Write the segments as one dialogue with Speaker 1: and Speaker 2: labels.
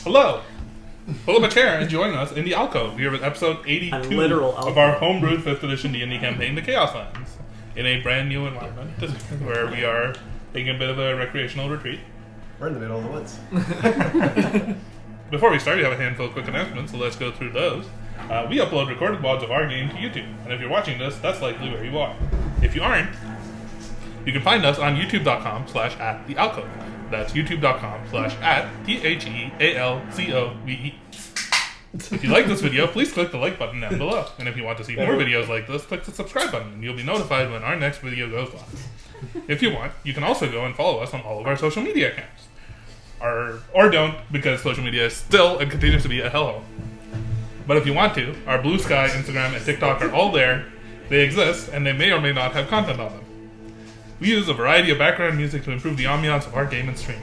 Speaker 1: Hello! Pull up a chair and join us in the alcove here with episode 82 of our homebrewed 5th edition D&D campaign, the Chaoslands, in a brand new environment where we are taking a bit of a recreational retreat.
Speaker 2: We're in the middle of the woods.
Speaker 1: Before we start, we have a handful of quick announcements, so let's go through those. We upload recorded VODs of our game to YouTube, and if you're watching this, that's likely where you are. If you aren't, you can find us on youtube.com/@thealcove. That's youtube.com/@THEALCOVE. If you like this video, please click the like button down below. And if you want to see more videos like this, click the subscribe button, and you'll be notified when our next video goes live. If you want, you can also go and follow us on all of our social media accounts. Or don't, because social media is still and continues to be a hellhole. But if you want to, our Blue Sky, Instagram, and TikTok are all there. They exist, and they may or may not have content on them. We use a variety of background music to improve the ambiance of our game and stream.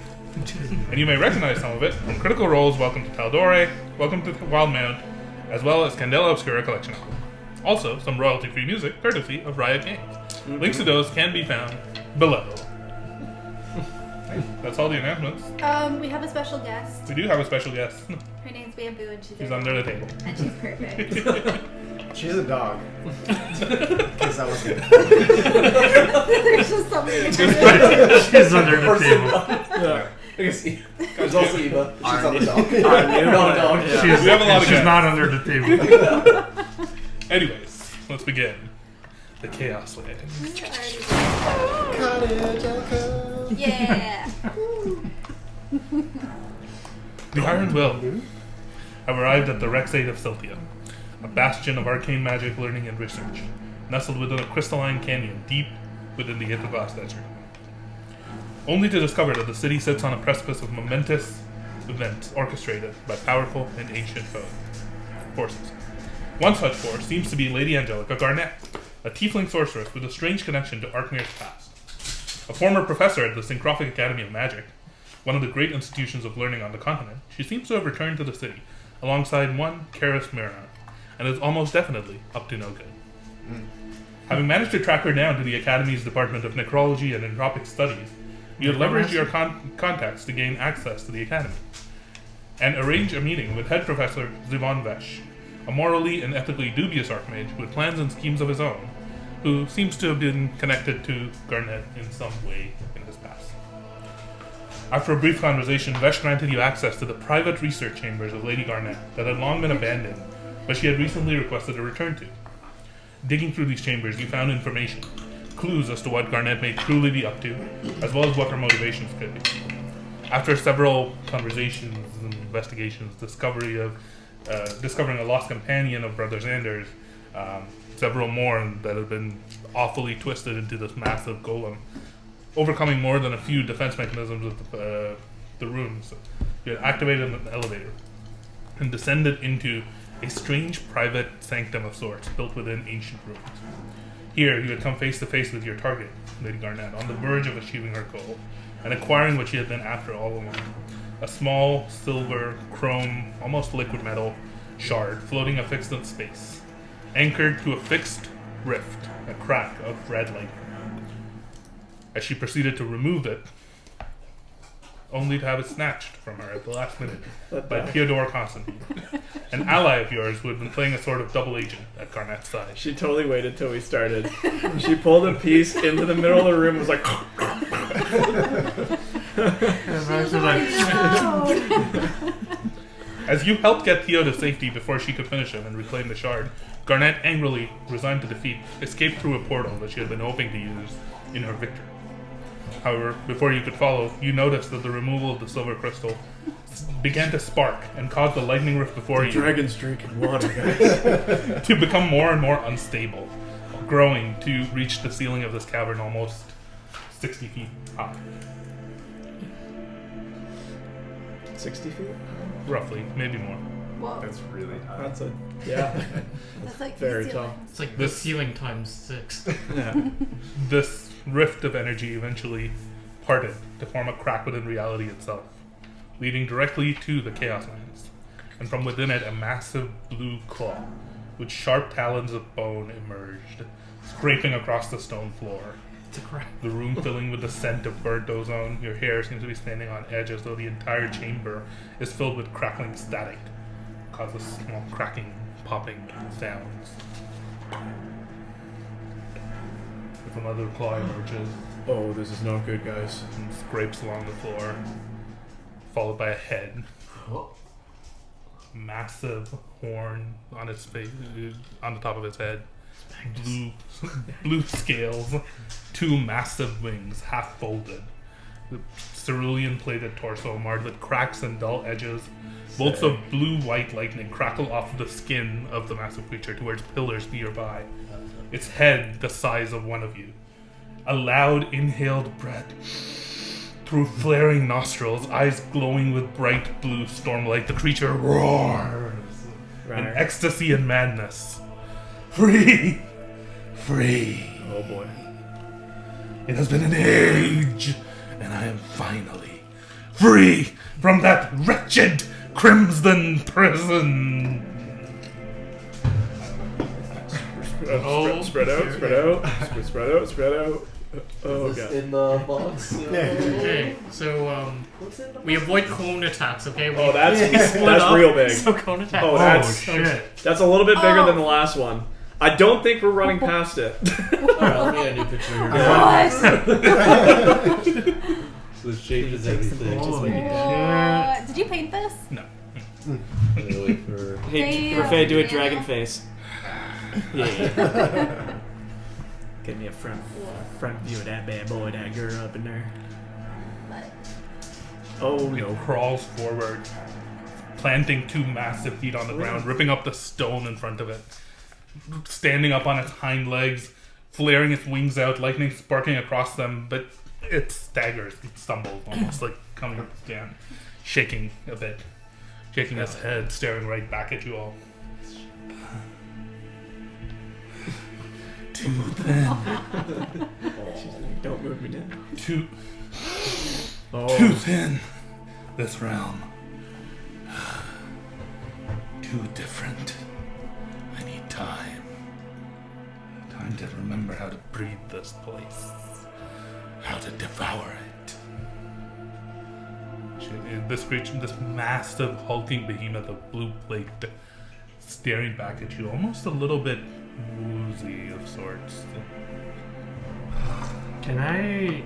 Speaker 1: And you may recognize some of it from Critical Role's Welcome to Taldore, Welcome to Wildmount, as well as Candela Obscura Collection album. Also, some royalty-free music courtesy of Riot Games. Links to those can be found below. That's all the announcements.
Speaker 3: We have a special guest.
Speaker 1: We do have a special guest.
Speaker 3: Her name's Bamboo, and she's
Speaker 1: under the table.
Speaker 3: And she's perfect.
Speaker 2: She's a dog. Because that was good.
Speaker 3: There's just something.
Speaker 4: She's under the table.
Speaker 2: Yeah. There's also Eva. She's on the dog.
Speaker 4: No,
Speaker 2: dog.
Speaker 4: yeah.
Speaker 1: We have a lot of
Speaker 4: She's
Speaker 1: guests.
Speaker 4: not under the table.
Speaker 1: Anyways, let's begin. The Chaoslands.
Speaker 3: Yeah.
Speaker 1: The Iron Will have arrived at the Rexate of Silthia, a bastion of arcane magic learning and research, nestled within a crystalline canyon deep within the Interglass Desert. Only to discover that the city sits on a precipice of momentous events orchestrated by powerful and ancient forces. One such force seems to be Lady Anjelika Garnette, a tiefling sorceress with a strange connection to Arkmir's past. A former professor at the Syncropic Academy of Magic, one of the great institutions of learning on the continent, she seems to have returned to the city, alongside one Karis Mirna, and is almost definitely up to no good. Having managed to track her down to the Academy's Department of Necrology and Entropic Studies, you have leveraged your contacts to gain access to the Academy, and arrange a meeting with Head Professor Zivon Vesh, a morally and ethically dubious archmage with plans and schemes of his own, who seems to have been connected to Garnette in some way in his past. After a brief conversation, Vesh granted you access to the private research chambers of Lady Garnette that had long been abandoned, but she had recently requested a return to. Digging through these chambers, you found information, clues as to what Garnette may truly be up to, as well as what her motivations could be. After several conversations and investigations, discovering a lost companion of Brother Xander's, several more that have been awfully twisted into this massive golem, overcoming more than a few defense mechanisms of the rooms, you had activated an elevator and descended into a strange private sanctum of sorts built within ancient ruins. Here, you had come face to face with your target, Lady Garnette, on the verge of achieving her goal and acquiring what she had been after all along: a small silver, chrome, almost liquid metal shard floating affixed in space, anchored to a fixed rift, a crack of red light. As she proceeded to remove it, only to have it snatched from her at the last minute by Theodore Constantine, an ally of yours who had been playing a sort of double agent at Garnette's side.
Speaker 5: She totally waited till we started. She pulled a piece into the middle of the room and was like...
Speaker 1: As you helped get Theo to safety before she could finish him and reclaim the shard, Garnette, angrily resigned to defeat, escaped through a portal that she had been hoping to use in her victory. However, before you could follow, you noticed that the removal of the silver crystal began to spark and caused the lightning rift before you
Speaker 5: Dragon's drinking water, guys.
Speaker 1: to become more and more unstable, growing to reach the ceiling of this cavern almost 60 feet high.
Speaker 5: 60 feet?
Speaker 1: Roughly, maybe more.
Speaker 3: Whoa.
Speaker 2: That's really high.
Speaker 5: That's a... Yeah.
Speaker 3: That's like
Speaker 5: Very
Speaker 3: the
Speaker 5: tall.
Speaker 3: ceiling.
Speaker 4: It's like
Speaker 1: This-
Speaker 4: the ceiling times 6.
Speaker 5: Yeah.
Speaker 1: This rift of energy eventually parted to form a crack within reality itself, leading directly to the Chaoslands, and from within it a massive blue claw with sharp talons of bone emerged, scraping across the stone floor,
Speaker 4: It's a crap.
Speaker 1: The room filling with the scent of burnt ozone. Your hair seems to be standing on edge as though the entire chamber is filled with crackling static. Causes small cracking, popping sounds. If another claw emerges
Speaker 5: Oh, this is not good, guys.
Speaker 1: and scrapes along the floor, followed by a head. Massive horn on its face, on the top of its head. Blue scales, 2 massive wings, half folded. The cerulean-plated torso marred with cracks and dull edges. Bolts of blue-white lightning crackle off the skin of the massive creature towards pillars nearby. Its head the size of one of you. A loud inhaled breath through flaring nostrils, eyes glowing with bright blue stormlight. The creature roars in ecstasy and madness. Free! Free!
Speaker 5: Oh boy.
Speaker 1: It has been an age, and I am finally free from that wretched crimson prison.
Speaker 5: Spread out. Oh god.
Speaker 6: In the box.
Speaker 4: Okay, so we avoid cone attacks. Okay.
Speaker 5: Oh, that's
Speaker 4: split up,
Speaker 5: real big.
Speaker 4: So cone attacks.
Speaker 5: Oh,
Speaker 4: Oh,
Speaker 5: that's
Speaker 4: shit.
Speaker 5: that's a little bit bigger than the last one. I don't think we're running past it.
Speaker 6: Alright, let me get a new picture here.
Speaker 3: What?
Speaker 6: So this changes everything.
Speaker 4: Holy shit.
Speaker 3: What? Did you paint this?
Speaker 1: No.
Speaker 6: Gotta wait for.
Speaker 5: Hey,
Speaker 3: Damn,
Speaker 5: Rafay, do a
Speaker 3: man.
Speaker 5: dragon face. Yeah. Get me a front view of that bad boy, that girl up in there.
Speaker 3: What?
Speaker 5: Oh
Speaker 1: It
Speaker 5: no.
Speaker 1: crawls forward, planting 2 massive feet on the ground, ripping up the stone in front of it. Standing up on its hind legs, flaring its wings out, lightning sparking across them, but it staggers, it stumbles, almost like coming down, shaking a bit, shaking its head, staring right back at you all. Too thin.
Speaker 5: Don't move me down.
Speaker 1: Too
Speaker 5: Oh.
Speaker 1: thin. This realm. Too different. I need time. Time to remember how to breathe this place. How to devour it. This creature, this massive hulking behemoth of blue plate, staring back at you, almost a little bit woozy of sorts.
Speaker 4: Can I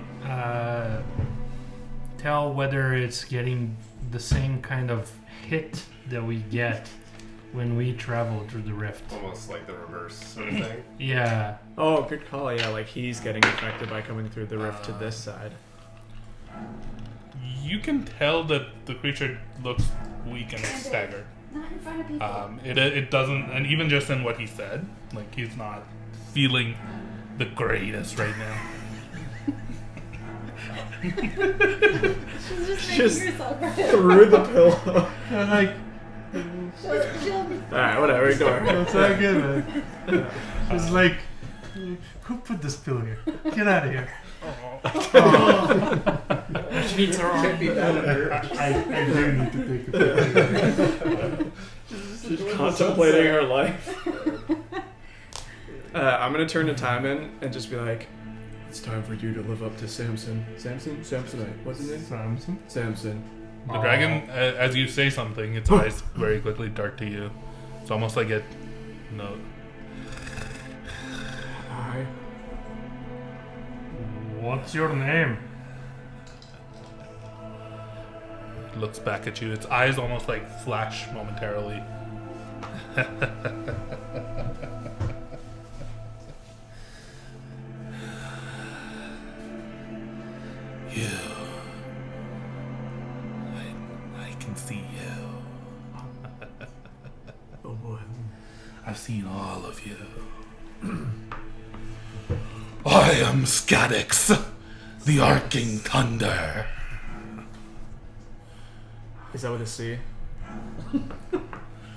Speaker 4: tell whether it's getting the same kind of hit that we get when we travel through the rift?
Speaker 2: Almost like the reverse sort of thing.
Speaker 4: Yeah.
Speaker 5: Oh, good call. Yeah, like he's getting affected by coming through the rift to this side.
Speaker 1: You can tell that the creature looks weak and staggered.
Speaker 3: Not in front of people.
Speaker 1: It doesn't, and even just in what he said, like he's not feeling the greatest right now.
Speaker 3: She's just
Speaker 5: Just
Speaker 3: making herself right.
Speaker 5: Through the pillow.
Speaker 4: Like,
Speaker 3: She'll be
Speaker 5: Alright, whatever, ignore her.
Speaker 4: that's not good, man. It's like, who put this pillow here? Get out of here. She needs her arm.
Speaker 2: I
Speaker 4: do need to take a picture.
Speaker 5: She's contemplating her life. I'm gonna turn the time in and just be like, it's time for you to live up to Samson. Samsonite. What's his name? Samson.
Speaker 1: The dragon, as you say something, its eyes very quickly dart to you. It's almost like it, no.
Speaker 5: Hi.
Speaker 4: What's your name?
Speaker 1: It looks back at you. Its eyes almost like flash momentarily. You. I can see you.
Speaker 5: Oh boy.
Speaker 1: I've seen all of you. I am Skadix, the arcing thunder.
Speaker 5: Is that what I see?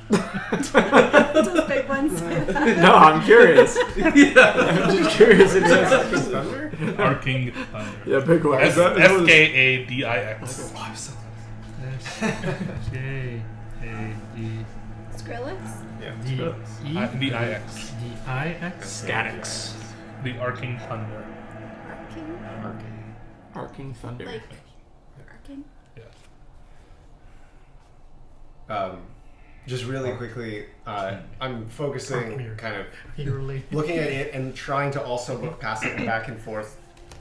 Speaker 3: those big ones.
Speaker 5: No, I'm curious. I'm just curious. It says
Speaker 1: Arcing thunder.
Speaker 5: yeah, big one. Is that what it-
Speaker 1: Skadix.
Speaker 4: S-K-A-D.
Speaker 3: Skrillex?
Speaker 2: Yeah.
Speaker 1: The IX.
Speaker 4: D-I-X?
Speaker 5: Skadix.
Speaker 1: The arcing thunder.
Speaker 3: Arcing?
Speaker 5: Arcing thunder.
Speaker 3: Like, arcing?
Speaker 2: Just really quickly, I'm focusing, kind of
Speaker 4: Purely.
Speaker 2: looking at it and trying to also look past it and back and forth.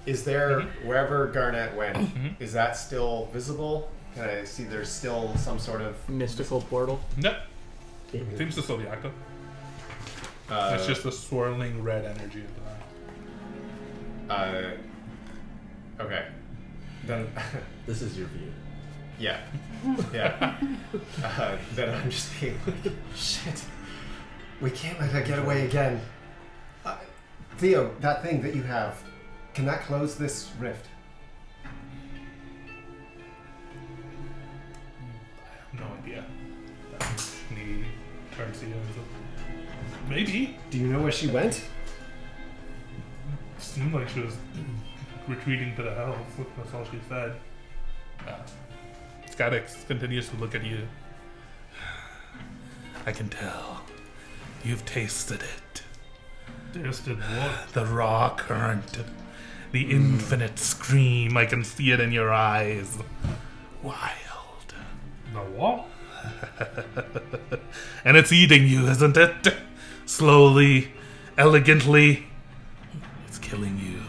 Speaker 2: Is there, wherever Garnette went, is that still visible? Can I see there's still some sort of...
Speaker 5: Mystical portal.
Speaker 1: Yep. Seems to still be active. It's just the swirling red energy of the
Speaker 2: okay. Then,
Speaker 6: This is your view.
Speaker 2: yeah. Yeah. Then I'm just being like, shit. We can't let her get away again. Theo, that thing that you have, can that close this rift?
Speaker 1: I have no idea. He turns to you and says, maybe.
Speaker 2: Do you know where she went?
Speaker 1: Seemed like she was retreating to the hells. That's all she said. Skadix continues to look at you. I can tell. You've tasted it.
Speaker 4: Tasted what?
Speaker 1: The raw current. The infinite scream. I can see it in your eyes. Wild.
Speaker 4: The what?
Speaker 1: And it's eating you, isn't it? Slowly, elegantly. It's killing you.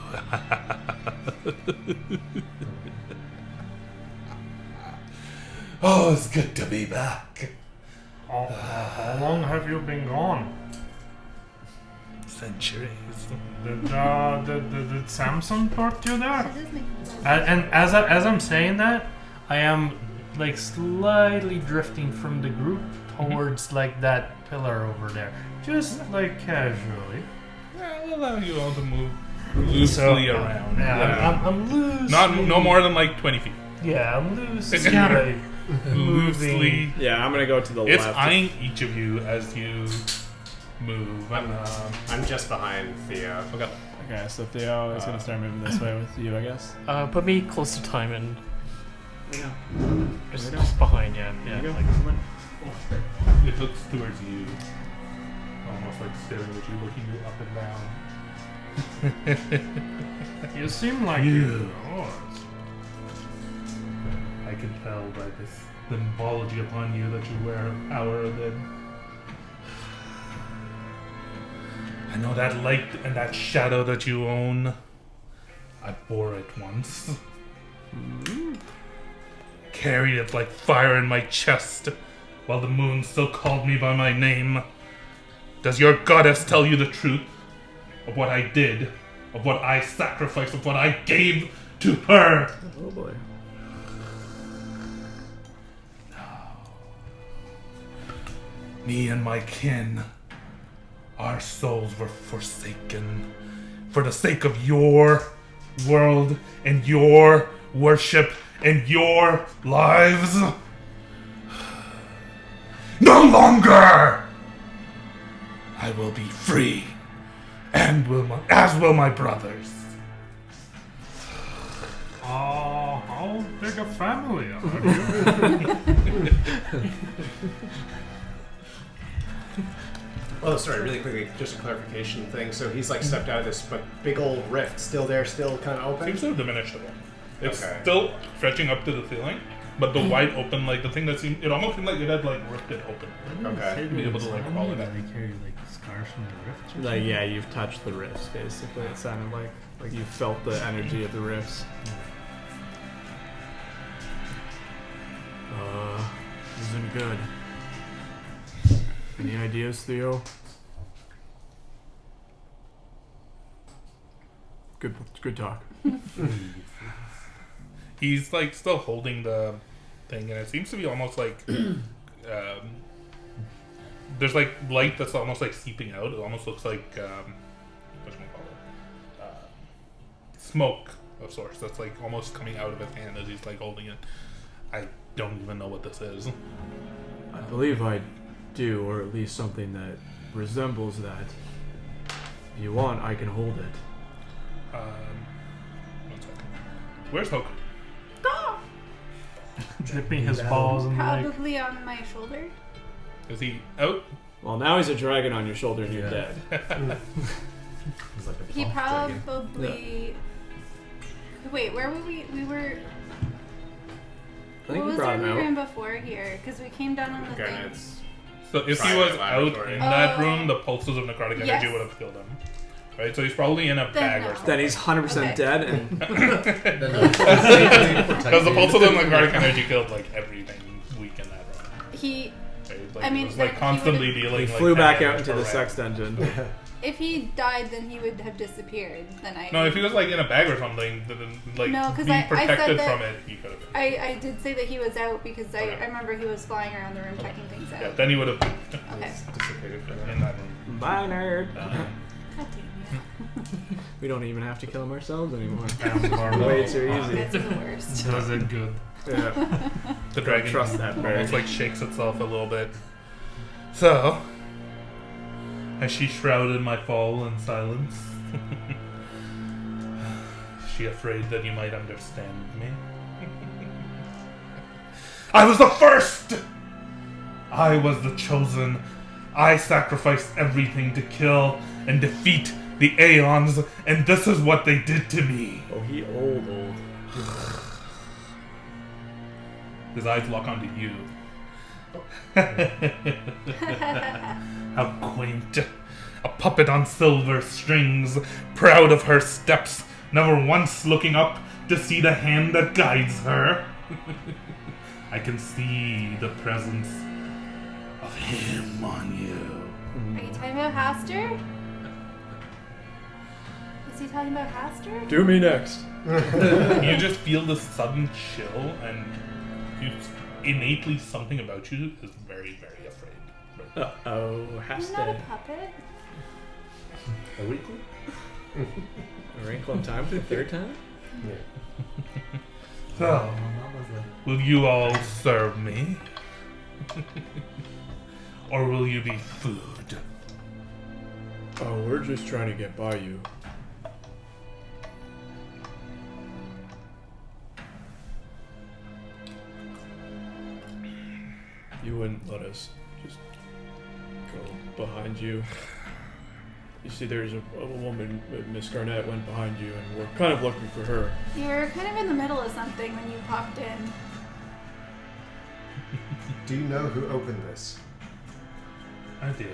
Speaker 1: Oh, it's good to be back.
Speaker 4: How long have you been gone?
Speaker 1: Centuries.
Speaker 4: Did Samson put you there?
Speaker 3: That does make sense.
Speaker 4: And as I'm saying that, I am like slightly drifting from the group towards like that pillar over there, just like casually.
Speaker 1: Yeah, I'll allow you all to move loosely around.
Speaker 4: Yeah, I'm loose.
Speaker 1: No more than like 20 feet.
Speaker 4: Yeah, I'm loose.
Speaker 1: Loosely.
Speaker 5: Yeah, I'm gonna go to the
Speaker 1: It's
Speaker 5: left.
Speaker 1: eyeing each of you as you move.
Speaker 2: I'm just behind Theo.
Speaker 1: Okay.
Speaker 5: Okay, so Theo is gonna start moving this way with you, I guess.
Speaker 7: Put me close to time and
Speaker 5: Yeah.
Speaker 7: just behind, yeah.
Speaker 5: There you go.
Speaker 7: Like,
Speaker 1: It looks towards you, almost like staring at you, looking you up and down.
Speaker 4: You seem like
Speaker 1: You.
Speaker 4: yours.
Speaker 1: I can tell by this symbology upon you that you wear power then. I know that light and that shadow that you own. I bore it once. Carried it like fire in my chest, while the moon still called me by my name. Does your goddess tell you the truth of what I did, of what I sacrificed, of what I gave to her?
Speaker 5: Oh boy.
Speaker 1: Me and my kin, our souls were forsaken for the sake of your world and your worship and your lives. No longer! I will be free, and as will my brothers.
Speaker 4: How big a family are you?
Speaker 2: Oh, sorry, really quickly, just a clarification thing. So he's like stepped out of this, but big old rift still there, still kind of open?
Speaker 1: Seems to have diminished a bit. It's
Speaker 2: Okay.
Speaker 1: still stretching up to the ceiling, but the wide open, like the thing that seemed, it almost seemed like it had like ripped it open.
Speaker 2: Okay.
Speaker 1: Be able to like crawl it out.
Speaker 4: They carry like scars from the rifts. or
Speaker 5: Like, yeah, you've touched the rifts, basically. It sounded like you felt the energy of the rifts. Isn't good. Any ideas, Theo? Good talk.
Speaker 1: He's like still holding the thing, and it seems to be almost like there's like light that's almost like seeping out. It almost looks like smoke of sorts that's like almost coming out of his hand as he's like holding it. I don't even know what this is.
Speaker 5: I believe I do, or at least something that resembles that. If you want, I can hold it.
Speaker 1: 1 second. Where's Hoke?
Speaker 4: Dipping his balls in the lake.
Speaker 3: Probably on my shoulder.
Speaker 1: Is he out?
Speaker 5: Well, now he's a dragon on your shoulder and you're
Speaker 6: Yeah.
Speaker 5: dead.
Speaker 6: It's like a
Speaker 3: He
Speaker 6: pop dragon.
Speaker 3: probably Wait, where were we? We were.
Speaker 5: I think
Speaker 3: What
Speaker 5: you
Speaker 3: was
Speaker 5: brought
Speaker 3: our
Speaker 5: him
Speaker 3: room
Speaker 5: out.
Speaker 3: before here? Because we came down on the thing.
Speaker 2: Garnette's.
Speaker 1: So if he
Speaker 2: Private
Speaker 1: was out
Speaker 2: laboratory.
Speaker 1: in that
Speaker 3: Oh.
Speaker 1: room, the pulses of necrotic energy
Speaker 3: Yes.
Speaker 1: would have killed him. Right? So he's probably in a
Speaker 3: Then
Speaker 1: bag
Speaker 3: no.
Speaker 1: or something.
Speaker 5: Then he's 100%
Speaker 3: Okay.
Speaker 5: dead, and
Speaker 1: Because the pulses of necrotic energy killed like everything weak in that room.
Speaker 3: He,
Speaker 1: Right? Like,
Speaker 3: I mean,
Speaker 1: it was
Speaker 3: then
Speaker 1: like
Speaker 3: he
Speaker 1: constantly
Speaker 3: would've-
Speaker 1: dealing.
Speaker 5: he
Speaker 1: like,
Speaker 5: flew back
Speaker 1: damage
Speaker 5: out into the
Speaker 1: around.
Speaker 5: sex dungeon.
Speaker 3: if he died, then he would have disappeared. Then I.
Speaker 1: No, if he was like in a bag or something, then like
Speaker 3: No, 'cause
Speaker 1: being
Speaker 3: I said
Speaker 1: protected
Speaker 3: that-
Speaker 1: from it, he could have.
Speaker 3: I did say that he was out because I
Speaker 1: Okay.
Speaker 3: remember he was flying around the room checking things out.
Speaker 1: Yeah, then he would have
Speaker 3: Okay.
Speaker 2: Dissipated for
Speaker 1: in that room.
Speaker 5: Bye, nerd.
Speaker 3: God damn you.
Speaker 5: We don't even have to kill him ourselves anymore.
Speaker 4: Amber
Speaker 5: Way too easy.
Speaker 3: That's the worst.
Speaker 4: does it good.
Speaker 5: Yeah.
Speaker 1: The dragon
Speaker 5: trust that bird.
Speaker 1: almost like shakes itself a little bit. So, as she shrouded my fall in silence, is she afraid that you might understand me? I was the first! I was the chosen. I sacrificed everything to kill and defeat the Aeons, and this is what they did to me.
Speaker 5: Oh, he old.
Speaker 1: His eyes lock onto you. How quaint. A puppet on silver strings, proud of her steps, never once looking up to see the hand that guides her. I can see the presence of him on you.
Speaker 3: Are you talking about Haster? Is he talking about Haster?
Speaker 5: Do me next.
Speaker 1: You just feel this sudden chill, and you innately something about you is very, very afraid.
Speaker 5: Uh-oh, has
Speaker 3: He's not a
Speaker 5: to.
Speaker 3: puppet.
Speaker 6: A weekly?
Speaker 5: A wrinkle in time for the third time?
Speaker 1: So, will you all serve me? Or will you be food?
Speaker 5: Oh, we're just trying to get by you. You wouldn't let us just go behind you. You see, there's a woman, Miss Garnette, went behind you, and we're kind of looking for her.
Speaker 3: You were kind of in the middle of something when you popped in.
Speaker 2: Do you know who opened this?
Speaker 1: I do.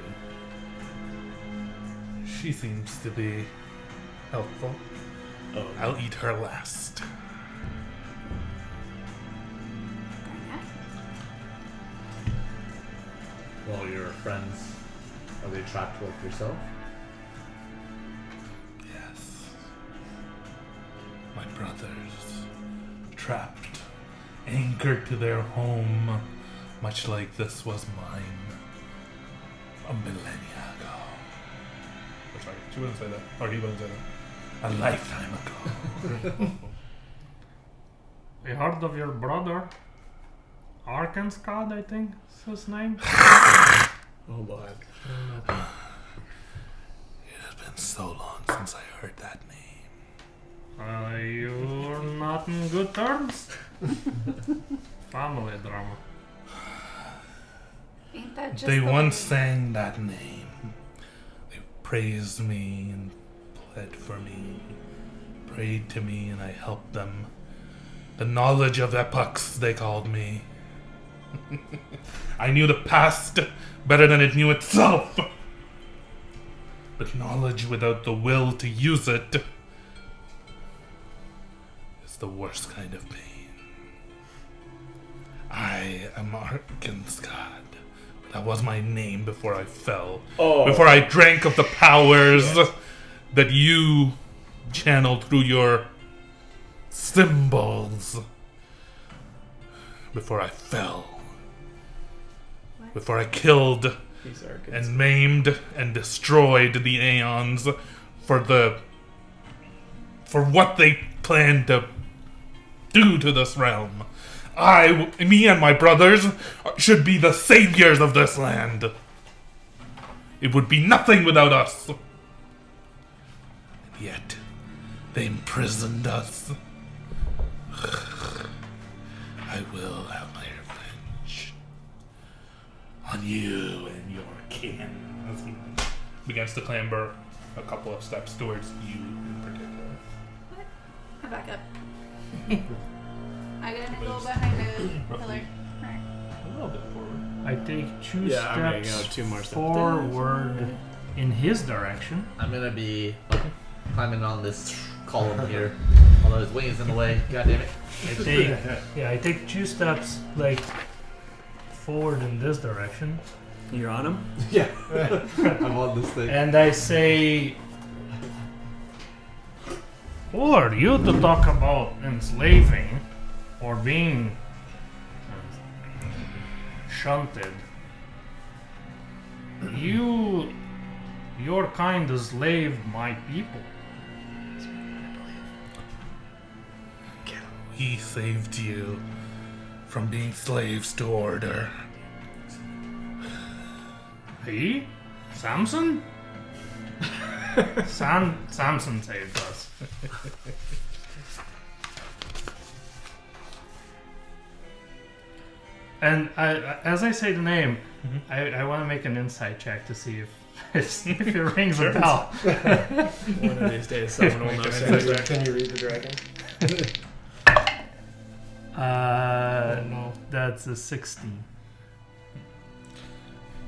Speaker 1: She seems to be helpful.
Speaker 5: Oh,
Speaker 1: I'll eat her last.
Speaker 6: Well, your friends, are they trapped like yourself?
Speaker 1: Yes. My brothers, trapped, anchored to their home, much like this was mine a millennia ago. Oh, sorry, she wouldn't say that. Or he wouldn't say that. A lifetime ago.
Speaker 4: We heard of your brother. Arkanskad, I think is his name.
Speaker 5: oh boy.
Speaker 1: It has been so long since I heard that name.
Speaker 4: You're not in good terms? Family drama.
Speaker 3: Ain't that just
Speaker 1: They
Speaker 3: the
Speaker 1: once
Speaker 3: way-
Speaker 1: sang that name. They praised me and pled for me, prayed to me, and I helped them. The knowledge of epochs, they called me. I knew the past better than it knew itself. But knowledge without the will to use it is the worst kind of pain. I am Arkanskad. That was my name before I fell.
Speaker 5: Oh.
Speaker 1: Before I drank of the powers that you channeled through your symbols. Before I fell.
Speaker 3: What?
Speaker 1: Before I killed
Speaker 5: These are good.
Speaker 1: and maimed and destroyed the Aeons for what they planned to do to this realm. Me and my brothers should be the saviors of this land. It would be nothing without us. And yet, they imprisoned us. I will have my revenge on you and your kin. As he begins to clamber a couple of steps towards you in particular.
Speaker 3: Have back up. I'm gonna go behind the pillar.
Speaker 1: A little bit forward.
Speaker 4: I take 2
Speaker 7: Yeah, I'm gonna
Speaker 4: steps
Speaker 7: go 2 more steps.
Speaker 4: forward in his direction.
Speaker 6: I'm gonna be climbing on this column here. Although his wing is in the way. God damn it.
Speaker 4: I take 2 steps like forward in this direction,
Speaker 7: You're on him?
Speaker 6: Yeah. I'm on this thing.
Speaker 4: and I say, "Who are you to talk about enslaving or being shunted? Your kind enslaved my people."
Speaker 1: He saved you from being slaves to order.
Speaker 4: He? Samson? Samson saved us. And as I say the name, I want to make an insight check to see if it rings a bell.
Speaker 7: One of these days, someone will know.
Speaker 2: Can you read the dragon?
Speaker 4: No, that's a 16.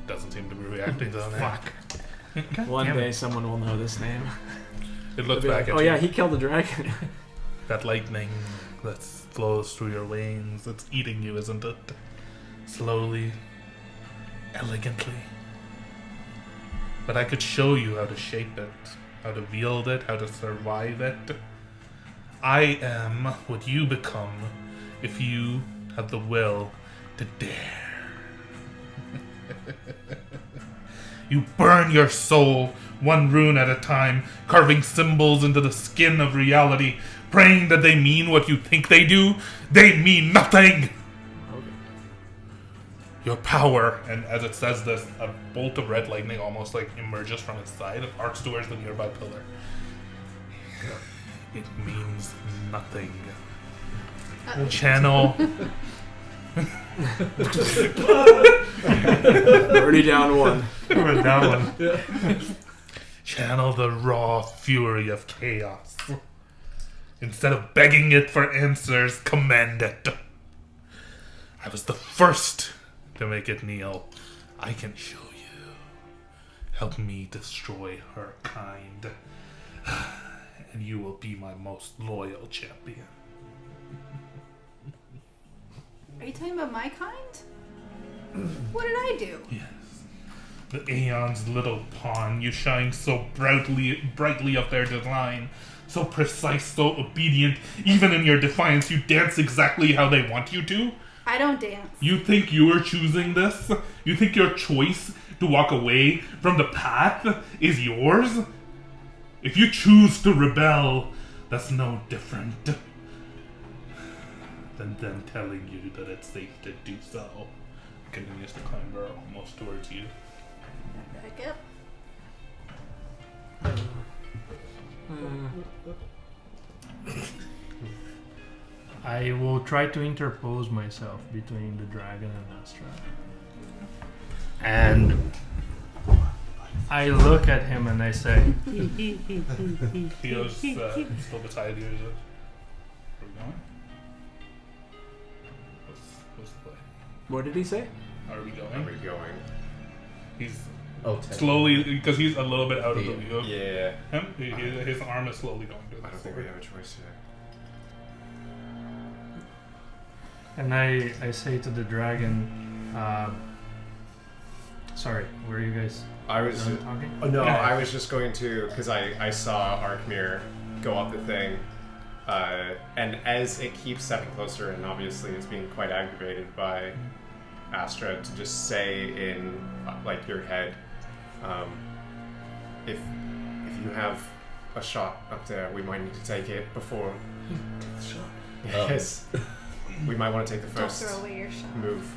Speaker 1: Doesn't seem to be reacting to that.
Speaker 4: Fuck.
Speaker 7: One
Speaker 4: damn
Speaker 7: day,
Speaker 4: it.
Speaker 7: someone will know this name.
Speaker 1: It looks
Speaker 7: They'll be
Speaker 1: back
Speaker 7: like,
Speaker 1: at
Speaker 7: oh
Speaker 1: you.
Speaker 7: yeah, he killed the dragon.
Speaker 1: That lightning that flows through your veins, it's eating you, isn't it? Slowly, elegantly. But I could show you how to shape it, how to wield it, how to survive it. I am what you become if you have the will to dare. You burn your soul one rune at a time, carving symbols into the skin of reality, praying that they mean what you think they do. They mean nothing! Your power, and as it says this, a bolt of red lightning almost like emerges from its side and arcs towards the nearby pillar. It means nothing. Channel.
Speaker 7: Already down one.
Speaker 4: That one.
Speaker 1: Channel the raw fury of chaos. Instead of begging it for answers, command it. I was the first to make it kneel. I can show you. Help me destroy her kind. And you will be my most loyal champion.
Speaker 3: Are you talking about my kind? What did I do?
Speaker 1: Yes. The Aeon's little pawn, you shine so brightly of their design. So precise, so obedient. Even in your defiance, you dance exactly how they want you to.
Speaker 3: I don't dance.
Speaker 1: You think you are choosing this? You think your choice to walk away from the path is yours? If you choose to rebel, that's no different than them telling you that it's safe to do so. Continues to clamber almost towards you.
Speaker 3: Back up.
Speaker 4: I will try to interpose myself between the dragon and Astra. And I look at him and I say,
Speaker 1: Theo's still beside you. Is it? Where are we going? What's the play?
Speaker 7: What did he say?
Speaker 1: Are we going?
Speaker 2: Where are we going?
Speaker 1: He's
Speaker 6: Oh,
Speaker 1: slowly, because he's a little bit out of the view.
Speaker 2: Yeah.
Speaker 1: His arm is slowly going to the
Speaker 2: I don't think we have a choice here.
Speaker 4: and I say to the dragon, sorry, were you guys
Speaker 2: I was.
Speaker 4: done talking?
Speaker 2: Oh no,
Speaker 1: Yeah.
Speaker 2: I was just going to, because I saw Arkmir go up the thing, and as it keeps stepping closer, and obviously it's being quite aggravated by Astra, to just say in like your head, if you have a shot up there, we might need to take it before. Yes, we might want to take the
Speaker 3: Don't
Speaker 2: first
Speaker 3: throw away your shot.
Speaker 2: move.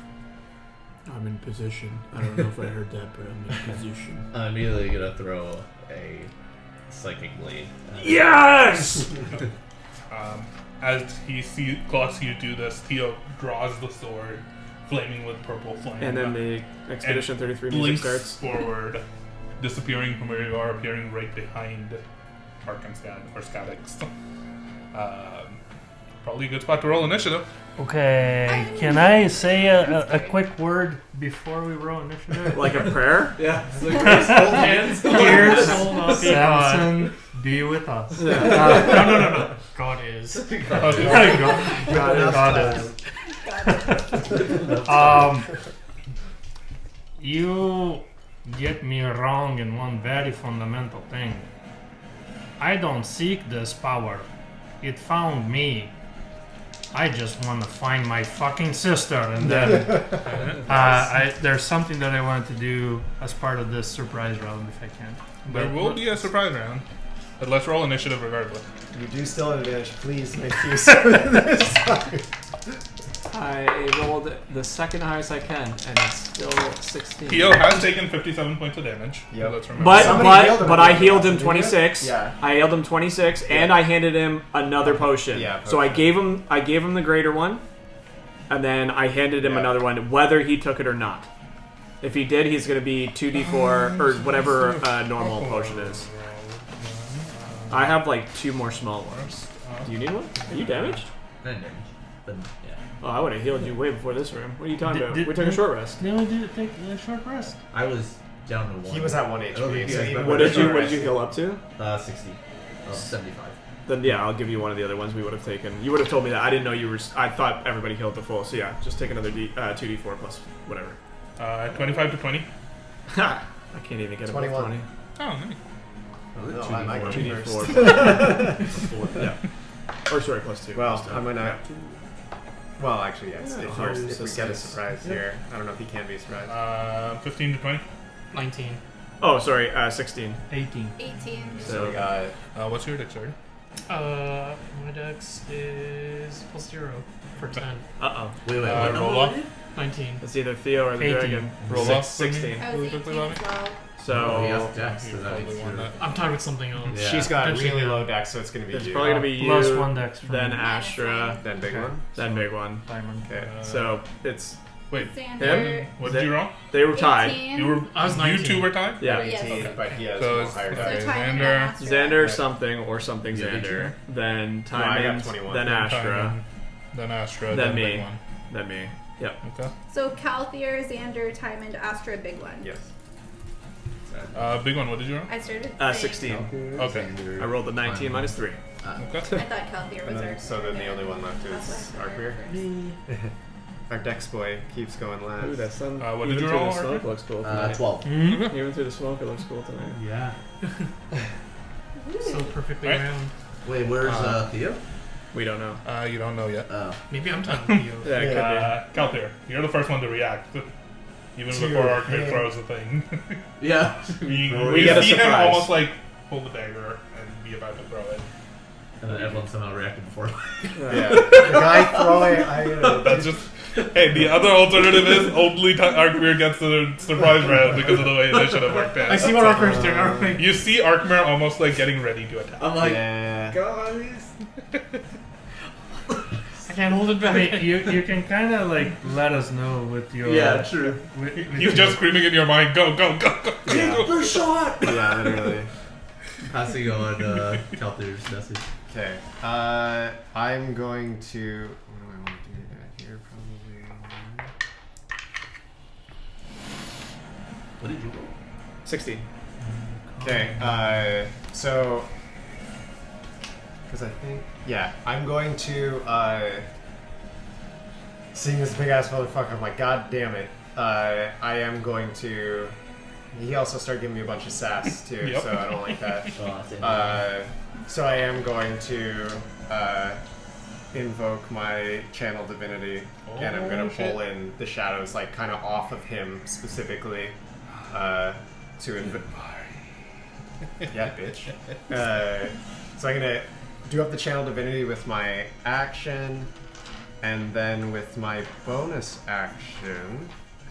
Speaker 7: I'm in position. I don't know if I heard that, but I'm in position.
Speaker 6: I'm immediately gonna throw a psychic blade.
Speaker 7: Yes!
Speaker 1: As he clocks you do this, Theo draws the sword, flaming with purple flame.
Speaker 7: And then the Expedition 33 music
Speaker 1: blinks
Speaker 7: starts.
Speaker 1: forward, disappearing from where you are, appearing right behind Skadix. Probably a good spot to roll initiative.
Speaker 4: Okay, can I say a quick word before we roll initiative?
Speaker 8: Like a prayer?
Speaker 6: Yeah. Hold hands.
Speaker 4: Here's
Speaker 9: God.
Speaker 4: Samson, be with us.
Speaker 9: No. God is.
Speaker 4: God is. You get me wrong in one very fundamental thing. I don't seek this power. It found me. I just want to find my fucking sister, and then there's something that I wanted to do as part of this surprise round, if I can.
Speaker 1: There will be a surprise round. But let's roll initiative regardless.
Speaker 2: You do still have advantage. Please make use of this.
Speaker 8: I rolled the second highest I can, and it's still 16.
Speaker 1: Theo has taken 57 points of damage.
Speaker 2: Yep.
Speaker 1: Let's remember.
Speaker 8: But I healed him 26.
Speaker 2: Yeah.
Speaker 8: I healed him 26, and I handed him another potion.
Speaker 2: Yeah,
Speaker 8: So I gave him the greater one, and then I handed him another one, whether he took it or not. If he did, he's going to be 2d4 or whatever normal potion is. I have like 2 more small ones. Do you need one? Are you damaged?
Speaker 6: Not damage. But, yeah.
Speaker 8: Oh, I would have healed you way before this room. What are you talking about?
Speaker 4: Did-
Speaker 8: We took a short rest.
Speaker 4: They only did take a short rest.
Speaker 6: I was down to 1.
Speaker 2: He was at 1
Speaker 6: I don't
Speaker 2: HP.
Speaker 6: think
Speaker 2: So
Speaker 6: he
Speaker 2: even
Speaker 6: has-
Speaker 8: What
Speaker 2: with
Speaker 8: did
Speaker 2: the
Speaker 8: you
Speaker 2: rest-
Speaker 8: heal up to?
Speaker 6: 60. Oh, 75.
Speaker 8: Then yeah, I'll give you one of the other ones we would have taken. You would have told me that. I didn't know you were. I thought everybody healed to full. So yeah, just take another 2d4 plus whatever.
Speaker 1: 25 to 20.
Speaker 8: Ha! I can't even get
Speaker 2: 21.
Speaker 8: above 20.
Speaker 1: Oh, nice.
Speaker 2: No, I might go
Speaker 8: 2d4.
Speaker 2: first.
Speaker 8: Yeah. Or sorry, plus 2.
Speaker 2: Well,
Speaker 8: plus 2.
Speaker 2: I'm gonna.
Speaker 8: Yeah.
Speaker 2: Well, actually, yes.
Speaker 8: Yeah,
Speaker 2: if
Speaker 8: hard
Speaker 2: we
Speaker 8: to
Speaker 2: get a
Speaker 8: say.
Speaker 2: surprise here, I don't know if he can be surprised.
Speaker 1: 15 to 20.
Speaker 9: 19.
Speaker 8: Oh, sorry, 16.
Speaker 4: 18.
Speaker 3: 18.
Speaker 2: So we got.
Speaker 1: What's your dexterity?
Speaker 9: My dex is +0 for 10.
Speaker 8: Uh-oh.
Speaker 6: Wait,
Speaker 1: Roll off.
Speaker 9: 19.
Speaker 8: It's either Theo or the
Speaker 4: 18.
Speaker 8: dragon.
Speaker 1: Roll off.
Speaker 8: 16.
Speaker 3: I was
Speaker 1: Really
Speaker 3: 18
Speaker 1: quickly, Lonnie?
Speaker 3: as well.
Speaker 8: So
Speaker 6: Oh, he has Dex, so
Speaker 1: You
Speaker 6: that
Speaker 1: probably
Speaker 6: makes
Speaker 1: won
Speaker 6: your-
Speaker 1: that.
Speaker 9: I'm tied with something else.
Speaker 6: Yeah.
Speaker 2: She's got
Speaker 9: Potentially,
Speaker 2: really
Speaker 9: yeah.
Speaker 2: low dex, so it's gonna be
Speaker 8: it's
Speaker 2: you.
Speaker 8: probably gonna be you,
Speaker 4: Plus 1 dex from
Speaker 8: then Astra,
Speaker 2: Then big
Speaker 1: Okay.
Speaker 2: one.
Speaker 8: then big one.
Speaker 4: Diamond.
Speaker 2: Okay.
Speaker 8: So it's
Speaker 1: Wait,
Speaker 3: Xander.
Speaker 1: what did you roll?
Speaker 8: they were tied.
Speaker 3: 18.
Speaker 1: You were.
Speaker 9: I was
Speaker 1: You
Speaker 9: 19.
Speaker 1: two were tied.
Speaker 8: Yeah.
Speaker 3: Yes.
Speaker 2: 18,
Speaker 1: Okay.
Speaker 2: but he has
Speaker 1: So
Speaker 2: no
Speaker 1: it's
Speaker 2: higher
Speaker 3: So
Speaker 2: dex.
Speaker 1: okay.
Speaker 3: Timon and
Speaker 1: Xander.
Speaker 3: Astra.
Speaker 8: Xander something or something
Speaker 6: Yeah, did
Speaker 8: Xander. Then
Speaker 2: No, I got
Speaker 8: Timon,
Speaker 2: 21.
Speaker 8: then Astra,
Speaker 1: Then Astra.
Speaker 8: Then
Speaker 1: Big
Speaker 8: me.
Speaker 1: one.
Speaker 8: then me. Yep.
Speaker 1: Okay.
Speaker 3: So Calthier, Xander, Timon, Astra, big one.
Speaker 2: Yes.
Speaker 1: Big one. What did you roll?
Speaker 3: I started saying-
Speaker 8: 16.
Speaker 1: Okay.
Speaker 8: I rolled a 19 minus 3.
Speaker 1: Okay.
Speaker 3: I thought Calthier
Speaker 2: And
Speaker 3: was
Speaker 2: then,
Speaker 3: our.
Speaker 2: so then the only one left is
Speaker 3: That's why I
Speaker 2: Arqueer.
Speaker 3: started
Speaker 2: Our dex boy keeps going last.
Speaker 8: Ooh, that sun.
Speaker 1: What
Speaker 8: even
Speaker 1: did you
Speaker 8: through
Speaker 1: roll,
Speaker 8: the smoke
Speaker 1: Arthur?
Speaker 8: looks cool tonight.
Speaker 6: 12.
Speaker 4: Mm-hmm.
Speaker 8: Even through the smoke, it looks cool tonight.
Speaker 7: Yeah.
Speaker 9: So perfectly
Speaker 1: Right.
Speaker 9: round.
Speaker 6: Wait, where's Theo?
Speaker 8: We don't know.
Speaker 1: You don't know yet.
Speaker 6: Oh.
Speaker 9: Maybe I'm tied with you.
Speaker 8: Yeah, it
Speaker 1: Calthier, you're the first one to react. Even
Speaker 2: To
Speaker 1: before Archmage
Speaker 2: him.
Speaker 1: throws the thing.
Speaker 6: Yeah.
Speaker 1: we
Speaker 8: get a
Speaker 1: see him
Speaker 8: surprise.
Speaker 1: almost like pull the dagger and be about to throw it.
Speaker 6: And then everyone somehow reacted before.
Speaker 2: Yeah. The guy throwing.
Speaker 1: That's just. Hey, the other alternative is only Arkmir gets the surprise round because of the way initiative worked out.
Speaker 9: I see what Arthur's doing. Arthur.
Speaker 1: You see Arkmir almost like getting ready to attack.
Speaker 6: I'm like,
Speaker 2: Yeah.
Speaker 6: guys.
Speaker 9: I can't hold it back.
Speaker 4: Wait, you can kind of like let us know with your.
Speaker 6: Yeah, true.
Speaker 4: With
Speaker 1: He's just screaming in your mind, go, go, go, go.
Speaker 2: Yeah.
Speaker 6: First shot!
Speaker 2: Yeah, literally.
Speaker 6: Passing on Calthier's message.
Speaker 2: Okay. I'm going to. What do I want to do here? Probably.
Speaker 6: What did you roll?
Speaker 8: 16.
Speaker 2: Okay. So. Because I think. Yeah, I'm going to. Seeing this big ass motherfucker, I'm like, God damn it. I am going to. He also started giving me a bunch of sass too,
Speaker 1: Yep.
Speaker 2: so I don't like that.
Speaker 6: Oh, same.
Speaker 2: So I am going to invoke my channel divinity, and I'm going to
Speaker 1: shit.
Speaker 2: pull in the shadows, like kind of off of him specifically, to invoke. Yeah, bitch. So I'm going to do up the channel divinity with my action, and then with my bonus action.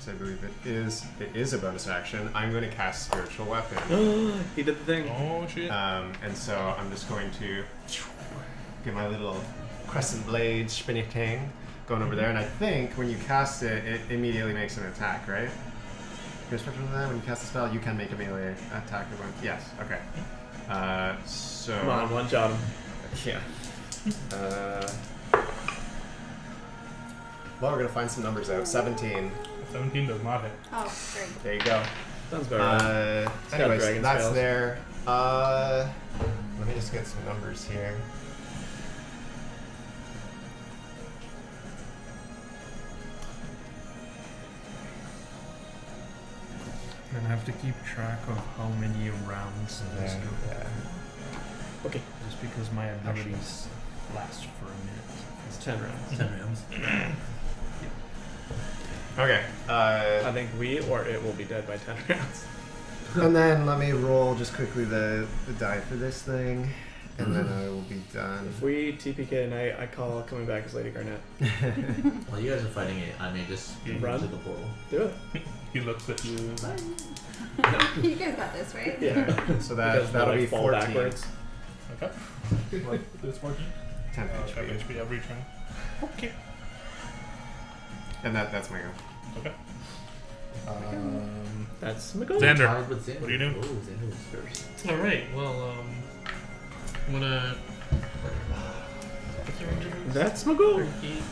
Speaker 2: I believe it is a bonus action. I'm going to cast Spiritual Weapon.
Speaker 8: He did the thing.
Speaker 1: Oh, shit.
Speaker 2: And so I'm just going to get my little crescent blade spinny thing going over there. And I think when you cast it, it immediately makes an attack, right? Here's what that when you cast a spell, you can make a melee attack. Yes. Okay. So
Speaker 8: Come on, one shot him.
Speaker 2: yeah. Well, we're gonna find some numbers out. 17.
Speaker 1: 17 does not hit.
Speaker 3: Oh, great.
Speaker 2: There you go.
Speaker 8: Sounds about right.
Speaker 2: Anyways,
Speaker 8: dragon
Speaker 2: that's
Speaker 8: spells.
Speaker 2: there. Let me just get some numbers here.
Speaker 4: I'm gonna have to keep track of how many rounds this
Speaker 2: Yeah,
Speaker 4: go.
Speaker 2: yeah.
Speaker 8: Okay.
Speaker 4: Just because my abilities last for a minute.
Speaker 8: It's 10 rounds.
Speaker 4: 10 rounds.
Speaker 2: Okay.
Speaker 8: I think we or it will be dead by 10 rounds.
Speaker 2: And then let me roll just quickly the die for this thing, and then I will be done.
Speaker 8: If we TPK tonight, I call coming back as Lady Garnette.
Speaker 6: While you guys are fighting it, I may just
Speaker 8: Run.
Speaker 6: to the portal.
Speaker 8: Do it.
Speaker 1: He looks at you.
Speaker 3: You guys got this, right?
Speaker 8: Yeah.
Speaker 2: So
Speaker 8: Because
Speaker 2: that'll
Speaker 8: when I
Speaker 2: be
Speaker 8: fall
Speaker 2: 14.
Speaker 8: backwards.
Speaker 1: Okay. What? This 14?
Speaker 2: 10
Speaker 1: 10
Speaker 2: HP.
Speaker 1: HP every turn. Okay.
Speaker 2: And that's my go.
Speaker 1: Okay.
Speaker 8: That's my goal.
Speaker 1: Xander,
Speaker 6: Tied with Xander.
Speaker 1: what are you doing?
Speaker 6: Oh, Xander was first.
Speaker 9: Alright, well, I'm gonna.
Speaker 8: That's my goal.
Speaker 9: 30 feet.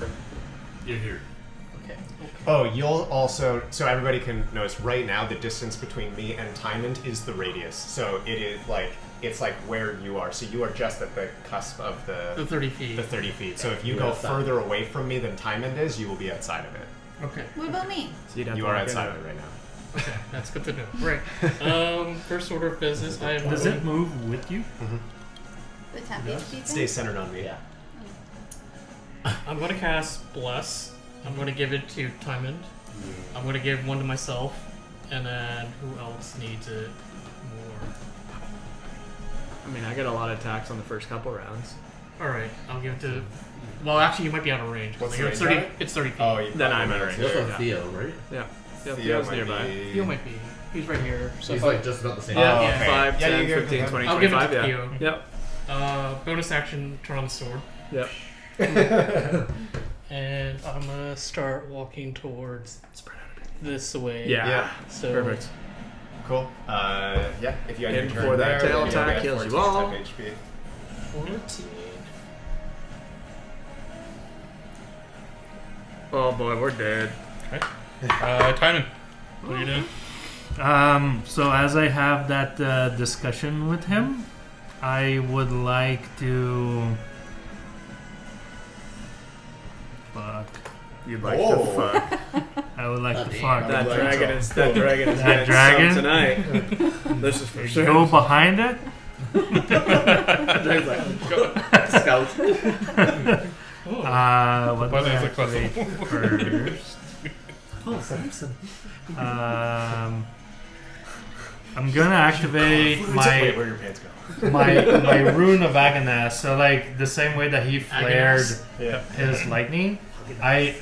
Speaker 7: You're here.
Speaker 6: Okay.
Speaker 2: Oh, you'll also, so everybody can notice right now the distance between me and Tymond is the radius. So it is like, it's like where you are. So you are just at the cusp of
Speaker 9: The
Speaker 2: the
Speaker 9: 30 feet.
Speaker 2: 30 feet. So if you
Speaker 6: You're
Speaker 2: go
Speaker 6: outside.
Speaker 2: further away from me than Tymond is, you will be outside of it.
Speaker 9: Okay.
Speaker 3: What about me?
Speaker 8: So you'd have
Speaker 2: You
Speaker 8: to
Speaker 2: are
Speaker 8: walk
Speaker 2: outside
Speaker 8: into
Speaker 2: of it right now.
Speaker 9: Okay, that's good to know. Right. First order of business, I am
Speaker 4: Does
Speaker 9: going-
Speaker 4: it move with you?
Speaker 3: The temp HP thing?
Speaker 2: Stay centered on me.
Speaker 6: Yeah.
Speaker 9: I'm going to cast Bless. I'm going to give it to Tymond. I'm going to give one to myself. And then who else needs it more?
Speaker 8: I mean, I get a lot of attacks on the first couple rounds.
Speaker 9: Alright, I'll give it to. Well, actually, you might be out of range.
Speaker 2: What's
Speaker 9: Like,
Speaker 2: the
Speaker 9: it's
Speaker 2: range
Speaker 9: 30,
Speaker 2: on it?
Speaker 9: it's 30 feet.
Speaker 2: Oh, you
Speaker 8: Then
Speaker 2: probably
Speaker 8: I'm
Speaker 2: know
Speaker 8: at
Speaker 2: it's
Speaker 8: range.
Speaker 6: You're
Speaker 2: there.
Speaker 6: from
Speaker 8: Yeah.
Speaker 6: Theo, right?
Speaker 8: Yeah. Yeah,
Speaker 2: Theo
Speaker 8: Theo's
Speaker 2: might
Speaker 8: nearby.
Speaker 2: be-
Speaker 9: Theo might be. He's right here. So
Speaker 6: He's
Speaker 9: if I-
Speaker 6: like just about the same.
Speaker 8: Yeah,
Speaker 2: Oh,
Speaker 9: yeah.
Speaker 2: okay.
Speaker 8: 5,
Speaker 2: Yeah,
Speaker 8: 10,
Speaker 2: you give it
Speaker 8: 15,
Speaker 2: to
Speaker 8: 20,
Speaker 9: I'll give it
Speaker 8: 25,
Speaker 9: to
Speaker 8: yeah.
Speaker 9: Theo.
Speaker 8: Yep.
Speaker 9: Bonus action, turn on the sword.
Speaker 8: Yep.
Speaker 9: And I'm gonna start walking towards this way.
Speaker 8: Yeah.
Speaker 2: Yeah.
Speaker 9: So
Speaker 8: Perfect.
Speaker 2: Cool. Yeah, if you end
Speaker 8: And
Speaker 2: your turn
Speaker 8: before that
Speaker 2: there,
Speaker 8: tail
Speaker 2: then you'll
Speaker 8: attack
Speaker 2: get
Speaker 8: kills you
Speaker 2: 14
Speaker 8: all.
Speaker 2: temp HP.
Speaker 9: 14.
Speaker 8: Oh boy, we're dead.
Speaker 1: Timon, what are you doing?
Speaker 4: So as I have that discussion with him, I would like to. Fuck.
Speaker 8: You'd like
Speaker 2: Oh.
Speaker 8: to fuck.
Speaker 4: I would like
Speaker 6: Oh,
Speaker 4: to
Speaker 6: damn.
Speaker 4: fuck.
Speaker 8: That
Speaker 2: like
Speaker 8: dragon
Speaker 2: to-
Speaker 8: is that dragon is
Speaker 4: That
Speaker 8: getting
Speaker 4: dragon?
Speaker 8: some tonight. This is for sure.
Speaker 4: Go behind it.
Speaker 8: Dragon's like, go.
Speaker 6: Scout.
Speaker 4: What
Speaker 1: But
Speaker 4: do I
Speaker 1: there's a
Speaker 4: activate first?
Speaker 6: Oh, Samson.
Speaker 4: I'm gonna activate
Speaker 2: Wait,
Speaker 4: my
Speaker 2: where your pants go?
Speaker 4: my rune of Aghanas. So like the same way that he flared
Speaker 2: Yeah.
Speaker 4: his lightning, I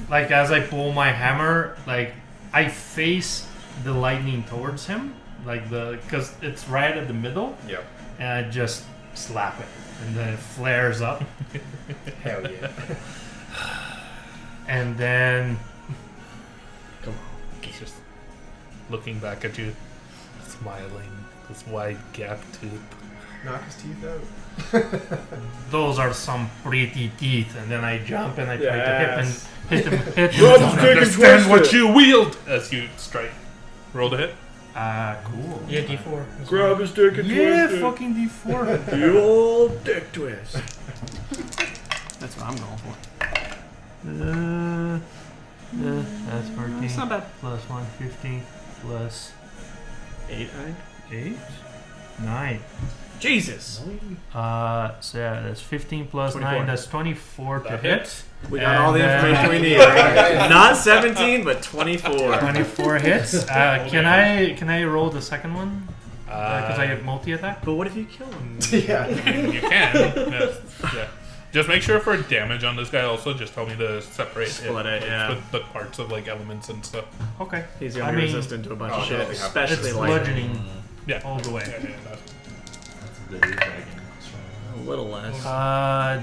Speaker 4: like as I pull my hammer, like I face the lightning towards him, like because it's right at the middle,
Speaker 2: Yep.
Speaker 4: and I just slap it, and then it flares up,
Speaker 2: Hell yeah.
Speaker 4: and then
Speaker 1: He's just looking back at you, smiling, this wide gap tooth.
Speaker 2: Knock his teeth out.
Speaker 4: those are some pretty teeth, and then I jump and I try
Speaker 8: Yes.
Speaker 4: to hit him.
Speaker 1: You
Speaker 8: Run,
Speaker 1: don't
Speaker 8: stick, and
Speaker 1: understand
Speaker 8: twist
Speaker 1: what
Speaker 8: it.
Speaker 1: you wield as you strike. Roll to hit.
Speaker 4: Cool.
Speaker 9: Yeah, D4.
Speaker 8: Grab his dick and
Speaker 4: Yeah,
Speaker 8: twist it.
Speaker 4: fucking D4.
Speaker 8: The old dick twist.
Speaker 9: That's what I'm going for.
Speaker 4: That's 14.
Speaker 8: It's not bad.
Speaker 4: Plus 150 plus
Speaker 8: 8, I think.
Speaker 4: 8? 9.
Speaker 8: Jesus.
Speaker 4: So yeah, that's 15 plus
Speaker 8: 24.
Speaker 4: 9. That's 24 to
Speaker 1: That
Speaker 4: hit.
Speaker 1: hits.
Speaker 8: We got all the
Speaker 4: And,
Speaker 8: information we need. Not 17, but 24.
Speaker 4: 24 hits. Can I roll the second one? Because I have multi attack.
Speaker 8: But what if you kill him?
Speaker 2: Yeah.
Speaker 1: I mean, you can. Yes. Yeah. Just make sure for damage on this guy. Also, just tell me to separate
Speaker 8: Split it, yeah.
Speaker 1: the parts of like elements and stuff.
Speaker 4: Okay.
Speaker 8: He's gonna
Speaker 4: I
Speaker 8: be
Speaker 4: mean,
Speaker 8: resistant to a bunch
Speaker 2: oh,
Speaker 8: of shit,
Speaker 2: no,
Speaker 8: especially
Speaker 4: It's
Speaker 8: like
Speaker 4: bludgeoning
Speaker 1: Yeah.
Speaker 4: all the way.
Speaker 1: Yeah, that's-
Speaker 6: That's a good dragon.
Speaker 8: a little less.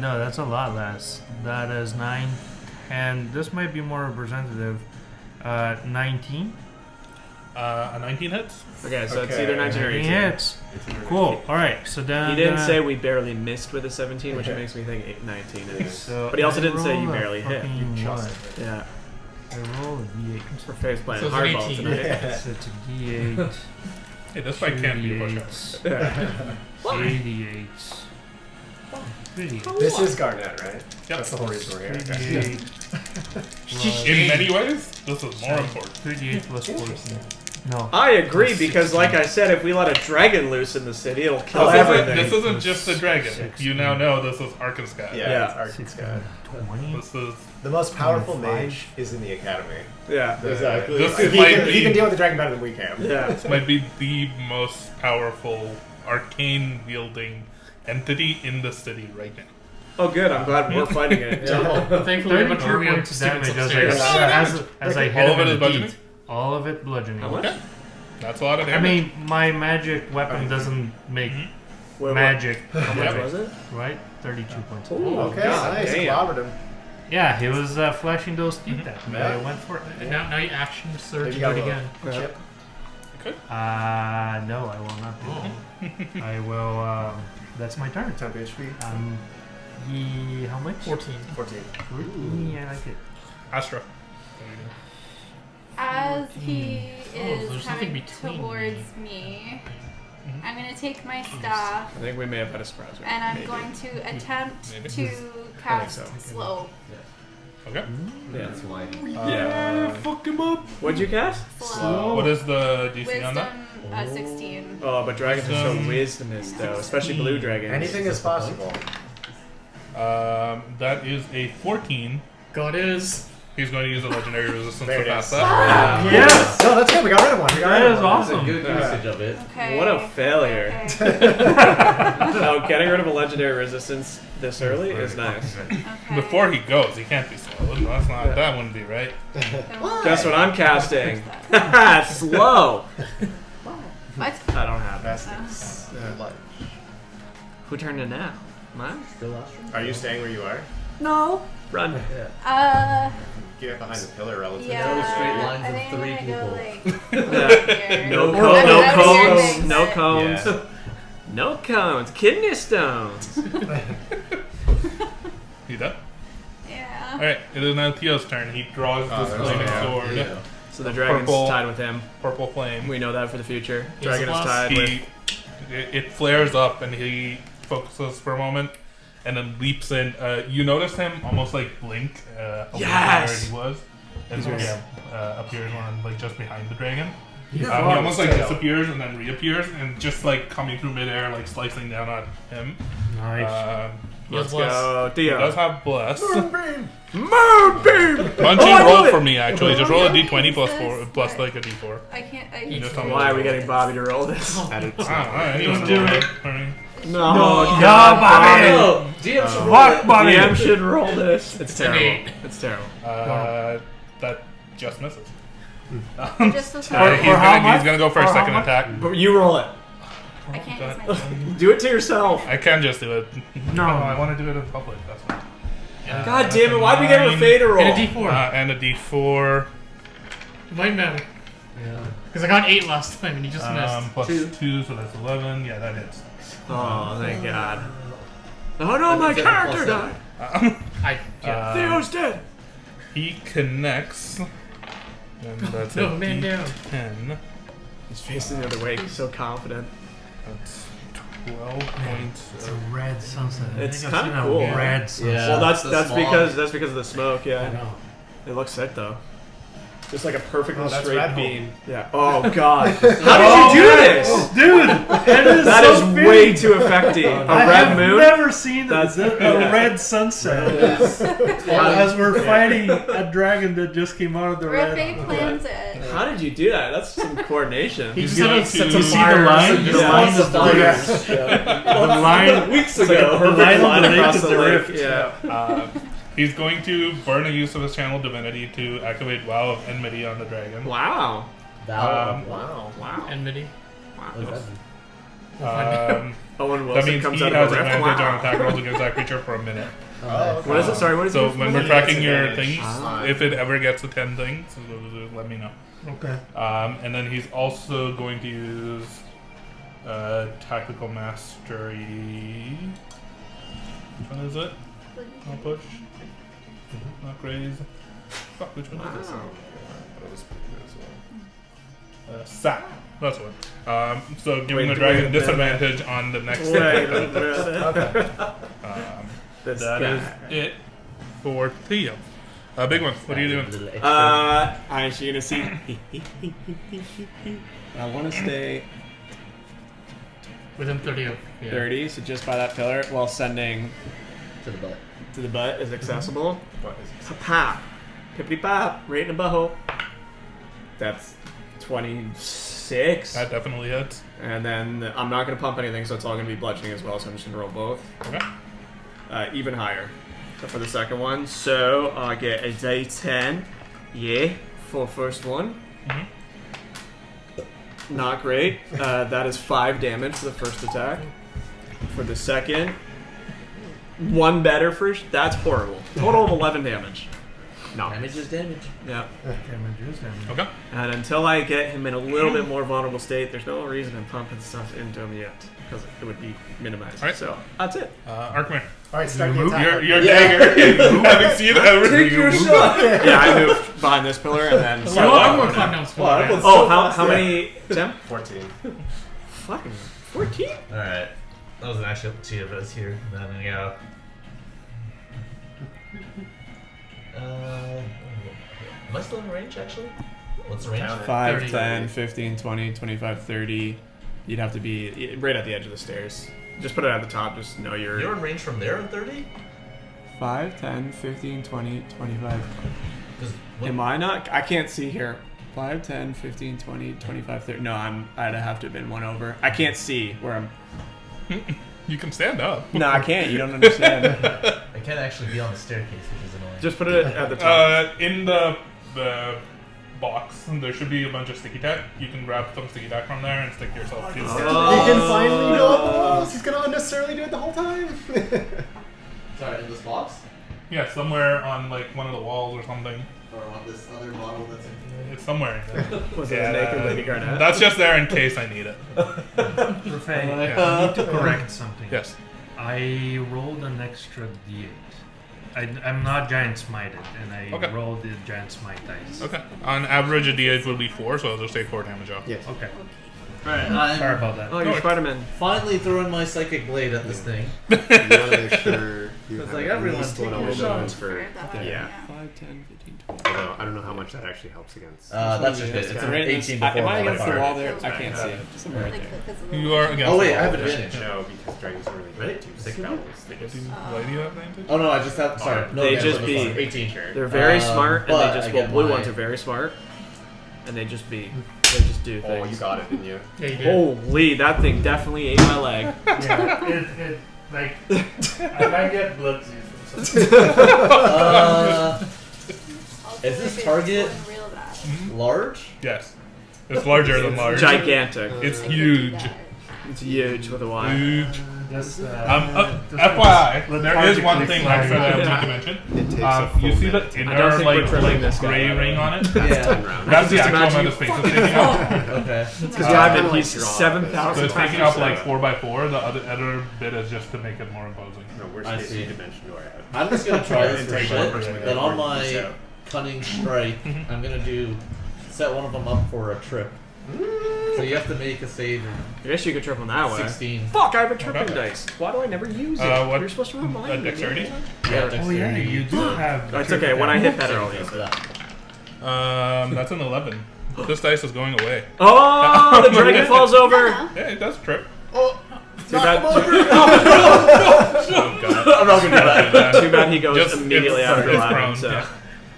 Speaker 4: No, that's a lot less. That is 9. And this might be more representative. 19.
Speaker 1: A 19 hits.
Speaker 8: Okay, so it's
Speaker 2: Okay.
Speaker 8: either 19 or 18.
Speaker 4: hits. Cool. All right. So then
Speaker 8: He didn't say we barely missed with a 17, which makes me think 19 is.
Speaker 4: So
Speaker 8: But he also
Speaker 4: I
Speaker 8: didn't say
Speaker 4: roll
Speaker 8: you
Speaker 4: a
Speaker 8: barely hit.
Speaker 4: fucking
Speaker 2: just
Speaker 4: what?
Speaker 8: Yeah.
Speaker 4: I roll a d8.
Speaker 8: We're face playing
Speaker 9: So it's an
Speaker 8: hardball
Speaker 9: 18.
Speaker 8: tonight.
Speaker 4: So it's a d8.
Speaker 1: Hey, this fight can't be a push-up.
Speaker 4: 88. Pretty.
Speaker 2: This is Garnette, right?
Speaker 1: Yep.
Speaker 2: That's the whole reason we're here.
Speaker 4: 38.
Speaker 1: In many ways, this is more important.
Speaker 4: 38 plus 14. No.
Speaker 8: I agree, because like I said, if we let a dragon loose in the city, it'll kill everything.
Speaker 1: This isn't just a dragon. You now know this is Arkansas.
Speaker 2: Yeah, it's Arkansas.
Speaker 4: 20.
Speaker 1: This is
Speaker 2: The most powerful
Speaker 4: 25.
Speaker 2: mage is in the academy.
Speaker 8: Yeah.
Speaker 2: Exactly.
Speaker 1: This
Speaker 2: He
Speaker 1: might
Speaker 2: can, he
Speaker 1: be-
Speaker 2: can deal with the dragon better than we can.
Speaker 8: Yeah.
Speaker 1: this might be the most powerful arcane wielding entity in the city right now.
Speaker 8: Oh, good. I'm glad we're fighting it.
Speaker 9: Thankfully, we have an
Speaker 4: 32
Speaker 9: army of
Speaker 4: points of
Speaker 9: students
Speaker 4: damage
Speaker 9: upstairs.
Speaker 4: as I hit
Speaker 1: All
Speaker 4: him
Speaker 1: of it
Speaker 4: in
Speaker 1: is
Speaker 4: the
Speaker 1: bludgeoning?
Speaker 4: teeth. All of it bludgeoning.
Speaker 8: How much?
Speaker 1: That's a lot of
Speaker 4: I
Speaker 1: damage.
Speaker 4: mean, my magic weapon doesn't make
Speaker 8: Wait,
Speaker 4: magic,
Speaker 8: How much was it?
Speaker 4: right? 32 points.
Speaker 8: Ooh,
Speaker 2: Okay,
Speaker 8: God
Speaker 2: nice.
Speaker 8: damn.
Speaker 2: Clobbered him.
Speaker 4: Yeah, he was flashing those teeth at me. I went for it.
Speaker 9: And now you action surge
Speaker 2: Maybe
Speaker 9: and do
Speaker 2: you
Speaker 9: it
Speaker 2: got
Speaker 9: again.
Speaker 2: Chip.
Speaker 4: No, I will not do that. I will, that's my turn.
Speaker 2: 10 HP.
Speaker 4: How much?
Speaker 9: 14.
Speaker 2: 14.
Speaker 4: Yeah, I like it.
Speaker 1: Astra.
Speaker 3: As he
Speaker 9: there's
Speaker 3: is
Speaker 9: nothing
Speaker 3: coming
Speaker 9: between
Speaker 3: towards me,
Speaker 1: Mhm.
Speaker 3: I'm going to take my staff
Speaker 8: I think we may have had a surprise.
Speaker 3: and I'm
Speaker 8: Maybe.
Speaker 3: going to attempt
Speaker 1: Maybe.
Speaker 3: to cast
Speaker 8: so.
Speaker 3: slow.
Speaker 1: Okay.
Speaker 6: Yeah, that's why.
Speaker 1: Fuck him up.
Speaker 8: What'd you cast?
Speaker 3: Slow.
Speaker 1: What is the DC on that?
Speaker 3: Wisdom 16.
Speaker 8: Oh, but dragons are so
Speaker 1: Wisdom.
Speaker 8: wisdomous, though, especially blue dragons.
Speaker 2: Anything is possible.
Speaker 1: That is a 14.
Speaker 9: God is.
Speaker 1: He's going to use a legendary resistance
Speaker 2: There
Speaker 1: to
Speaker 2: it
Speaker 1: pass
Speaker 2: is.
Speaker 1: that.
Speaker 8: Yeah.
Speaker 4: Yes!
Speaker 2: No, that's good. We got rid of one. We got
Speaker 4: That
Speaker 2: rid
Speaker 4: is
Speaker 2: of one.
Speaker 6: That's a
Speaker 4: awesome.
Speaker 6: good usage of it.
Speaker 3: Okay.
Speaker 8: What a failure.
Speaker 3: Okay.
Speaker 8: No, getting rid of a legendary resistance this early is nice.
Speaker 3: Okay.
Speaker 1: Before he goes, he can't be slow. That's not. That wouldn't be right.
Speaker 8: Guess what I'm casting? Slow.
Speaker 3: What?
Speaker 8: I don't have that.
Speaker 2: Bastards.
Speaker 8: Who turned it now? Mine?
Speaker 6: Still Astro?
Speaker 2: Are you staying where you are?
Speaker 8: No. Run.
Speaker 2: Get behind the pillar relative.
Speaker 3: Yeah.
Speaker 6: Those straight lines
Speaker 3: I
Speaker 6: of
Speaker 3: think I'm
Speaker 6: 3
Speaker 3: gonna go like here.
Speaker 8: No,
Speaker 3: Or out of your
Speaker 8: cones.
Speaker 3: thing,
Speaker 8: No
Speaker 3: but-
Speaker 8: cones.
Speaker 2: Yeah.
Speaker 8: No cones. Kidney stones.
Speaker 1: You done?
Speaker 3: Yeah.
Speaker 1: All right. It is now Theo's turn. He draws this
Speaker 2: there's
Speaker 1: flaming
Speaker 2: Theo.
Speaker 1: sword,
Speaker 6: Yeah.
Speaker 8: So the dragon's
Speaker 1: Purple.
Speaker 8: tied with him.
Speaker 1: purple flame.
Speaker 8: We know that for the future.
Speaker 9: He's
Speaker 8: Dragon is
Speaker 9: lost.
Speaker 8: tied with.
Speaker 1: It flares up and he focuses for a moment and then leaps in. You notice him almost like blink away from
Speaker 8: Yes!
Speaker 1: where he was, and so appears on like just behind the dragon. He
Speaker 2: Yeah.
Speaker 1: almost like disappears and then reappears and just like coming through midair, like slicing down on him.
Speaker 4: Nice.
Speaker 8: Let's
Speaker 9: Bless.
Speaker 8: go,
Speaker 1: He does
Speaker 8: Theo.
Speaker 1: have bless.
Speaker 8: Moonbeam.
Speaker 1: Punching
Speaker 8: I
Speaker 1: roll
Speaker 8: knew it!
Speaker 1: for me actually. Just roll a d20 plus
Speaker 3: Jesus.
Speaker 1: 4 plus like a d4.
Speaker 3: I can't.
Speaker 1: You just
Speaker 3: I
Speaker 1: tell me
Speaker 8: Why are we
Speaker 1: what to
Speaker 8: getting Bobby to roll this?
Speaker 2: Alright,
Speaker 1: roll.
Speaker 4: do it.
Speaker 8: No,
Speaker 4: No,
Speaker 8: God,
Speaker 4: Bobby!
Speaker 6: No! GM should roll
Speaker 4: Fuck,
Speaker 6: it.
Speaker 4: Bobby!
Speaker 8: DM should roll this. It's
Speaker 9: An
Speaker 8: terrible. It's terrible.
Speaker 1: That just misses.
Speaker 3: just so
Speaker 1: He's
Speaker 3: sorry.
Speaker 1: gonna go for a
Speaker 4: For how
Speaker 1: second
Speaker 4: much?
Speaker 1: attack.
Speaker 8: But you roll it.
Speaker 3: I can't use my phone.
Speaker 8: Do it to yourself.
Speaker 1: I can just do it.
Speaker 4: No.
Speaker 1: I want to do it in public. That's why.
Speaker 8: God damn it! Why'd we get a Fade to roll?
Speaker 9: And a D4.
Speaker 1: And a d4.
Speaker 9: Might matter.
Speaker 6: Yeah.
Speaker 9: Because I got 8 last time and you just missed.
Speaker 1: Plus 2, so that's 11. Yeah, that hits.
Speaker 8: Oh, thank God. Oh no, my
Speaker 6: Seven
Speaker 8: character
Speaker 6: plus
Speaker 8: died.
Speaker 9: Yeah.
Speaker 8: Theo's dead.
Speaker 1: He connects. And that's
Speaker 9: No,
Speaker 1: a
Speaker 9: man down.
Speaker 1: d10.
Speaker 8: He's facing the other way. He's so confident.
Speaker 1: That's 12 points.
Speaker 4: It's a red sunset. I
Speaker 8: It's
Speaker 4: think I've
Speaker 8: kinda
Speaker 4: seen a
Speaker 8: cool.
Speaker 4: red sunset.
Speaker 6: Yeah.
Speaker 8: Well, that's
Speaker 6: the smog.
Speaker 8: because of the smoke.
Speaker 4: I
Speaker 8: Yeah,
Speaker 4: know.
Speaker 8: it looks sick though. Just like a perfectly
Speaker 2: Oh, that's
Speaker 8: straight
Speaker 2: Red
Speaker 8: beam. Yeah. Oh God. How did you do this?
Speaker 4: Dude, that is
Speaker 8: That
Speaker 4: so
Speaker 8: is
Speaker 4: fitting.
Speaker 8: way too effective. A
Speaker 4: I
Speaker 8: red
Speaker 4: have
Speaker 8: moon.
Speaker 4: never seen
Speaker 8: That's-
Speaker 4: a red sunset as we're fighting a dragon that just came out of the red.
Speaker 3: Rafe plans it.
Speaker 8: How did you do that? That's some coordination.
Speaker 9: He just
Speaker 1: going
Speaker 9: had
Speaker 1: to-
Speaker 9: a
Speaker 4: You see the line? The
Speaker 8: Yeah.
Speaker 4: line of the
Speaker 6: Fires.
Speaker 4: the line.
Speaker 8: Weeks
Speaker 4: It's like
Speaker 8: ago,
Speaker 4: a perfect
Speaker 8: line
Speaker 4: line of the
Speaker 8: across
Speaker 4: lake
Speaker 8: the
Speaker 4: is the
Speaker 8: lake.
Speaker 4: rift.
Speaker 8: Yeah.
Speaker 1: He's going to burn a use of his channel divinity to activate Wow of Enmity on the dragon.
Speaker 8: Wow.
Speaker 6: Wow.
Speaker 2: Wow.
Speaker 8: Wow.
Speaker 9: Enmity.
Speaker 6: What does that mean?
Speaker 1: Um,
Speaker 8: Owen
Speaker 1: that
Speaker 8: Wilson
Speaker 1: means
Speaker 8: comes
Speaker 1: he
Speaker 8: out
Speaker 1: has
Speaker 8: of a rift.
Speaker 1: advantage on
Speaker 8: Wow.
Speaker 1: attack rolls against that creature for a minute.
Speaker 2: Oh, okay.
Speaker 8: What is it? Sorry, what is
Speaker 1: So
Speaker 8: it?
Speaker 1: when we're tracking your things,
Speaker 2: Ah.
Speaker 1: if it ever gets to 10 things, let me know.
Speaker 4: Okay.
Speaker 1: And then he's also going to use Tactical Mastery. Which one is it? Not push. Not graze. Fuck, which one is it? Sap. That's one. So giving the dragon disadvantage on the next
Speaker 8: Wait,
Speaker 1: attack.
Speaker 2: Okay.
Speaker 8: This
Speaker 1: That
Speaker 8: guy.
Speaker 1: is it for Theo. Big one. What are you doing?
Speaker 6: Little extra.
Speaker 8: I should gonna see. I want to stay
Speaker 9: Within 30 of. Yeah.
Speaker 8: 30, so just by that pillar, while sending
Speaker 6: to the butt.
Speaker 8: to the butt is accessible.
Speaker 2: What is it?
Speaker 8: Pop, pippity pop, right in the butthole. That's 26.
Speaker 1: That definitely hits.
Speaker 8: And then I'm not gonna pump anything, so it's all gonna be bludgeoning as well. So I'm just gonna roll both.
Speaker 1: Okay.
Speaker 8: Even higher. So for the second one, so I get a D10. Yeah, for first one.
Speaker 1: Mhm.
Speaker 8: Not great. That is 5 damage for the first attack. For the second, 1 better first. That's horrible. Total of 11 damage. No.
Speaker 6: Damage is damage.
Speaker 8: Yeah.
Speaker 4: Damage is damage.
Speaker 1: Okay.
Speaker 8: And until I get him in a little bit more vulnerable state, there's no reason I'm pumping stuff into him yet, because it would be minimized.
Speaker 1: Alright.
Speaker 8: So that's it.
Speaker 1: Arkman.
Speaker 2: All right, start the attack.
Speaker 1: Your dagger. Having seen everything.
Speaker 6: shot.
Speaker 8: Yeah, I moved behind this pillar and then.
Speaker 9: So
Speaker 8: started
Speaker 9: I'm
Speaker 8: walking.
Speaker 9: more calm down.
Speaker 6: Well, I was-
Speaker 8: Oh,
Speaker 6: So
Speaker 8: how
Speaker 6: fast,
Speaker 8: many? Tim?
Speaker 2: 14.
Speaker 8: Fucking 14.
Speaker 6: Alright. That was an actual cheat of us here. Then I'm gonna go. Am I still in range actually? What's the range?
Speaker 2: Count it.
Speaker 8: 5,
Speaker 9: 30.
Speaker 8: 10, 15, 20, 25, 30. You'd have to be right at the edge of the stairs. Just put it at the top. Just know
Speaker 6: You're
Speaker 8: you're
Speaker 6: in range from there in 30?
Speaker 8: 5, 10, 15, 20, 25.
Speaker 6: Because
Speaker 8: Am I not? I can't see here. 5, 10, 15, 20, 25, 30. No, I'd have to have been 1 over. I can't see where I'm.
Speaker 1: You can stand up.
Speaker 8: No, I can't. You don't understand.
Speaker 6: I can't actually be on the staircase, which is annoying.
Speaker 8: Just put it at the top.
Speaker 1: In the box, there should be a bunch of sticky tack. You can grab some sticky tack from there and stick yourself to
Speaker 2: He
Speaker 1: the
Speaker 2: can finally go up the walls. He's gonna unnecessarily do it the whole time.
Speaker 6: Sorry, in this box?
Speaker 1: Yeah, somewhere on like one of the walls or something.
Speaker 6: Or on this other model that's in here?
Speaker 1: It's somewhere in there.
Speaker 8: Was it a naked Lady Garnette?
Speaker 1: That's just there in case I need it.
Speaker 4: Rafay,
Speaker 1: Yeah.
Speaker 4: I need to correct something.
Speaker 1: Yes.
Speaker 4: I rolled an extra d8. I'm not giant smited, and I
Speaker 1: Okay.
Speaker 4: rolled the giant smite dice.
Speaker 1: Okay. On average, a d8 will be 4, so I'll just take 4 damage off.
Speaker 2: Yes.
Speaker 4: Okay.
Speaker 6: Alright,
Speaker 4: Sorry
Speaker 6: I'm
Speaker 4: about that.
Speaker 8: Oh, you're Spider-Man.
Speaker 6: finally throwing my psychic blade at this thing.
Speaker 2: You want to make sure you
Speaker 6: It's
Speaker 2: have
Speaker 6: like
Speaker 2: at
Speaker 6: everyone
Speaker 2: least
Speaker 6: take
Speaker 2: one
Speaker 6: your
Speaker 2: of
Speaker 6: shot.
Speaker 2: those for.
Speaker 1: Yeah.
Speaker 8: 5, 10, 15, 20.
Speaker 2: Although I don't know how much that actually helps against.
Speaker 6: That's just
Speaker 8: Yeah,
Speaker 6: good. It's
Speaker 8: right
Speaker 6: an
Speaker 8: in
Speaker 6: 18
Speaker 8: this-
Speaker 6: before
Speaker 8: Am I against the
Speaker 6: modifier.
Speaker 8: wall there? I can't see. Somewhere right there.
Speaker 1: You are against
Speaker 6: Oh wait,
Speaker 1: the
Speaker 6: I have
Speaker 1: wall.
Speaker 6: advantage.
Speaker 2: No, because dragons don't really
Speaker 6: Ready?
Speaker 2: get to sick spells. They just.
Speaker 1: Why do you have advantage?
Speaker 6: Oh no, I just have. Sorry, no
Speaker 8: They
Speaker 6: advantage
Speaker 8: just
Speaker 6: on
Speaker 8: be-
Speaker 6: the fire.
Speaker 2: 18 sure.
Speaker 8: They're very smart, and
Speaker 6: but
Speaker 8: they just.
Speaker 6: I
Speaker 8: Well,
Speaker 6: get
Speaker 8: blue
Speaker 6: my-
Speaker 8: ones are very smart, and they just be. They just do
Speaker 2: Oh,
Speaker 8: things.
Speaker 2: you got it, didn't you?
Speaker 9: Yeah, you did.
Speaker 8: Holy, that thing definitely ate my leg.
Speaker 4: Yeah, it like I might get blood from something.
Speaker 6: Is this target large?
Speaker 1: Yes. It's larger than large.
Speaker 8: Gigantic.
Speaker 1: It's huge.
Speaker 8: It's huge with a Y.
Speaker 1: Huge.
Speaker 4: Just,
Speaker 1: FYI, there is one thing extra that I want to mention.
Speaker 2: It takes a full
Speaker 1: You see the
Speaker 2: minute.
Speaker 8: I don't
Speaker 1: inner
Speaker 8: think we're trimming
Speaker 1: like
Speaker 8: this guy.
Speaker 1: gray ring on it?
Speaker 6: Yeah.
Speaker 2: 10 rounds.
Speaker 1: That's the
Speaker 8: Just
Speaker 1: actual
Speaker 8: imagine
Speaker 1: amount of space it's taking up.
Speaker 6: Okay.
Speaker 8: Because Ivan,
Speaker 2: like
Speaker 8: he's
Speaker 2: draw this.
Speaker 8: 7,000
Speaker 1: So it's
Speaker 8: times
Speaker 1: taking up
Speaker 8: your
Speaker 1: like
Speaker 8: size.
Speaker 1: 4x4. The other bit is just to make it more imposing.
Speaker 2: No, worst
Speaker 6: I
Speaker 2: case
Speaker 6: see.
Speaker 2: dimension do I have?
Speaker 6: I'm just gonna try this for
Speaker 2: Take one person
Speaker 6: shit.
Speaker 2: with
Speaker 6: Then
Speaker 2: it,
Speaker 6: on
Speaker 2: or
Speaker 6: my
Speaker 2: so.
Speaker 6: cunning strike, I'm gonna set one of them up for a trip. So you have to make a save
Speaker 8: I guess you could trip on that way.
Speaker 6: 16.
Speaker 8: Fuck, I have a tripping
Speaker 1: Okay.
Speaker 8: dice. Why do I never use it?
Speaker 1: What-
Speaker 8: You're supposed to remind me.
Speaker 1: dexterity?
Speaker 6: Yeah,
Speaker 4: Oh yeah, you do have.
Speaker 8: It's okay. When I hit better, I'll use
Speaker 6: for
Speaker 8: it.
Speaker 6: that.
Speaker 1: That's an 11. This dice is going away.
Speaker 8: Oh, the dragon falls over.
Speaker 1: Yeah, it does trip.
Speaker 8: Too bad.
Speaker 1: Oh god.
Speaker 6: I'm not gonna do that.
Speaker 8: Too bad he goes
Speaker 1: Just-
Speaker 8: immediately
Speaker 1: it's-
Speaker 8: after
Speaker 1: it's
Speaker 8: Aladdin,
Speaker 1: prone,
Speaker 8: so
Speaker 1: yeah.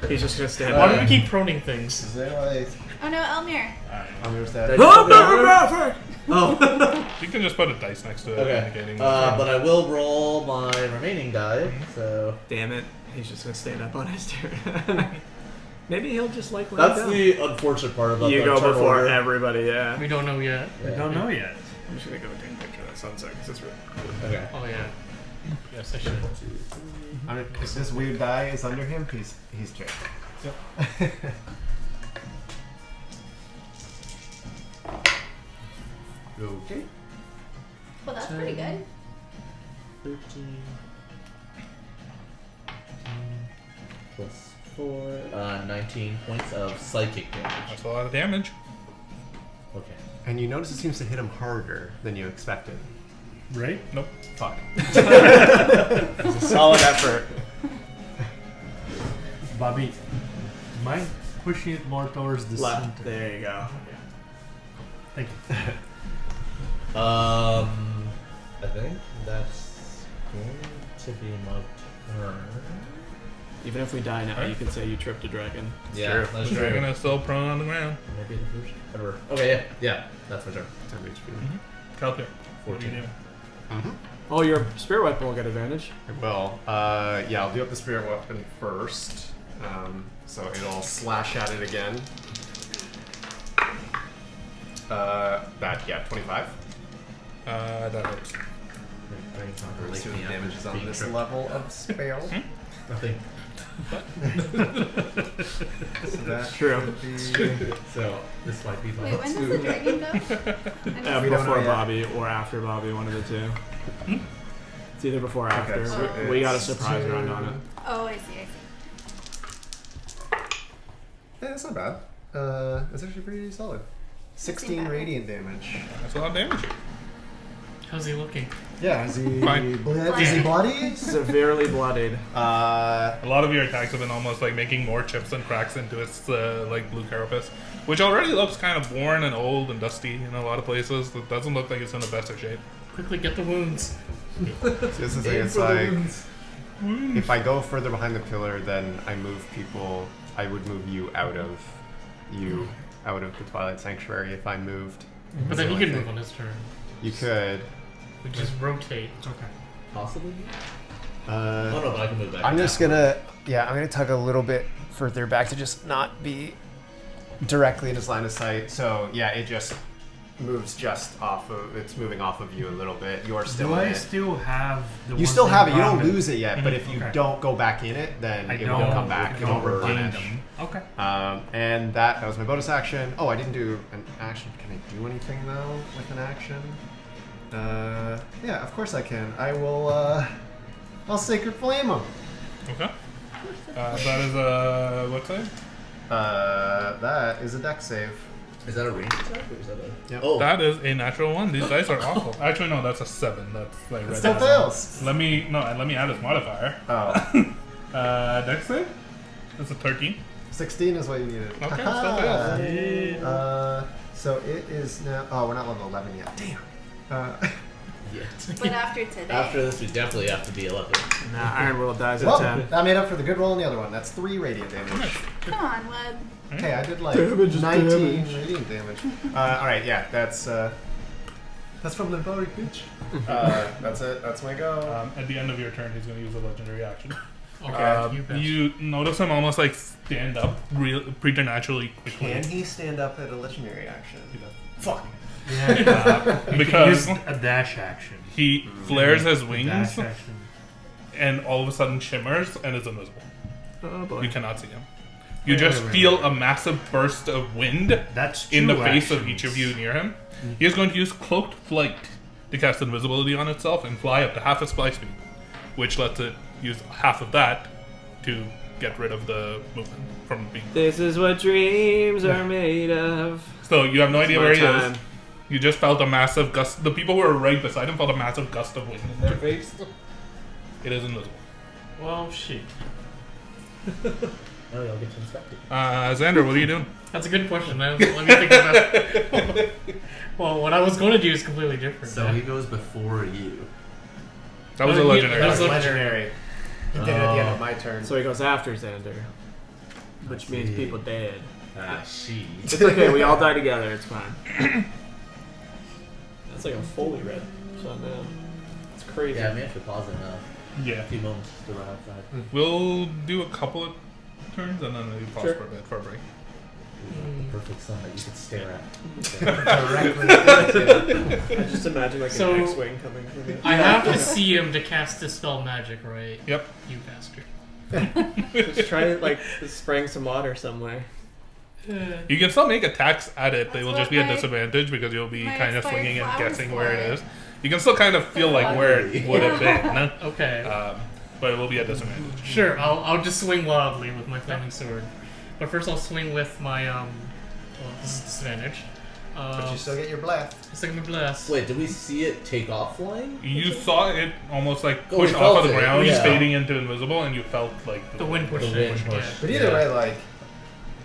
Speaker 8: he's just gonna stand
Speaker 9: Why
Speaker 8: there.
Speaker 9: do we keep proning things?
Speaker 2: Is there like.
Speaker 3: Oh no, Elmir.
Speaker 2: I'm gonna say.
Speaker 6: Oh.
Speaker 1: You can just put a dice next to it.
Speaker 6: Okay.
Speaker 1: indicating
Speaker 6: But I will roll my remaining die. So
Speaker 8: Damn it, he's just gonna stand up on his turn. Maybe he'll just like let
Speaker 6: that's
Speaker 8: it go.
Speaker 6: the unfortunate part about
Speaker 8: You
Speaker 6: the
Speaker 8: go
Speaker 6: turn
Speaker 8: before
Speaker 6: order.
Speaker 8: everybody, yeah.
Speaker 9: We don't know yet.
Speaker 4: We don't know yet.
Speaker 8: I'm just gonna go take a picture of that sunset because it's really cool.
Speaker 6: Okay.
Speaker 9: Oh yeah. Yes, I should.
Speaker 2: If this weird guy is under him, he's tricked.
Speaker 1: Yep.
Speaker 2: Okay.
Speaker 3: Well, that's pretty good.
Speaker 6: 13 plus 4. 19 points of psychic damage.
Speaker 1: That's a lot of damage.
Speaker 6: Okay.
Speaker 2: And you notice it seems to hit him harder than you expected.
Speaker 1: Right? Nope.
Speaker 2: Fuck.
Speaker 8: It's a solid effort.
Speaker 4: Bobby, do you mind pushing it more towards the
Speaker 8: Left.
Speaker 4: center?
Speaker 8: There you go.
Speaker 4: Thank you.
Speaker 6: I think that's going to be my turn.
Speaker 8: Even if we die now, you can say you tripped a dragon.
Speaker 6: Yeah,
Speaker 1: Sure.
Speaker 6: that's
Speaker 1: The
Speaker 6: true.
Speaker 1: dragon is still prone on the ground.
Speaker 6: Maybe the first ever. Okay, yeah, that's my turn.
Speaker 2: 10 HP.
Speaker 1: Calculator.
Speaker 6: 14.
Speaker 8: Oh, your spirit weapon will get advantage.
Speaker 2: I will. Yeah, I'll do up the spirit weapon first. So it'll slash at it again. Yeah, 25.
Speaker 1: That hurts.
Speaker 2: Let's see what the damage is on this level of spell.
Speaker 6: Nothing.
Speaker 2: So that
Speaker 8: True.
Speaker 2: should be...
Speaker 6: So this might be my
Speaker 3: Wait, when does the dragon go?
Speaker 2: We don't know
Speaker 8: Before
Speaker 2: yet.
Speaker 8: Bobby or after Bobby, one of the two. It's either before or after.
Speaker 2: Okay, so
Speaker 8: We got a
Speaker 2: it's
Speaker 8: surprise
Speaker 2: two-
Speaker 8: round on it.
Speaker 3: Oh, I see.
Speaker 2: Yeah, that's not bad. That's actually pretty solid. 16
Speaker 3: bad.
Speaker 2: radiant damage.
Speaker 1: That's a lot of damage.
Speaker 9: How's he looking?
Speaker 2: Yeah, is he
Speaker 1: Fine.
Speaker 2: Is he bloody?
Speaker 8: Severely bloodied.
Speaker 1: A lot of your attacks have been almost like making more chips and cracks into its like blue carapace, which already looks kind of worn and old and dusty in a lot of places. It doesn't look like it's in the best of shape.
Speaker 9: Quickly get the wounds.
Speaker 2: So this is the thing, it's like if I go further behind the pillar, then I move people. I would move you out of the Twilight Sanctuary if I moved.
Speaker 9: But then he can move on his turn.
Speaker 2: You could.
Speaker 9: We just rotate.
Speaker 4: It's okay.
Speaker 6: possibly. Oh no, but I can move back.
Speaker 2: I'm just gonna tug a little bit further back to just not be directly in his line of sight. So yeah, it just moves just off of. It's moving off of you a little bit. You're still
Speaker 4: Do
Speaker 2: in
Speaker 4: I
Speaker 2: it.
Speaker 4: still have the
Speaker 2: You still
Speaker 4: ones
Speaker 2: have
Speaker 4: that
Speaker 2: it. You don't
Speaker 4: environment?
Speaker 2: lose it yet. But if you
Speaker 4: Okay.
Speaker 2: don't go back in it, then
Speaker 4: I
Speaker 2: it
Speaker 4: don't
Speaker 2: won't come back.
Speaker 4: I
Speaker 2: It'll
Speaker 4: don't regain
Speaker 2: replenish.
Speaker 4: them. Okay.
Speaker 2: And that was my bonus action. Oh, I didn't do an action. Can I do anything though with an action? Yeah, of course I can. I will. I'll Sacred Flame him.
Speaker 1: Okay. That is a what save?
Speaker 2: That is a dex save.
Speaker 6: Is that a range attack or is that a?
Speaker 2: Yep.
Speaker 6: Oh,
Speaker 1: That is a natural one. These dice are awful. Actually, no, that's a 7. That's like
Speaker 2: It
Speaker 1: right
Speaker 2: still
Speaker 1: now.
Speaker 2: fails.
Speaker 1: Let me add this modifier.
Speaker 2: Oh,
Speaker 1: Dex save. That's a 13.
Speaker 2: 16 is what you needed.
Speaker 1: Okay, still
Speaker 2: Haha.
Speaker 1: fails.
Speaker 2: So it is now. Oh, we're not level 11 yet. Damn.
Speaker 6: yeah.
Speaker 3: But after today.
Speaker 6: After this, we definitely have to be 11.
Speaker 8: Nah, Iron Will dies at
Speaker 2: Well,
Speaker 8: 10.
Speaker 2: that made up for the good roll on the other one. That's 3 radiant damage.
Speaker 3: Come on, Web.
Speaker 2: Hey, I did like
Speaker 5: Damage is
Speaker 2: 19
Speaker 5: damage.
Speaker 2: radiant damage. All right, yeah, that's from the Lymphotic bitch. That's it. That's my go.
Speaker 1: At the end of your turn, he's going to use a legendary action.
Speaker 9: Okay, you bet.
Speaker 1: You notice him almost like stand up preternaturally quickly.
Speaker 2: Can he stand up at a legendary action?
Speaker 1: He does.
Speaker 2: Fuck.
Speaker 4: Yeah,
Speaker 1: Because
Speaker 4: use a dash action.
Speaker 1: he flares his
Speaker 4: A
Speaker 1: wings
Speaker 4: dash action.
Speaker 1: and all of a sudden shimmers and is invisible.
Speaker 8: Oh boy.
Speaker 1: You cannot see him. You just feel a massive burst of wind
Speaker 4: That's
Speaker 1: in the
Speaker 4: two
Speaker 1: face of
Speaker 4: actions.
Speaker 1: each of you near him. He is going to use Cloaked Flight to cast invisibility on itself and fly up to half its fly speed, which lets it use half of that to get rid of the movement from being.
Speaker 8: This is what dreams are made of.
Speaker 1: So you have no idea
Speaker 8: my
Speaker 1: where he
Speaker 8: time.
Speaker 1: is. You just felt a massive gust. The people who were right beside him felt a massive gust of wind in their face. It is invisible.
Speaker 9: Well, shit.
Speaker 6: Oh, y'all get to inspect it.
Speaker 1: Xander, what are you doing?
Speaker 9: That's a good question. Let me think about it. Well, what I was going to do is completely different.
Speaker 6: So he goes before you.
Speaker 1: That was a
Speaker 9: Yeah,
Speaker 1: legendary.
Speaker 9: that was
Speaker 2: Legendary. He did it at the end of my turn.
Speaker 8: So he goes after Xander, which means people dead.
Speaker 6: Ah, she.
Speaker 8: It's okay, we all die together, it's fine.
Speaker 5: That's like a fully red sun now. It's crazy.
Speaker 6: Yeah, I managed to pause it enough.
Speaker 1: Yeah.
Speaker 6: A few moments to run outside.
Speaker 1: We'll do a couple of turns and then we pause
Speaker 5: Sure.
Speaker 1: for a bit for a break.
Speaker 6: The perfect sun that you could stare at.
Speaker 2: Directly.
Speaker 5: I just imagine like
Speaker 9: So-
Speaker 5: an X-wing coming from it.
Speaker 9: I have to see him to cast Dispel Magic, right?
Speaker 1: Yep.
Speaker 9: You bastard.
Speaker 5: Just try like spraying some water somewhere.
Speaker 1: You can still make attacks at it. They
Speaker 3: That's
Speaker 1: will
Speaker 3: what
Speaker 1: just be at
Speaker 3: my-
Speaker 1: disadvantage because you'll be
Speaker 3: my
Speaker 1: kind of
Speaker 3: expired
Speaker 1: swinging and
Speaker 3: flowers
Speaker 1: guessing where it
Speaker 3: for.
Speaker 1: is. You can still kind of feel like where it would have been,
Speaker 9: Okay.
Speaker 1: but it will be at disadvantage.
Speaker 9: Sure, I'll just swing wildly with my flaming sword. But first I'll swing with my, well, this is disadvantage.
Speaker 2: But you still get your blast.
Speaker 9: Stick my blast.
Speaker 6: Wait, did we see it take off flying?
Speaker 1: You saw it almost like
Speaker 6: Oh,
Speaker 1: push
Speaker 6: we
Speaker 1: off
Speaker 6: felt
Speaker 1: of the
Speaker 6: it,
Speaker 1: ground,
Speaker 6: yeah.
Speaker 1: fading into invisible, and you felt like
Speaker 9: The wind pushed
Speaker 6: The
Speaker 9: it.
Speaker 6: wind
Speaker 9: Yeah.
Speaker 6: pushed.
Speaker 2: But either
Speaker 6: Yeah.
Speaker 2: way,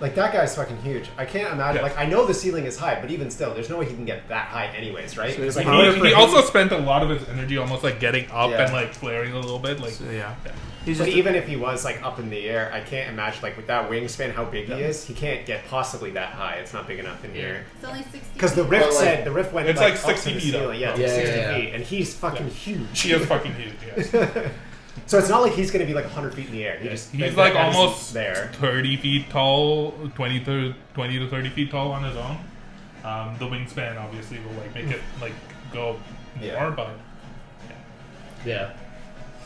Speaker 2: like that guy's fucking huge. I can't imagine.
Speaker 1: Yeah.
Speaker 2: Like I know the ceiling is high, but even still, there's no way he can get that high, anyways, right?
Speaker 5: So
Speaker 2: 'Cause,
Speaker 5: it's
Speaker 2: like,
Speaker 5: like
Speaker 2: in order for
Speaker 1: He
Speaker 2: him-
Speaker 1: also spent a lot of his energy almost like getting up
Speaker 2: Yeah.
Speaker 1: and like flaring a little bit. Like,
Speaker 5: So, yeah.
Speaker 1: yeah.
Speaker 5: He's
Speaker 2: But
Speaker 5: just
Speaker 2: even if he was like up in the air, I can't imagine like with that wingspan how big he
Speaker 1: Yeah.
Speaker 2: is. He can't get possibly that high. It's not big enough in the air.
Speaker 3: It's only 60.
Speaker 2: Because the rift
Speaker 6: But, like-
Speaker 2: said the rift went
Speaker 1: It's like
Speaker 2: up
Speaker 1: 60
Speaker 2: to the
Speaker 1: feet up.
Speaker 2: ceiling. Yeah,
Speaker 6: Yeah,
Speaker 2: 60
Speaker 6: yeah.
Speaker 2: feet, and he's fucking huge.
Speaker 1: He is fucking huge. Yes.
Speaker 2: So it's not like he's gonna be like 100 feet in the air. He
Speaker 1: Yeah.
Speaker 2: just
Speaker 1: He's
Speaker 2: that
Speaker 1: like
Speaker 2: guy's
Speaker 1: almost
Speaker 2: there.
Speaker 1: 30 feet tall, 20 to 30 feet tall on his own. The wingspan obviously will like make it like go more,
Speaker 2: Yeah.
Speaker 1: but
Speaker 6: Yeah.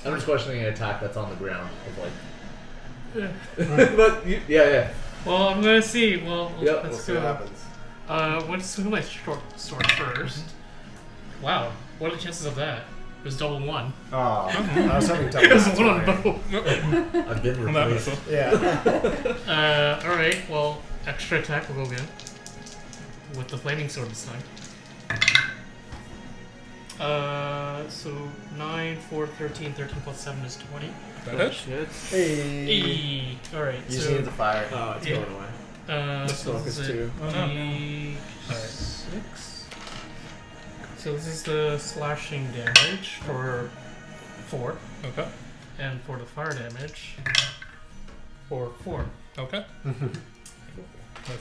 Speaker 6: I'm just questioning an attack that's on the ground. Of like. But yeah.
Speaker 9: Well, I'm gonna see. Well,
Speaker 6: Yep,
Speaker 2: We'll
Speaker 9: let's
Speaker 2: see what
Speaker 9: go.
Speaker 2: happens.
Speaker 9: Let's do my short sword first. Wow, what are the chances of that? It was double one.
Speaker 2: Oh, I was hoping to
Speaker 9: It was
Speaker 2: that's
Speaker 9: one on
Speaker 2: fine.
Speaker 9: both.
Speaker 6: I've been
Speaker 1: on that
Speaker 6: replaced.
Speaker 1: missile.
Speaker 2: Yeah.
Speaker 9: Alright, well, extra attack will go again. With the flaming sword this time. So 9, 4, 13, 13 plus 7 is 20.
Speaker 1: That it?
Speaker 5: shit.
Speaker 2: Hey.
Speaker 9: Alright,
Speaker 2: You just
Speaker 9: so
Speaker 2: needed the fire.
Speaker 5: Oh, it's
Speaker 9: Yeah.
Speaker 5: going away.
Speaker 9: the
Speaker 5: smoke is too.
Speaker 1: Oh, no.
Speaker 9: D6. So this is the slashing damage for 4,
Speaker 1: Okay.
Speaker 9: and for the fire damage for 4.
Speaker 1: Okay.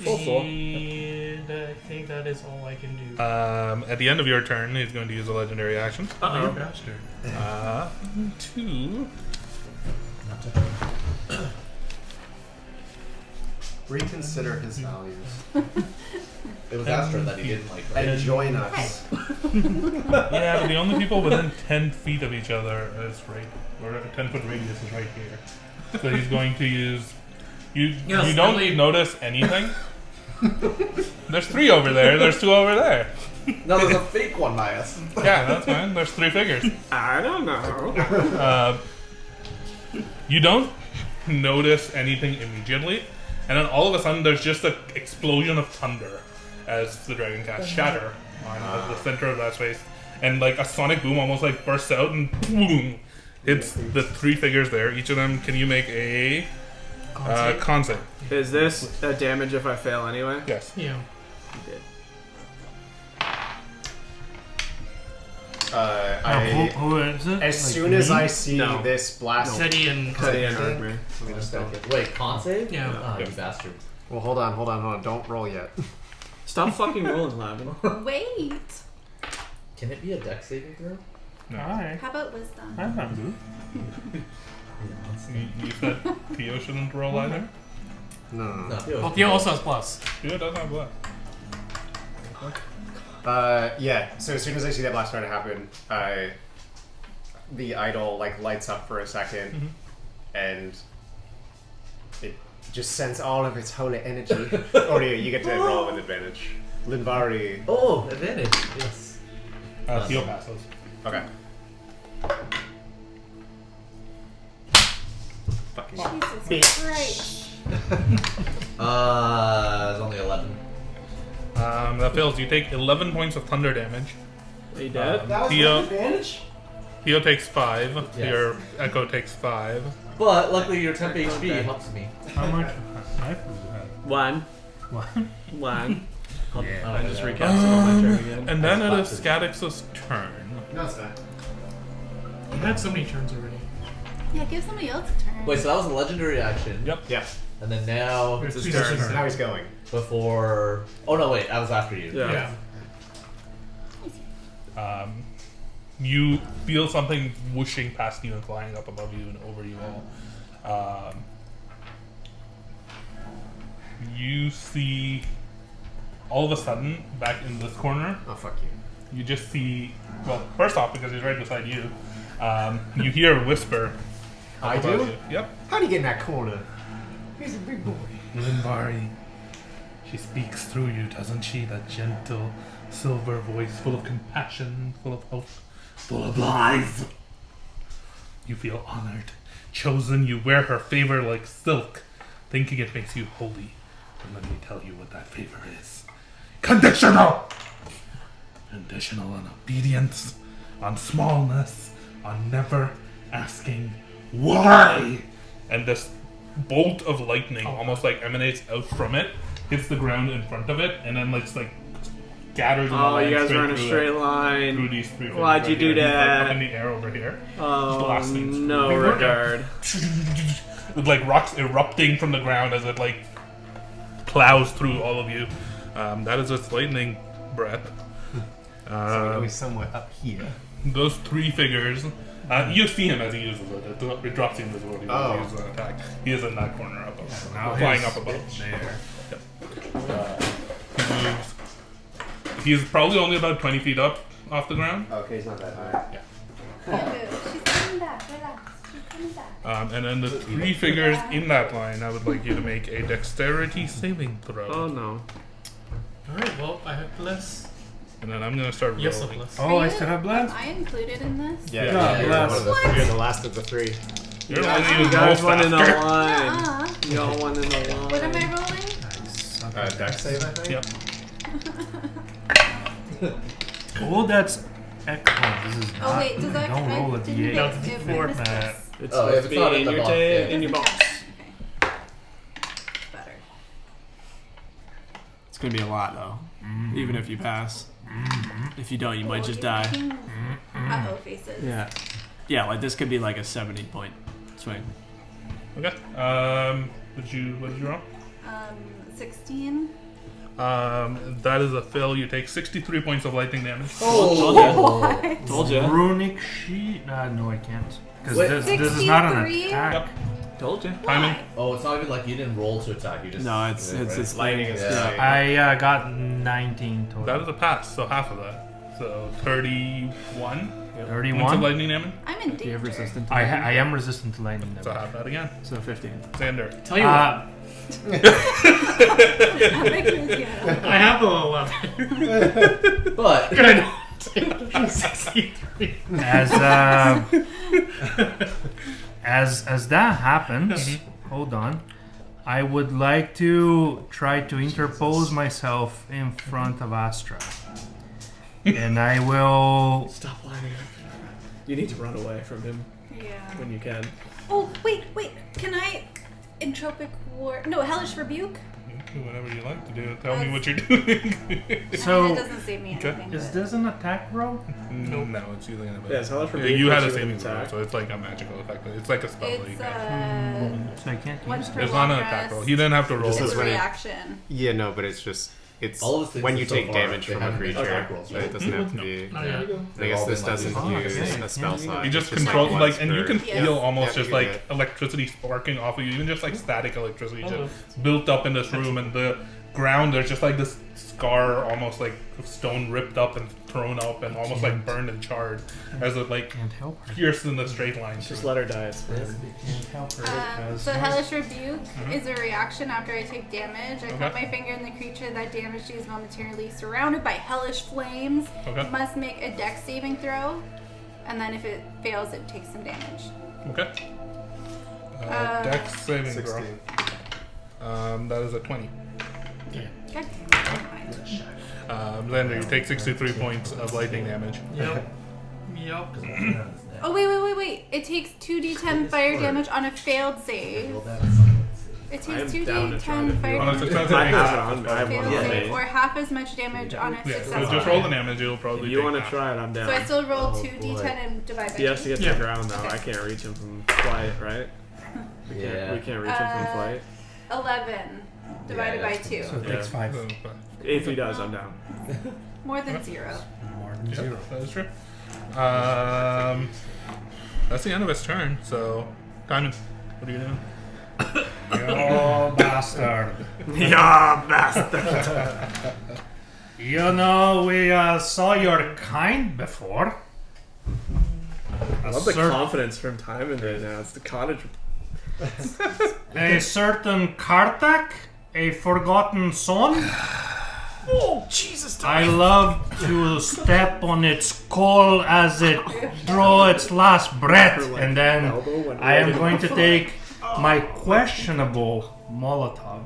Speaker 5: Full full.
Speaker 9: And I think that is all I can do.
Speaker 1: At the end of your turn, he's going to use a legendary action.
Speaker 9: You bastard.
Speaker 1: 2.
Speaker 2: Reconsider his values
Speaker 6: It was Astra that he didn't like, right?
Speaker 2: and join us.
Speaker 1: Yeah, but the only people within 10 feet of each other is right, or a 10-foot radius is right here. So he's going to use. You
Speaker 9: Yes,
Speaker 1: don't
Speaker 9: I believe-
Speaker 1: notice anything. There's 3 over there. There's 2 over there.
Speaker 6: No, there's a fake one, Myas.
Speaker 1: Yeah, that's fine. There's 3 figures.
Speaker 5: I don't know.
Speaker 1: You don't notice anything immediately, and then all of a sudden there's just an explosion of thunder as the dragon casts Shatter on the center of that space, and like a sonic boom almost like bursts out and boom hits the 3 figures there. Each of them, can you make a con save?
Speaker 5: Is this a damage if I fail anyway?
Speaker 1: Yes.
Speaker 9: Yeah.
Speaker 5: You did.
Speaker 4: Who is it?
Speaker 2: As soon as I see
Speaker 5: No.
Speaker 2: this blast.
Speaker 9: Teddy and
Speaker 5: Teddy and Ardmere.
Speaker 2: Let me just go.
Speaker 6: Wait, con save?
Speaker 9: Yeah.
Speaker 6: Oh,
Speaker 1: Yeah.
Speaker 6: you bastard.
Speaker 2: Well, hold on. Don't roll yet.
Speaker 5: Stop fucking rolling, Lavin.
Speaker 3: Wait.
Speaker 6: Can it be a dex saving throw?
Speaker 1: No.
Speaker 4: Alright.
Speaker 3: How about wisdom?
Speaker 4: I'm not good.
Speaker 1: You said Theo shouldn't roll either?
Speaker 2: No.
Speaker 6: No,
Speaker 9: Well, Theo also has plus.
Speaker 1: Theo does have what?
Speaker 2: Yeah. So as soon as I see that blast start to happen, the idol like lights up for a second, and it just sends all of its holy energy. Oh, you get to roll with advantage. Linvari.
Speaker 6: Oh, advantage. Yes.
Speaker 1: Theo passes.
Speaker 2: Okay. Fucking
Speaker 3: Jesus Christ.
Speaker 6: It's only 11.
Speaker 1: That fails. You take 11 points of thunder damage.
Speaker 5: Are you dead?
Speaker 1: Theo,
Speaker 2: advantage?
Speaker 1: Theo takes 5.
Speaker 6: Yes.
Speaker 1: Your Echo takes 5.
Speaker 6: But luckily, your temp HP helps me.
Speaker 4: How much knife does it have?
Speaker 5: 1.
Speaker 4: What?
Speaker 5: 1.
Speaker 6: Yeah.
Speaker 5: I just recast it on my turn again.
Speaker 1: And then it is Skadix's turn.
Speaker 2: No, it's not.
Speaker 9: You had so many turns already.
Speaker 3: Yeah, give somebody else a turn.
Speaker 6: Wait, so that was a legendary action.
Speaker 1: Yep.
Speaker 2: Yeah.
Speaker 6: And then now,
Speaker 9: It's
Speaker 5: his
Speaker 9: his
Speaker 5: turn.
Speaker 9: turn.
Speaker 2: Now he's going.
Speaker 6: before. Oh no, wait, I was after you.
Speaker 5: Yeah.
Speaker 1: You feel something whooshing past you and flying up above you and over you all. You see, all of a sudden, back in this corner,
Speaker 2: Oh, fuck you.
Speaker 1: you just see. Well, first off, because he's right beside you, you hear a whisper.
Speaker 2: I
Speaker 1: above
Speaker 2: do?
Speaker 1: you. Yep.
Speaker 2: How'd he get in that corner? He's a big boy.
Speaker 1: Linvari. She speaks through you, doesn't she? That gentle, silver voice, full of compassion, full of hope, full of lies. You feel honored, chosen. You wear her favor like silk, thinking it makes you holy. But let me tell you what that favor is. Conditional! Conditional on obedience, on smallness, on never asking why. And this bolt of lightning almost like emanates out from it, hits the ground in front of it, and then like scatters in a
Speaker 8: Oh,
Speaker 1: line
Speaker 8: you guys
Speaker 1: straight
Speaker 8: are in a
Speaker 1: through
Speaker 8: straight
Speaker 1: it,
Speaker 8: line.
Speaker 1: through these three fingers
Speaker 8: Why'd you
Speaker 1: right
Speaker 8: do
Speaker 1: here. He's, like,
Speaker 8: that?
Speaker 1: up in the air over here.
Speaker 8: Oh,
Speaker 1: Blasting through.
Speaker 8: no regard.
Speaker 1: With like rocks erupting from the ground as it like plows through all of you. That is its lightning breath.
Speaker 2: So he's somewhere up here.
Speaker 1: Those three figures. You see him as he uses it. It drops him invisibility when
Speaker 2: Oh.
Speaker 1: he uses an attack. He is in that corner up above.
Speaker 4: Now
Speaker 1: Flying
Speaker 4: he's
Speaker 1: up above.
Speaker 4: There.
Speaker 1: He moves. He's probably only about 20 feet up off the ground.
Speaker 2: Okay, he's not that high.
Speaker 3: She's coming back. Relax. She's coming back.
Speaker 1: And then the three figures in that line, I would like you to make a dexterity saving throw.
Speaker 8: Oh no.
Speaker 9: Alright, well, I have bless.
Speaker 1: And then I'm going to start rolling.
Speaker 9: Yes, a bless.
Speaker 4: Oh, I still have
Speaker 3: Am
Speaker 4: blood?
Speaker 3: I included in this?
Speaker 2: Yeah,
Speaker 1: Yeah,
Speaker 2: you're
Speaker 4: bless.
Speaker 2: one of the you're the last of the three.
Speaker 1: You're the
Speaker 8: You
Speaker 1: one who was
Speaker 8: guys
Speaker 1: most
Speaker 8: went in a
Speaker 1: after.
Speaker 8: line.
Speaker 3: Uh-uh.
Speaker 8: Y'all went in a line.
Speaker 3: What am I rolling?
Speaker 2: Dex save, I think?
Speaker 1: Yep.
Speaker 4: Oh, that's excellent. This is
Speaker 3: Oh
Speaker 4: not.
Speaker 3: wait, does that
Speaker 4: Don't roll a
Speaker 3: didn't
Speaker 4: d8.
Speaker 3: make-
Speaker 9: That's
Speaker 3: if I
Speaker 9: D4.
Speaker 3: missed this?
Speaker 8: It's
Speaker 6: Oh,
Speaker 8: supposed
Speaker 6: if
Speaker 8: to
Speaker 6: it's
Speaker 8: be
Speaker 6: not in
Speaker 8: in
Speaker 6: the
Speaker 8: your
Speaker 6: box,
Speaker 8: ta-
Speaker 6: yeah.
Speaker 8: in your
Speaker 3: Doesn't
Speaker 8: box.
Speaker 3: count. Okay. Better.
Speaker 8: It's gonna be a lot though. Even if you pass. If you don't, you might just die.
Speaker 3: Uh-oh faces.
Speaker 8: Yeah. Yeah, like this could be like a 70-point swing.
Speaker 1: Okay. What did you roll?
Speaker 3: 16.
Speaker 1: That is a fail. You take 63 points of lightning damage.
Speaker 6: Oh,
Speaker 8: Told ya.
Speaker 4: Runic sheet? No, I can't. Because
Speaker 6: Wait.
Speaker 4: this is not an
Speaker 3: 63?
Speaker 4: attack.
Speaker 8: Told you.
Speaker 1: Timing.
Speaker 6: Oh, it's not even like you didn't roll to attack. You just
Speaker 8: No, it's
Speaker 6: did it, right?
Speaker 2: Lightning is
Speaker 6: Yeah.
Speaker 4: I got 19 total.
Speaker 1: That is a pass, so half of that. So 31 points of
Speaker 4: 31.
Speaker 1: lightning damage.
Speaker 3: I'm in
Speaker 8: Do you have
Speaker 3: danger.
Speaker 8: resistant?
Speaker 4: I am resistant to lightning
Speaker 1: So
Speaker 4: damage.
Speaker 1: half that again.
Speaker 8: So 15.
Speaker 1: Xander.
Speaker 9: Tell you what, I have a 11.
Speaker 6: But
Speaker 9: Good. 63.
Speaker 4: As that happens, hold on. I would like to try to interpose myself in front of Astra. And I will.
Speaker 8: Stop lining up. You need to run away from him
Speaker 3: Yeah.
Speaker 8: when you can.
Speaker 3: Oh, wait. Can I entropic war? No, hellish rebuke?
Speaker 1: You can do whatever you like to do. Tell me what you're doing.
Speaker 4: So-
Speaker 3: I mean, it doesn't save me
Speaker 1: Okay.
Speaker 3: anything.
Speaker 4: Is
Speaker 3: but-
Speaker 4: this an attack roll?
Speaker 1: No, it's usually an ability.
Speaker 8: Yeah, so for
Speaker 1: You had a
Speaker 8: an
Speaker 1: saving throw,
Speaker 8: attack.
Speaker 1: so it's like a magical effect. It's like a spell that you
Speaker 3: It's
Speaker 1: can.
Speaker 4: So I can't use
Speaker 3: once
Speaker 4: it.
Speaker 3: per
Speaker 1: It's
Speaker 3: long
Speaker 1: not an attack
Speaker 3: rest.
Speaker 1: roll. He didn't have to roll.
Speaker 2: This
Speaker 3: It's
Speaker 2: is
Speaker 3: a
Speaker 2: when it-
Speaker 3: reaction.
Speaker 2: Yeah, no, but it's just it's
Speaker 6: all of the things
Speaker 2: when you
Speaker 6: so
Speaker 2: take
Speaker 6: far,
Speaker 2: damage
Speaker 6: they
Speaker 2: from a
Speaker 6: haven't been
Speaker 2: creature.
Speaker 6: attack rolls,
Speaker 2: So
Speaker 6: right?
Speaker 2: it doesn't have to be.
Speaker 9: Oh, yeah.
Speaker 2: I guess this doesn't
Speaker 4: Oh,
Speaker 2: use
Speaker 4: okay.
Speaker 2: a spell slot.
Speaker 1: You just
Speaker 2: It's
Speaker 1: control
Speaker 2: once
Speaker 1: like, and you
Speaker 2: per-
Speaker 1: can
Speaker 3: Yeah.
Speaker 1: feel almost
Speaker 2: Yeah,
Speaker 1: just
Speaker 2: you
Speaker 1: like
Speaker 2: get-
Speaker 1: electricity sparking off of you, even just like static electricity
Speaker 9: Oh,
Speaker 1: just built up in this room, and the ground there's just like this scar, almost like stone ripped up and thrown up, and almost like burned and charred as it like
Speaker 4: Can't help her.
Speaker 1: pierced in the straight line.
Speaker 8: Just
Speaker 1: through.
Speaker 8: let her die. It's fine.
Speaker 4: Can't help her.
Speaker 3: So hellish rebuke is a reaction after I take damage. I cut
Speaker 1: Okay.
Speaker 3: my finger in the creature that damaged you is momentarily surrounded by hellish flames.
Speaker 1: Okay.
Speaker 3: Must make a dex saving throw, and then if it fails, it takes some damage.
Speaker 1: Okay. Dex saving throw.
Speaker 2: 16.
Speaker 1: That is a 20.
Speaker 3: God damn it.
Speaker 1: Xander, you take 63 points of lightning damage.
Speaker 9: Yep.
Speaker 3: Oh wait! It takes 2d10 fire damage on a failed save. It
Speaker 8: I am
Speaker 3: takes
Speaker 8: down to try to
Speaker 3: 2d10
Speaker 8: do
Speaker 3: fire
Speaker 1: On a
Speaker 3: damage
Speaker 1: successful
Speaker 8: I have it
Speaker 1: save,
Speaker 8: on. I have one
Speaker 3: failed
Speaker 8: on
Speaker 3: save,
Speaker 8: me.
Speaker 3: or half as much damage on a
Speaker 1: yeah, so
Speaker 3: successful
Speaker 1: just roll the
Speaker 3: save.
Speaker 1: damage. It'll probably
Speaker 8: If you
Speaker 1: take
Speaker 8: want to
Speaker 1: half.
Speaker 8: try it, I'm down.
Speaker 3: So I still roll
Speaker 6: Oh,
Speaker 3: 2d10
Speaker 6: boy.
Speaker 3: and divide by
Speaker 8: He has to
Speaker 3: 2.
Speaker 8: get to the ground though.
Speaker 3: Okay.
Speaker 8: I can't reach him from flight, right?
Speaker 6: Yeah.
Speaker 8: We can't reach him from flight.
Speaker 3: 11 divided by 2.
Speaker 4: So it
Speaker 8: Yeah.
Speaker 4: takes 5.
Speaker 1: So,
Speaker 8: If he does, I'm down.
Speaker 3: More than 0.
Speaker 4: More than
Speaker 1: yeah,
Speaker 4: 0.
Speaker 1: that is true. That's the end of his turn. So, Diamond, what are you doing?
Speaker 4: You bastard.
Speaker 8: Yeah, bastard.
Speaker 4: You know, we saw your kind before.
Speaker 8: I love the confidence from Timon right now. It's the cottage.
Speaker 4: A certain Kartak, a forgotten son.
Speaker 8: Oh, Jesus!
Speaker 4: I love to step on its skull as it draw its last breath, and then I am going to take my questionable Molotov,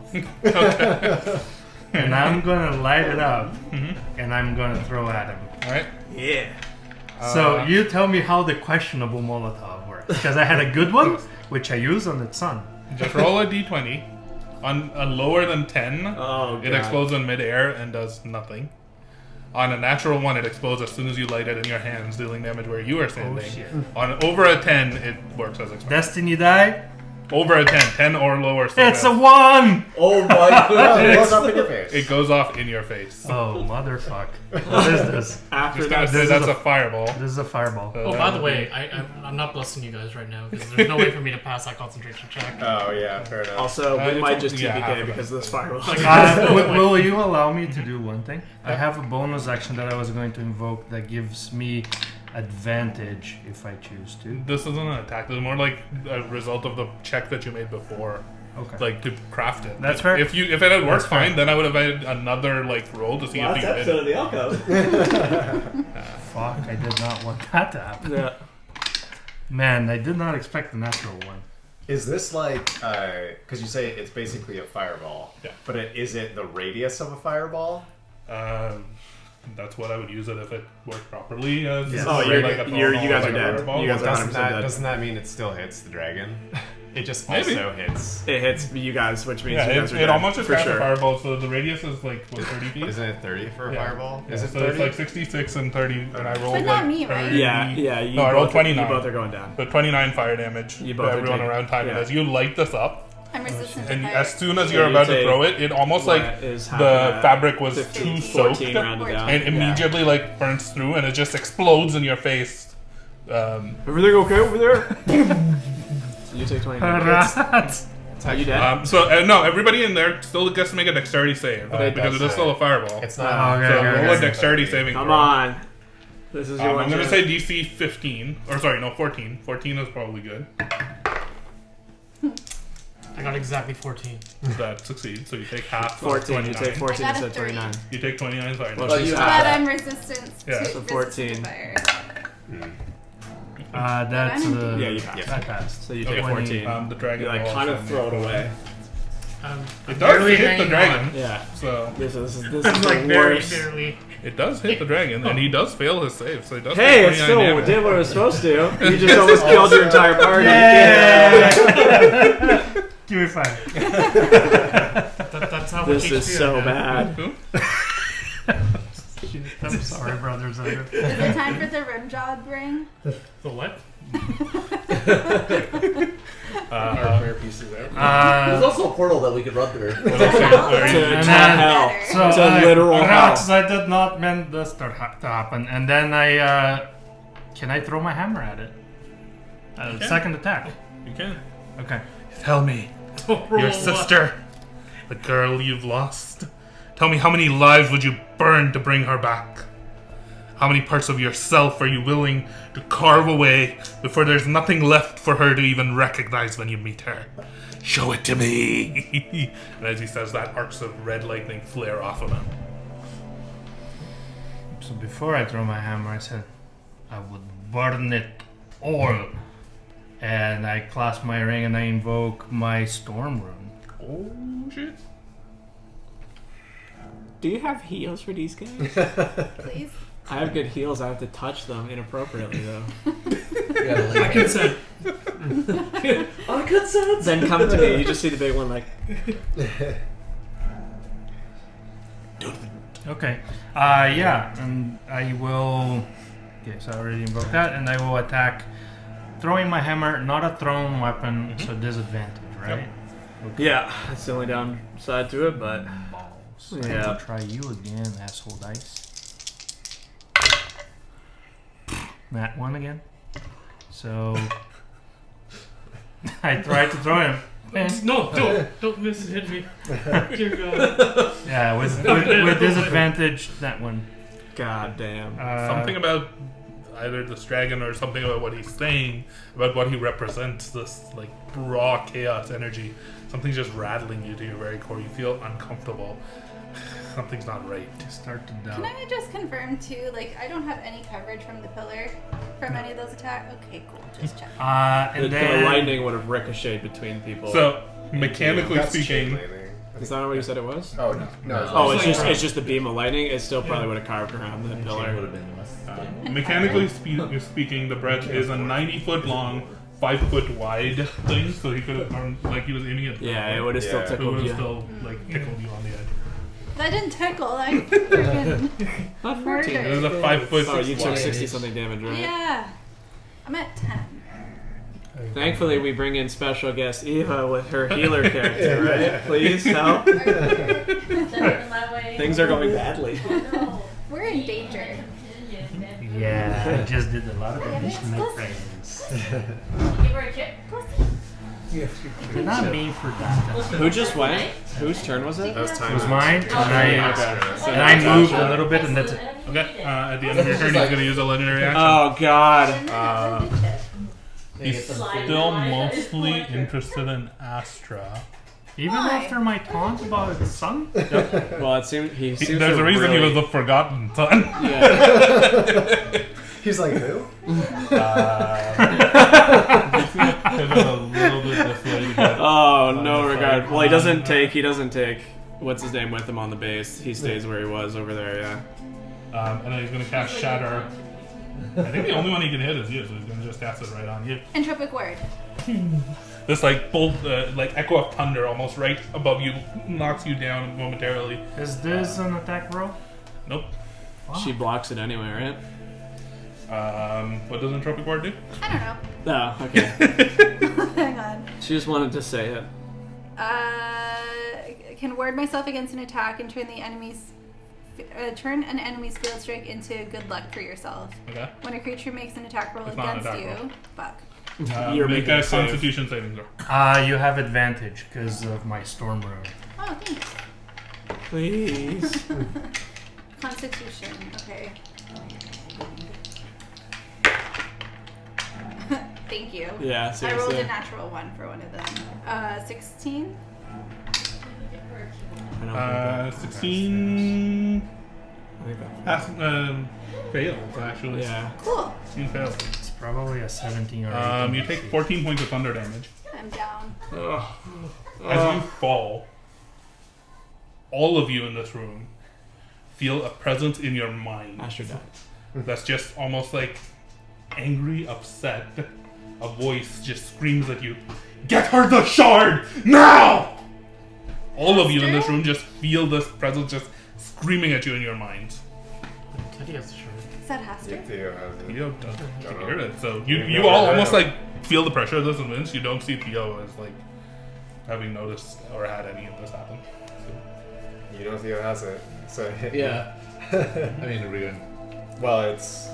Speaker 4: and I'm going to light it up, and I'm going to throw at him.
Speaker 1: All right.
Speaker 8: Yeah.
Speaker 4: So you tell me how the questionable Molotov works, because I had a good one, which I use on its son.
Speaker 1: Just roll a d20. On a lower than 10, it explodes in midair and does nothing. On a natural one, it explodes as soon as you light it in your hands, dealing damage where you are standing.
Speaker 4: Oh, shit.
Speaker 1: On over a 10, it works as expected.
Speaker 4: Destiny die?
Speaker 1: Over a 10 or lower.
Speaker 4: It's a 1!
Speaker 6: Oh my god.
Speaker 2: It goes up in your face.
Speaker 1: It goes off in your face.
Speaker 4: Oh, motherfuck. What is this?
Speaker 8: After
Speaker 1: Just gonna
Speaker 8: that,
Speaker 1: say that's a fireball.
Speaker 4: This is a fireball.
Speaker 9: Oh, by the way, I'm not blessing you guys right now because there's no way for me to pass that concentration check.
Speaker 2: Oh, yeah, fair enough.
Speaker 8: also, we
Speaker 1: it's
Speaker 8: might
Speaker 1: all-
Speaker 8: just
Speaker 1: yeah, half
Speaker 8: TPK
Speaker 1: of
Speaker 8: because
Speaker 1: it.
Speaker 8: of this fireball.
Speaker 4: Will you allow me to do one thing? I have a bonus action that I was going to invoke that gives me advantage if I choose to.
Speaker 1: This isn't an attack. This is more like a result of the check that you made before.
Speaker 4: Okay.
Speaker 1: Like to craft it.
Speaker 4: That's fair.
Speaker 1: If it had worked
Speaker 4: That's fair.
Speaker 1: fine, then I would have had another like roll to see if you hit.
Speaker 6: of the alcove.
Speaker 4: Fuck, I did not want that to happen.
Speaker 8: Yeah.
Speaker 4: Man, I did not expect the natural one.
Speaker 2: Is this like, because you say it's basically a fireball,
Speaker 1: Yeah.
Speaker 2: but is it the radius of a fireball?
Speaker 1: That's what I would use it if it worked properly. As
Speaker 2: Yes.
Speaker 8: Oh,
Speaker 1: like
Speaker 8: you're,
Speaker 1: a
Speaker 8: you
Speaker 1: normal,
Speaker 8: guys
Speaker 1: like
Speaker 8: are
Speaker 1: a
Speaker 8: dead.
Speaker 1: fireball.
Speaker 8: You guys are 100% dead.
Speaker 2: Doesn't that mean it still hits the dragon? It just
Speaker 1: Maybe.
Speaker 2: also hits.
Speaker 8: It hits you guys, which means
Speaker 1: Yeah,
Speaker 8: you guys
Speaker 1: it
Speaker 8: are dead.
Speaker 1: almost just
Speaker 8: for
Speaker 1: has a
Speaker 8: sure.
Speaker 1: fireball, so the radius is like, what, 30 feet?
Speaker 2: Isn't it 30 for a
Speaker 1: Yeah.
Speaker 2: fireball?
Speaker 1: Yeah,
Speaker 2: Is it
Speaker 1: so
Speaker 2: 30?
Speaker 1: it's like 66 and 30, and I rolled
Speaker 3: But not
Speaker 1: like
Speaker 3: me, right?
Speaker 1: 30.
Speaker 8: Yeah. You
Speaker 1: No, I rolled
Speaker 8: both,
Speaker 1: 29.
Speaker 8: You both are going down.
Speaker 1: But 29 fire damage
Speaker 8: You
Speaker 1: to
Speaker 8: both are
Speaker 1: everyone
Speaker 8: taking-
Speaker 1: around time.
Speaker 8: yeah.
Speaker 1: And as you light this up,
Speaker 3: I'm resistant to
Speaker 1: and
Speaker 3: fire.
Speaker 1: as soon as
Speaker 8: Yeah,
Speaker 1: you're
Speaker 8: you
Speaker 1: about to
Speaker 8: take
Speaker 1: throw it, it almost like
Speaker 8: What is half
Speaker 1: the
Speaker 8: of that?
Speaker 1: fabric was
Speaker 8: 15,
Speaker 1: too soaked
Speaker 8: 14 rounded down.
Speaker 1: and immediately like burns through and it just explodes in your face.
Speaker 8: Everything okay over there? So you take 29.
Speaker 4: Rat!
Speaker 8: Are you dead?
Speaker 1: No, everybody in there still gets to make a dexterity save
Speaker 2: Okay,
Speaker 1: because it is
Speaker 2: that's
Speaker 1: still a fireball.
Speaker 2: It's
Speaker 4: Oh,
Speaker 2: not.
Speaker 4: okay,
Speaker 1: So
Speaker 4: okay,
Speaker 1: roll
Speaker 4: okay.
Speaker 1: a dexterity saving
Speaker 8: Come
Speaker 1: throw.
Speaker 8: on. This is your one
Speaker 1: I'm going to
Speaker 8: chance.
Speaker 1: say DC 15. Or sorry, no, 14. 14 is probably good.
Speaker 9: I got exactly 14.
Speaker 1: That succeeds. So you take half.
Speaker 8: 14.
Speaker 1: Of
Speaker 8: You
Speaker 1: 29.
Speaker 8: take 14
Speaker 3: I got a
Speaker 8: instead of 29.
Speaker 1: You take 29 fire
Speaker 8: Well,
Speaker 1: damage.
Speaker 8: you
Speaker 3: But
Speaker 8: have
Speaker 3: I'm resistant
Speaker 1: Yeah.
Speaker 3: to,
Speaker 1: So
Speaker 3: resistant
Speaker 8: 14.
Speaker 3: to fire.
Speaker 4: That's
Speaker 8: Yeah, you passed.
Speaker 4: I passed.
Speaker 8: So you
Speaker 1: Okay.
Speaker 8: take 14.
Speaker 1: The dragon
Speaker 8: You like
Speaker 1: will
Speaker 8: kind of
Speaker 1: also
Speaker 8: throw it
Speaker 1: make-
Speaker 8: away.
Speaker 1: It does
Speaker 9: barely
Speaker 1: hit the
Speaker 9: hanging
Speaker 1: dragon.
Speaker 9: on.
Speaker 8: Yeah.
Speaker 1: So
Speaker 8: This is
Speaker 9: I'm
Speaker 8: the
Speaker 9: like very
Speaker 8: worst.
Speaker 9: barely.
Speaker 1: it does hit the dragon, and he does fail his save. So he does.
Speaker 8: Hey,
Speaker 1: take
Speaker 8: it
Speaker 1: 29
Speaker 8: still
Speaker 1: damage.
Speaker 8: did what it was supposed to. You just almost killed your entire party.
Speaker 4: Give me 5.
Speaker 9: That's how
Speaker 8: This
Speaker 9: much
Speaker 8: is
Speaker 9: HP I
Speaker 8: so
Speaker 9: have.
Speaker 8: bad.
Speaker 1: Cool.
Speaker 4: I'm sorry, brothers.
Speaker 3: Is it time for the rim job ring?
Speaker 9: The what?
Speaker 2: Rare pieces out.
Speaker 6: There's also a portal that we could run through.
Speaker 1: What else are you-
Speaker 8: To
Speaker 4: And
Speaker 8: hell.
Speaker 3: Better.
Speaker 4: So
Speaker 8: It's a literal
Speaker 4: rats,
Speaker 8: hell.
Speaker 4: I did not meant this to happen. And then I, can I throw my hammer at it?
Speaker 1: can.
Speaker 4: Second attack.
Speaker 1: You can.
Speaker 4: Okay.
Speaker 1: Tell me,
Speaker 9: Roll
Speaker 1: your
Speaker 9: a
Speaker 1: sister, the girl you've lost. Tell me, how many lives would you burn to bring her back? How many parts of yourself are you willing to carve away before there's nothing left for her to even recognize when you meet her? Show it to me. And as he says that, arcs of red lightning flare off of him.
Speaker 4: So before I throw my hammer, I said I would burn it all. And I clasp my ring and I invoke my storm rune.
Speaker 1: Oh, shit.
Speaker 8: Do you have heals for these guys?
Speaker 3: Please.
Speaker 8: I have good heals. I have to touch them inappropriately, though.
Speaker 9: I consent.
Speaker 6: I consent.
Speaker 8: Then come to me. You just see the big one, like.
Speaker 4: Okay. Yeah, and I will. Okay, so I already invoked that, and I will attack, throwing my hammer, not a thrown weapon, so disadvantage, right?
Speaker 8: Yeah, that's the only downside to it, but.
Speaker 4: Balls.
Speaker 8: Yeah.
Speaker 4: I'll try you again, asshole dice. That one again. So I tried to throw him.
Speaker 9: No, don't miss it. Hit me. Dear God.
Speaker 4: Yeah, with disadvantage, that one.
Speaker 8: God damn.
Speaker 1: Something about either this dragon or something about what he's saying, about what he represents, this like raw chaos energy. Something's just rattling you to your very core. You feel uncomfortable. Something's not right.
Speaker 4: Start to doubt.
Speaker 3: Can I just confirm too? Like, I don't have any coverage from the pillar from any of those attacks. Okay, cool. Just check.
Speaker 8: The
Speaker 4: And then
Speaker 8: lightning would have ricocheted between people.
Speaker 1: So, mechanically
Speaker 2: That's
Speaker 1: speaking,
Speaker 2: chain lightning.
Speaker 8: Is that not what you said it was?
Speaker 2: Oh no, no.
Speaker 8: Oh, it's just the beam of lightning. It still probably would have carved around the pillar.
Speaker 1: mechanically speaking, the bridge is a 90-foot long, 5-foot wide thing. So he could have, like, he was aiming at.
Speaker 8: Yeah, it would have still
Speaker 2: Yeah.
Speaker 1: It
Speaker 8: tickled
Speaker 1: would
Speaker 8: you.
Speaker 1: have still like tickled you on the edge.
Speaker 3: That didn't tickle. I freaking
Speaker 8: Not 14.
Speaker 3: murdered.
Speaker 1: It was a 5-foot.
Speaker 8: Oh, you took
Speaker 1: wide.
Speaker 8: 60 something damage, right?
Speaker 3: Yeah. I'm at 10.
Speaker 8: Thankfully, we bring in special guest Eva with her healer character, right? Please help. Things are going badly.
Speaker 3: We're in danger.
Speaker 4: yeah, I just did a lot of
Speaker 3: Yeah,
Speaker 4: damage to my
Speaker 3: it's
Speaker 4: friends.
Speaker 10: Give her a kick.
Speaker 4: You're not me for that.
Speaker 8: Who just went? Whose turn was it?
Speaker 2: That was time.
Speaker 4: It was mine, and
Speaker 8: Okay.
Speaker 4: I moved a little bit, and that's it.
Speaker 1: Okay. At the end of your turn, he's going to use a legendary action.
Speaker 8: Oh God.
Speaker 1: He's still mostly interested in Astra.
Speaker 4: Even
Speaker 3: Why?
Speaker 4: after my taunt about his son?
Speaker 8: Well, it seems he seems
Speaker 1: There's
Speaker 8: to
Speaker 1: a reason
Speaker 8: really,
Speaker 1: he was the forgotten son.
Speaker 8: Yeah.
Speaker 2: He's like, who?
Speaker 1: Pivot a little bit this way to get
Speaker 8: Oh, no regard. Well, he doesn't take. What's his name with him on the base? He stays where he was over there. Yeah.
Speaker 1: and then he's going to cast Shatter. I think the only one he can hit is you, so he's going to just cast it right on you.
Speaker 3: Entropic word.
Speaker 1: This like bolt, like echo of thunder, almost right above you, knocks you down momentarily.
Speaker 4: Is this an attack roll?
Speaker 1: Nope.
Speaker 8: She blocks it anyway, right?
Speaker 1: What does Entropic Ward do?
Speaker 3: I don't know.
Speaker 8: Oh, okay.
Speaker 3: Hang on.
Speaker 8: She just wanted to say it.
Speaker 3: Can ward myself against an attack and turn turn an enemy's field strike into good luck for yourself.
Speaker 1: Okay.
Speaker 3: When a creature makes an attack roll
Speaker 1: It's not an
Speaker 3: against
Speaker 1: attack
Speaker 3: you,
Speaker 1: roll.
Speaker 3: fuck.
Speaker 8: You're
Speaker 1: make
Speaker 8: making
Speaker 1: a
Speaker 8: a save.
Speaker 1: Constitution saving throw.
Speaker 4: You have advantage because of my storm rune.
Speaker 3: Oh, thanks.
Speaker 8: Please.
Speaker 3: Constitution. Okay. Thank you.
Speaker 8: Yeah,
Speaker 3: I rolled
Speaker 8: seriously.
Speaker 3: a natural 1 for one of them. 16.
Speaker 8: I don't think
Speaker 1: 16
Speaker 8: I think that.
Speaker 1: fails, actually.
Speaker 8: Yeah.
Speaker 3: Cool.
Speaker 1: 16 fails.
Speaker 4: It's probably a 17 or 18.
Speaker 1: You take 14 points of thunder damage.
Speaker 3: I'm down.
Speaker 1: As you fall, all of you in this room feel a presence in your mind
Speaker 8: Asher died.
Speaker 1: that's just almost like angry, upset. A voice just screams at you, "Get her the shard now!" All of you in this room just feel this presence just screaming at you in your minds.
Speaker 9: Teddy has a shirt.
Speaker 3: Is that Haster?
Speaker 2: Theo has it.
Speaker 1: Theo doesn't
Speaker 2: Don't
Speaker 1: hear
Speaker 2: know.
Speaker 1: it, so
Speaker 2: You've
Speaker 1: you
Speaker 2: never
Speaker 1: all
Speaker 2: heard
Speaker 1: almost
Speaker 2: of it.
Speaker 1: like feel the pressure of this event. You don't see Theo as like having noticed or had any of this happen. So,
Speaker 2: You know Theo has it. So
Speaker 6: Yeah. I mean, ruin.
Speaker 2: Well, it's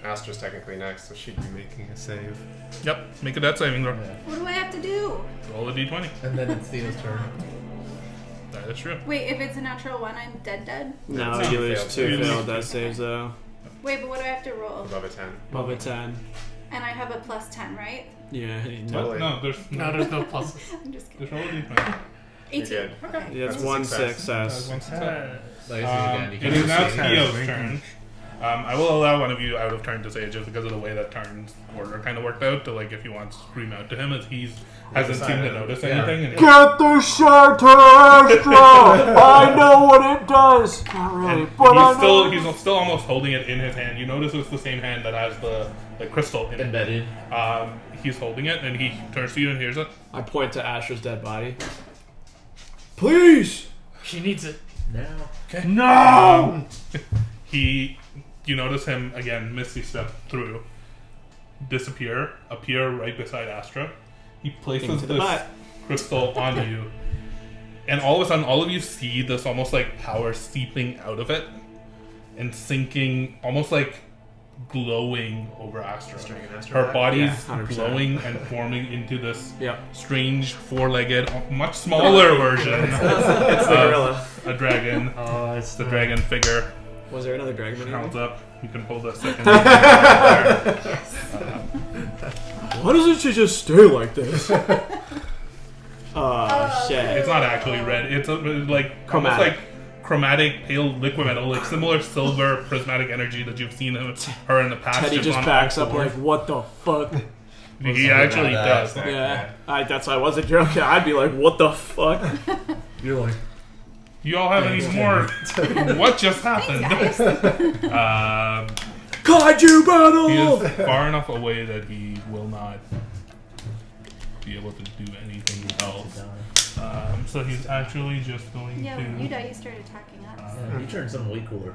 Speaker 2: Astra's technically next, so she'd be making a save.
Speaker 1: yep, make a death saving throw.
Speaker 3: What do I have to do?
Speaker 1: Roll a d20.
Speaker 6: And then it's Theo's turn.
Speaker 1: That is true.
Speaker 3: Wait, if it's a natural 1, I'm dead?
Speaker 8: No,
Speaker 2: It's
Speaker 8: you
Speaker 2: not
Speaker 8: lose
Speaker 2: failed.
Speaker 8: 2
Speaker 1: You lose
Speaker 8: failed
Speaker 1: two.
Speaker 8: death saves though.
Speaker 3: Wait, but what do I have to roll?
Speaker 2: Above a 10.
Speaker 8: Above a 10.
Speaker 3: And I have a plus 10, right?
Speaker 8: Yeah.
Speaker 2: Totally.
Speaker 1: No, there's
Speaker 9: No, there's no pluses.
Speaker 3: I'm just kidding.
Speaker 1: Just roll a d20.
Speaker 3: 18.
Speaker 2: good.
Speaker 3: Okay.
Speaker 8: Yeah, it's
Speaker 2: That's a
Speaker 8: one
Speaker 2: success.
Speaker 8: success.
Speaker 6: Like, again, you
Speaker 1: It
Speaker 6: can
Speaker 1: is now
Speaker 6: just say
Speaker 1: Theo's
Speaker 4: that.
Speaker 1: turn. I will allow one of you out of turn to say it just because of the way that turn's order kind of worked out. To like, if you want to scream out to him, as he's hasn't seemed to notice anything. And
Speaker 8: Get the shard to Astra! I know what it does! Not really,
Speaker 1: and
Speaker 8: but I know.
Speaker 1: he's still almost holding it in his hand. You notice it's the same hand that has the crystal in it.
Speaker 6: embedded.
Speaker 1: He's holding it, and he turns to you and hears it.
Speaker 8: I point to Astra's dead body. Please!
Speaker 9: She needs it.
Speaker 6: Now.
Speaker 8: No!
Speaker 1: You notice him again, misty step through, disappear, appear right beside Astra. He places
Speaker 8: Into the
Speaker 1: this
Speaker 8: butt.
Speaker 1: crystal on you, and all of a sudden, all of you see this almost like power seeping out of it and sinking, almost like glowing over Astra.
Speaker 2: Stringing Astra
Speaker 1: Her
Speaker 2: back?
Speaker 1: body's
Speaker 8: Yeah, 100%.
Speaker 1: glowing and forming into this
Speaker 8: Yep.
Speaker 1: strange four-legged, much smaller version
Speaker 8: It's the gorilla.
Speaker 1: of a dragon.
Speaker 9: Oh, it's
Speaker 1: The dragon figure
Speaker 8: Was there another dragon mini?
Speaker 1: counts up. You can pull the second.
Speaker 7: Why doesn't she just stay like this?
Speaker 8: Oh, shit.
Speaker 1: It's not actually red. It's like almost
Speaker 8: Chromatic.
Speaker 1: like chromatic pale liquid metal, like similar silver prismatic energy that you've seen her in the past.
Speaker 8: Teddy just
Speaker 1: on
Speaker 8: backs
Speaker 1: all
Speaker 8: up
Speaker 1: four.
Speaker 8: like, what the fuck?
Speaker 1: He actually does.
Speaker 8: Yeah, that's why I wasn't joking. I'd be like, what the fuck?
Speaker 5: You're like,
Speaker 1: You all have any more? What just happened?
Speaker 8: Kaiju battle!
Speaker 1: He is far enough away that he will not be able to do anything else. So he's actually just going
Speaker 3: Yeah, when
Speaker 1: to.
Speaker 3: you die, you start attacking us.
Speaker 6: You turned something way cooler.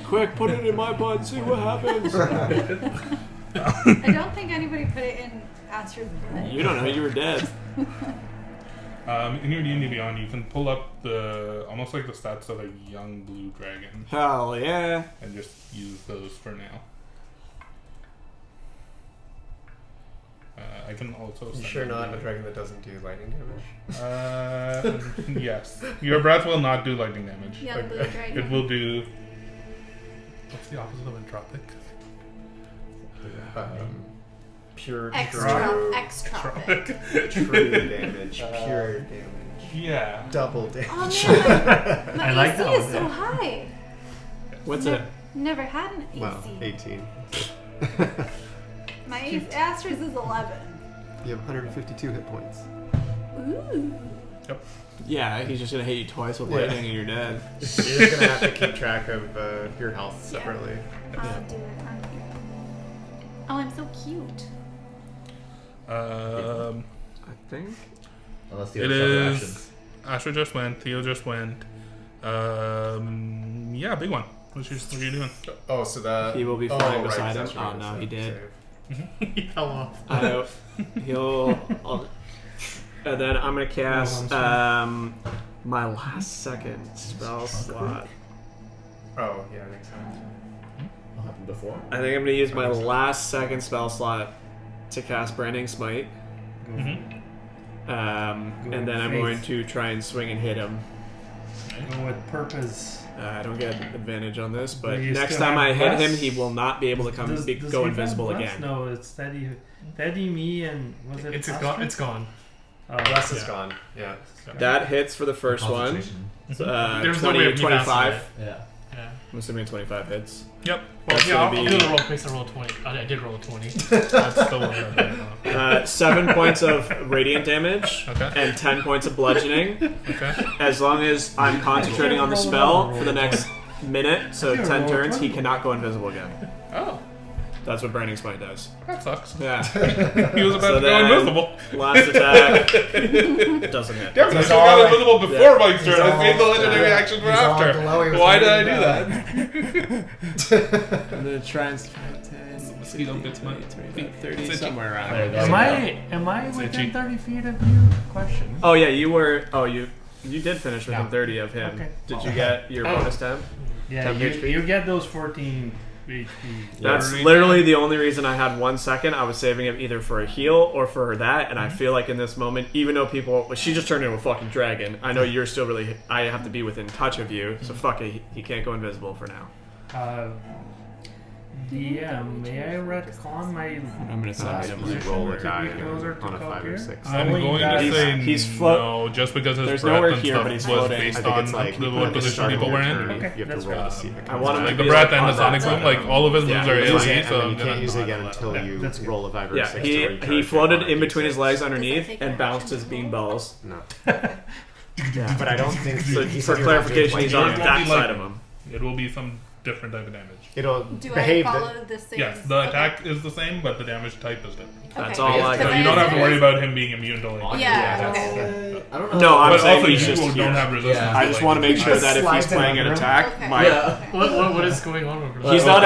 Speaker 8: Quick, put it in my butt, see what happens.
Speaker 3: I don't think anybody put it in Astra's butt.
Speaker 8: You don't know, you were dead.
Speaker 1: In your D&D Beyond, you can pull up the almost like the stats of a young blue dragon
Speaker 8: Hell yeah.
Speaker 1: and just use those for now. I can also.
Speaker 2: You
Speaker 1: send
Speaker 2: sure
Speaker 1: you
Speaker 2: not
Speaker 1: the-
Speaker 2: a dragon that doesn't do lightning damage?
Speaker 1: Yes. Your breath will not do lightning damage.
Speaker 3: Young blue dragon.
Speaker 1: It will do. What's the opposite of entropic?
Speaker 2: Pure
Speaker 3: Extropic.
Speaker 2: true damage. Pure damage.
Speaker 1: Yeah.
Speaker 2: Double damage.
Speaker 3: Oh man, my
Speaker 9: I like
Speaker 3: AC
Speaker 9: that
Speaker 3: is
Speaker 9: one.
Speaker 3: so high.
Speaker 8: What's it?
Speaker 3: Never had an AC.
Speaker 2: Well, 18.
Speaker 3: My Astra's is 11.
Speaker 2: You have 152 hit points.
Speaker 3: Ooh.
Speaker 8: Yeah, he's just gonna hit you twice with
Speaker 2: Yeah.
Speaker 8: lightning and you're dead.
Speaker 2: You're just gonna have to keep track of your health separately.
Speaker 3: I'll do it on here. Oh, I'm so cute.
Speaker 8: I think.
Speaker 6: Unless the
Speaker 1: It
Speaker 6: other
Speaker 1: is.
Speaker 6: actions.
Speaker 1: Astra just went. Theo just went. Yeah, big one. What are you doing?
Speaker 2: Oh, so that
Speaker 8: He will be flying
Speaker 2: right,
Speaker 8: beside him.
Speaker 2: that's
Speaker 8: Oh
Speaker 2: right,
Speaker 8: no,
Speaker 2: save,
Speaker 8: he did.
Speaker 2: save.
Speaker 9: He fell off.
Speaker 8: And then I'm gonna cast my last second spell slot.
Speaker 2: Oh, yeah, makes sense.
Speaker 6: What happened before?
Speaker 8: I think I'm gonna use my last second spell slot to cast Branding Smite.
Speaker 1: Mm-hmm.
Speaker 8: And then I'm going to try and swing and hit him.
Speaker 4: Go with purpose.
Speaker 8: I don't get advantage on this, but
Speaker 4: Do you
Speaker 8: next
Speaker 4: still
Speaker 8: time I
Speaker 4: have
Speaker 8: hit him,
Speaker 4: bless?
Speaker 8: he will not be able to come
Speaker 4: Does
Speaker 8: go
Speaker 4: he have
Speaker 8: invisible
Speaker 4: bless?
Speaker 8: again.
Speaker 4: No, it's Teddy, me, and was it?
Speaker 9: It's
Speaker 4: Astra?
Speaker 9: gone. It's gone.
Speaker 2: Bless is gone. Yeah.
Speaker 8: That hits for the first one.
Speaker 6: Concentration.
Speaker 9: There's no way of
Speaker 8: 25.
Speaker 6: Yeah.
Speaker 9: Yeah.
Speaker 8: I'm assuming 25 hits.
Speaker 1: Yep.
Speaker 9: Well,
Speaker 8: That's
Speaker 9: yeah,
Speaker 8: gonna
Speaker 9: I'll
Speaker 8: be-
Speaker 9: do the roll based on roll 20. I did roll a 20.
Speaker 1: That's still one.
Speaker 8: 7 points of radiant damage
Speaker 1: Okay.
Speaker 8: and 10 points of bludgeoning.
Speaker 1: Okay.
Speaker 8: As long as I'm concentrating on the spell for the next minute, so 10 turns, he cannot go invisible again.
Speaker 1: Oh,
Speaker 8: That's what Branding Smite does.
Speaker 1: that sucks.
Speaker 8: Yeah.
Speaker 1: He was about
Speaker 8: So
Speaker 1: to go
Speaker 8: then-
Speaker 1: invisible.
Speaker 8: Last attack doesn't hit.
Speaker 1: Damn, I
Speaker 2: He's
Speaker 1: should have got
Speaker 2: all-
Speaker 1: invisible before Mike's turn. I
Speaker 2: all-
Speaker 1: saved the legendary
Speaker 2: yeah.
Speaker 1: action for
Speaker 2: He's all
Speaker 1: after.
Speaker 2: glowy with
Speaker 1: Why did I
Speaker 2: lightning
Speaker 1: do that?
Speaker 8: I'm gonna try and 10,
Speaker 1: Mosquito bits my
Speaker 8: 30,
Speaker 1: itchy.
Speaker 8: somewhere around
Speaker 6: There you
Speaker 8: there.
Speaker 6: go.
Speaker 4: Am I
Speaker 1: itchy.
Speaker 4: within 30 feet of you? Question.
Speaker 8: Oh yeah, you were. Oh, you did finish within 30 of him.
Speaker 4: Okay.
Speaker 8: Did you get your bonus 10?
Speaker 4: Yeah,
Speaker 8: 10
Speaker 4: you,
Speaker 8: HP?
Speaker 4: you get those 14 HP.
Speaker 8: That's
Speaker 1: Yeah.
Speaker 8: literally the only reason I had 1 second. I was saving him either for a heal or for that, and I feel like in this moment, even though she just turned into a fucking dragon. I know you're still really. I have to be within touch of you, so fuck it. He can't go invisible for now.
Speaker 4: DM, may I retcon my
Speaker 8: I'm gonna send him.
Speaker 4: position
Speaker 2: roll a
Speaker 4: to
Speaker 2: die
Speaker 4: be closer to
Speaker 2: on a 5 or
Speaker 4: Copier?
Speaker 2: 6.
Speaker 1: I'm
Speaker 4: Only
Speaker 1: going
Speaker 4: that-
Speaker 1: to say
Speaker 8: He's
Speaker 1: no, just because his
Speaker 8: There's
Speaker 1: breath
Speaker 8: nowhere
Speaker 1: and
Speaker 8: here,
Speaker 1: stuff
Speaker 8: but he's
Speaker 1: was
Speaker 8: floating.
Speaker 1: based
Speaker 2: I think
Speaker 1: on
Speaker 2: it's like
Speaker 1: the
Speaker 2: at
Speaker 1: what
Speaker 2: the
Speaker 1: position
Speaker 2: start of
Speaker 1: people
Speaker 2: your
Speaker 1: were
Speaker 2: turn,
Speaker 1: in.
Speaker 4: Okay,
Speaker 2: you have
Speaker 4: that's
Speaker 2: to roll
Speaker 4: fine.
Speaker 2: to see if it
Speaker 8: I want him
Speaker 1: Like
Speaker 8: to
Speaker 1: the
Speaker 8: be
Speaker 1: breath
Speaker 8: like
Speaker 1: and the
Speaker 8: on
Speaker 1: sonic
Speaker 8: that
Speaker 1: boom,
Speaker 8: side.
Speaker 1: like all of his moves
Speaker 8: Yeah,
Speaker 1: are
Speaker 8: you
Speaker 1: AoE,
Speaker 2: can't,
Speaker 1: so
Speaker 2: and then
Speaker 1: I'm
Speaker 2: you
Speaker 1: gonna
Speaker 2: can't use it
Speaker 1: not
Speaker 2: again
Speaker 1: let
Speaker 2: until
Speaker 1: that.
Speaker 2: you
Speaker 4: that's good.
Speaker 2: roll a 5 or
Speaker 8: Yeah,
Speaker 2: 6 to
Speaker 8: he
Speaker 2: recharge
Speaker 8: floated
Speaker 2: your
Speaker 8: in between his legs
Speaker 3: Does it
Speaker 8: underneath
Speaker 3: take
Speaker 8: and
Speaker 3: your
Speaker 8: bounced
Speaker 3: action
Speaker 8: his
Speaker 3: to
Speaker 8: bean
Speaker 3: roll?
Speaker 8: balls.
Speaker 2: No.
Speaker 8: Yeah.
Speaker 2: But I don't think
Speaker 8: So
Speaker 2: he
Speaker 8: for
Speaker 2: said you have to
Speaker 8: clarification,
Speaker 2: like
Speaker 8: he's
Speaker 1: it
Speaker 8: on
Speaker 1: won't
Speaker 8: that
Speaker 1: be
Speaker 8: side
Speaker 1: like-
Speaker 8: of him.
Speaker 1: It will be some different type of damage.
Speaker 2: It'll
Speaker 3: Do I
Speaker 2: behave
Speaker 3: follow the same?
Speaker 1: Yes, the attack is the same, but the damage type is different.
Speaker 8: That's
Speaker 3: Okay.
Speaker 8: all I
Speaker 1: So
Speaker 8: got.
Speaker 1: you don't have to worry about him being immune to lightning.
Speaker 3: Yeah,
Speaker 2: that's-
Speaker 3: okay.
Speaker 6: I don't know.
Speaker 8: No, I'm
Speaker 1: But
Speaker 8: saying
Speaker 1: also
Speaker 8: he's
Speaker 1: you
Speaker 8: just
Speaker 1: don't
Speaker 8: here.
Speaker 1: have resistance.
Speaker 6: Yeah.
Speaker 1: to
Speaker 8: I just want to make sure that if he's
Speaker 2: Slides in
Speaker 8: playing an
Speaker 2: under him.
Speaker 8: attack,
Speaker 3: Okay.
Speaker 8: my
Speaker 9: What is going on over there?
Speaker 8: he's not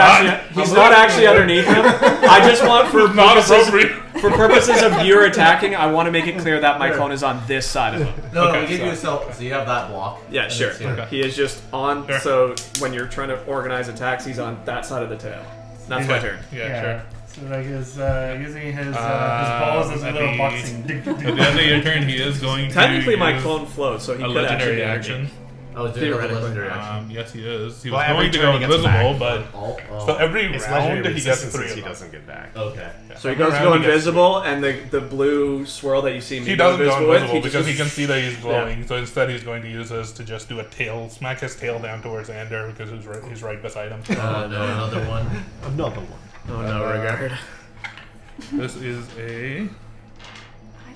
Speaker 8: actually underneath him. I just want for
Speaker 1: Not
Speaker 8: purposes
Speaker 1: appropriate.
Speaker 8: For purposes of your attacking, I want to make it clear that my cone is on this side of him.
Speaker 6: No,
Speaker 1: Okay,
Speaker 6: we give
Speaker 1: so-
Speaker 6: you a self, so you have that block.
Speaker 8: Yeah,
Speaker 6: and
Speaker 8: sure.
Speaker 6: it's here.
Speaker 8: He is just on.
Speaker 1: Sure.
Speaker 8: So when you're trying to organize attacks, he's on that side of the tail. That's my turn.
Speaker 1: Yeah, sure.
Speaker 4: So like using his balls as a
Speaker 1: at
Speaker 4: little
Speaker 1: the-
Speaker 4: boxing.
Speaker 1: At the end of your turn, he is going to
Speaker 8: Technically, my
Speaker 1: use
Speaker 8: clone floats, so he
Speaker 1: a
Speaker 8: could actually
Speaker 1: legendary
Speaker 8: be
Speaker 1: action.
Speaker 6: I was doing a
Speaker 8: Theoretically.
Speaker 6: legendary action.
Speaker 1: Yes, he is. He
Speaker 2: Well,
Speaker 1: was
Speaker 2: every
Speaker 1: going to
Speaker 2: turn
Speaker 1: go
Speaker 2: he gets
Speaker 1: invisible,
Speaker 2: back.
Speaker 1: but so every
Speaker 2: It's
Speaker 1: round
Speaker 2: legendary
Speaker 1: he gets
Speaker 2: resistance
Speaker 1: 3
Speaker 2: since
Speaker 1: of
Speaker 2: he
Speaker 1: them.
Speaker 2: doesn't get back.
Speaker 6: Okay.
Speaker 8: So he
Speaker 1: Every
Speaker 8: goes to
Speaker 1: round
Speaker 8: go
Speaker 1: he gets
Speaker 8: invisible, and the blue swirl that you see me
Speaker 1: He doesn't go
Speaker 8: invisible with,
Speaker 1: invisible because he
Speaker 8: just-
Speaker 1: can see that he's glowing. So instead, he's going to use this to just do a tail, smack his tail down towards Xander because he's right beside him.
Speaker 6: Oh no, another one.
Speaker 2: Another one.
Speaker 8: Oh no, regard.
Speaker 1: This is a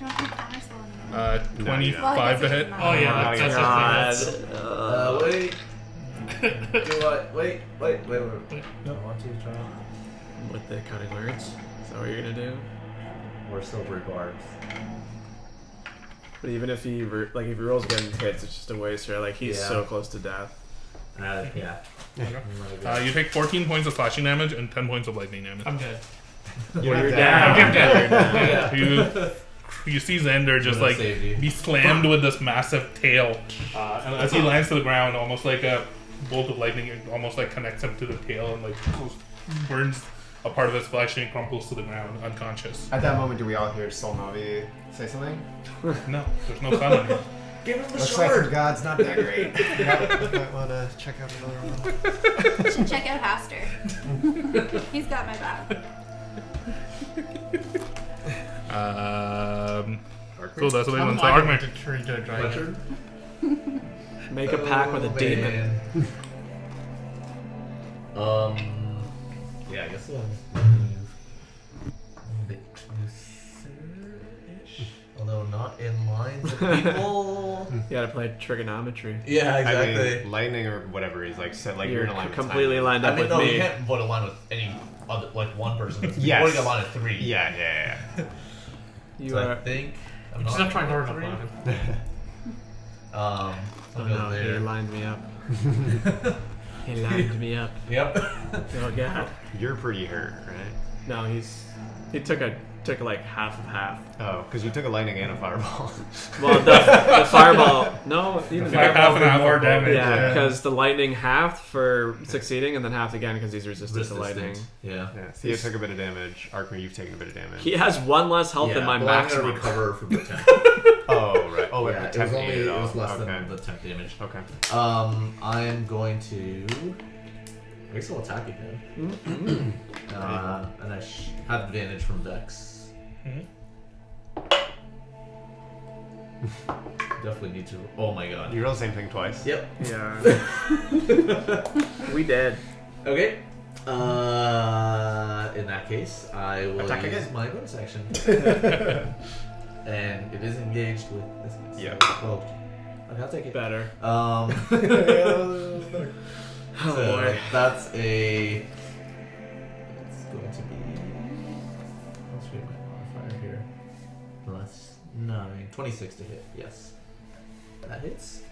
Speaker 3: I don't think counterspell anymore.
Speaker 1: 25
Speaker 3: Well, I guess
Speaker 1: to
Speaker 3: it
Speaker 1: hit.
Speaker 3: doesn't
Speaker 9: Oh yeah,
Speaker 3: matter.
Speaker 9: that's
Speaker 8: God.
Speaker 6: Wait. Do I? Wait. I want to try.
Speaker 8: With the cutting words. Is that what you're gonna do?
Speaker 6: Or silvery barbs.
Speaker 8: But even if he if he rolls again and hits, it's just a waste. Right? Like he's
Speaker 6: Yeah.
Speaker 8: so close to death.
Speaker 6: Yeah.
Speaker 1: You take 14 points of slashing damage and 10 points of lightning damage.
Speaker 9: I'm dead.
Speaker 8: You're
Speaker 1: down.
Speaker 8: down.
Speaker 9: Yeah.
Speaker 1: You see Xander just like
Speaker 6: Saved you.
Speaker 1: be slammed with this massive tail, and as he lands to the ground, almost like a bolt of lightning, it almost like connects him to the tail and like burns a part of his flesh and he crumples to the ground unconscious.
Speaker 2: At that moment, do we all hear Solnavi say something?
Speaker 1: No, there's no sound on him.
Speaker 6: Give him the
Speaker 2: Looks like your god's not that great. Might want to check out another one.
Speaker 3: Should check out Haster. He's got my back.
Speaker 1: Cool, that's what they
Speaker 9: I'm
Speaker 1: want. So
Speaker 9: going
Speaker 1: Arkman.
Speaker 9: to turn into a dragon.
Speaker 8: Make a pact with a demon.
Speaker 6: Yeah, I guess we'll move a bit closer-ish. Although not in lines of people.
Speaker 8: You gotta play trigonometry.
Speaker 6: Yeah,
Speaker 2: I
Speaker 6: exactly.
Speaker 2: mean, lightning or whatever. He's like said, like
Speaker 8: You're
Speaker 2: in a line with
Speaker 8: completely
Speaker 2: time.
Speaker 8: lined
Speaker 6: I
Speaker 8: up
Speaker 6: mean,
Speaker 8: with
Speaker 6: no, you
Speaker 8: me.
Speaker 6: can't put a line with any other, like one person.
Speaker 2: Yes.
Speaker 6: You only got a line of 3.
Speaker 2: Yeah.
Speaker 8: You
Speaker 6: So I
Speaker 8: are.
Speaker 6: think. I'm
Speaker 9: Just
Speaker 6: not
Speaker 9: not trying hard
Speaker 6: three.
Speaker 9: enough on him.
Speaker 8: Oh
Speaker 6: I'll go
Speaker 8: no, he
Speaker 6: there.
Speaker 8: lined me up. He lined me up.
Speaker 6: Yep.
Speaker 8: Oh god.
Speaker 2: You're pretty hurt, right?
Speaker 8: No, he took like half of half.
Speaker 2: Oh, because you took a lightning and a fireball.
Speaker 8: Well, the fireball. No, even
Speaker 1: You took half and half
Speaker 4: more
Speaker 1: of
Speaker 4: damage.
Speaker 8: Yeah, because the lightning halved for succeeding, and then halved again because he's resistant to lightning.
Speaker 6: Yeah.
Speaker 2: Yeah, Thea took a bit of damage. Arkman, you've taken a bit of damage.
Speaker 8: He has 1 less health than my
Speaker 6: well,
Speaker 8: maximum.
Speaker 6: I'm gonna recover from the temp.
Speaker 2: Oh, right. Oh,
Speaker 6: yeah,
Speaker 2: the
Speaker 6: it was
Speaker 2: temp
Speaker 6: only
Speaker 2: needed
Speaker 6: it was
Speaker 2: off.
Speaker 6: less
Speaker 2: Okay.
Speaker 6: than the temp damage.
Speaker 2: Okay.
Speaker 6: I'm going to. I guess I'll attack again. And I have advantage from Dex. Definitely need to. Oh my god.
Speaker 2: You roll the same thing twice.
Speaker 6: Yep.
Speaker 8: Yeah. We did.
Speaker 6: Okay. In that case, I will
Speaker 2: Attack
Speaker 6: use
Speaker 2: again.
Speaker 6: my bonus action. And it is engaged with this.
Speaker 2: Yeah.
Speaker 6: Oh, okay, I'll take it.
Speaker 8: Better.
Speaker 6: So
Speaker 8: boy.
Speaker 6: that's a. It's going to be. Let's read my modifier here. Plus 9. 26 to hit. Yes. That hits.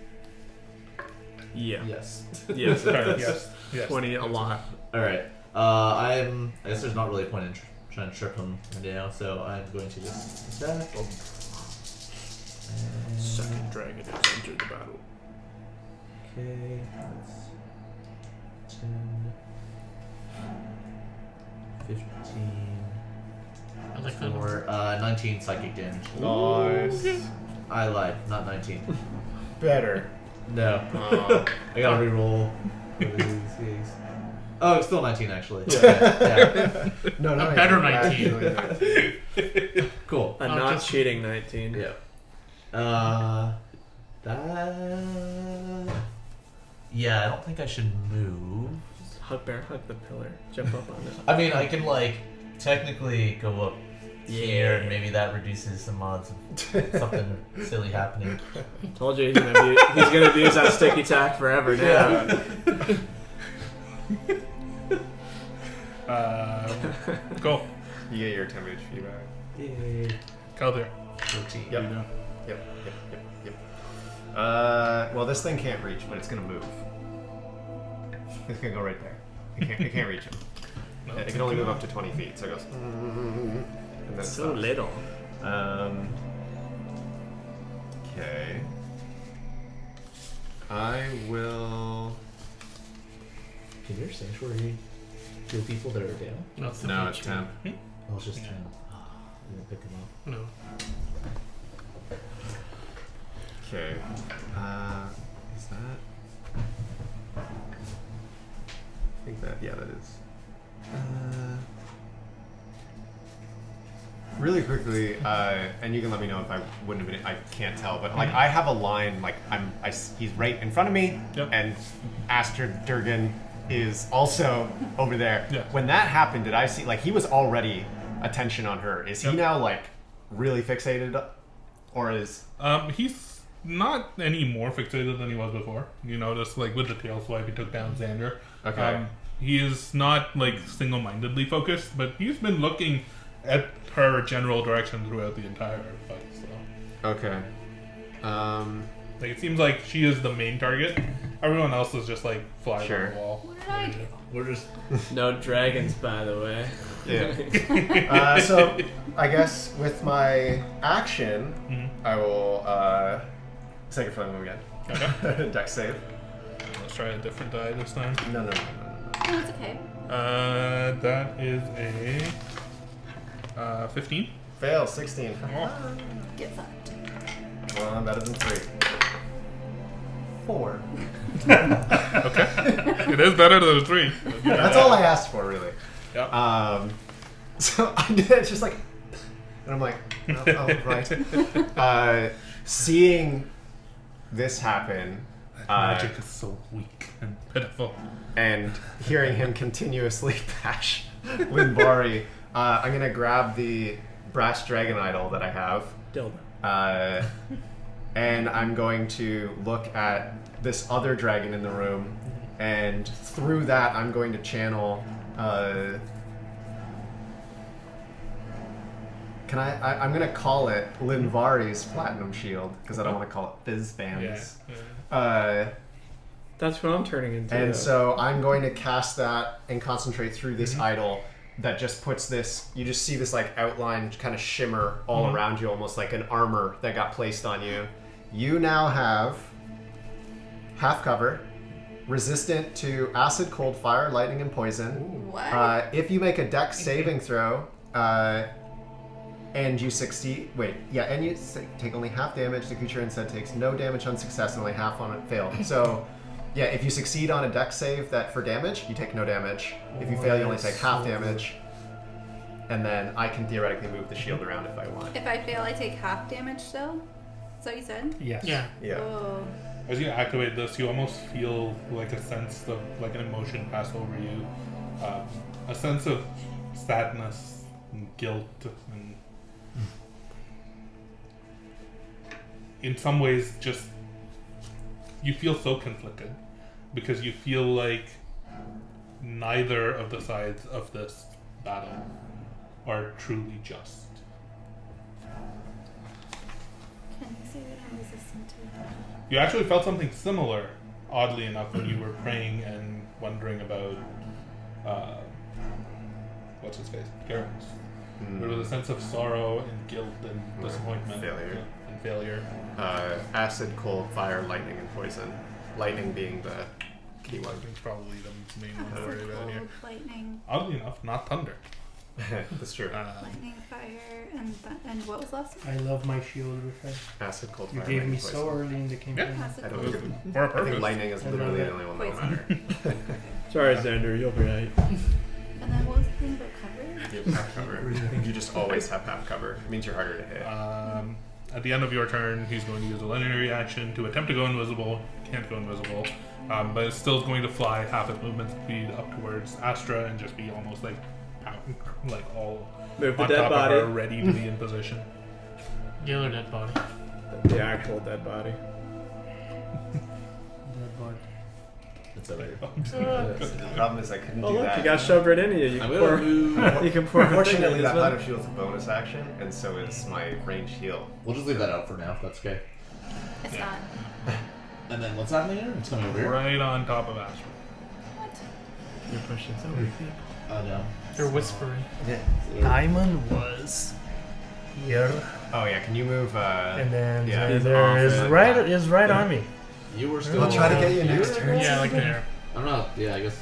Speaker 8: Yeah.
Speaker 6: Yes.
Speaker 8: Yes. it does.
Speaker 1: Yes.
Speaker 8: 20 a lot.
Speaker 6: All right. I guess there's not really a point in trying to trip him now, so I'm going to just attack. And-
Speaker 8: Second dragon has entered the battle.
Speaker 6: Okay, that's 10, 15,
Speaker 9: I like that.
Speaker 6: 4, 19 psychic damage.
Speaker 2: Nice.
Speaker 6: I lied, not 19.
Speaker 2: Better.
Speaker 6: No. I gotta reroll. Oh, it's still 19 actually. Yeah.
Speaker 2: No, not
Speaker 9: A better
Speaker 2: 19.
Speaker 9: 19.
Speaker 6: Cool.
Speaker 8: A
Speaker 9: Oh,
Speaker 8: not
Speaker 9: just-
Speaker 8: cheating 19.
Speaker 6: Yeah. Yeah, I don't think I should move.
Speaker 8: Hug bear, hug the pillar. Jump up on it.
Speaker 6: I mean, I can technically go up here, and maybe that reduces some odds of something silly happening.
Speaker 8: Told you he's gonna abuse that sticky tack forever now.
Speaker 1: Cool.
Speaker 2: You get your 10 HP back.
Speaker 6: Yay.
Speaker 1: Calder.
Speaker 6: 14.
Speaker 2: Yep. Well, this thing can't reach, but it's gonna move. It's gonna go right there. It can't reach him.
Speaker 1: No,
Speaker 2: It can only move up to 20 feet, so it goes. And then
Speaker 8: So
Speaker 2: stops.
Speaker 8: little.
Speaker 2: Okay. I will.
Speaker 6: Can your sanctuary heal people that are down?
Speaker 9: No, it's
Speaker 2: No, it's temp.
Speaker 6: Oh, it's just 10. Ah, I'm gonna pick them up.
Speaker 9: No.
Speaker 2: Okay. Is that? I think that. Yeah, that is. Really quickly, and you can let me know if I wouldn't have been. I can't tell, but like I have a line. Like he's right in front of me,
Speaker 1: Yep.
Speaker 2: and Aster Durgan is also over there.
Speaker 1: Yeah.
Speaker 2: When that happened, did I see like he was already attention on her? Is he
Speaker 1: Yep.
Speaker 2: now like really fixated, or is?
Speaker 1: He's not any more fixated than he was before. You notice, like with the tail swipe, he took down Xander.
Speaker 2: Okay.
Speaker 1: He is not like single-mindedly focused, but he's been looking at her general direction throughout the entire fight. So,
Speaker 2: Okay.
Speaker 1: like, it seems like she is the main target. Everyone else is just like flies
Speaker 2: Sure.
Speaker 1: on the wall.
Speaker 3: What did I do?
Speaker 6: We're just.
Speaker 8: No dragons, by the way.
Speaker 2: Yeah. So I guess with my action,
Speaker 1: Mhm.
Speaker 2: I will take a flying move again.
Speaker 1: Okay.
Speaker 2: Dex save.
Speaker 1: Let's try a different die this time.
Speaker 2: No.
Speaker 3: No, it's okay.
Speaker 1: That is a 15.
Speaker 2: Fail. 16.
Speaker 1: Oh.
Speaker 3: Get fucked.
Speaker 2: Well, I'm better than 3. 4.
Speaker 1: Okay. It is better than a 3.
Speaker 2: That's all I asked for, really.
Speaker 1: Yep.
Speaker 2: So I did it just like, and I'm like, oh right. Seeing this happen,
Speaker 1: Magic is so weak and pitiful.
Speaker 2: and hearing him continuously bash Linbari, I'm gonna grab the brass dragon idol that I have,
Speaker 8: Dildo.
Speaker 2: and I'm going to look at this other dragon in the room, and through that I'm going to channel. I'm gonna call it Linvari's Platinum Shield because I don't want to call it Fizzbands.
Speaker 1: Yeah.
Speaker 8: That's what I'm turning into.
Speaker 2: And so I'm going to cast that and concentrate through this idol that just puts this. You just see this like outline kind of shimmer all around you, almost like an armor that got placed on you. You now have half cover, resistant to acid, cold, fire, lightning, and poison.
Speaker 3: What?
Speaker 2: If you make a dex saving throw, and you succeed, and you take only half damage, the creature instead takes no damage on success and only half on it fail. So, yeah, if you succeed on a dex save that for damage, you take no damage. If you fail, you only take half damage. And then I can theoretically move the shield around if I want.
Speaker 3: If I fail, I take half damage still? Is that what you said?
Speaker 4: Yes.
Speaker 9: Yeah.
Speaker 2: Yeah.
Speaker 3: Oh.
Speaker 1: As you activate this, you almost feel like a sense of like an emotion pass over you, a sense of sadness and guilt, and in some ways, just you feel so conflicted because you feel like neither of the sides of this battle are truly just.
Speaker 3: Can you say that I'm resistant to that?
Speaker 1: You actually felt something similar, oddly enough, when you were praying and wondering about what's his face, Garrus. There was a sense of sorrow and guilt and disappointment,
Speaker 2: Failure.
Speaker 1: and failure.
Speaker 2: Acid, cold, fire, lightning, and poison. Lightning being the key one.
Speaker 1: It's probably the main one to worry about here.
Speaker 3: Cold, lightning,
Speaker 1: Oddly enough, not thunder.
Speaker 2: That's true.
Speaker 3: lightning, fire, and what was last one?
Speaker 4: I love my shield repair.
Speaker 2: Acid, cold,
Speaker 4: You
Speaker 2: fire,
Speaker 4: gave
Speaker 2: lightning,
Speaker 4: me
Speaker 2: poison.
Speaker 4: so early in the campaign.
Speaker 1: Yeah.
Speaker 3: Acid,
Speaker 2: I don't
Speaker 3: cold,
Speaker 2: think
Speaker 1: For a
Speaker 2: I think
Speaker 1: purpose.
Speaker 2: lightning is literally the only one that will
Speaker 3: Poison.
Speaker 2: matter.
Speaker 8: Sorry, Xander, you'll be right.
Speaker 3: And then what was the thing about coverage?
Speaker 2: You have half cover. You just always have half cover. It means you're harder to hit.
Speaker 1: At the end of your turn, he's going to use a legendary action to attempt to go invisible. Can't go invisible, but it's still going to fly half its movement speed up towards Astra and just be almost like all
Speaker 8: Move the
Speaker 1: on
Speaker 8: dead
Speaker 1: top
Speaker 8: body.
Speaker 1: of her, ready to be in position.
Speaker 9: The other dead body.
Speaker 8: The actual dead body.
Speaker 6: It's alright.
Speaker 2: The problem is I couldn't
Speaker 8: Oh
Speaker 2: do
Speaker 8: look,
Speaker 2: that.
Speaker 8: you got shoved right into you. You
Speaker 6: I'm
Speaker 8: can
Speaker 6: gonna
Speaker 8: pour.
Speaker 6: move.
Speaker 8: You can pour. a thing
Speaker 2: Unfortunately,
Speaker 8: in
Speaker 2: that
Speaker 8: this one.
Speaker 2: Platter Shield is a bonus action, and so is my ranged heal.
Speaker 6: We'll just leave that out for now, if that's okay.
Speaker 3: It's
Speaker 1: Yeah.
Speaker 3: not.
Speaker 6: And then what's happening here? It's coming over here.
Speaker 1: Right on top of Astra.
Speaker 3: What?
Speaker 8: You're pushing so many people.
Speaker 6: Oh no.
Speaker 9: They're whispering.
Speaker 4: Diamond was here,
Speaker 2: Oh yeah, can you move?
Speaker 4: and then
Speaker 2: yeah,
Speaker 4: there is
Speaker 2: off
Speaker 4: right army.
Speaker 6: You were still.
Speaker 2: I'll try to get you next turn.
Speaker 9: Yeah, like there.
Speaker 6: I'm not. Yeah, I guess.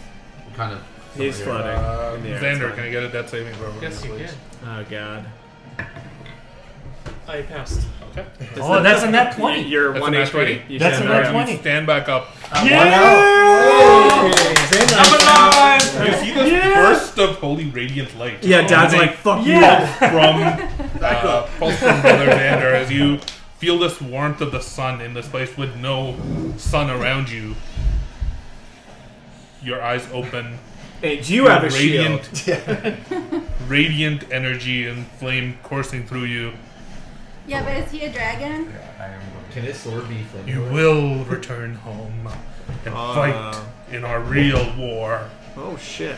Speaker 6: I'm kind of.
Speaker 8: He's
Speaker 6: somewhere here.
Speaker 8: floating. in the air, it's
Speaker 1: Xander,
Speaker 8: fine.
Speaker 1: can I get a death saving throw?
Speaker 9: Yes, you
Speaker 1: please?
Speaker 9: can.
Speaker 8: Oh god.
Speaker 9: I passed.
Speaker 1: Okay.
Speaker 4: Oh, that's a nat 20.
Speaker 8: You're
Speaker 1: That's
Speaker 8: 1
Speaker 1: a nat
Speaker 8: HP.
Speaker 1: 20?
Speaker 8: You
Speaker 4: That's
Speaker 8: stand
Speaker 4: a nat
Speaker 8: up.
Speaker 4: 20.
Speaker 1: You stand back up.
Speaker 2: I'm alive.
Speaker 1: You see this burst of holy radiant light.
Speaker 8: Yeah, Dad's
Speaker 1: emanating
Speaker 8: like, fuck
Speaker 4: Yeah.
Speaker 1: from pulse from Brother Xander as you feel this warmth of the sun in this place with no sun around you. Your eyes open.
Speaker 8: Hey, do you have a
Speaker 1: radiant,
Speaker 8: shield?
Speaker 1: radiant energy and flame coursing through you.
Speaker 3: Yeah, but is he a dragon?
Speaker 6: Can his sword be flamed?
Speaker 1: You will return home and fight in our real war.
Speaker 8: Oh shit.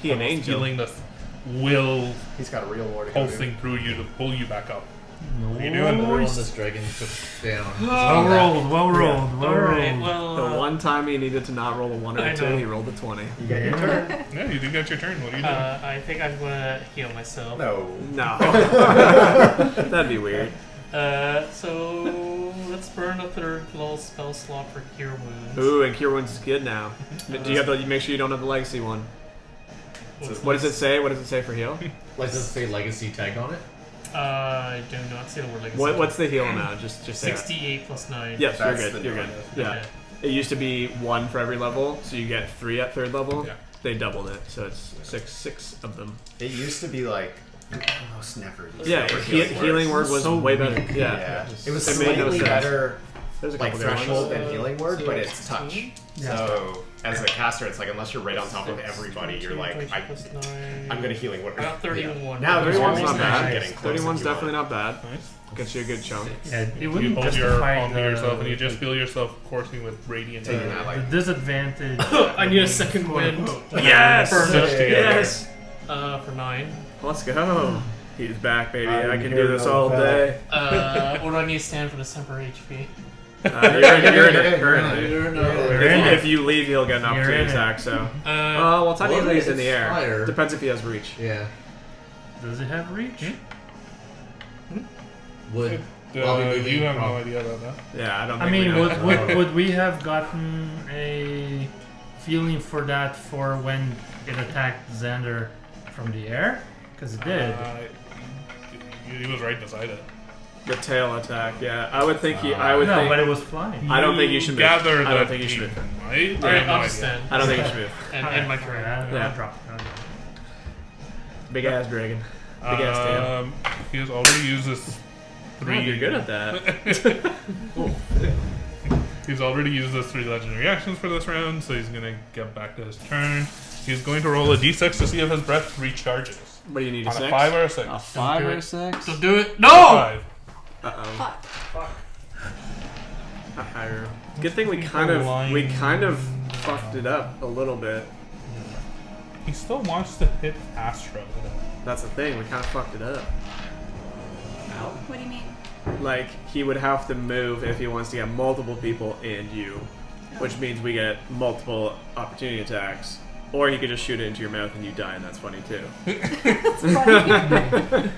Speaker 8: He an angel.
Speaker 1: Feeling this will
Speaker 2: He's got a real war to go
Speaker 1: pulsing through you to pull you back up. What are you
Speaker 6: Everyone
Speaker 1: doing?
Speaker 6: this dragon took down.
Speaker 4: Well rolled, well rolled, well
Speaker 9: Alright,
Speaker 4: rolled.
Speaker 9: well.
Speaker 8: The one time he needed to not roll a 1 or
Speaker 9: I
Speaker 8: a 2,
Speaker 9: know.
Speaker 8: he rolled a 20.
Speaker 2: You get your turn.
Speaker 1: Yeah, you do get your turn. What are you doing?
Speaker 9: I think I'm gonna heal myself.
Speaker 2: No.
Speaker 8: No. That'd be weird.
Speaker 9: So let's burn a third little spell slot for Cure Wounds.
Speaker 8: Ooh, and Cure Wounds is good now. Do you have to make sure you don't have the legacy one? What does it say? What does it say for heal?
Speaker 6: Like, does it say legacy tag on it?
Speaker 9: I do not see the word legacy.
Speaker 8: What's the heal amount? Just say that.
Speaker 9: 68 plus 9.
Speaker 8: Yes,
Speaker 2: That's
Speaker 8: you're
Speaker 2: the
Speaker 8: good. You're good.
Speaker 2: new
Speaker 8: Yeah.
Speaker 9: Okay.
Speaker 8: It used to be 1 for every level, so you get 3 at 3rd level.
Speaker 1: Yeah.
Speaker 8: They doubled it, so it's six of them.
Speaker 2: It used to be like almost never.
Speaker 8: Yeah, healing word was
Speaker 4: So
Speaker 8: way better.
Speaker 4: weak.
Speaker 8: Yeah.
Speaker 2: It was
Speaker 8: It made no
Speaker 2: slightly
Speaker 8: sense.
Speaker 2: better,
Speaker 8: There's a
Speaker 2: like
Speaker 8: couple good ones.
Speaker 2: threshold than healing word, but it's touch.
Speaker 4: Yeah.
Speaker 2: So as a caster, it's like unless you're right on top of everybody, you're like, I'm gonna healing word.
Speaker 9: I got 31.
Speaker 2: Now there's
Speaker 8: 31's
Speaker 2: one
Speaker 8: not
Speaker 2: reason
Speaker 8: bad.
Speaker 2: actually getting close.
Speaker 8: 31's
Speaker 2: if you
Speaker 8: definitely
Speaker 2: want.
Speaker 8: not bad.
Speaker 1: Nice.
Speaker 8: Gets you a good chunk.
Speaker 4: Yeah, it
Speaker 1: You
Speaker 4: wouldn't
Speaker 1: hold your
Speaker 4: justify
Speaker 1: palm to
Speaker 4: the,
Speaker 1: yourself and you just feel yourself coursing with radiant
Speaker 2: Taking
Speaker 1: energy.
Speaker 2: that,
Speaker 4: the
Speaker 2: like,
Speaker 4: disadvantage.
Speaker 9: I need a second wind.
Speaker 8: Yes!
Speaker 9: Burn
Speaker 1: Just
Speaker 9: it.
Speaker 1: together.
Speaker 8: Yes!
Speaker 9: For 9.
Speaker 8: Let's go. He's back, baby.
Speaker 2: I'm
Speaker 8: I can
Speaker 2: here
Speaker 8: do this
Speaker 2: now,
Speaker 8: all
Speaker 2: pal.
Speaker 8: day.
Speaker 9: What do I need to stand for December HP?
Speaker 8: You're in it currently.
Speaker 6: You're in
Speaker 8: If you leave, he'll get an
Speaker 4: You're
Speaker 8: opportunity
Speaker 4: in it.
Speaker 8: attack, so.
Speaker 9: Uh,
Speaker 8: Well, technically he's in the
Speaker 6: it's
Speaker 8: air.
Speaker 6: fire.
Speaker 8: Depends if he has reach.
Speaker 6: Yeah.
Speaker 4: Does it have reach?
Speaker 6: Would. I'll be moving
Speaker 1: You have no
Speaker 6: from-
Speaker 1: idea about that.
Speaker 8: Yeah, I don't
Speaker 4: I
Speaker 8: think
Speaker 4: mean,
Speaker 8: we know.
Speaker 4: would we have gotten a feeling for that for when it attacked Xander from the air? Because it did.
Speaker 1: He was right beside it.
Speaker 8: The tail attack, yeah. I would think he. I would
Speaker 4: no,
Speaker 8: think.
Speaker 4: but it was flying.
Speaker 8: I don't think you should move.
Speaker 1: Gather
Speaker 8: I don't
Speaker 1: that
Speaker 8: think you should
Speaker 1: he
Speaker 8: move.
Speaker 1: might. I
Speaker 9: Alright,
Speaker 1: have no
Speaker 9: I'll
Speaker 1: idea.
Speaker 9: just stand.
Speaker 8: I don't think you should move.
Speaker 9: And end my turn.
Speaker 8: Yeah.
Speaker 4: I'll drop it.
Speaker 8: Big ass dragon. Big ass tail.
Speaker 1: He has already used this
Speaker 8: Oh, you're good at that.
Speaker 1: He's already used those 3 legendary actions for this round, so he's gonna get back to his turn. He's going to roll a d6 to see if his breath recharges.
Speaker 8: What do you need?
Speaker 1: On
Speaker 8: A 6?
Speaker 1: a 5 or a 6?
Speaker 8: A 5 or a 6?
Speaker 9: Don't do it. No!
Speaker 1: 5.
Speaker 8: Uh oh.
Speaker 3: Fuck.
Speaker 8: Higher. Good thing we kind of fucked it up a little bit.
Speaker 1: He still wants to hit Astro.
Speaker 8: That's the thing. We kind of fucked it up.
Speaker 3: What do you mean?
Speaker 8: Like he would have to move if he wants to get multiple people and you, which means we get multiple opportunity attacks. Or he could just shoot it into your mouth and you die, and that's funny too.
Speaker 3: That's funny.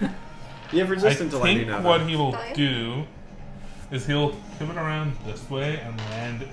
Speaker 8: You have
Speaker 1: I
Speaker 8: resistance to lightning
Speaker 1: think
Speaker 8: now.
Speaker 1: what
Speaker 8: though.
Speaker 1: he will
Speaker 3: Die.
Speaker 1: do is he'll pivot around this way and land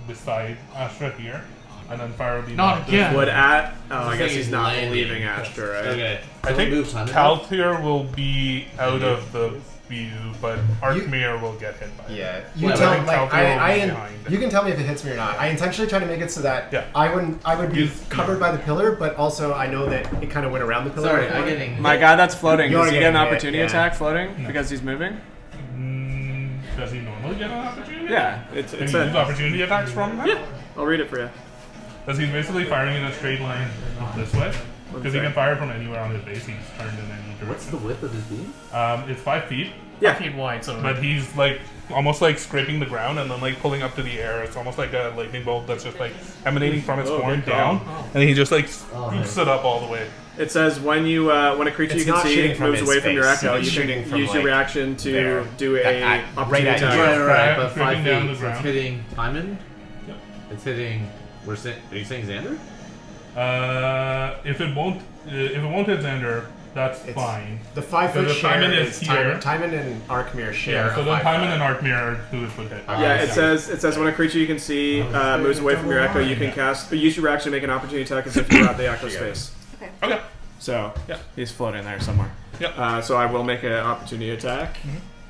Speaker 1: beside Astra here, and then fire the
Speaker 9: Not again.
Speaker 8: Would at? Oh, I
Speaker 6: The
Speaker 8: guess
Speaker 6: thing
Speaker 8: he's
Speaker 6: is
Speaker 8: not
Speaker 6: landing.
Speaker 8: leaving Astra, right?
Speaker 6: Okay.
Speaker 1: I think
Speaker 6: move time
Speaker 1: Kalthir will be out of the view, but Arkmir will get hit by it.
Speaker 2: Yeah, you
Speaker 6: Well,
Speaker 2: tell
Speaker 1: I think
Speaker 2: like
Speaker 1: Kalthir will be behind it.
Speaker 2: you can tell me if it hits me or not. I intentionally try to make it so that
Speaker 1: Yeah.
Speaker 2: I would be
Speaker 1: He's-
Speaker 2: covered by the pillar, but also I know that it kind of went around the pillar.
Speaker 6: Sorry,
Speaker 2: before.
Speaker 6: I'm getting.
Speaker 8: My guy that's floating,
Speaker 2: You're
Speaker 8: does he get an
Speaker 2: getting hit,
Speaker 8: opportunity
Speaker 2: yeah.
Speaker 8: attack floating
Speaker 1: No.
Speaker 8: because he's moving?
Speaker 1: Does he normally get an opportunity?
Speaker 8: Yeah, it's
Speaker 1: Can he use opportunity attacks from that?
Speaker 8: Yeah, I'll read it for you.
Speaker 1: Because he's basically firing in a straight line this way. Because he
Speaker 8: Okay.
Speaker 1: can fire from anywhere on his base. He's turned in any direction.
Speaker 6: What's the width of his beam?
Speaker 1: It's 5 feet,
Speaker 8: Yeah.
Speaker 9: 5 feet wide, so.
Speaker 1: but he's like almost like scraping the ground and then like pulling up to the air. It's almost like a lightning bolt that's just like emanating from its
Speaker 8: Oh,
Speaker 1: horn
Speaker 8: good call.
Speaker 1: down, and he just like
Speaker 6: Oh,
Speaker 1: scoops it up all the way.
Speaker 8: It says when you when a creature
Speaker 2: It's
Speaker 8: you can
Speaker 2: not
Speaker 8: see
Speaker 2: shooting from
Speaker 8: moves
Speaker 2: his
Speaker 8: away from your
Speaker 2: face.
Speaker 8: echo,
Speaker 2: It's
Speaker 8: you
Speaker 2: shooting
Speaker 8: can
Speaker 2: from,
Speaker 8: use your
Speaker 2: like,
Speaker 8: reaction to
Speaker 2: there.
Speaker 8: do a
Speaker 2: Right
Speaker 8: opportunity
Speaker 2: at you.
Speaker 8: attack.
Speaker 6: Right, but
Speaker 1: Driven
Speaker 6: 5
Speaker 1: down
Speaker 6: feet.
Speaker 1: the
Speaker 6: So
Speaker 1: ground.
Speaker 6: it's hitting Timon?
Speaker 1: Yep.
Speaker 6: It's hitting. Are you saying Xander?
Speaker 1: If it won't hit Xander, that's fine.
Speaker 2: The 5 foot
Speaker 1: the
Speaker 2: share
Speaker 1: Timon
Speaker 2: is
Speaker 1: is here.
Speaker 2: Timon and Arkmir share.
Speaker 1: Yeah, so
Speaker 2: a
Speaker 1: then
Speaker 2: 5
Speaker 1: Timon
Speaker 2: foot.
Speaker 1: and Arkmir are who it would hit.
Speaker 8: Yeah, it says when a creature you can see moves away from your echo, you can use your reaction to make an opportunity attack as if you were at the echo space.
Speaker 1: Okay.
Speaker 8: So
Speaker 1: Yeah.
Speaker 8: he's floating there somewhere.
Speaker 1: Yep.
Speaker 8: So I will make an opportunity attack.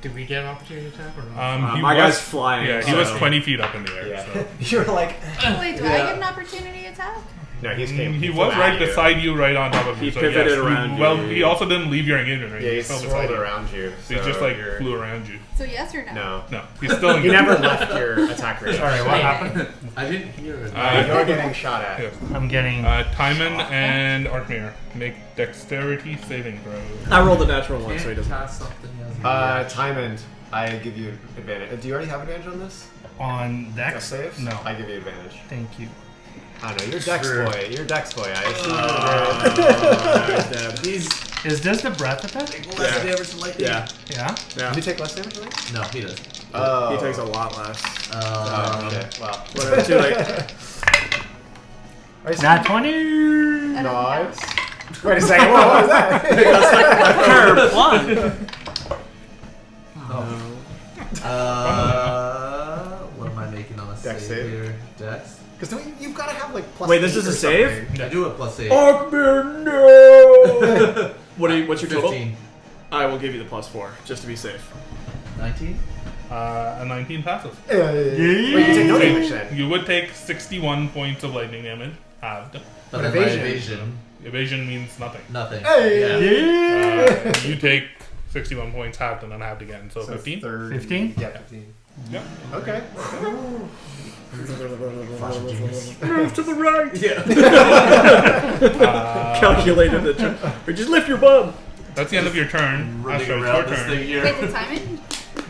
Speaker 9: Did we get an opportunity attack or not?
Speaker 8: My guy's flying.
Speaker 1: Yeah, he
Speaker 8: so-
Speaker 1: was 20 feet up in the air.
Speaker 2: Yeah.
Speaker 1: So.
Speaker 2: You're like.
Speaker 3: Wait, do I get an opportunity attack?
Speaker 2: No,
Speaker 1: He was right beside you, right on top of you.
Speaker 8: He
Speaker 1: so
Speaker 8: pivoted
Speaker 1: yes,
Speaker 8: around you.
Speaker 1: Well, he also didn't leave your engagement range.
Speaker 2: Yeah, he
Speaker 1: He's still
Speaker 2: swirled
Speaker 1: beside you.
Speaker 2: around you.
Speaker 1: So he just flew around you.
Speaker 3: So yes or no?
Speaker 2: No.
Speaker 1: No, he's still in
Speaker 2: He never left your attack range.
Speaker 4: Sorry, what happened?
Speaker 6: I didn't hear it.
Speaker 2: You're getting shot at.
Speaker 1: Yeah.
Speaker 4: I'm getting.
Speaker 1: Timon and Arkmir make dexterity saving throws.
Speaker 8: I rolled a natural one, so he doesn't.
Speaker 6: cast something as a
Speaker 2: Timon, I give you advantage. Do you already have advantage on this?
Speaker 4: On
Speaker 2: Dex
Speaker 4: Dex?
Speaker 2: saves?
Speaker 4: No.
Speaker 2: I give you advantage.
Speaker 4: Thank you.
Speaker 2: I don't know, you're Dex boy. You're Dex boy. I assume.
Speaker 4: Is this the breath attack?
Speaker 6: less damage than lightning.
Speaker 8: Yeah.
Speaker 4: Yeah.
Speaker 8: Yeah.
Speaker 2: Did you take less damage than me?
Speaker 6: No, he doesn't.
Speaker 2: Oh.
Speaker 8: He takes a lot less.
Speaker 2: Oh, okay. Well,
Speaker 8: Whatever. Too late.
Speaker 4: Nat 20!
Speaker 2: Nice. Wait a second, what was that?
Speaker 6: What am I making on a
Speaker 2: Dex
Speaker 6: save
Speaker 2: save?
Speaker 6: here? Dex?
Speaker 2: Because you've got to have like plus.
Speaker 8: Wait, this
Speaker 2: 8
Speaker 8: is a
Speaker 2: or
Speaker 8: save?
Speaker 2: something.
Speaker 6: I do a plus 8.
Speaker 8: Arkmir, no! What's your total?
Speaker 6: 15.
Speaker 8: I will give you the +4, just to be safe.
Speaker 6: 19?
Speaker 1: A 19 passes.
Speaker 2: Wait, you take no damage then.
Speaker 1: You would take 61 points of lightning damage, halved.
Speaker 6: But
Speaker 2: evasion.
Speaker 6: evasion.
Speaker 1: Evasion means nothing.
Speaker 6: Nothing.
Speaker 2: Hey!
Speaker 6: Yeah.
Speaker 1: You take 61 points halved and then halved again, so 15?
Speaker 4: 15?
Speaker 2: Yeah, 15.
Speaker 1: Yeah.
Speaker 2: Okay.
Speaker 6: Flash of genius.
Speaker 8: Move to the right! Yeah. Calculated the turn. Or just lift your bum!
Speaker 1: That's the end of your turn.
Speaker 6: Running
Speaker 1: Astro, it's
Speaker 6: around
Speaker 1: your
Speaker 6: this
Speaker 1: turn.
Speaker 6: thing here.
Speaker 3: Wait, did Simon?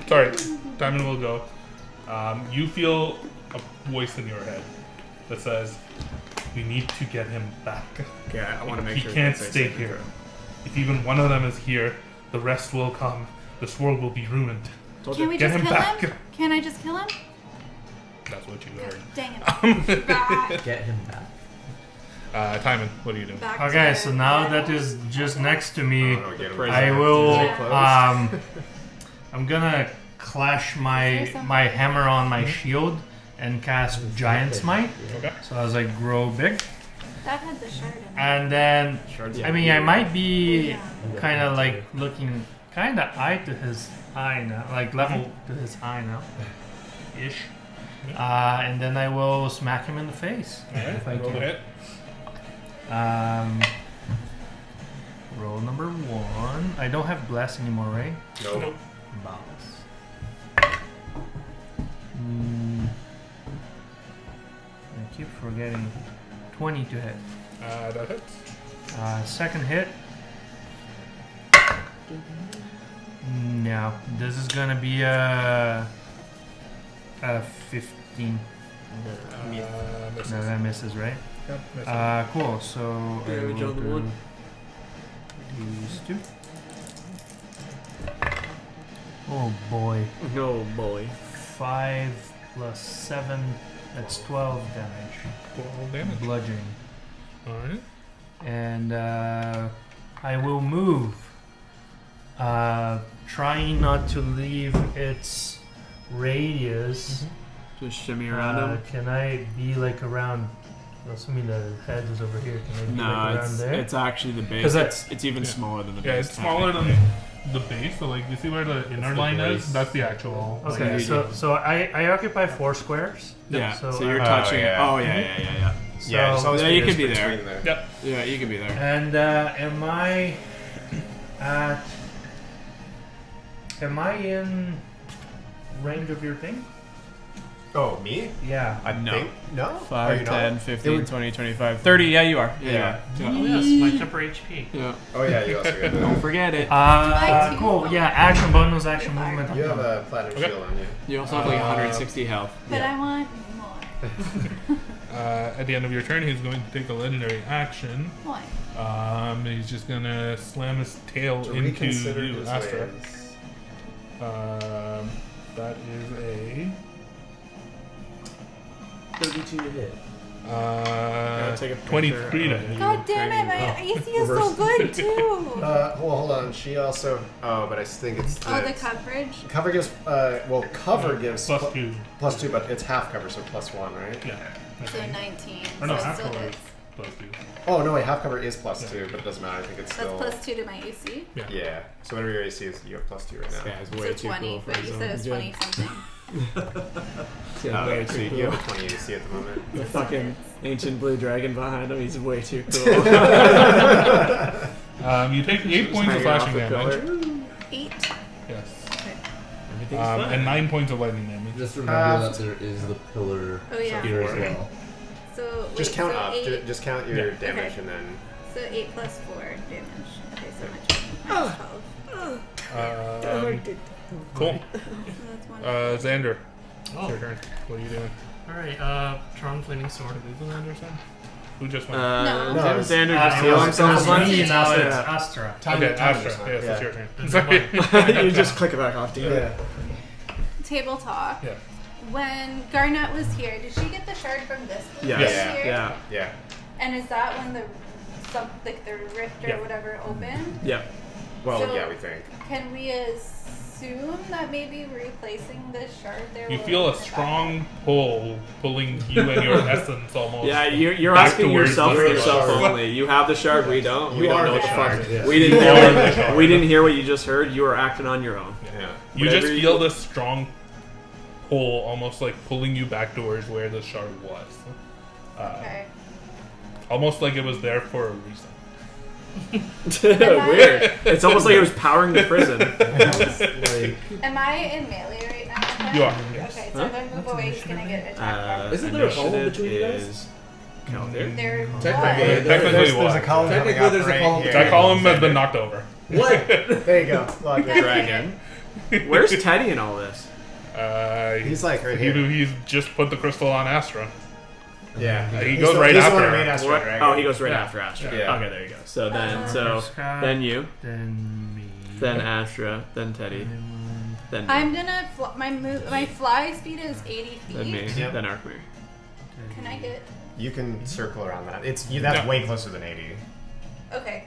Speaker 1: Sorry, Diamond will go. You feel a voice in your head that says, "We need to get him back.
Speaker 8: Okay, I want to make
Speaker 1: He
Speaker 8: sure
Speaker 1: can't
Speaker 8: that they
Speaker 1: stay
Speaker 8: save
Speaker 1: here.
Speaker 8: it.
Speaker 1: If even one of them is here, the rest will come. This world will be ruined."
Speaker 8: Told
Speaker 3: Can
Speaker 8: you.
Speaker 3: we
Speaker 1: Get
Speaker 3: just
Speaker 1: him
Speaker 3: kill
Speaker 1: back.
Speaker 3: him? Can I just kill him?
Speaker 1: That's what you heard.
Speaker 3: Dang it. Back.
Speaker 6: Get him back.
Speaker 1: Timon, what are you doing?
Speaker 3: Back
Speaker 4: Okay,
Speaker 3: to
Speaker 4: so now that is just next to me,
Speaker 2: Oh, no, get him.
Speaker 8: Crazy.
Speaker 4: I will.
Speaker 3: Yeah.
Speaker 4: I'm gonna clash
Speaker 3: Say
Speaker 4: my
Speaker 3: something.
Speaker 4: my hammer on my shield and cast Giant Smite.
Speaker 1: Okay.
Speaker 4: So as I grow big,
Speaker 3: That had the shard in it.
Speaker 4: and then
Speaker 8: Shards.
Speaker 4: I mean I might be kind of like looking kind of eye to his eye now, like level to his eye now, ish. And then I will smack him in the face.
Speaker 1: Alright,
Speaker 4: If I
Speaker 1: roll
Speaker 4: can.
Speaker 1: the hit.
Speaker 4: Roll number 1. I don't have bless anymore, right?
Speaker 2: Nope.
Speaker 4: Bounce. I keep forgetting. 20 to hit.
Speaker 1: That hits.
Speaker 4: Second hit. No, this is gonna be a 15.
Speaker 1: Misses.
Speaker 4: No, that misses, right?
Speaker 1: Yep, misses.
Speaker 4: Cool. So I
Speaker 5: Damage
Speaker 4: will
Speaker 5: on the
Speaker 4: do
Speaker 5: one.
Speaker 4: these 2. Oh boy.
Speaker 8: No, boy.
Speaker 4: 5 plus 7. That's 12 damage.
Speaker 1: 12 damage.
Speaker 4: Bludgeoning.
Speaker 1: Alright.
Speaker 4: And I will move. Trying not to leave its radius.
Speaker 5: Just shimmy around him.
Speaker 4: Can I be like around? Assuming the head is over here. Can I be
Speaker 5: No,
Speaker 4: like around
Speaker 5: it's,
Speaker 4: there?
Speaker 5: it's actually the base.
Speaker 4: 'Cause that's-
Speaker 5: It's even
Speaker 1: yeah.
Speaker 5: smaller than the
Speaker 1: Yeah,
Speaker 5: base.
Speaker 1: it's smaller than
Speaker 5: technically.
Speaker 1: the base, so like you see where the inner
Speaker 2: the
Speaker 1: line
Speaker 2: brace.
Speaker 1: is? That's the actual. like,
Speaker 4: Okay,
Speaker 1: medium.
Speaker 4: so I occupy 4 squares.
Speaker 5: Yeah,
Speaker 4: So,
Speaker 5: so, you're
Speaker 4: uh,
Speaker 5: touching.
Speaker 2: yeah.
Speaker 5: Oh, yeah.
Speaker 4: So,
Speaker 2: Yeah, just always
Speaker 5: Yeah, you
Speaker 2: figures
Speaker 5: could be there.
Speaker 2: between the-
Speaker 1: Yep.
Speaker 5: Yeah, you can be there.
Speaker 4: And am I at? Am I in range of your thing?
Speaker 2: Oh, me?
Speaker 4: Yeah.
Speaker 2: I
Speaker 5: No.
Speaker 2: think no. Are
Speaker 5: 5,
Speaker 2: you
Speaker 5: 10,
Speaker 2: not?
Speaker 5: 15,
Speaker 2: It would-
Speaker 5: 20, 25, 30. Yeah, you are. Yeah.
Speaker 9: Oh yes, my temporary HP.
Speaker 5: Yeah.
Speaker 2: Oh yeah, you also get
Speaker 5: Don't
Speaker 2: that.
Speaker 5: forget it.
Speaker 3: I too?
Speaker 4: Cool. Yeah. Action bonus, action movement.
Speaker 2: You have a platinum
Speaker 1: Okay.
Speaker 2: shield on you.
Speaker 5: You also have like 160 health.
Speaker 3: But I want more.
Speaker 1: At the end of your turn, he's going to take a legendary action.
Speaker 3: Why?
Speaker 1: He's just gonna slam his tail
Speaker 2: To
Speaker 1: into
Speaker 2: reconsider
Speaker 1: you,
Speaker 2: his
Speaker 1: Astra.
Speaker 2: ways.
Speaker 1: That is a
Speaker 6: 32 to hit.
Speaker 8: take a picture
Speaker 1: 23
Speaker 8: of
Speaker 1: then.
Speaker 8: you
Speaker 3: God damn it, my
Speaker 8: dragging-
Speaker 3: AC is so good too.
Speaker 2: Well, hold on. She also. Oh, but I think it's.
Speaker 3: Oh, the coverage.
Speaker 2: Cover gives. Cover gives
Speaker 1: Plus 2.
Speaker 2: +2, but it's half cover, so +1, right?
Speaker 1: Yeah.
Speaker 3: So 19.
Speaker 1: Or no,
Speaker 3: so it
Speaker 1: half
Speaker 3: still
Speaker 1: cover
Speaker 3: hits.
Speaker 1: is plus 2.
Speaker 2: Oh no, wait. Half cover is +2, but it doesn't matter. I think it's
Speaker 3: That's
Speaker 2: still.
Speaker 3: +2 to my AC.
Speaker 1: Yeah.
Speaker 2: Yeah. So whatever your AC is, you have +2 right now.
Speaker 8: Yeah, it's
Speaker 3: So
Speaker 8: way too
Speaker 3: 20,
Speaker 8: cool for
Speaker 3: but
Speaker 8: his
Speaker 3: you
Speaker 8: own
Speaker 3: said it's
Speaker 8: good.
Speaker 3: 20 something.
Speaker 8: Yeah,
Speaker 2: Oh,
Speaker 8: way
Speaker 2: yeah, so
Speaker 8: too
Speaker 2: you
Speaker 8: cool.
Speaker 2: have a 20 AC at the moment.
Speaker 8: The fucking ancient blue dragon behind him, he's way too cool.
Speaker 1: You take 8 points of
Speaker 8: Hanging off
Speaker 1: slashing
Speaker 8: the
Speaker 1: damage.
Speaker 8: pillar.
Speaker 3: 8.
Speaker 1: Yes.
Speaker 3: Okay.
Speaker 6: Everything's fine.
Speaker 1: And 9 points of lightning damage.
Speaker 6: Just remember that there is the pillar
Speaker 3: Oh, yeah.
Speaker 6: here as well.
Speaker 3: So wait,
Speaker 2: Just count
Speaker 3: so
Speaker 2: up.
Speaker 3: 8,
Speaker 2: Just count your
Speaker 1: Yeah.
Speaker 2: damage
Speaker 3: Okay.
Speaker 2: and then.
Speaker 3: So 8 plus 4 damage. Okay, so minus 12.
Speaker 1: Cool.
Speaker 3: So that's 1.
Speaker 1: Xander.
Speaker 9: Oh.
Speaker 1: It's your turn. What are you doing?
Speaker 9: Alright, Charm Flaming Sword.
Speaker 1: Is it Xander son? Who just went?
Speaker 3: No.
Speaker 2: No,
Speaker 8: Didn't
Speaker 2: it's-
Speaker 8: Xander
Speaker 4: Uh,
Speaker 8: just
Speaker 4: it
Speaker 8: heal
Speaker 4: was-
Speaker 8: himself
Speaker 4: it
Speaker 8: a
Speaker 4: was
Speaker 8: bunch?
Speaker 4: me, now it's
Speaker 8: Yeah.
Speaker 4: Astra.
Speaker 1: Okay, Astra.
Speaker 2: just
Speaker 1: Yes,
Speaker 2: yeah.
Speaker 1: it's your turn.
Speaker 9: It's
Speaker 1: Sorry.
Speaker 8: You just click it back off, dude.
Speaker 2: Yeah.
Speaker 3: Table talk.
Speaker 1: Yeah.
Speaker 3: When Garnette was here, did she get the shard from this place
Speaker 8: Yes.
Speaker 3: here?
Speaker 8: Yeah.
Speaker 2: Yeah.
Speaker 3: And is that when the the rift or
Speaker 1: Yeah.
Speaker 3: whatever opened?
Speaker 8: Yeah.
Speaker 2: Well,
Speaker 3: So-
Speaker 2: yeah, we think.
Speaker 3: Can we assume that maybe replacing the shard there
Speaker 1: You
Speaker 3: will
Speaker 1: feel a
Speaker 3: open it back
Speaker 1: strong pull pulling you and your essence almost.
Speaker 8: Yeah, you're
Speaker 1: back
Speaker 8: asking
Speaker 1: towards
Speaker 8: yourself
Speaker 1: the
Speaker 8: for yourself
Speaker 1: shard.
Speaker 8: only. You have the shard, we don't.
Speaker 2: You
Speaker 8: We don't
Speaker 2: are
Speaker 8: know
Speaker 2: the
Speaker 8: what the
Speaker 2: shard,
Speaker 8: fuck.
Speaker 2: yeah.
Speaker 8: We didn't
Speaker 1: You are the
Speaker 8: hear.
Speaker 1: shard.
Speaker 8: We didn't hear what you just heard. You were acting on your own.
Speaker 1: Yeah. You
Speaker 8: Whatever
Speaker 1: just
Speaker 8: you
Speaker 1: feel
Speaker 8: do.
Speaker 1: this strong pull, almost like pulling you back towards where the shard was.
Speaker 3: Okay.
Speaker 1: Almost like it was there for a reason.
Speaker 8: Weird. It's almost like it was powering the prison.
Speaker 6: Like,
Speaker 3: Am I in melee right now?
Speaker 1: You are, yes.
Speaker 3: Okay, so if I move away, he's gonna get attacked.
Speaker 6: Isn't there a column
Speaker 8: initiative
Speaker 6: between you guys?
Speaker 8: is Calther.
Speaker 3: They're
Speaker 6: Technically,
Speaker 1: Technically,
Speaker 2: there's
Speaker 1: what?
Speaker 2: a column
Speaker 6: Technically,
Speaker 2: coming up
Speaker 6: there's a
Speaker 2: right
Speaker 6: column
Speaker 2: here.
Speaker 1: That column has been knocked over.
Speaker 6: what?
Speaker 2: There you go. Like a
Speaker 8: Dragon. Where's Teddy in all this?
Speaker 2: He's like right here.
Speaker 1: He's just put the crystal on Astra.
Speaker 2: Yeah.
Speaker 1: He
Speaker 2: He's
Speaker 1: goes
Speaker 2: the-
Speaker 1: right
Speaker 2: he's the
Speaker 1: after
Speaker 2: one who
Speaker 1: her.
Speaker 2: made Astro
Speaker 8: What?
Speaker 2: Dragon.
Speaker 8: Oh, he goes right
Speaker 1: Yeah.
Speaker 8: after Astra.
Speaker 2: Yeah.
Speaker 8: Okay, there you go. So then,
Speaker 4: Then
Speaker 8: you,
Speaker 4: Then me.
Speaker 8: then Astra, then Teddy, then me,
Speaker 3: I'm gonna my fly speed is 80
Speaker 8: then me,
Speaker 3: feet.
Speaker 2: Yep.
Speaker 8: then Arkmir.
Speaker 3: Can I get?
Speaker 2: You can circle around that. That's
Speaker 1: No.
Speaker 2: way closer than 80.
Speaker 3: Okay.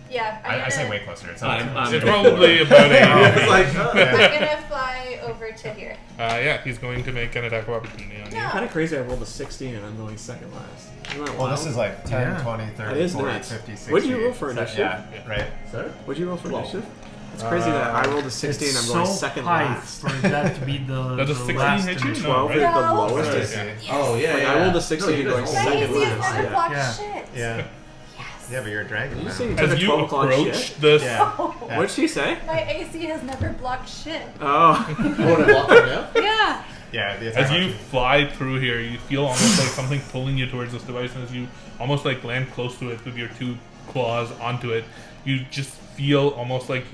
Speaker 3: Yeah.
Speaker 2: I say way closer. It's not.
Speaker 8: I'm
Speaker 1: It's
Speaker 8: before.
Speaker 1: probably about
Speaker 6: It's
Speaker 1: 80.
Speaker 6: like,
Speaker 3: I'm gonna fly over to here.
Speaker 1: Yeah, he's going to make an attack of opportunity on you.
Speaker 3: No.
Speaker 8: Kind of crazy. I rolled a 16 and I'm going second last. Isn't that
Speaker 2: Well,
Speaker 8: wild?
Speaker 2: this is like 10,
Speaker 4: Yeah.
Speaker 2: 20,
Speaker 8: That
Speaker 2: 30,
Speaker 8: is
Speaker 2: 40,
Speaker 8: nuts.
Speaker 2: 50, 60.
Speaker 8: What'd you roll for initiative?
Speaker 2: Yeah, right.
Speaker 6: Sorry?
Speaker 8: What'd you roll for initiative? It's crazy that I rolled a 16 and I'm going second
Speaker 4: high
Speaker 8: last.
Speaker 4: for that to be the,
Speaker 1: Does a
Speaker 4: the
Speaker 1: 16
Speaker 4: last
Speaker 1: hit you?
Speaker 4: in-
Speaker 1: No,
Speaker 8: 12
Speaker 1: right?
Speaker 8: is the
Speaker 3: No.
Speaker 8: lowest.
Speaker 1: Right,
Speaker 8: Is,
Speaker 1: yeah.
Speaker 6: Oh, yeah,
Speaker 8: Like,
Speaker 6: yeah.
Speaker 8: I rolled a
Speaker 6: No,
Speaker 8: 16
Speaker 6: you
Speaker 8: going
Speaker 6: guys
Speaker 3: My
Speaker 8: second
Speaker 3: AC has
Speaker 8: last.
Speaker 3: never
Speaker 8: Yeah.
Speaker 3: blocked
Speaker 4: Yeah.
Speaker 3: shit.
Speaker 2: Yeah.
Speaker 3: Yes.
Speaker 2: Yeah, but you're a dragon.
Speaker 8: You
Speaker 2: now.
Speaker 8: say you took
Speaker 1: As
Speaker 8: a
Speaker 1: you
Speaker 8: 12 o'clock
Speaker 1: approach
Speaker 8: shit?
Speaker 1: this,
Speaker 2: Yeah.
Speaker 8: What'd she say?
Speaker 3: My AC has never blocked shit.
Speaker 8: Oh.
Speaker 6: You want to block it now?
Speaker 3: Yeah.
Speaker 2: Yeah, the attack
Speaker 1: as you
Speaker 2: option.
Speaker 1: fly through here, you feel almost like something pulling you towards this device, and as you almost like land close to it with your two claws onto it, you just feel almost like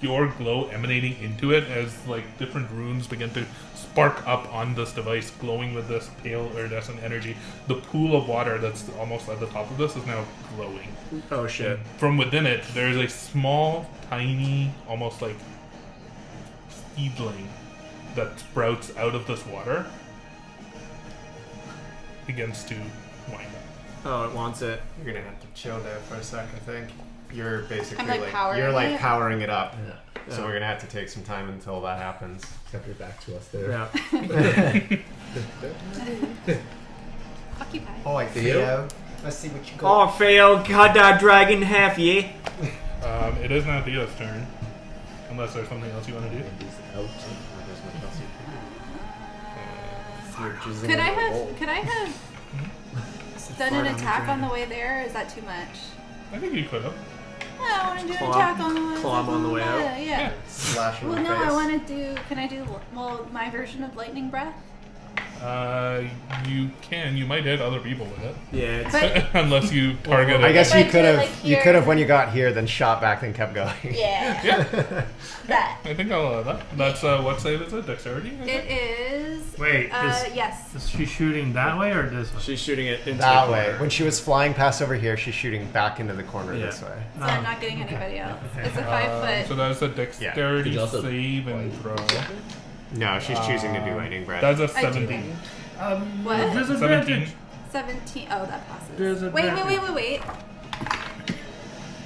Speaker 1: your glow emanating into it as like different runes begin to spark up on this device, glowing with this pale iridescent energy. The pool of water that's almost at the top of this is now glowing.
Speaker 8: Oh shit.
Speaker 1: From within it, there is a small, tiny, almost like seedling that sprouts out of this water. Begins to wind up.
Speaker 8: Oh, it wants it.
Speaker 2: You're gonna have to chill there for a sec, I think. You're basically
Speaker 3: I'm, like, powering
Speaker 2: you're like
Speaker 3: it?
Speaker 2: powering it up.
Speaker 6: Yeah.
Speaker 2: So
Speaker 8: Yeah.
Speaker 2: we're gonna have to take some time until that happens.
Speaker 6: Except you're back to us there.
Speaker 8: Yeah.
Speaker 3: Occupied.
Speaker 2: Oh, I
Speaker 6: Theo?
Speaker 2: Theo. Let's see what you got.
Speaker 8: Oh, fail. Got that dragon half, yeah?
Speaker 1: It is now Theo's turn. Unless there's something else you want to do.
Speaker 6: He's out.
Speaker 3: Could I have done an attack on the way there? Or is that too much?
Speaker 1: I think you could have.
Speaker 3: No, I want to do an
Speaker 8: Claw-
Speaker 3: attack on the way.
Speaker 8: claw him on the way out?
Speaker 3: Yeah.
Speaker 2: Slash in
Speaker 3: Well,
Speaker 2: the
Speaker 3: no,
Speaker 2: face.
Speaker 3: I want to do. Can I do my version of lightning breath?
Speaker 1: You can. You might hit other people with it.
Speaker 8: Yeah, it's.
Speaker 3: But
Speaker 1: Unless you target it.
Speaker 2: I guess
Speaker 3: If I
Speaker 2: you
Speaker 3: do
Speaker 2: could
Speaker 3: it,
Speaker 2: have.
Speaker 3: like,
Speaker 2: You
Speaker 3: here-
Speaker 2: could have when you got here, then shot back and kept going.
Speaker 3: yeah, that.
Speaker 1: I think I'll allow that. That's what save is it? Dexterity? I think?
Speaker 3: It is.
Speaker 4: Wait,
Speaker 3: Yes.
Speaker 4: is she shooting that way or this way?
Speaker 8: She's shooting it into
Speaker 2: That
Speaker 8: the
Speaker 2: way.
Speaker 8: corner.
Speaker 2: When she was flying past over here, she's shooting back into the corner
Speaker 8: Yeah.
Speaker 2: this way.
Speaker 3: So I'm not getting anybody else.
Speaker 4: Okay.
Speaker 3: It's a 5
Speaker 1: So
Speaker 3: foot.
Speaker 1: that's a dexterity
Speaker 6: Did you also-
Speaker 1: save and throw.
Speaker 2: No, she's choosing to do lightning breath.
Speaker 1: That's a
Speaker 3: I do
Speaker 1: 17.
Speaker 3: What?
Speaker 4: Disadvantage.
Speaker 1: 17.
Speaker 3: 17. Oh, that passes.
Speaker 4: There's a
Speaker 3: Wait.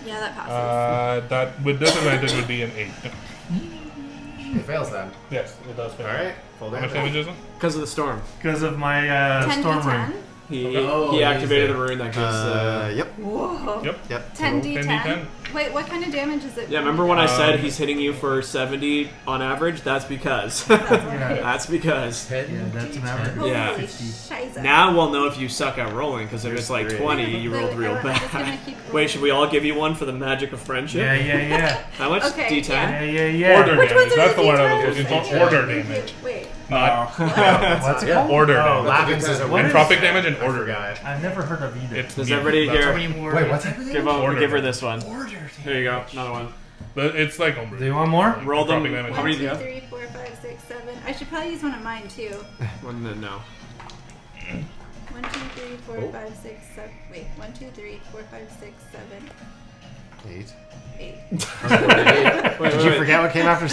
Speaker 3: Yeah, that passes.
Speaker 1: That with disadvantage would be an 8.
Speaker 2: It fails then.
Speaker 1: Yes, it does.
Speaker 2: Alright, full
Speaker 1: How much
Speaker 2: damage.
Speaker 1: damage is it?
Speaker 8: Because of the storm.
Speaker 4: Because of my
Speaker 3: 10
Speaker 4: storm
Speaker 3: d10.
Speaker 4: ring.
Speaker 8: He activated a rune that gives.
Speaker 2: Yep.
Speaker 3: Whoa.
Speaker 1: Yep.
Speaker 3: 10
Speaker 1: 10
Speaker 3: d10.
Speaker 1: d10.
Speaker 3: Wait, what kind of damage is it?
Speaker 8: Yeah, remember when I said he's hitting you for 70 on average? That's because. That's because.
Speaker 6: Yeah,
Speaker 4: that's an average.
Speaker 3: Holy
Speaker 8: Yeah.
Speaker 3: shiza.
Speaker 8: Now we'll know if you suck at rolling, because if it's like 20, you rolled real
Speaker 3: I'm just gonna
Speaker 8: bad.
Speaker 3: keep
Speaker 8: Wait,
Speaker 3: rolling.
Speaker 8: should we all give you one for the magic of friendship?
Speaker 4: Yeah.
Speaker 8: How much?
Speaker 3: Okay,
Speaker 8: D10?
Speaker 3: yeah.
Speaker 1: Order
Speaker 3: Which ones
Speaker 1: damage.
Speaker 3: are
Speaker 1: That's
Speaker 3: the
Speaker 1: the word I was
Speaker 3: D10s?
Speaker 1: looking for. Order damage.
Speaker 3: Wait.
Speaker 1: Not
Speaker 4: What's it called?
Speaker 1: order
Speaker 2: Oh,
Speaker 1: damage.
Speaker 2: laughing says it.
Speaker 4: What is-
Speaker 1: Entropic damage and order
Speaker 2: guy.
Speaker 1: damage.
Speaker 4: I've never heard of either.
Speaker 1: It's
Speaker 8: Does
Speaker 1: mute.
Speaker 8: everybody
Speaker 1: That's
Speaker 8: hear?
Speaker 1: all.
Speaker 9: How many more?
Speaker 2: Wait, what type of damage?
Speaker 8: Give her this one.
Speaker 2: Order
Speaker 8: Here you go. Another one.
Speaker 1: But it's like homebrew.
Speaker 4: Do you want more?
Speaker 8: Roll them.
Speaker 1: Entropic damage.
Speaker 8: How many do you
Speaker 3: 1,
Speaker 8: have?
Speaker 3: 2, 3, 4, 5, 6, 7. I should probably use one of mine too.
Speaker 8: One, no.
Speaker 3: 1, 2, 3, 4, 5, 6, 7. Wait, 1, 2, 3, 4, 5, 6, 7,
Speaker 2: 8.
Speaker 3: 8.
Speaker 8: Wait,
Speaker 2: Did you forget what came after?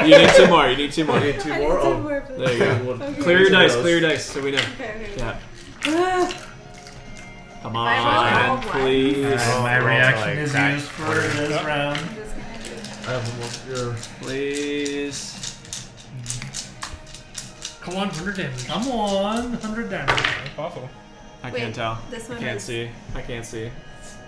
Speaker 8: You need two more. You need two more.
Speaker 3: I need two more.
Speaker 8: There you go.
Speaker 3: Okay.
Speaker 8: Clear your dice. Clear your dice so we know.
Speaker 3: Okay.
Speaker 8: Yeah. Come
Speaker 3: I rolled
Speaker 8: on,
Speaker 3: one.
Speaker 8: please.
Speaker 4: My
Speaker 2: roll
Speaker 4: reaction
Speaker 2: to, like,
Speaker 4: is
Speaker 2: that
Speaker 4: used for
Speaker 2: order.
Speaker 4: this round.
Speaker 3: I'm just gonna do
Speaker 6: I have one more.
Speaker 8: Please.
Speaker 9: Come on, 100 damage.
Speaker 4: Come on, 100 damage.
Speaker 1: That's possible.
Speaker 8: I
Speaker 3: Wait,
Speaker 8: can't tell.
Speaker 3: this
Speaker 8: I
Speaker 3: one
Speaker 8: can't
Speaker 3: is-
Speaker 8: see. I can't see.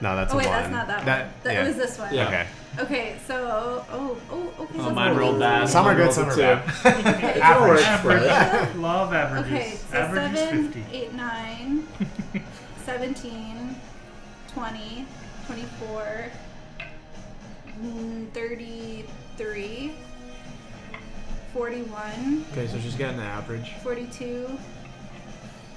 Speaker 2: No, that's
Speaker 3: Oh
Speaker 2: a
Speaker 3: wait,
Speaker 2: 1.
Speaker 3: that's not that one. That
Speaker 2: yeah.
Speaker 3: was this one.
Speaker 8: Yeah.
Speaker 2: Okay.
Speaker 3: Okay, so okay.
Speaker 8: Oh,
Speaker 3: so
Speaker 8: mine rolled bad.
Speaker 2: Some are
Speaker 8: Mine
Speaker 2: good,
Speaker 8: rolled
Speaker 2: some
Speaker 8: a
Speaker 2: are
Speaker 8: two.
Speaker 2: bad.
Speaker 3: Okay,
Speaker 4: Average.
Speaker 6: Average.
Speaker 4: Love averages.
Speaker 3: okay, so
Speaker 4: Average is
Speaker 3: 7,
Speaker 4: 50.
Speaker 3: 8, 9, 17, 20, 24, 33, 41,
Speaker 8: Okay, so she's getting the average.
Speaker 3: 42,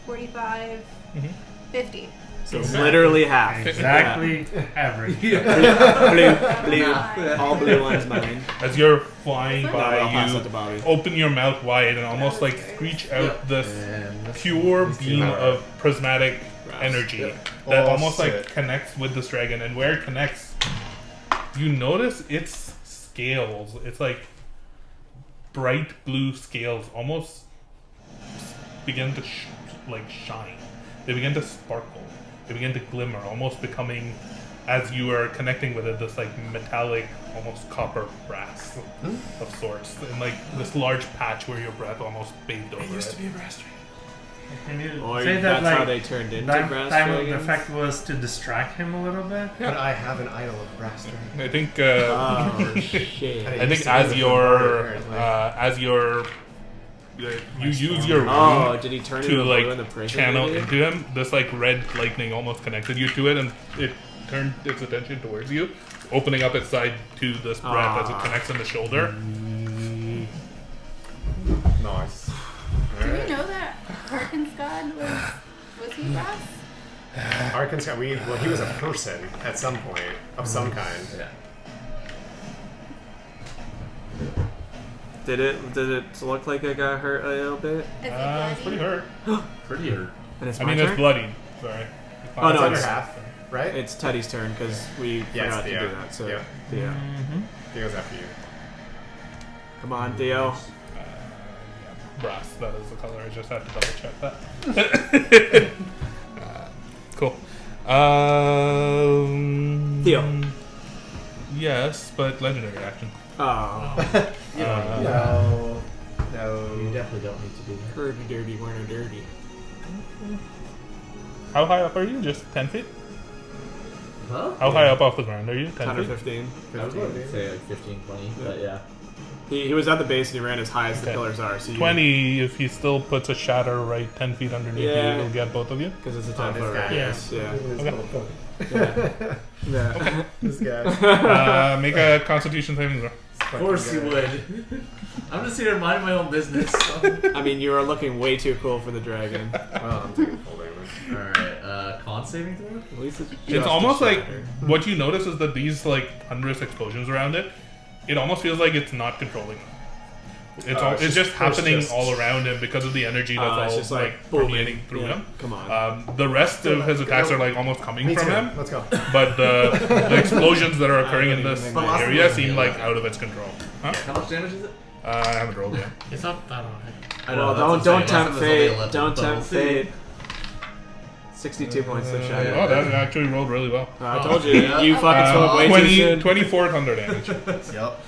Speaker 3: 45,
Speaker 1: Mhm.
Speaker 3: 50.
Speaker 8: So it's literally half.
Speaker 4: Exactly average.
Speaker 8: Blue. All blue lines mine.
Speaker 1: As you're flying
Speaker 3: This
Speaker 8: No, I'll
Speaker 1: by,
Speaker 8: pass
Speaker 1: you
Speaker 8: it to Bobby.
Speaker 1: open your mouth wide and almost like screech out this
Speaker 6: And this
Speaker 1: pure
Speaker 6: one.
Speaker 1: beam of prismatic energy
Speaker 6: Yep.
Speaker 1: that
Speaker 2: Oh,
Speaker 1: almost like
Speaker 2: shit.
Speaker 1: connects with this dragon, and where it connects, you notice its scales. It's like bright blue scales, almost begin to shine. They begin to sparkle. They begin to glimmer, almost becoming, as you are connecting with it, this like metallic, almost copper brass of sorts, and like this large patch where your breath almost bathed over it.
Speaker 2: be a brass dragon.
Speaker 4: Can you
Speaker 8: Or
Speaker 4: say
Speaker 8: that's
Speaker 4: that
Speaker 8: how
Speaker 4: like
Speaker 8: they turned into
Speaker 4: that
Speaker 8: brass
Speaker 4: time of the
Speaker 8: dragons?
Speaker 4: effect was to distract him a little bit?
Speaker 2: But I have an idol of brass dragon.
Speaker 1: I think.
Speaker 8: Oh shit.
Speaker 1: I think as your you use your
Speaker 8: Oh,
Speaker 1: rune
Speaker 8: did he turn
Speaker 1: to
Speaker 8: into blue in the
Speaker 1: like
Speaker 8: prison?
Speaker 1: channel
Speaker 8: maybe?
Speaker 1: into him, this like red lightning almost connected you to it, and it turned its attention towards you, opening up its side to this breath as it connects in the shoulder.
Speaker 2: Nice.
Speaker 3: Do we know that Harkin's god was he brass?
Speaker 2: Arkansas, he was a person at some point of some kind.
Speaker 6: Yeah.
Speaker 8: Did it look like it got hurt a little bit?
Speaker 3: Is he
Speaker 1: It's pretty hurt.
Speaker 6: Pretty hurt.
Speaker 8: And it's
Speaker 1: I
Speaker 8: my
Speaker 1: mean,
Speaker 8: turn?
Speaker 1: it's bloody. Sorry.
Speaker 8: Oh,
Speaker 2: It's
Speaker 8: no,
Speaker 2: under
Speaker 8: it's-
Speaker 2: half, right?
Speaker 8: It's Teddy's turn because we
Speaker 2: Yes,
Speaker 8: forgot to
Speaker 2: Theo.
Speaker 8: do that. So
Speaker 2: Yep.
Speaker 8: Theo.
Speaker 2: Theo's after you.
Speaker 8: Come on, Theo.
Speaker 1: Brass. That is the color. I just had to double check that. Cool.
Speaker 8: Theo.
Speaker 1: Yes, but legendary action.
Speaker 8: Oh.
Speaker 6: You don't need
Speaker 2: No.
Speaker 6: that.
Speaker 2: No.
Speaker 6: You definitely don't need to do that.
Speaker 8: Dirty, dirty, winner, dirty.
Speaker 1: How high up are you? Just 10 feet?
Speaker 6: Huh?
Speaker 1: How high up off the ground are you?
Speaker 8: 10
Speaker 1: 10
Speaker 8: or
Speaker 1: feet?
Speaker 8: 15.
Speaker 6: I was going to say like 15, 20, but yeah.
Speaker 8: He was at the base and he ran as high as the
Speaker 1: Okay.
Speaker 8: pillars are. So
Speaker 1: 20, if he still puts a shatter right 10 feet underneath
Speaker 8: Yeah.
Speaker 1: you, he'll get both of you.
Speaker 8: Because it's a
Speaker 2: Oh,
Speaker 8: 10
Speaker 2: this
Speaker 8: foot
Speaker 2: guy.
Speaker 8: radius. Yeah.
Speaker 2: This
Speaker 8: Yeah.
Speaker 2: This guy.
Speaker 1: Make a constitution saving throw.
Speaker 6: Of course you would. I'm just here minding my own business.
Speaker 8: I mean, you are looking way too cool for the dragon.
Speaker 2: Well, I'm taking full damage.
Speaker 6: Alright, con saving throw?
Speaker 8: At least it's
Speaker 1: It's
Speaker 8: just
Speaker 1: almost
Speaker 8: a
Speaker 1: like
Speaker 8: shatter.
Speaker 1: what you notice is that these like thunderous explosions around it, it almost feels like it's not controlling them. It's just happening all around him because of the energy that's
Speaker 8: It's
Speaker 1: all
Speaker 8: just
Speaker 1: like
Speaker 8: booming.
Speaker 1: permeating through
Speaker 8: Yeah.
Speaker 1: him.
Speaker 8: Come on.
Speaker 1: The rest of his attacks are like almost coming
Speaker 2: Me
Speaker 1: from
Speaker 2: too.
Speaker 1: him,
Speaker 2: Let's go.
Speaker 1: but the explosions that are occurring in this
Speaker 6: But last
Speaker 1: area
Speaker 6: one-
Speaker 1: seem like out of its control. Huh?
Speaker 6: How much damage is it?
Speaker 1: I haven't rolled yet.
Speaker 9: It's not that high.
Speaker 6: I
Speaker 8: Well,
Speaker 6: know,
Speaker 8: don't
Speaker 6: that's
Speaker 8: tempt
Speaker 6: insane. Last time
Speaker 8: fate.
Speaker 6: it was only
Speaker 8: Don't
Speaker 6: 11,
Speaker 8: tempt
Speaker 6: but we'll see.
Speaker 8: fate. 62 points of shatter.
Speaker 1: Oh, that actually rolled really well.
Speaker 8: I told you, you fucking spoke way too soon.
Speaker 1: 24 thunder damage.
Speaker 2: Yep.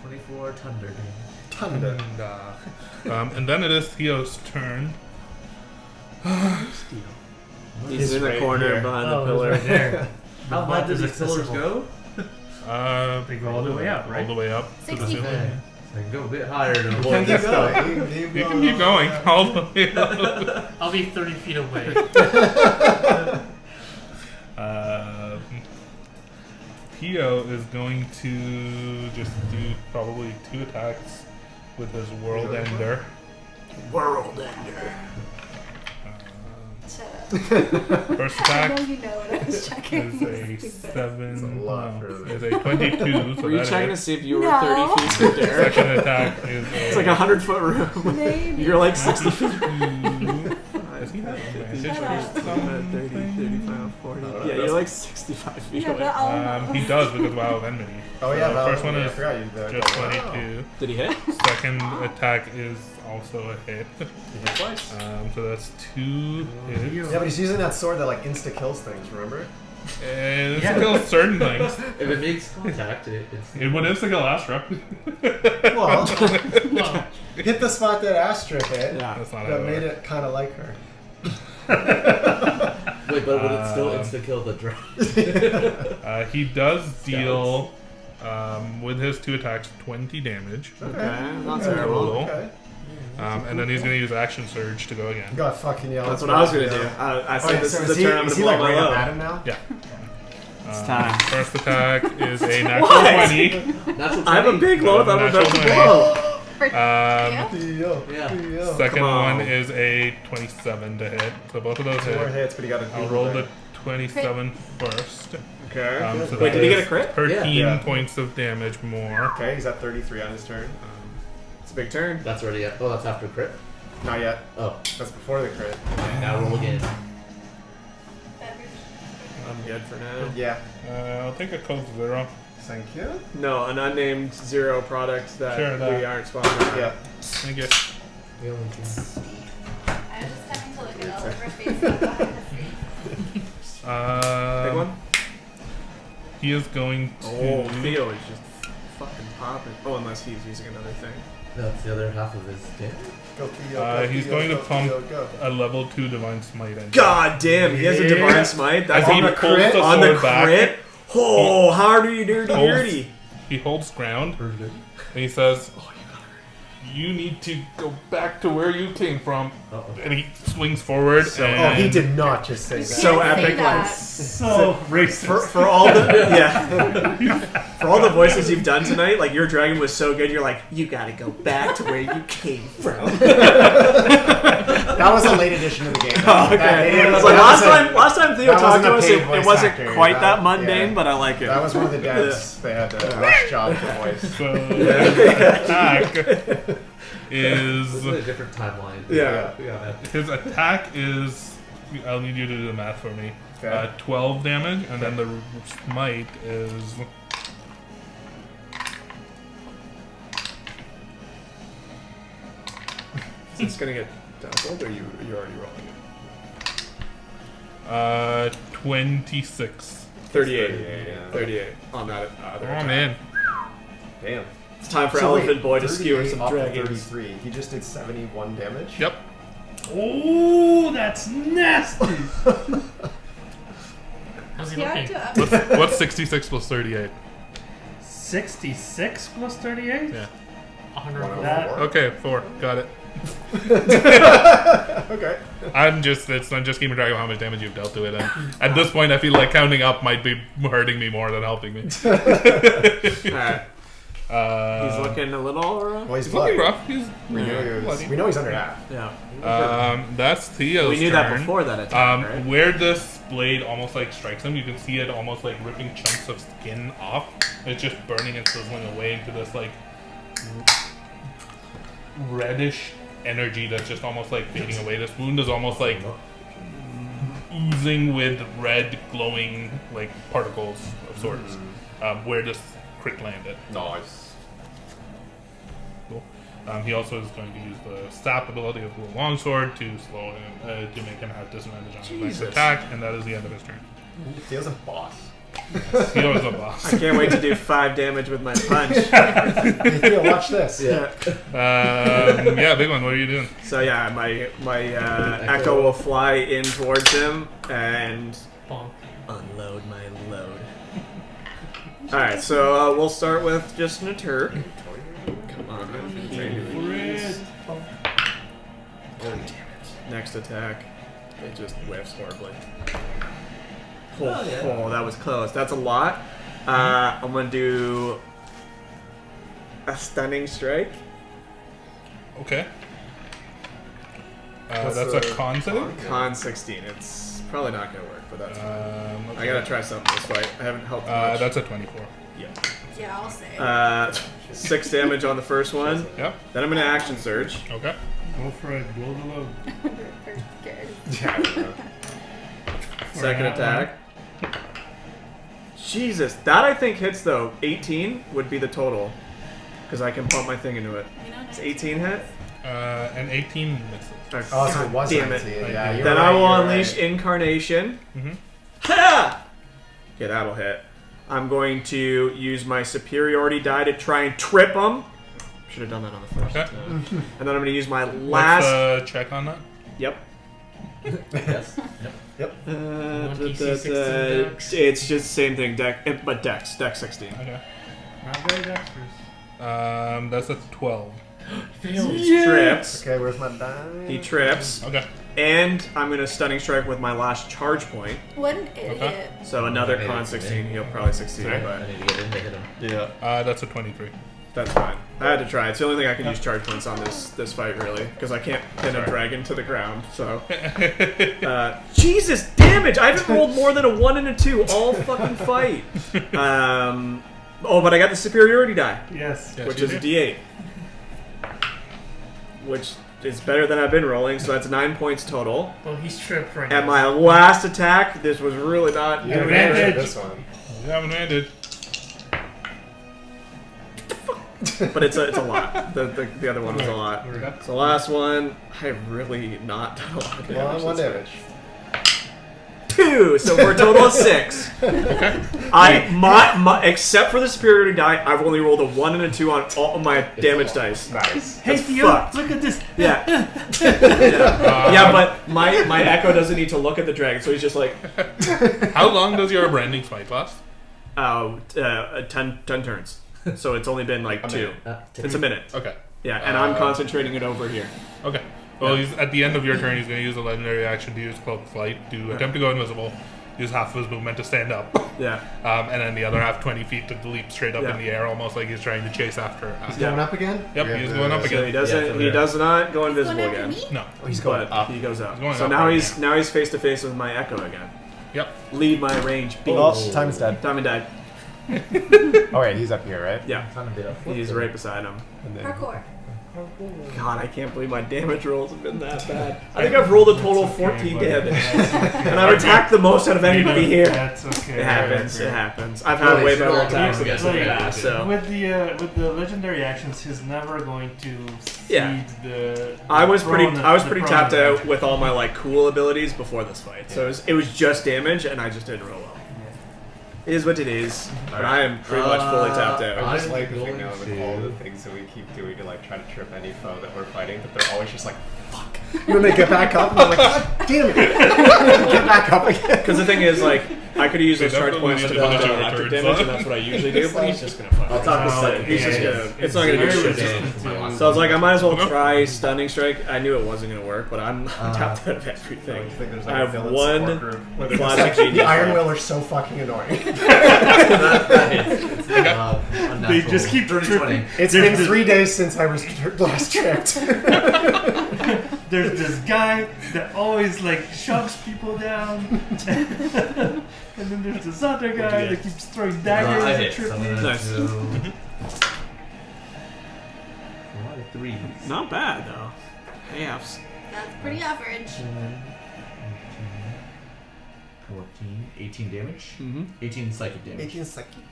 Speaker 6: 24 thunder damage.
Speaker 2: Thunder.
Speaker 1: And then it is Theo's turn.
Speaker 8: He's in the
Speaker 2: right
Speaker 8: corner
Speaker 2: here.
Speaker 8: behind the
Speaker 4: Oh,
Speaker 8: pillar.
Speaker 4: it's right there.
Speaker 6: How high did
Speaker 4: is
Speaker 6: these pillars
Speaker 4: accessible.
Speaker 6: go?
Speaker 4: They go all the way up, right?
Speaker 1: All the way up. to the
Speaker 3: 60
Speaker 1: ceiling.
Speaker 6: Okay. So I can go a bit higher to
Speaker 2: You
Speaker 6: avoid
Speaker 2: can
Speaker 6: this
Speaker 2: keep
Speaker 6: stuff.
Speaker 2: going.
Speaker 1: You can keep going all the way up.
Speaker 9: I'll be 30 feet away.
Speaker 1: Theo is going to just do probably 2 attacks with his World Ender.
Speaker 8: World Ender.
Speaker 3: Shut up.
Speaker 1: First
Speaker 3: I
Speaker 1: attack
Speaker 3: know you know what I was checking.
Speaker 1: is a 7.
Speaker 2: It's a lot
Speaker 1: No,
Speaker 2: further.
Speaker 1: is a 22. So
Speaker 8: Were you
Speaker 1: that
Speaker 8: checking to
Speaker 1: hits.
Speaker 8: see if you were
Speaker 3: No.
Speaker 8: 30 feet from Derek?
Speaker 1: Second attack is
Speaker 8: It's like a 100-foot room.
Speaker 3: Maybe.
Speaker 8: You're like 60 feet.
Speaker 1: Does he have advantage?
Speaker 3: Shut up.
Speaker 8: 30, 35, 40. Yeah, you're like 65 feet
Speaker 3: Yeah,
Speaker 8: away.
Speaker 3: but I'll
Speaker 1: He does because Wow of Enmity.
Speaker 2: Oh yeah,
Speaker 1: So
Speaker 2: Val,
Speaker 1: first one
Speaker 2: I
Speaker 1: is
Speaker 2: forgot you did.
Speaker 1: just 22.
Speaker 8: Did he hit?
Speaker 1: Second attack is also a hit.
Speaker 2: You hit twice.
Speaker 1: So that's 2 hits.
Speaker 2: Yeah, but he's using that sword that like insta kills things. Remember?
Speaker 1: And it's kills certain things.
Speaker 6: If it makes contact, it's.
Speaker 1: It would insta-kill Astra.
Speaker 2: Well,
Speaker 9: Well,
Speaker 2: hit the spot that Astra hit.
Speaker 8: Yeah.
Speaker 1: That's not how
Speaker 2: That
Speaker 1: it
Speaker 2: made
Speaker 1: works.
Speaker 2: it kind of like her.
Speaker 6: Wait, but would it still insta kill the drone?
Speaker 1: He does deal, with his 2 attacks, 20 damage.
Speaker 8: Okay, not
Speaker 2: Okay.
Speaker 8: terrible.
Speaker 2: Okay.
Speaker 1: And then he's going to use Action Surge to go again.
Speaker 2: God fucking yell.
Speaker 8: That's what I was going to do. I said this is the turn I'm
Speaker 2: Is
Speaker 8: going to
Speaker 2: he
Speaker 8: blow
Speaker 2: like
Speaker 8: my
Speaker 2: right up
Speaker 8: load.
Speaker 2: at him now?
Speaker 1: Yeah.
Speaker 8: It's time.
Speaker 1: First attack is a natural
Speaker 8: What?
Speaker 1: 20.
Speaker 6: Natural 20.
Speaker 8: I have a big load that I'm about to
Speaker 1: Natural
Speaker 8: blow.
Speaker 3: For
Speaker 1: Um,
Speaker 3: Theo?
Speaker 6: Yeah.
Speaker 1: Second
Speaker 8: Come on.
Speaker 1: one is a 27 to hit. So both of those
Speaker 2: 2 more
Speaker 1: hit.
Speaker 2: hits, but he got a
Speaker 1: I'll roll the 27 first.
Speaker 8: Okay.
Speaker 1: So
Speaker 8: Wait,
Speaker 1: that
Speaker 8: did he get a
Speaker 1: is
Speaker 8: crit?
Speaker 1: 13
Speaker 2: Yeah.
Speaker 1: points of damage more.
Speaker 2: Okay, he's at 33 on his turn.
Speaker 8: It's a big turn.
Speaker 6: That's already. Oh, that's after crit.
Speaker 2: Not yet.
Speaker 6: Oh,
Speaker 2: That's before the crit.
Speaker 6: now roll again.
Speaker 8: I'm good for now.
Speaker 2: Yeah.
Speaker 1: I'll take a code 0.
Speaker 2: Thank you.
Speaker 8: No, an unnamed zero product that
Speaker 1: Sure, that.
Speaker 8: we aren't sponsored by.
Speaker 2: Yeah.
Speaker 1: Thank you.
Speaker 6: We only can.
Speaker 3: I was just having to look at all of her faces behind the screen.
Speaker 8: Big one?
Speaker 1: He is going to.
Speaker 8: Oh, Theo is just fucking popping. Oh, unless he's using another thing.
Speaker 6: That's the other half of his damage.
Speaker 2: Go Theo.
Speaker 1: He's going to pump
Speaker 2: Go.
Speaker 1: a level 2 Divine Smite. In.
Speaker 8: God damn, he has a
Speaker 2: Yeah.
Speaker 8: divine smite. That's
Speaker 1: As he
Speaker 2: on the
Speaker 1: pulls
Speaker 2: crit?
Speaker 1: the
Speaker 8: on the
Speaker 1: sword back,
Speaker 8: crit. Oh, how are you dirty
Speaker 1: Holds-
Speaker 8: dirty?
Speaker 1: he holds ground and he says, "You need to go back to where you came from." And he swings forward.
Speaker 2: Oh,
Speaker 1: and
Speaker 2: he did not just say that.
Speaker 8: So
Speaker 3: Can't say
Speaker 8: epic,
Speaker 3: that.
Speaker 8: like
Speaker 1: So racist.
Speaker 8: for all the for all the voices you've done tonight, like your dragon was so good. You're like, you gotta go back to where you came from.
Speaker 2: That was a late edition of the game.
Speaker 8: Oh, okay. I was like, last time Theo
Speaker 2: that
Speaker 8: talked to
Speaker 2: wasn't a
Speaker 8: us,
Speaker 2: paid
Speaker 8: it
Speaker 2: voice
Speaker 8: wasn't
Speaker 2: actor.
Speaker 8: quite that
Speaker 2: That-
Speaker 8: mundane,
Speaker 2: yeah.
Speaker 8: but I like it.
Speaker 2: That was one of the devs. They had to rush job for voice.
Speaker 1: So his attack
Speaker 6: This is a
Speaker 1: is
Speaker 6: different timeline.
Speaker 8: Yeah.
Speaker 1: his attack is. I'll need you to do the math for me.
Speaker 2: Okay.
Speaker 1: 12 damage, and then the smite is.
Speaker 8: Is this gonna get doubled, or you already rolling it?
Speaker 1: 26.
Speaker 8: 38.
Speaker 2: Yeah.
Speaker 8: 38 on that other
Speaker 1: Oh
Speaker 8: attack.
Speaker 1: man.
Speaker 2: Damn.
Speaker 8: It's time for
Speaker 2: So wait,
Speaker 8: Elephant Boy to skewer
Speaker 2: 38
Speaker 8: some
Speaker 2: off of
Speaker 8: dragons.
Speaker 2: 33. He just did 71 damage.
Speaker 1: Yep.
Speaker 4: Oh, that's nasty.
Speaker 9: how's he
Speaker 3: He had
Speaker 9: looking?
Speaker 3: to
Speaker 1: What's 66 plus 38?
Speaker 4: 66 plus 38?
Speaker 1: Yeah.
Speaker 9: 104.
Speaker 4: That-
Speaker 1: Okay, 4. Got it.
Speaker 2: Okay.
Speaker 1: I'm just keeping track of how much damage you've dealt to it, and at this point, I feel like counting up might be hurting me more than helping me.
Speaker 8: Alright. He's looking a little rough.
Speaker 2: Well, he's
Speaker 1: He's looking
Speaker 2: bloody.
Speaker 1: rough. He's
Speaker 2: We know he's under half.
Speaker 8: Yeah.
Speaker 1: That's Theo's
Speaker 8: We knew that
Speaker 1: turn.
Speaker 8: before that attack, right?
Speaker 1: Where this blade almost like strikes him, you can see it almost like ripping chunks of skin off. It's just burning and sizzling away into this like reddish energy that's just almost like fading away. This wound is almost like oozing with red glowing like particles of sorts. Where this crit landed.
Speaker 2: Nice.
Speaker 1: Cool. He also is going to use the sap ability of the longsword to slow him, to make him have disadvantage on his next attack, and that is the end of his turn.
Speaker 2: Theo's a boss.
Speaker 1: Theo is a boss.
Speaker 8: I can't wait to do 5 damage with my punch.
Speaker 2: Hey, Theo, watch this.
Speaker 8: Yeah.
Speaker 1: Yeah, big one. What are you doing?
Speaker 8: So yeah, my echo will fly in towards him and
Speaker 9: Bonk.
Speaker 8: unload my load. All right, so we'll start with just an attack. Come on, oh damn it! Next attack, it just whiffs horribly. Oh, that was close. That's a lot. I'm gonna do a stunning strike.
Speaker 1: Okay.
Speaker 2: What's
Speaker 1: That's
Speaker 2: the
Speaker 1: a con save?
Speaker 8: Con 16. It's probably not gonna work, but that's fine.
Speaker 1: Okay.
Speaker 8: I gotta try something this fight. I haven't helped much.
Speaker 1: That's a 24.
Speaker 8: Yeah.
Speaker 3: Yeah, I'll say.
Speaker 8: 6 damage on the first one.
Speaker 1: Yep.
Speaker 8: Then I'm gonna action surge.
Speaker 1: Okay.
Speaker 4: Go for it. Blow the load.
Speaker 2: Yeah,
Speaker 8: Second attack. Jesus, that I think hits though. 18 would be the total, because I can pump my thing into it. It's 18 hit.
Speaker 1: And 18 misses.
Speaker 2: Oh, so it was
Speaker 8: damn
Speaker 2: 19.
Speaker 8: it.
Speaker 2: Yeah, you're
Speaker 8: Then
Speaker 2: right,
Speaker 8: I will
Speaker 2: you're
Speaker 8: unleash
Speaker 2: right.
Speaker 8: Incarnation.
Speaker 1: Mm-hmm.
Speaker 8: Ha! Okay, that'll hit. I'm going to use my superiority die to try and trip him. Should have done that on the first.
Speaker 1: Okay.
Speaker 8: And then I'm going to use my
Speaker 1: What's
Speaker 8: last.
Speaker 1: the check on that?
Speaker 8: Yep.
Speaker 6: Yes. Yep.
Speaker 8: It's just the same thing, but Dex 16.
Speaker 1: Okay.
Speaker 4: Not very dexterous.
Speaker 1: That's a 12.
Speaker 8: He trips.
Speaker 2: Okay, where's my die?
Speaker 8: He trips.
Speaker 1: Okay.
Speaker 8: And I'm going to stunning strike with my last charge point.
Speaker 3: What an idiot.
Speaker 1: Okay.
Speaker 8: So another
Speaker 6: Maybe
Speaker 8: con
Speaker 6: it's
Speaker 8: 16.
Speaker 6: me.
Speaker 8: He'll probably succeed,
Speaker 6: I
Speaker 8: but
Speaker 6: need to get in to hit him.
Speaker 8: yeah,
Speaker 1: That's a 23.
Speaker 8: that's fine. I had to try. It's the only thing I can use charge points on this fight, really, because I can't pin a dragon to the ground. So, Jesus, damage! I haven't rolled more than a 1 and a 2 all fucking fight. Oh, but I got the superiority die,
Speaker 4: Yes.
Speaker 1: Yes,
Speaker 8: which
Speaker 1: you
Speaker 8: is a
Speaker 1: do.
Speaker 8: D8, which is better than I've been rolling. So that's 9 points total.
Speaker 9: Well, he's tripped right
Speaker 8: At
Speaker 9: now.
Speaker 8: my last attack, this was really not.
Speaker 2: You have
Speaker 4: Advantage.
Speaker 2: this one.
Speaker 1: You have advantage.
Speaker 8: But it's a lot. The other one was a lot. So the last one, I have really not done a lot of damage.
Speaker 2: One
Speaker 8: this
Speaker 2: damage.
Speaker 8: fight. 2, so for a total of 6.
Speaker 1: Okay.
Speaker 8: My except for the superiority die, I've only rolled a 1 and a 2 on all of my damage dice.
Speaker 2: Nice.
Speaker 4: Hey,
Speaker 8: That's
Speaker 4: Theo,
Speaker 8: fucked.
Speaker 4: look at this.
Speaker 8: Yeah. Yeah, but my echo doesn't need to look at the dragon, so he's just like,
Speaker 1: How long does your branding fight last?
Speaker 8: 10 turns. So it's only been like 2. It's a minute.
Speaker 1: Okay.
Speaker 8: Yeah, and I'm concentrating it over here.
Speaker 1: Okay. Well, he's at the end of your turn. He's going to use a legendary action to use cloak flight to attempt to go invisible. Use half of his movement to stand up,
Speaker 8: Yeah.
Speaker 1: and then the other half 20 feet to leap straight up
Speaker 8: Yeah.
Speaker 1: in the air, almost like he's trying to chase after.
Speaker 2: Going up again?
Speaker 1: Yep, he's going up
Speaker 8: So
Speaker 1: again.
Speaker 8: he doesn't.
Speaker 6: Yeah,
Speaker 8: he does not go invisible
Speaker 3: Going after
Speaker 8: again.
Speaker 3: me?
Speaker 1: No.
Speaker 2: Oh, he's going
Speaker 8: But
Speaker 2: up.
Speaker 8: he goes up.
Speaker 1: He's going
Speaker 8: So
Speaker 1: up
Speaker 8: now
Speaker 1: right
Speaker 8: he's face to face with my echo again.
Speaker 1: Yep.
Speaker 8: Lead my range. Beam.
Speaker 2: Oh, time's dead.
Speaker 8: Diamond died.
Speaker 2: Oh, wait, he's up here, right?
Speaker 8: Yeah.
Speaker 6: Trying to bit off.
Speaker 8: He's right beside him.
Speaker 2: And then
Speaker 3: Parkour.
Speaker 8: God, I can't believe my damage rolls have been that bad. I think I've rolled a total of 14 damage, and I've attacked the most out of anybody here.
Speaker 4: That's okay.
Speaker 8: It happens. It happens. I've had way better attacks against
Speaker 6: Like,
Speaker 8: the past. So
Speaker 4: With the legendary actions, he's never going to
Speaker 8: Yeah.
Speaker 4: cede the.
Speaker 8: I was pretty
Speaker 4: the
Speaker 8: tapped
Speaker 4: prone
Speaker 8: out with all my like cool abilities before this fight. So it was just damage, and I just didn't roll well. It is what it is. But I am pretty much fully tapped out.
Speaker 2: I just
Speaker 6: I'm
Speaker 2: like the
Speaker 6: going
Speaker 2: thing now with
Speaker 6: to-
Speaker 2: all the things that we keep doing to like try to trip any foe that we're fighting, but they're always just like, fuck. When they get back up, and they're like, God damn it. Get back up again.
Speaker 8: Because the thing is, like, I could have used
Speaker 1: They
Speaker 8: those charge
Speaker 1: definitely
Speaker 8: points to
Speaker 1: need to
Speaker 8: punish
Speaker 1: punish
Speaker 8: our
Speaker 1: our
Speaker 8: electric
Speaker 1: turns,
Speaker 8: damage,
Speaker 1: huh?
Speaker 8: and that's what I usually do, but he's just gonna fuck.
Speaker 6: I'll talk to
Speaker 8: Oh,
Speaker 6: Seth.
Speaker 8: he's just gonna. It's not gonna do
Speaker 4: very
Speaker 8: shit.
Speaker 4: resistant to-
Speaker 8: So I was like, I might as well try stunning strike. I knew it wasn't gonna work, but I'm tapped out of everything.
Speaker 2: I think there's
Speaker 8: I
Speaker 2: like a
Speaker 8: have
Speaker 2: villain
Speaker 8: one
Speaker 2: support group where they're
Speaker 8: classic
Speaker 2: just like,
Speaker 8: genius
Speaker 2: the Iron
Speaker 8: left.
Speaker 2: Will are so fucking annoying.
Speaker 6: That hits. It's,
Speaker 4: They just keep
Speaker 6: dirty
Speaker 4: tripping.
Speaker 6: 20.
Speaker 2: It's been 3 days since I was last tripped.
Speaker 4: There's this guy that always like shoves people down, and then there's this other guy that keeps throwing daggers
Speaker 6: I
Speaker 4: and
Speaker 6: hit. So I'm
Speaker 4: tripping.
Speaker 6: gonna
Speaker 8: Nice.
Speaker 6: do a lot of threes.
Speaker 8: Not bad though. Halves.
Speaker 3: That's pretty average.
Speaker 6: 14, 18 damage.
Speaker 8: Mm-hmm.
Speaker 6: 18 psychic damage.
Speaker 2: 18 seconds.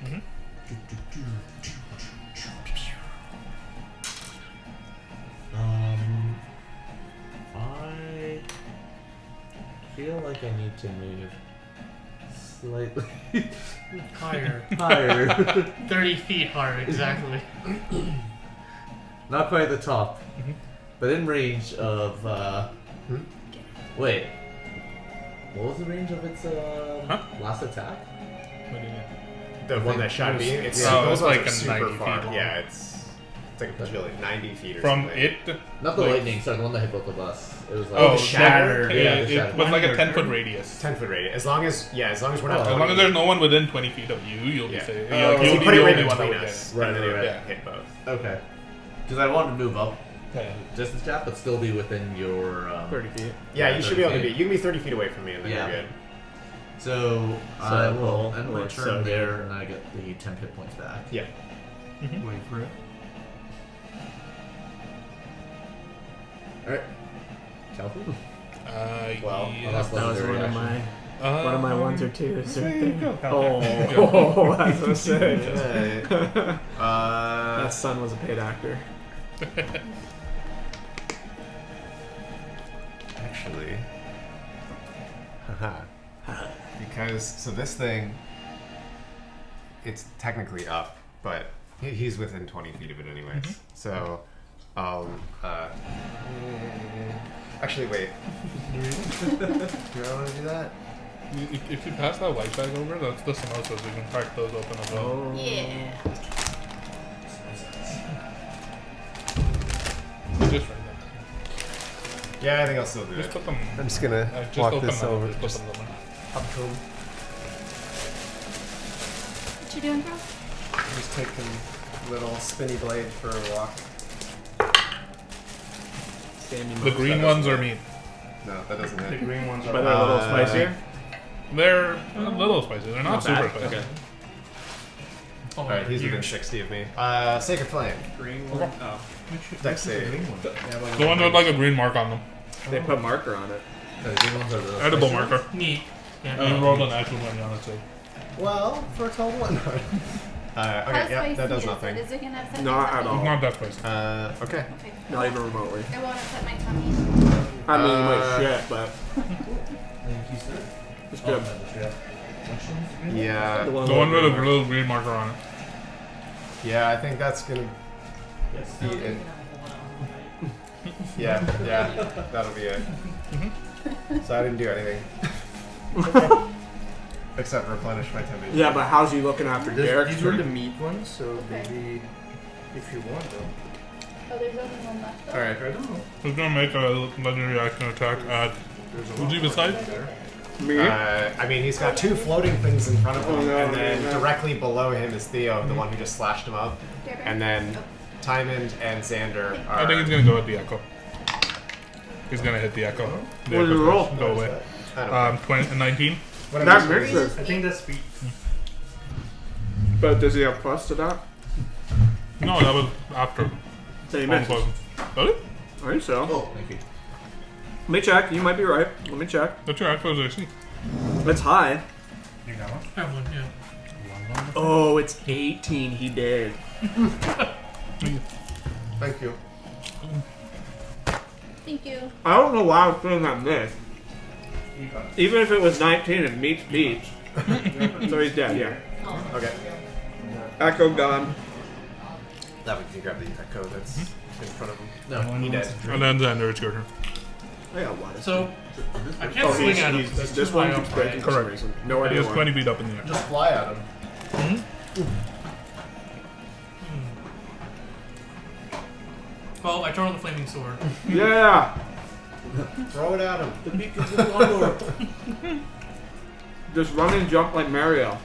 Speaker 6: feel like I need to move slightly
Speaker 9: Higher.
Speaker 6: higher.
Speaker 9: 30 feet higher, exactly.
Speaker 6: Not quite at the top, but in range of. Wait. What was the range of its last attack?
Speaker 1: What do you mean?
Speaker 2: The one that shot me. It's
Speaker 1: Yeah,
Speaker 2: those
Speaker 1: it's
Speaker 2: ones
Speaker 1: like
Speaker 2: are
Speaker 1: a
Speaker 2: super
Speaker 1: 90 feet
Speaker 2: far.
Speaker 1: long.
Speaker 2: Yeah, it's like a bajillion, 90 feet or
Speaker 1: From
Speaker 2: something.
Speaker 1: it.
Speaker 6: Not the
Speaker 1: like,
Speaker 6: lightning, sorry, the one that hit both of us. It was like
Speaker 1: Oh,
Speaker 2: shatter?
Speaker 6: Yeah, the
Speaker 1: It
Speaker 6: shatter.
Speaker 1: was like a 10-foot radius.
Speaker 2: 10-foot radius. As long as we're not.
Speaker 1: As long as there's no one within 20 feet of you, you'll be
Speaker 2: Yeah.
Speaker 1: safe.
Speaker 6: Oh,
Speaker 1: You'll
Speaker 2: you
Speaker 1: be
Speaker 2: put
Speaker 1: the
Speaker 2: it right
Speaker 1: only one that
Speaker 2: between
Speaker 1: would
Speaker 2: us,
Speaker 1: get it.
Speaker 2: and then you
Speaker 1: Yeah.
Speaker 2: hit both.
Speaker 6: Okay. Because I wanted to move up
Speaker 1: Yeah.
Speaker 6: distance gap, but still be within your
Speaker 8: 30 feet.
Speaker 2: Yeah, you should be able to
Speaker 6: 30
Speaker 2: be. You can be 30 feet away from me, and then
Speaker 6: Yeah.
Speaker 2: you're good.
Speaker 6: So I will end my
Speaker 8: or
Speaker 6: turn
Speaker 8: so
Speaker 6: there, and I get the 10 hit points back.
Speaker 2: Yeah.
Speaker 7: Wait for it.
Speaker 6: Alright. Chelsea?
Speaker 2: Well,
Speaker 1: yeah.
Speaker 6: Unless
Speaker 8: That was
Speaker 6: legendary
Speaker 8: one of
Speaker 6: action.
Speaker 8: my one of my ones or twos. Right there.
Speaker 1: Oh.
Speaker 8: Oh, that's so sick.
Speaker 2: Yeah.
Speaker 8: That son was a paid actor.
Speaker 2: Actually, because this thing, it's technically up, but he's within 20 feet of it anyways. So, actually, wait. Do I want to do that?
Speaker 1: If you pass that white bag over, that's the samosas. We can crack those open as well.
Speaker 3: Yeah.
Speaker 1: Just right
Speaker 2: Yeah, I think I'll still do
Speaker 1: there. Just
Speaker 2: it.
Speaker 1: put them.
Speaker 2: I'm just gonna
Speaker 1: Just
Speaker 2: walk
Speaker 1: open
Speaker 2: this
Speaker 1: them.
Speaker 2: over.
Speaker 1: Just put them there.
Speaker 2: Up to him.
Speaker 3: What you doing, bro?
Speaker 2: Just taking little spinny blade for a walk.
Speaker 1: The green ones are meat.
Speaker 2: No, that doesn't
Speaker 7: The
Speaker 2: hit.
Speaker 7: green ones are.
Speaker 8: But they're a little spicier.
Speaker 1: They're a little spicy. They're not super
Speaker 8: bad.
Speaker 1: spicy.
Speaker 8: Okay.
Speaker 9: Oh,
Speaker 2: Alright, he's within 60 of me. Sacred Flame.
Speaker 7: Green one. Oh.
Speaker 2: Dex save.
Speaker 7: Green one.
Speaker 1: The ones with like a green mark on them.
Speaker 8: They put marker on it.
Speaker 6: The green ones are the
Speaker 1: Edible
Speaker 6: spicy
Speaker 1: marker.
Speaker 9: Neat. Yeah.
Speaker 1: And rolled an actual one on it too.
Speaker 2: Well, for a total one. Okay,
Speaker 3: How
Speaker 2: yeah,
Speaker 3: spicy
Speaker 2: that does
Speaker 3: is
Speaker 2: nothing.
Speaker 3: it? Is it gonna upset
Speaker 8: Not
Speaker 3: my
Speaker 8: at
Speaker 3: tummy?
Speaker 8: all.
Speaker 1: Not that spicy.
Speaker 2: Okay.
Speaker 3: Okay.
Speaker 8: Not even remotely.
Speaker 3: It won't upset my tummy.
Speaker 8: I mean, you might shit, but
Speaker 6: Thank you, sir.
Speaker 8: it's good.
Speaker 2: Yeah.
Speaker 1: The one with a little green marker on it.
Speaker 2: Yeah, I think that's gonna
Speaker 6: Yes.
Speaker 2: be it. Yeah, that'll be it. So I didn't do anything. Except replenish my temp.
Speaker 8: Yeah, but how's he looking after Derek?
Speaker 7: These were the meat ones, so maybe if you want them.
Speaker 3: Oh, there's only one left. though?
Speaker 2: Alright.
Speaker 7: I don't know.
Speaker 1: Who's gonna make a legendary action attack at
Speaker 7: There's a
Speaker 1: who's
Speaker 7: lot
Speaker 1: he
Speaker 7: more
Speaker 1: beside?
Speaker 7: there.
Speaker 8: Me?
Speaker 2: I mean, he's got two floating things in front of him,
Speaker 8: Oh, no,
Speaker 2: and then
Speaker 8: no.
Speaker 2: directly below him is Theo, the one who just slashed him up.
Speaker 3: Here,
Speaker 2: And then Tymond and Xander are.
Speaker 1: I think he's gonna go at the echo. He's gonna hit the echo. The
Speaker 8: What did
Speaker 1: echo
Speaker 8: you roll?
Speaker 1: Go away.
Speaker 2: I don't
Speaker 1: 19.
Speaker 2: Whatever.
Speaker 8: That makes it.
Speaker 7: I think that's sweet.
Speaker 8: But does he have plus to that?
Speaker 1: No, that was after.
Speaker 8: Then he
Speaker 1: All
Speaker 8: misses.
Speaker 1: poison. Really?
Speaker 8: I think so.
Speaker 6: Oh, thank you.
Speaker 8: Let me check. You might be right. Let me check.
Speaker 1: That's your actual AC.
Speaker 8: It's high.
Speaker 7: You got one?
Speaker 9: I have one, yeah.
Speaker 8: Oh, it's 18. He did.
Speaker 2: Thank you.
Speaker 3: Thank you.
Speaker 8: I don't know why I was feeling that miss.
Speaker 7: You got it.
Speaker 8: Even if it was 19 and meets beats. So he's dead, yeah.
Speaker 2: Okay.
Speaker 8: Echo gone.
Speaker 2: That we can grab the echo that's in front of him.
Speaker 6: No.
Speaker 2: He dead.
Speaker 1: And then Xander, it's your turn.
Speaker 8: I got one.
Speaker 9: So, I can't
Speaker 8: Oh,
Speaker 9: swing at him.
Speaker 8: he's,
Speaker 9: That's
Speaker 8: this
Speaker 9: too
Speaker 8: one
Speaker 9: high
Speaker 8: keeps
Speaker 9: up,
Speaker 8: breaking
Speaker 9: right?
Speaker 8: for some
Speaker 1: Correct.
Speaker 8: reason. No
Speaker 1: He
Speaker 8: idea
Speaker 1: has
Speaker 8: why.
Speaker 1: 20 feet up in the air.
Speaker 2: Just fly at him.
Speaker 9: Well, I turn on the flaming sword.
Speaker 8: Yeah!
Speaker 2: Throw it at him.
Speaker 6: The beacon's in the door.
Speaker 8: Just run and jump like Mario.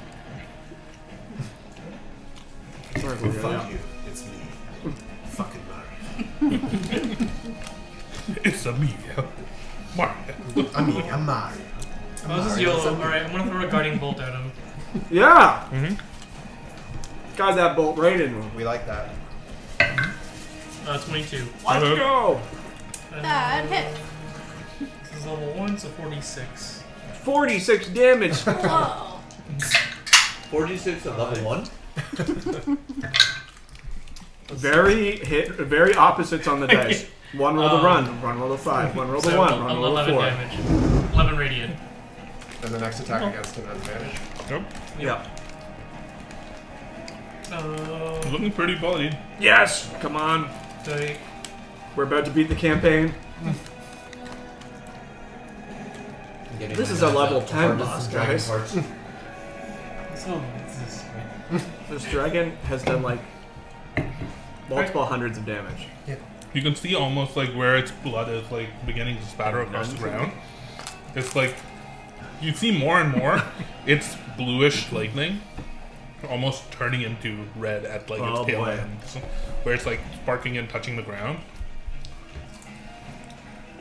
Speaker 8: Sorry,
Speaker 2: Who
Speaker 8: yeah.
Speaker 2: found you? It's me. Fucking Mario.
Speaker 1: It's a me. Mario.
Speaker 2: I'm Mario.
Speaker 9: Oh, this is YOLO. Alright, I'm gonna throw a guiding bolt at him.
Speaker 8: Yeah!
Speaker 1: Mm-hmm.
Speaker 8: Got that bolt right in him.
Speaker 2: We like that.
Speaker 9: 22.
Speaker 8: Let's go!
Speaker 9: And
Speaker 3: That hit.
Speaker 9: This is level 1, so 46.
Speaker 8: 46 damage!
Speaker 3: Whoa.
Speaker 6: 46 at level 1?
Speaker 8: Very opposites on the dice. One roll to run, one roll to 5, one roll to
Speaker 9: So
Speaker 8: 1, one roll to
Speaker 9: 11
Speaker 8: 4.
Speaker 9: damage. 11 radiant.
Speaker 2: And the next attack against him has advantage.
Speaker 1: Yep.
Speaker 8: Yeah.
Speaker 1: Looking pretty bullied.
Speaker 8: Yes! Come on. We're about to beat the campaign. This is a level 10 boss, guys.
Speaker 9: So,
Speaker 8: This dragon has done like multiple hundreds of damage.
Speaker 1: You can see almost like where its blood is like beginning to spatter across the ground. It's like you see more and more. It's bluish lightning, almost turning into red at like its tail ends, where it's like sparking and touching the ground.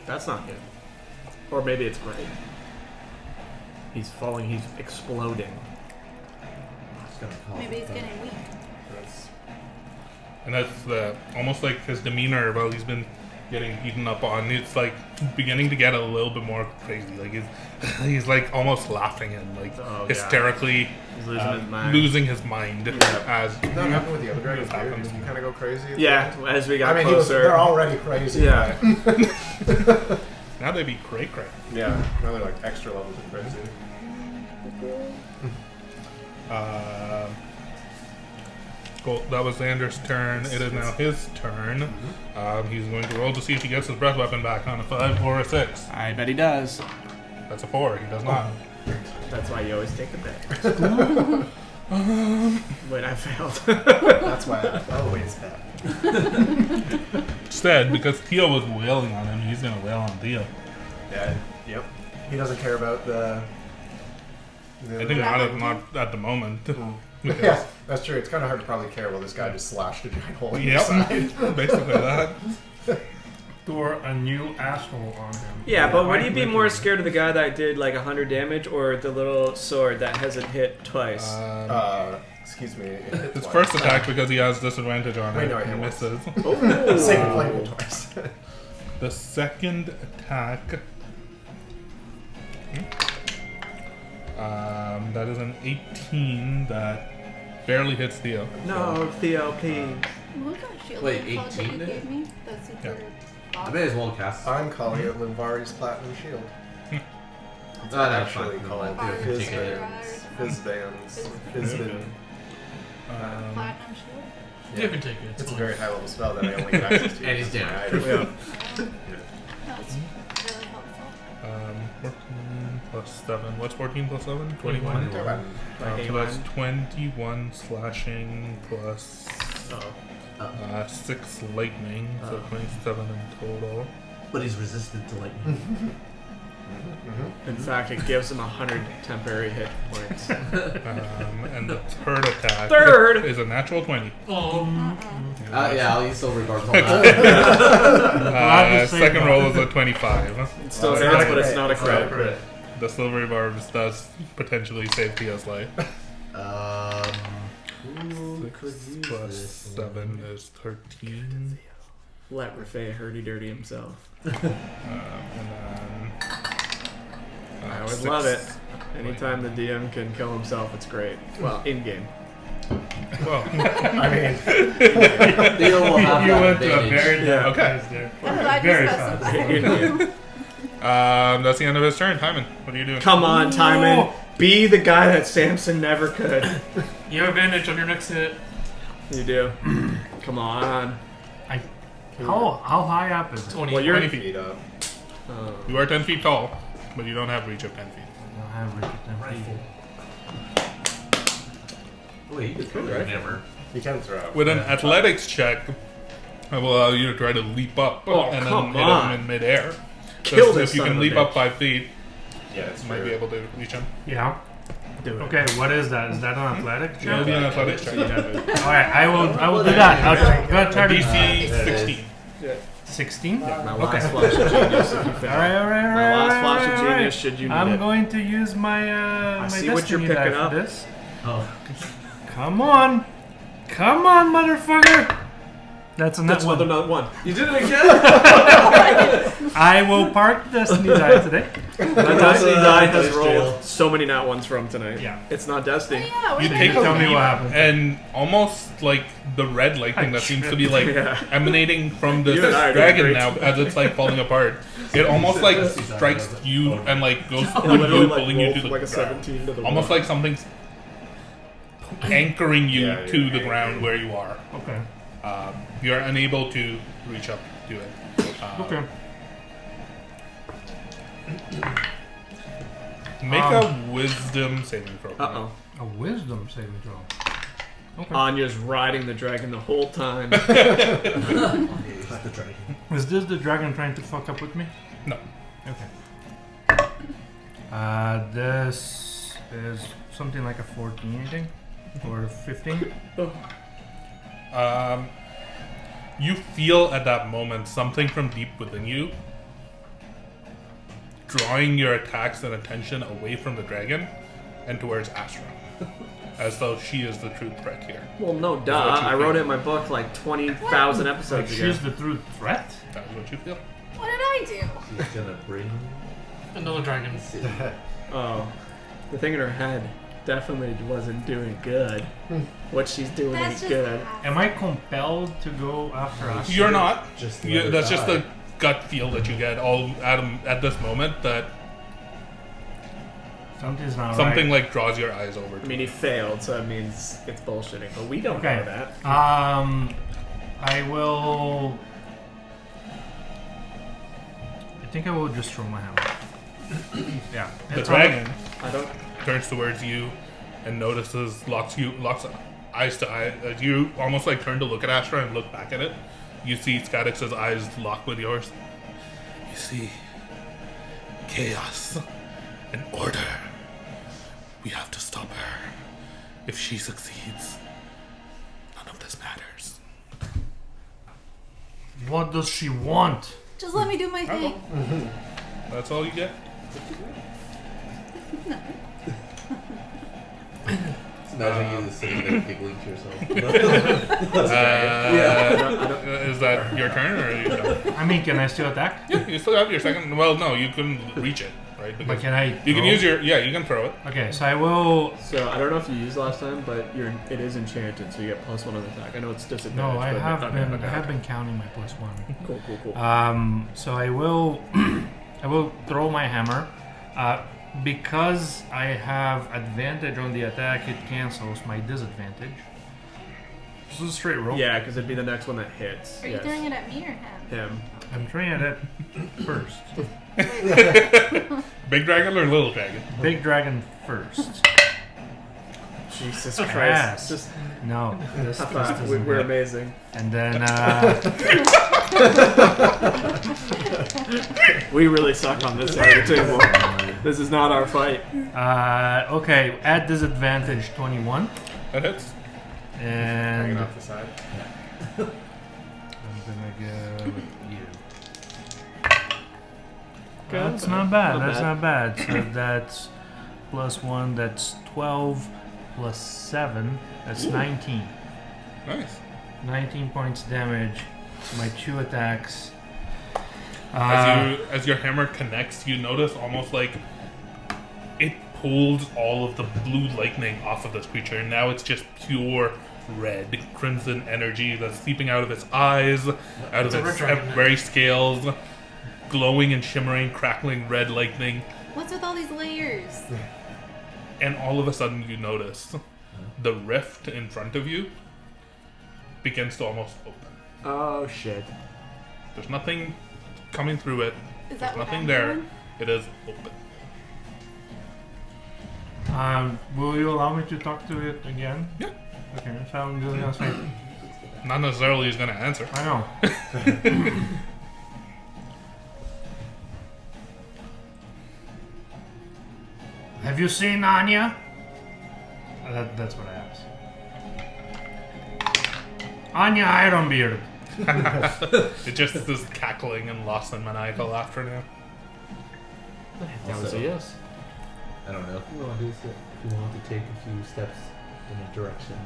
Speaker 8: That's not good. Or maybe it's great. He's falling. He's exploding.
Speaker 3: Maybe he's getting weak.
Speaker 1: And that's the almost like his demeanor while he's been getting eaten up on. It's like beginning to get a little bit more crazy. Like he's like almost laughing and like hysterically
Speaker 8: He's losing his mind.
Speaker 1: losing his mind as
Speaker 2: That happened with the other dragons. Did you kind of go crazy?
Speaker 8: As we got
Speaker 2: I mean,
Speaker 8: closer.
Speaker 2: they're already crazy.
Speaker 8: Yeah.
Speaker 2: but-
Speaker 1: now they be cray.
Speaker 2: yeah. Now they're like extra levels of crazy.
Speaker 1: Cool. That was Xander's turn. It is now his turn. He's going to roll to see if he gets his breath weapon back on a 5 or a 6.
Speaker 8: I bet he does.
Speaker 1: That's a 4. He does not.
Speaker 8: That's why you always take the bet. Wait, I failed.
Speaker 2: That's why I always bet.
Speaker 1: Instead, because Theo was wailing on him, he's going to wail on Theo.
Speaker 2: Yeah. Yep. He doesn't care about the
Speaker 1: I think not at the moment.
Speaker 2: Yeah, that's true. It's kind of hard to probably care while this guy just slashed a giant hole in your
Speaker 1: Yep.
Speaker 2: side.
Speaker 1: Basically that.
Speaker 4: Or a new asshole on him.
Speaker 8: Yeah, but would you be more scared of the guy that did like 100 damage or the little sword that hasn't hit twice?
Speaker 2: Excuse me.
Speaker 1: His first attack, because he has disadvantage on
Speaker 2: Wait,
Speaker 1: it,
Speaker 2: no, I
Speaker 1: he
Speaker 2: hit once.
Speaker 1: misses.
Speaker 2: Same flame twice.
Speaker 1: The second attack, that is an 18 that barely hits Theo.
Speaker 8: No, Theo, please.
Speaker 3: What was that shield
Speaker 6: Wait,
Speaker 3: called that
Speaker 6: 18
Speaker 3: you
Speaker 6: it?
Speaker 3: gave me? That super
Speaker 1: Yeah.
Speaker 6: I
Speaker 3: boss?
Speaker 6: may as well cast.
Speaker 2: I'm calling it Limvari's Platinum Shield.
Speaker 6: That's
Speaker 2: actually
Speaker 6: fine.
Speaker 2: called
Speaker 6: I'll do it.
Speaker 3: Fizz
Speaker 6: Take it.
Speaker 2: Fizzbands. Fizzbin.
Speaker 3: Platinum shield?
Speaker 9: You can take it.
Speaker 2: It's a
Speaker 9: fine.
Speaker 2: very high level spell that I only get access to.
Speaker 6: And he's down.
Speaker 3: That's really helpful.
Speaker 1: 14 plus 7. What's 14 plus 7? 21. So that's 21 slashing plus 6 lightning, so 27 in total.
Speaker 6: But he's resistant to lightning.
Speaker 8: In fact, it gives him 100 temporary hit points.
Speaker 1: And the third attack is a natural 20.
Speaker 6: Yeah, I'll use silver guards on that.
Speaker 1: Second roll is a 25.
Speaker 8: It still hits, but it's not a crit.
Speaker 1: The silvery barbs does potentially save Theo's life. 6 plus 7 is 13.
Speaker 8: Let Rafay hurdy-dirty himself.
Speaker 1: And then...
Speaker 8: I always love it. Anytime the DM can kill himself, it's great. Well, in-game.
Speaker 1: Well,
Speaker 2: I mean,
Speaker 6: Theo will have
Speaker 4: You
Speaker 6: that
Speaker 4: went to a
Speaker 6: advantage.
Speaker 4: very dark
Speaker 1: Okay.
Speaker 4: place there.
Speaker 3: I'm glad you
Speaker 4: Very
Speaker 3: specified.
Speaker 8: In-game.
Speaker 1: that's the end of his turn. Timon, what are you doing?
Speaker 8: Come on, Timon. Be the guy that Samson never could.
Speaker 9: You have advantage on your next hit.
Speaker 8: You do. Come on.
Speaker 4: How high up is it?
Speaker 9: 20.
Speaker 8: Well, you're
Speaker 1: 20 feet. You are 10 feet tall, but you don't have reach of 10 feet.
Speaker 4: I don't have reach of 10 feet.
Speaker 6: Wait, you could never.
Speaker 2: you can throw.
Speaker 1: With an athletics check, I will allow you to try to leap up and then
Speaker 8: come
Speaker 1: hit
Speaker 8: on.
Speaker 1: him in midair.
Speaker 8: Kill
Speaker 1: So
Speaker 8: this
Speaker 1: if you
Speaker 8: son
Speaker 1: can
Speaker 8: of a
Speaker 1: leap
Speaker 8: bitch.
Speaker 1: up 5 feet,
Speaker 2: Yeah, it's
Speaker 1: you might be able to reach him.
Speaker 4: Yeah.
Speaker 8: Do it.
Speaker 4: Okay, what is that? Is that an athletic
Speaker 1: It'll
Speaker 4: check?
Speaker 1: be an athletics check.
Speaker 4: Alright, I will do that. I'll try to
Speaker 1: DC 16.
Speaker 4: 16?
Speaker 8: My last flash of genius if you fail.
Speaker 4: Alright.
Speaker 8: My last flash of genius should you need
Speaker 4: I'm
Speaker 8: it.
Speaker 4: going to use my my
Speaker 8: see what you're
Speaker 4: destiny die
Speaker 8: picking
Speaker 4: for
Speaker 8: up.
Speaker 4: this.
Speaker 6: Oh.
Speaker 4: Come on, motherfucker! That's a
Speaker 8: That's
Speaker 4: net
Speaker 8: another
Speaker 4: one.
Speaker 8: not one. You did it again.
Speaker 4: I will park Destiny die today.
Speaker 8: That Destiny die has
Speaker 6: Nice
Speaker 8: rolled
Speaker 6: jail.
Speaker 8: so many nat ones from tonight.
Speaker 4: Yeah.
Speaker 8: It's not Destiny.
Speaker 3: Yeah, we're
Speaker 1: You
Speaker 3: there.
Speaker 1: take a
Speaker 4: Tell me
Speaker 1: leap,
Speaker 4: what happened.
Speaker 1: and almost like the red lightning that seems to be like
Speaker 8: Yeah.
Speaker 1: emanating from this
Speaker 8: You and I are doing
Speaker 1: dragon
Speaker 8: great.
Speaker 1: now as it's like falling apart. It almost like strikes you and like goes
Speaker 8: I
Speaker 1: through
Speaker 8: literally
Speaker 1: you,
Speaker 8: like
Speaker 1: pulling you
Speaker 8: rolled
Speaker 1: to
Speaker 8: from
Speaker 1: the
Speaker 8: like a
Speaker 1: ground.
Speaker 8: 17 to the
Speaker 1: Almost
Speaker 8: one.
Speaker 1: like something's anchoring you
Speaker 2: Yeah,
Speaker 1: to
Speaker 2: yeah,
Speaker 1: the
Speaker 2: yeah,
Speaker 1: ground
Speaker 2: yeah.
Speaker 1: where you are.
Speaker 4: Okay.
Speaker 1: You're unable to reach up to it.
Speaker 4: Okay.
Speaker 1: Make a wisdom saving throw.
Speaker 8: Uh-oh.
Speaker 4: A wisdom saving throw. Okay.
Speaker 8: Anya's riding the dragon the whole time.
Speaker 6: Not the dragon.
Speaker 4: Is this the dragon trying to fuck up with me?
Speaker 1: No.
Speaker 4: Okay. This is something like a 14, I think, or 15.
Speaker 1: You feel at that moment something from deep within you drawing your attacks and attention away from the dragon and towards Astra. As though she is the true threat here.
Speaker 8: Well, no, duh.
Speaker 1: what you
Speaker 8: I wrote
Speaker 1: feel.
Speaker 8: it in my book like 20,000
Speaker 4: Like
Speaker 8: episodes ago.
Speaker 4: she's the true threat?
Speaker 1: That is what you feel.
Speaker 3: What did I do?
Speaker 6: She's gonna bring.
Speaker 9: Another dragon.
Speaker 8: Oh, the thing in her head definitely wasn't doing good. What she's doing
Speaker 3: That's
Speaker 8: is
Speaker 3: just
Speaker 8: good.
Speaker 4: Am I compelled to go after us?
Speaker 1: You're not.
Speaker 6: Just let her
Speaker 1: That's just
Speaker 6: die.
Speaker 1: the gut feel that you get all at this moment that
Speaker 4: Something's not
Speaker 1: something
Speaker 4: right.
Speaker 1: like draws your eyes over
Speaker 8: I
Speaker 1: to
Speaker 8: mean, he failed, so it means it's bullshitting. But we don't
Speaker 4: Okay.
Speaker 8: know that.
Speaker 4: I will. I think I will just throw my hammer. Yeah.
Speaker 1: the
Speaker 4: it's
Speaker 1: dragon
Speaker 8: I don't.
Speaker 1: turns towards you and notices, locks eyes to eye. As you almost like turn to look at Astra and look back at it, you see Skadix's eyes lock with yours. You see chaos and order. We have to stop her. If she succeeds, none of this matters.
Speaker 4: What does she want?
Speaker 3: Just let me do my thing.
Speaker 1: That's all you get.
Speaker 6: Imagine you just sitting there giggling to yourself.
Speaker 1: Is that your turn or are you done?
Speaker 4: I mean, can I still attack?
Speaker 1: Yeah, you still have your second. Well, no, you can reach it, right?
Speaker 4: But
Speaker 1: Because
Speaker 4: can I?
Speaker 1: you can
Speaker 4: throw?
Speaker 1: use your. Yeah, you can throw it.
Speaker 4: Okay, so I will.
Speaker 8: So I don't know if you used last time, but it is enchanted, so you get +1 on attack. I know it's disadvantage.
Speaker 4: No, I
Speaker 8: but
Speaker 4: have
Speaker 8: okay,
Speaker 4: been.
Speaker 8: okay,
Speaker 4: I have
Speaker 8: okay.
Speaker 4: been counting my +1.
Speaker 8: Cool.
Speaker 4: So I will. I will throw my hammer. Because I have advantage on the attack, it cancels my disadvantage. This is a straight roll.
Speaker 8: Yeah, because it'd be the next one that hits.
Speaker 3: Are you throwing it at me or him?
Speaker 8: Him.
Speaker 4: I'm trying it first.
Speaker 1: Big dragon or little dragon?
Speaker 4: Big dragon first.
Speaker 8: Jesus
Speaker 4: Yes.
Speaker 8: Christ. Just
Speaker 4: No, this
Speaker 8: high five.
Speaker 4: doesn't
Speaker 8: We're
Speaker 4: hit.
Speaker 8: amazing.
Speaker 4: And then
Speaker 8: We really suck on this side of the table. This is not our fight.
Speaker 4: okay, at disadvantage 21,
Speaker 1: That hits.
Speaker 2: Hanging
Speaker 4: and
Speaker 2: off the side.
Speaker 4: I'm gonna go with you.
Speaker 8: Okay,
Speaker 4: That's not bad.
Speaker 8: not
Speaker 4: That's
Speaker 8: bad.
Speaker 4: not bad. So that's +1. That's 12 plus 7. That's 19.
Speaker 1: Nice.
Speaker 4: 19 points damage. My 2 attacks. Uh,
Speaker 1: As your hammer connects, you notice almost like it pulls all of the blue lightning off of this creature. Now it's just pure red crimson energy that's seeping out of its eyes, out of
Speaker 9: It's a
Speaker 1: its
Speaker 9: red dragon.
Speaker 1: very scales, glowing and shimmering, crackling red lightning.
Speaker 3: What's with all these layers?
Speaker 1: And all of a sudden you notice the rift in front of you begins to almost open.
Speaker 8: Oh shit.
Speaker 1: There's nothing coming through it.
Speaker 3: Is
Speaker 1: There's
Speaker 3: that what
Speaker 1: nothing
Speaker 3: I'm
Speaker 1: there.
Speaker 3: doing?
Speaker 1: It is open.
Speaker 4: will you allow me to talk to it again?
Speaker 1: Yeah.
Speaker 4: Okay, so I'm just gonna say.
Speaker 1: Not necessarily he's going to answer.
Speaker 4: I know. Have you seen Anya? That's what I asked. Anya Ironbeard.
Speaker 1: It just is cackling and lost in maniacal laughter now.
Speaker 8: That was a
Speaker 6: Also-
Speaker 8: yes.
Speaker 6: I don't know. If you want to take a few steps in a direction.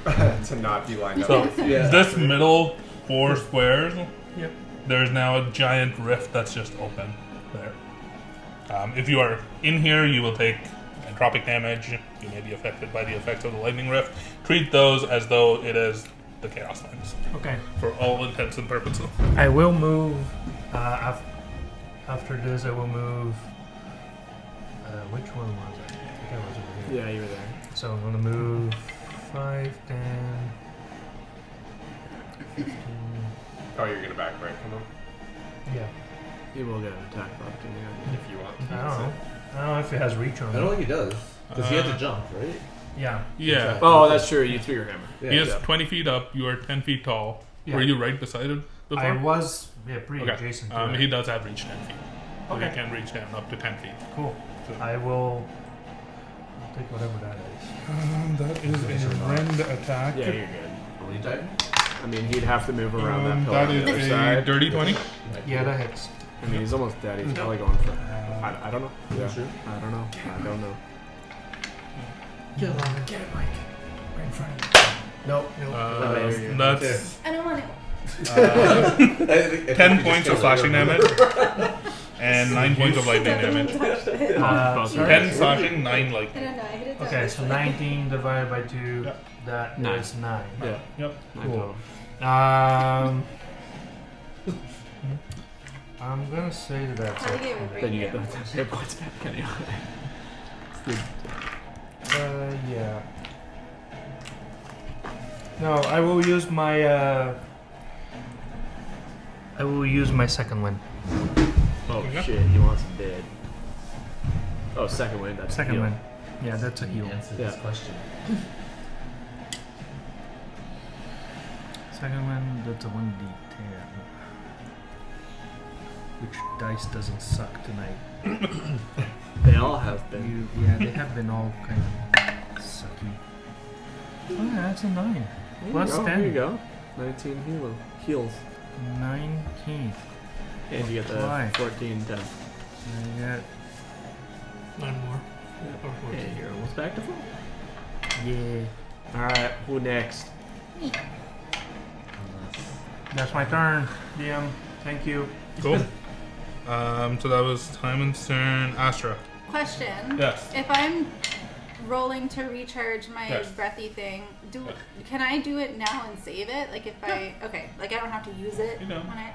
Speaker 2: to not be lined
Speaker 1: So
Speaker 2: up.
Speaker 1: this middle 4 squares,
Speaker 4: Yep.
Speaker 1: there's now a giant rift that's just open there. If you are in here, you will take entropic damage. You may be affected by the effects of the lightning rift. Treat those as though it is the Chaoslands,
Speaker 4: Okay.
Speaker 1: for all intents and purposes.
Speaker 4: I will move. After this, I will move. Which one was it? I think I was over here.
Speaker 8: Yeah, you were there.
Speaker 4: So I'm gonna move 5, 10, 15.
Speaker 2: Oh, you're gonna back right from him
Speaker 4: Yeah.
Speaker 8: He will get an attack of opportunity on you.
Speaker 2: if you want.
Speaker 4: I don't know. I don't know if it has reach on
Speaker 6: I don't
Speaker 4: it.
Speaker 6: think he does. Because he had to jump, right?
Speaker 4: Yeah.
Speaker 1: Yeah.
Speaker 8: Oh, that's true. You threw your hammer.
Speaker 6: Yeah.
Speaker 1: He is 20 feet up. You are 10 feet tall.
Speaker 4: Yeah.
Speaker 1: Were you right beside him before?
Speaker 4: I was pretty
Speaker 1: Okay.
Speaker 4: adjacent to it.
Speaker 1: He does have reach 10 feet. So
Speaker 4: Okay.
Speaker 1: he can reach down up to 10 feet.
Speaker 4: Cool.
Speaker 1: So-
Speaker 4: I'll take whatever that is.
Speaker 1: That is a rend attack.
Speaker 8: Yeah, you're good.
Speaker 6: Will you type?
Speaker 8: I mean, he'd have to move around that pillar
Speaker 1: That
Speaker 8: on the other
Speaker 1: is a
Speaker 8: side.
Speaker 1: dirty 20.
Speaker 4: Yeah, that hits.
Speaker 8: I mean, he's almost dead. He's probably going for. I don't know. Yeah.
Speaker 6: Sure.
Speaker 8: I don't know. I don't know.
Speaker 2: Get it, Mike. Right in front of you. Nope.
Speaker 1: That's
Speaker 3: I don't want it.
Speaker 1: 10 points of slashing damage and 9 points of lightning damage.
Speaker 4: Sorry?
Speaker 1: 10 slashing, 9
Speaker 3: I
Speaker 1: lightning.
Speaker 3: don't know. I hit it.
Speaker 4: Okay, so 19 divided by 2,
Speaker 1: Yep.
Speaker 4: that
Speaker 8: Nine.
Speaker 4: is 9.
Speaker 8: Yeah.
Speaker 1: Yep.
Speaker 4: Cool. I'm gonna say that that's
Speaker 3: How do
Speaker 4: it.
Speaker 3: you get
Speaker 8: Then you get the 10 hit points back anyway.
Speaker 4: Yeah. No, I will use my second one.
Speaker 8: Oh
Speaker 1: Okay.
Speaker 8: shit, he wants him dead. Oh, second wind. That's
Speaker 4: Second
Speaker 8: heal.
Speaker 4: one. Yeah, that's a heal.
Speaker 6: Answer
Speaker 8: Yeah.
Speaker 6: this question.
Speaker 4: Second one, that's a 1d10. Which dice doesn't suck tonight.
Speaker 8: They all have been.
Speaker 4: They have been all kind of sucky. Oh yeah, that's a 9. Plus 10.
Speaker 8: There you go. 19 heals.
Speaker 4: 19.
Speaker 8: And you get the
Speaker 4: Why?
Speaker 8: 14 10.
Speaker 4: I get
Speaker 9: 9 more. Or 14.
Speaker 8: Hey, you're almost back to full.
Speaker 4: yeah.
Speaker 8: Alright, who next?
Speaker 4: That's my turn, DM. Thank you.
Speaker 1: Cool. So that was Timon's turn. Astra.
Speaker 3: Question.
Speaker 1: Yes.
Speaker 3: If I'm rolling to recharge my
Speaker 1: Yes.
Speaker 3: breathy thing,
Speaker 1: Yes.
Speaker 3: can I do it now and save it? Like if I like I don't have to use it
Speaker 1: You know.
Speaker 3: when I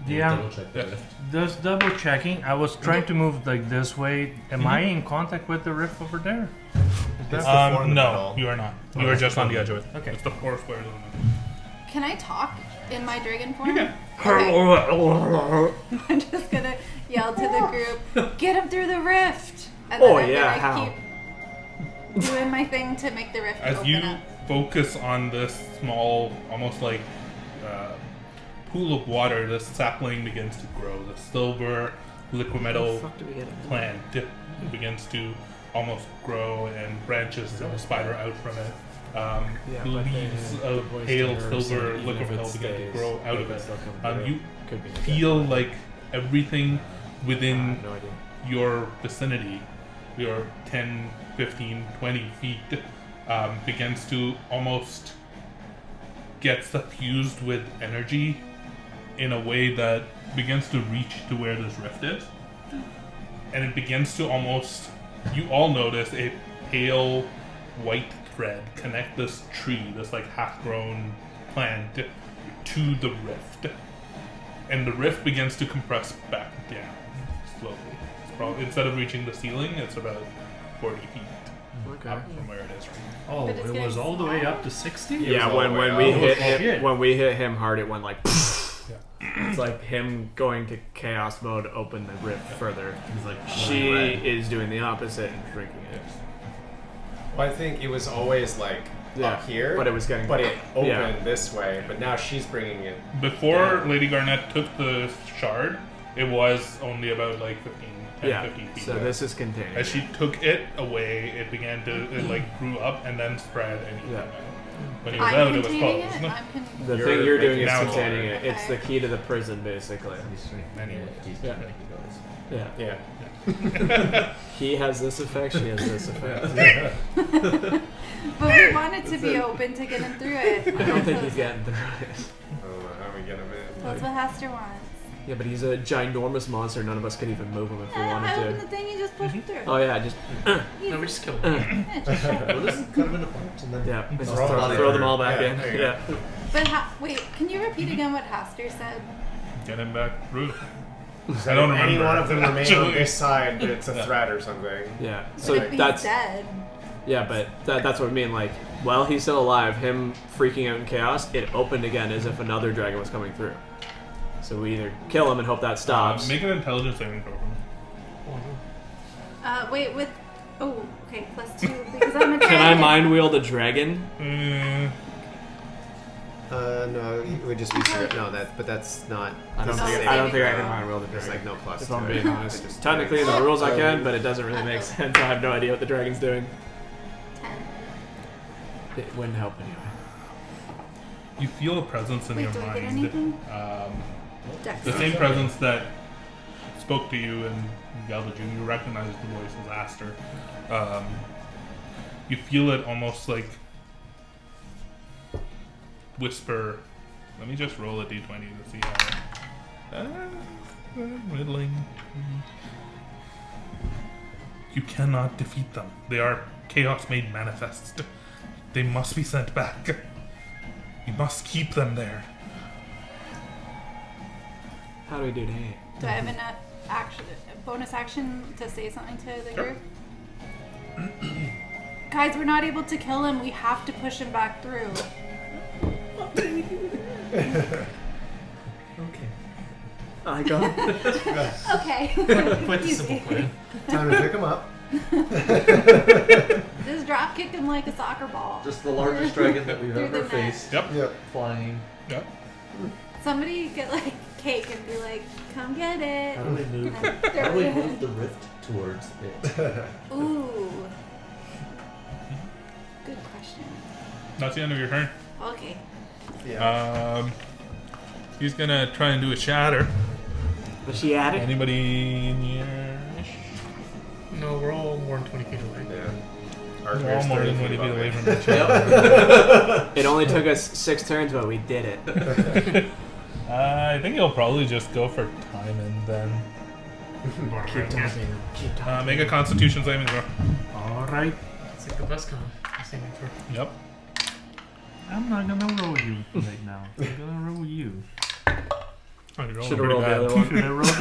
Speaker 4: DM,
Speaker 6: Double check that.
Speaker 1: Yes.
Speaker 4: just double checking. I was trying to move like this way. Am I in contact with the rift over there? Is that
Speaker 2: It's the four in the
Speaker 1: No,
Speaker 2: middle.
Speaker 1: you are not. You are just on the edge of it.
Speaker 4: Okay.
Speaker 1: It's the 4 squares in the middle.
Speaker 3: Can I talk in my dragon form?
Speaker 1: You can.
Speaker 3: Okay. I'm just gonna yell to the group, "Get him through the rift!" And then
Speaker 8: Oh,
Speaker 3: I'm
Speaker 8: yeah,
Speaker 3: gonna
Speaker 8: how?
Speaker 3: keep doing my thing to make the rift
Speaker 1: As
Speaker 3: open
Speaker 1: you
Speaker 3: up.
Speaker 1: focus on this small, almost like pool of water, this sapling begins to grow. The silver liquid metal
Speaker 8: fuck did we get him?
Speaker 1: plant begins to almost grow and branches and spider out from it.
Speaker 8: Yeah, but
Speaker 1: Leaves
Speaker 8: the
Speaker 1: of
Speaker 8: voice
Speaker 1: pale
Speaker 8: to her
Speaker 1: silver
Speaker 8: said even
Speaker 1: liquid
Speaker 8: if it
Speaker 1: metal begin to
Speaker 8: stays,
Speaker 1: grow out of
Speaker 8: maybe
Speaker 1: it.
Speaker 8: it'll come through.
Speaker 1: You
Speaker 8: Could be an
Speaker 1: feel
Speaker 8: attack.
Speaker 1: like everything
Speaker 8: I
Speaker 1: within
Speaker 8: have no idea.
Speaker 1: your vicinity, your 10, 15, 20 feet, begins to almost get suffused with energy in a way that begins to reach to where this rift is. And it begins to almost, you all notice a pale white thread connect this tree, this like half-grown plant, to the rift. And the rift begins to compress back down slowly. It's probably, instead of reaching the ceiling, it's about 40 feet
Speaker 8: Okay.
Speaker 1: up from where it is right now.
Speaker 4: Oh,
Speaker 3: But it's
Speaker 4: it was
Speaker 3: getting
Speaker 4: all the way
Speaker 3: smaller.
Speaker 4: up to 60?
Speaker 8: Yeah,
Speaker 2: all
Speaker 8: when
Speaker 2: the way
Speaker 8: when we
Speaker 2: up.
Speaker 8: hit
Speaker 4: Oh,
Speaker 8: him,
Speaker 4: shit.
Speaker 8: when we hit him hard, it went like.
Speaker 1: Yeah.
Speaker 8: It's like him going to chaos mode, open the rift further.
Speaker 6: He's like,
Speaker 8: She
Speaker 6: red.
Speaker 8: is doing the opposite and shrinking it.
Speaker 2: Well, I think it was always like
Speaker 8: Yeah,
Speaker 2: up here,
Speaker 8: but it was getting.
Speaker 2: but it opened
Speaker 8: Yeah.
Speaker 2: this way. But now she's bringing it.
Speaker 1: Before
Speaker 2: Yeah.
Speaker 1: Lady Garnette took the shard, it was only about like 10,
Speaker 8: Yeah.
Speaker 1: 15 feet.
Speaker 8: So this is containing.
Speaker 1: As she took it away, it began to, it like grew up and then spread and you
Speaker 8: Yeah.
Speaker 1: came out. When it was
Speaker 3: I'm
Speaker 1: out, it was
Speaker 3: containing
Speaker 1: closed.
Speaker 3: it. I'm
Speaker 8: The
Speaker 1: You're
Speaker 8: thing you're doing
Speaker 1: making
Speaker 8: is
Speaker 1: out
Speaker 8: containing
Speaker 1: all
Speaker 8: it. It's the key to the prison, basically.
Speaker 6: He's shrinking.
Speaker 1: Anyway.
Speaker 6: He's
Speaker 8: Yeah.
Speaker 6: shrinking goes.
Speaker 8: Yeah.
Speaker 2: Yeah.
Speaker 8: He has this effect. She has this effect.
Speaker 3: But we want it to be open to get him through it.
Speaker 8: I don't think he's getting through it.
Speaker 2: I don't know how we get him in.
Speaker 3: That's what Haster wants.
Speaker 8: Yeah, but he's a ginormous monster. None of us could even move him if we
Speaker 3: I
Speaker 8: wanted
Speaker 3: open
Speaker 8: to.
Speaker 3: the thing, you just push him through.
Speaker 8: Oh yeah, just
Speaker 9: No, we just killed him.
Speaker 6: Well, just cut him into parts and then
Speaker 8: yeah, we just
Speaker 6: Throw them all
Speaker 8: throw them all back
Speaker 2: Yeah,
Speaker 8: in.
Speaker 2: there you go.
Speaker 8: Yeah.
Speaker 3: But wait, can you repeat again what Haster said?
Speaker 1: Get him back through.
Speaker 2: So
Speaker 1: I don't
Speaker 2: if any
Speaker 1: remember.
Speaker 2: one of them remain on
Speaker 1: Actually.
Speaker 2: this side, it's a threat or something.
Speaker 8: Yeah.
Speaker 3: But
Speaker 8: So
Speaker 3: if he's
Speaker 8: that's
Speaker 3: dead.
Speaker 8: yeah, but that's what I mean. Like, while he's still alive, him freaking out in chaos, it opened again as if another dragon was coming through. So we either kill him and hope that stops.
Speaker 1: Make an intelligence saving throw.
Speaker 3: Wait, with. Oh, okay, +2 because I'm a dragon.
Speaker 8: Can I mind wield a dragon?
Speaker 2: No, it would just be no. But that's not.
Speaker 8: I don't
Speaker 3: No,
Speaker 8: think
Speaker 3: saving
Speaker 8: I can
Speaker 3: throw.
Speaker 8: mind wield a
Speaker 2: There's
Speaker 8: dragon.
Speaker 2: like no plus.
Speaker 8: If
Speaker 2: to
Speaker 8: I'm
Speaker 2: it.
Speaker 8: being
Speaker 2: It
Speaker 8: honest,
Speaker 2: just-
Speaker 8: technically in the rules I can, but it doesn't really make sense. I have no idea what the dragon's doing.
Speaker 3: 10.
Speaker 8: It wouldn't help anyway.
Speaker 1: You feel a presence in
Speaker 3: Wait,
Speaker 1: your
Speaker 3: do I get
Speaker 1: mind.
Speaker 3: anything?
Speaker 1: The same presence that spoke to you and yelled at you. You recognize the voice as Aster. You feel it almost like whisper. Let me just roll a d20 to see how. Middling. You cannot defeat them. They are chaos made manifest. They must be sent back. You must keep them there.
Speaker 8: How do we do that?
Speaker 3: Do I have an bonus action to say something to the
Speaker 1: Sure.
Speaker 3: group? Guys, we're not able to kill him. We have to push him back through.
Speaker 6: Okay.
Speaker 8: I got
Speaker 3: Okay.
Speaker 9: Quite a simple plan.
Speaker 2: Time to pick him up.
Speaker 3: Just drop kick him like a soccer ball.
Speaker 6: Just the largest dragon that we've
Speaker 3: Through
Speaker 6: ever
Speaker 3: the net.
Speaker 6: faced.
Speaker 1: Yep.
Speaker 2: Yep.
Speaker 6: Flying.
Speaker 1: Yep.
Speaker 3: Somebody get like cake and be like, come get it.
Speaker 6: How do we move?
Speaker 3: And then
Speaker 6: How do we
Speaker 3: throw
Speaker 6: move
Speaker 3: it.
Speaker 6: the rift towards it?
Speaker 3: Ooh. Good question.
Speaker 1: That's the end of your turn.
Speaker 3: Okay.
Speaker 2: Yeah.
Speaker 1: He's gonna try and do a shatter.
Speaker 8: Was she at it?
Speaker 1: Anybody in your?
Speaker 9: No, we're all more than 20 feet away.
Speaker 2: Yeah.
Speaker 1: We're all more than 20 feet away from each
Speaker 6: Yep.
Speaker 1: other.
Speaker 8: It only took us 6 turns, but we did it.
Speaker 1: I think he'll probably just go for time and then
Speaker 8: Keep talking. Keep talking.
Speaker 1: make a Constitution saving throw.
Speaker 4: Alright.
Speaker 9: It's like the best con. Saving throw.
Speaker 1: Yep.
Speaker 4: I'm not gonna roll you right now. I'm gonna roll you.
Speaker 1: Oh, you're rolling
Speaker 8: Should've
Speaker 1: pretty
Speaker 8: rolled the
Speaker 1: bad.
Speaker 8: other one.
Speaker 4: Should I roll the other?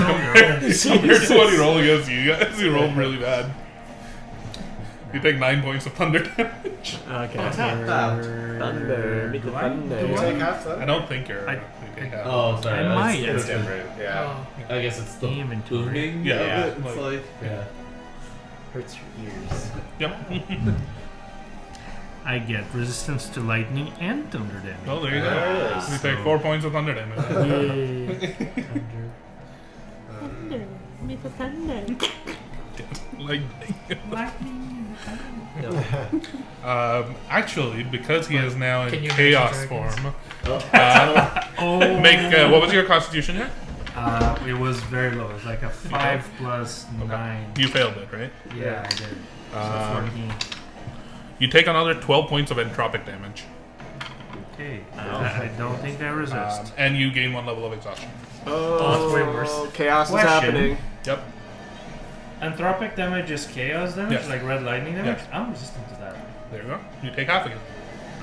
Speaker 1: Compared to what he rolled against you guys, he rolled really bad. You take 9 points of thunder damage.
Speaker 8: Okay.
Speaker 6: Thunder.
Speaker 8: Meet the
Speaker 4: Do I-
Speaker 8: thunder.
Speaker 2: You take half
Speaker 1: I
Speaker 2: that?
Speaker 1: don't think you're.
Speaker 4: I-
Speaker 1: you take half.
Speaker 6: Oh, sorry.
Speaker 4: I
Speaker 6: that's-
Speaker 4: might.
Speaker 2: It's different. Yeah.
Speaker 9: Oh,
Speaker 6: I guess it's the
Speaker 4: Inventory.
Speaker 6: booming.
Speaker 1: Yeah,
Speaker 6: of
Speaker 1: yeah,
Speaker 6: it. It's
Speaker 1: like-
Speaker 6: like yeah.
Speaker 2: Hurts your ears.
Speaker 1: Yep.
Speaker 4: I get resistance to lightning and thunder damage.
Speaker 1: Well, there you
Speaker 2: There
Speaker 1: go.
Speaker 2: it is.
Speaker 1: You take 4 points of thunder damage.
Speaker 4: Yay.
Speaker 1: Lightning.
Speaker 4: Lightning.
Speaker 1: Actually, because he is now
Speaker 9: Can
Speaker 1: in
Speaker 9: you
Speaker 1: chaos
Speaker 9: imagine dragons?
Speaker 1: form,
Speaker 4: Oh.
Speaker 1: make what was your Constitution here?
Speaker 4: It was very low. It was like a 5 plus 9.
Speaker 1: You failed it, right?
Speaker 4: Yeah, I did. So
Speaker 1: Um,
Speaker 4: 14.
Speaker 1: You take another 12 points of entropic damage,
Speaker 4: Okay. I don't think I resist.
Speaker 1: and you gain 1 level of exhaustion.
Speaker 8: Oh,
Speaker 9: that's way worse.
Speaker 8: Chaos is
Speaker 4: Question.
Speaker 8: happening.
Speaker 1: Yep.
Speaker 4: Anthropic damage is chaos damage,
Speaker 1: Yes.
Speaker 4: like red lightning damage.
Speaker 1: Yes.
Speaker 4: I'm resistant to that.
Speaker 1: There you go. You take half again.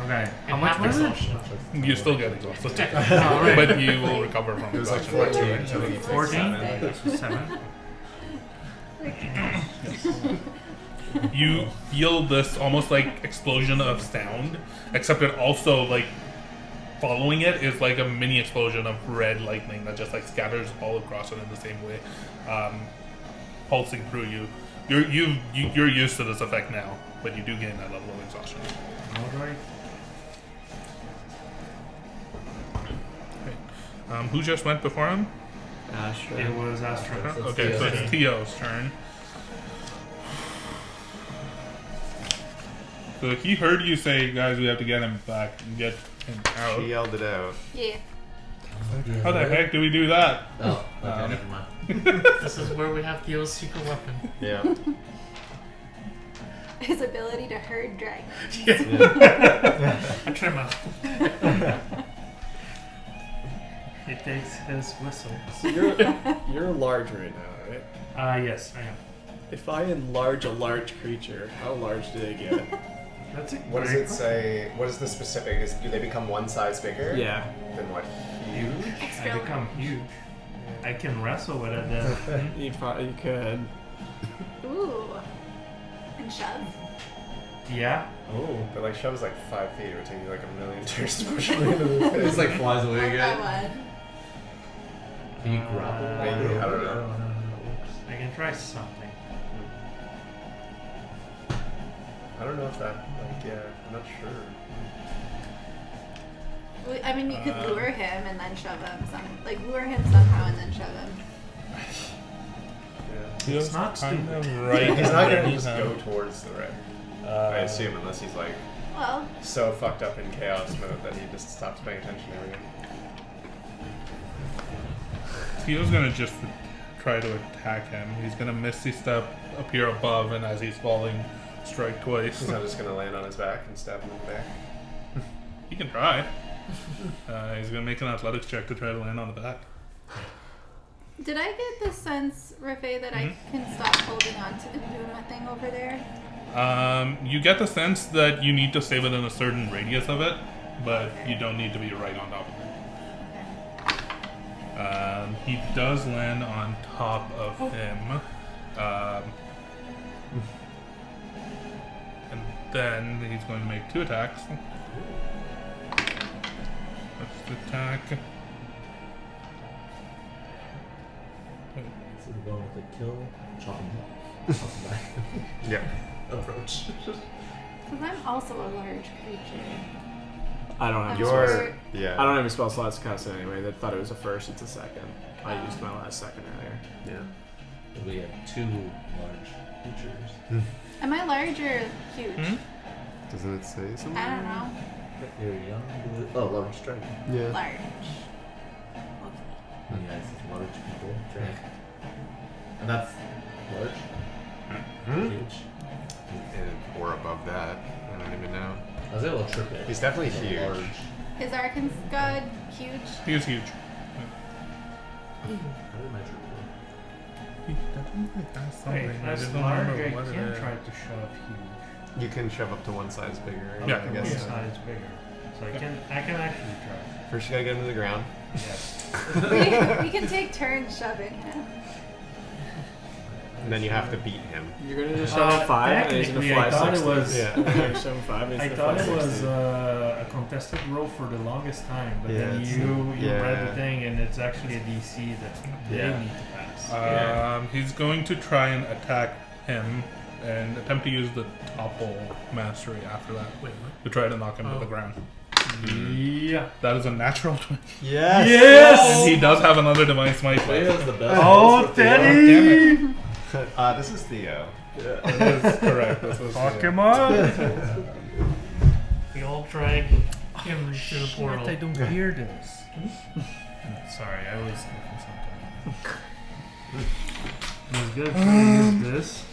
Speaker 4: Okay. How
Speaker 9: and
Speaker 4: much
Speaker 9: half
Speaker 4: was it?
Speaker 9: exhaustion.
Speaker 1: You still get exhausted,
Speaker 4: All right.
Speaker 1: but you will recover from
Speaker 2: It was like
Speaker 1: exhaustion.
Speaker 2: 14. So you take
Speaker 4: 14?
Speaker 2: 7.
Speaker 4: 7.
Speaker 1: You feel this almost like explosion of sound, except it also like following it is like a mini explosion of red lightning that just like scatters all across it in the same way, pulsing through you. You're used to this effect now, but you do gain that level of exhaustion.
Speaker 4: Alright.
Speaker 1: Who just went before him?
Speaker 4: It was Astro.
Speaker 6: That's
Speaker 1: Okay, so
Speaker 6: Theo.
Speaker 1: it's Theo's turn. So he heard you say, guys, we have to get him back and get him out.
Speaker 2: She yelled it out.
Speaker 3: Yeah.
Speaker 1: How the heck do we do that?
Speaker 6: Oh, okay,
Speaker 1: Um,
Speaker 6: never mind.
Speaker 9: This is where we have Theo's secret weapon.
Speaker 2: Yeah.
Speaker 3: his ability to herd dragons.
Speaker 9: I trim out. He takes his whistle.
Speaker 5: So you're large right now, right?
Speaker 4: Yes, I am.
Speaker 5: If I enlarge a large creature, how large do they get?
Speaker 4: That's it.
Speaker 2: What does it say? What is the specific? Do they become one size bigger?
Speaker 8: Yeah.
Speaker 2: Then what?
Speaker 4: Huge. I
Speaker 3: Extra
Speaker 4: become
Speaker 3: large.
Speaker 4: huge. I can wrestle with it.
Speaker 8: You could.
Speaker 3: Ooh. And shove.
Speaker 4: Yeah.
Speaker 6: Oh.
Speaker 2: But like shove is like 5 feet. It would take you like a million turns to push me into the face.
Speaker 6: It's like flies away
Speaker 3: Like
Speaker 6: again.
Speaker 3: that one.
Speaker 6: Can you grapple?
Speaker 2: Maybe, I don't know.
Speaker 6: how it works.
Speaker 4: I can try something.
Speaker 2: I don't know if that, like, yeah, I'm not sure.
Speaker 3: Well, I mean, you could lure him and then shove him. Lure him somehow and then shove him.
Speaker 2: Yeah.
Speaker 1: Feels
Speaker 4: not
Speaker 1: kind
Speaker 4: stupid.
Speaker 1: of right.
Speaker 2: He's not gonna
Speaker 1: underneath
Speaker 2: just
Speaker 1: him.
Speaker 2: go towards the red. I assume, unless he's like
Speaker 3: Well,
Speaker 2: so fucked up in chaos mode that he just stops paying attention to everything.
Speaker 1: Theo's gonna just try to attack him. He's gonna misty step up here above, and as he's falling, strike twice.
Speaker 2: He's not just gonna land on his back and stab him in the back.
Speaker 1: He can try. He's gonna make an athletics check to try to land on the back.
Speaker 3: did I get the sense, Rafe, that I can stop holding on to and doing my thing over there?
Speaker 1: You get the sense that you need to stay within a certain radius of it, but you don't need to be right on top of it. He does land on top of him. And then he's going to make 2 attacks. First attack.
Speaker 6: So we're going with the kill, chop him up, toss him back.
Speaker 2: Yeah.
Speaker 6: Approach.
Speaker 3: Because I'm also a large creature.
Speaker 8: I don't have.
Speaker 3: I'm
Speaker 2: You're,
Speaker 3: sure-
Speaker 2: yeah.
Speaker 8: I don't have any spell slots to cast it anyway. They thought it was a first. It's a second. I used my last second earlier.
Speaker 2: Yeah.
Speaker 6: We have 2 large creatures.
Speaker 3: Am I large or huge?
Speaker 2: Doesn't it say something?
Speaker 3: I don't know.
Speaker 6: You're young. Oh, large dragon.
Speaker 2: Yeah.
Speaker 3: Large. Okay.
Speaker 6: Yeah, it's large people. Dragon. And that's large. Huge.
Speaker 2: Or above that. I don't even know.
Speaker 6: I was able to trip it.
Speaker 2: He's definitely
Speaker 6: So
Speaker 2: huge.
Speaker 6: large.
Speaker 3: Is Arkan's god huge?
Speaker 1: He is huge.
Speaker 6: How did my trip
Speaker 1: He definitely has
Speaker 4: Wait,
Speaker 1: something. I
Speaker 4: that's
Speaker 1: just don't
Speaker 4: large.
Speaker 1: remember
Speaker 4: I
Speaker 1: what it
Speaker 4: can
Speaker 1: is.
Speaker 4: try to shove huge.
Speaker 2: You can shove up to one size bigger.
Speaker 1: Yeah.
Speaker 2: I guess.
Speaker 4: One size bigger. So I can actually try.
Speaker 2: First, you gotta get him to the ground.
Speaker 4: Yes.
Speaker 3: we can take turns shoving him.
Speaker 2: And then you have to beat him.
Speaker 8: You're gonna just shove him 5, and he's gonna
Speaker 4: technically,
Speaker 8: fly
Speaker 4: I thought
Speaker 8: 60.
Speaker 4: it was.
Speaker 2: Yeah.
Speaker 8: You're gonna shove him 5, and he's
Speaker 4: I
Speaker 8: gonna
Speaker 4: thought
Speaker 8: fly
Speaker 4: it was
Speaker 8: 60.
Speaker 4: a contested roll for the longest time, but
Speaker 2: Yeah,
Speaker 4: then
Speaker 2: it's-
Speaker 4: you
Speaker 2: yeah.
Speaker 4: read the thing, and it's actually a DC that they
Speaker 2: Yeah.
Speaker 4: need to pass.
Speaker 1: He's going to try and attack him and attempt to use the topple mastery after that to try to knock him to the ground.
Speaker 4: Yeah.
Speaker 1: That is a natural 20.
Speaker 6: Yes!
Speaker 1: And he does have another divine smite left.
Speaker 6: Leo's the best.
Speaker 4: Oh,
Speaker 6: That's what they are.
Speaker 4: Teddy!
Speaker 2: This is Theo.
Speaker 1: That is correct. This is
Speaker 4: Fuck
Speaker 1: Theo.
Speaker 4: him up!
Speaker 9: We all drag him through the portal.
Speaker 4: I don't hear this. Sorry, I was thinking something. It was good to use this.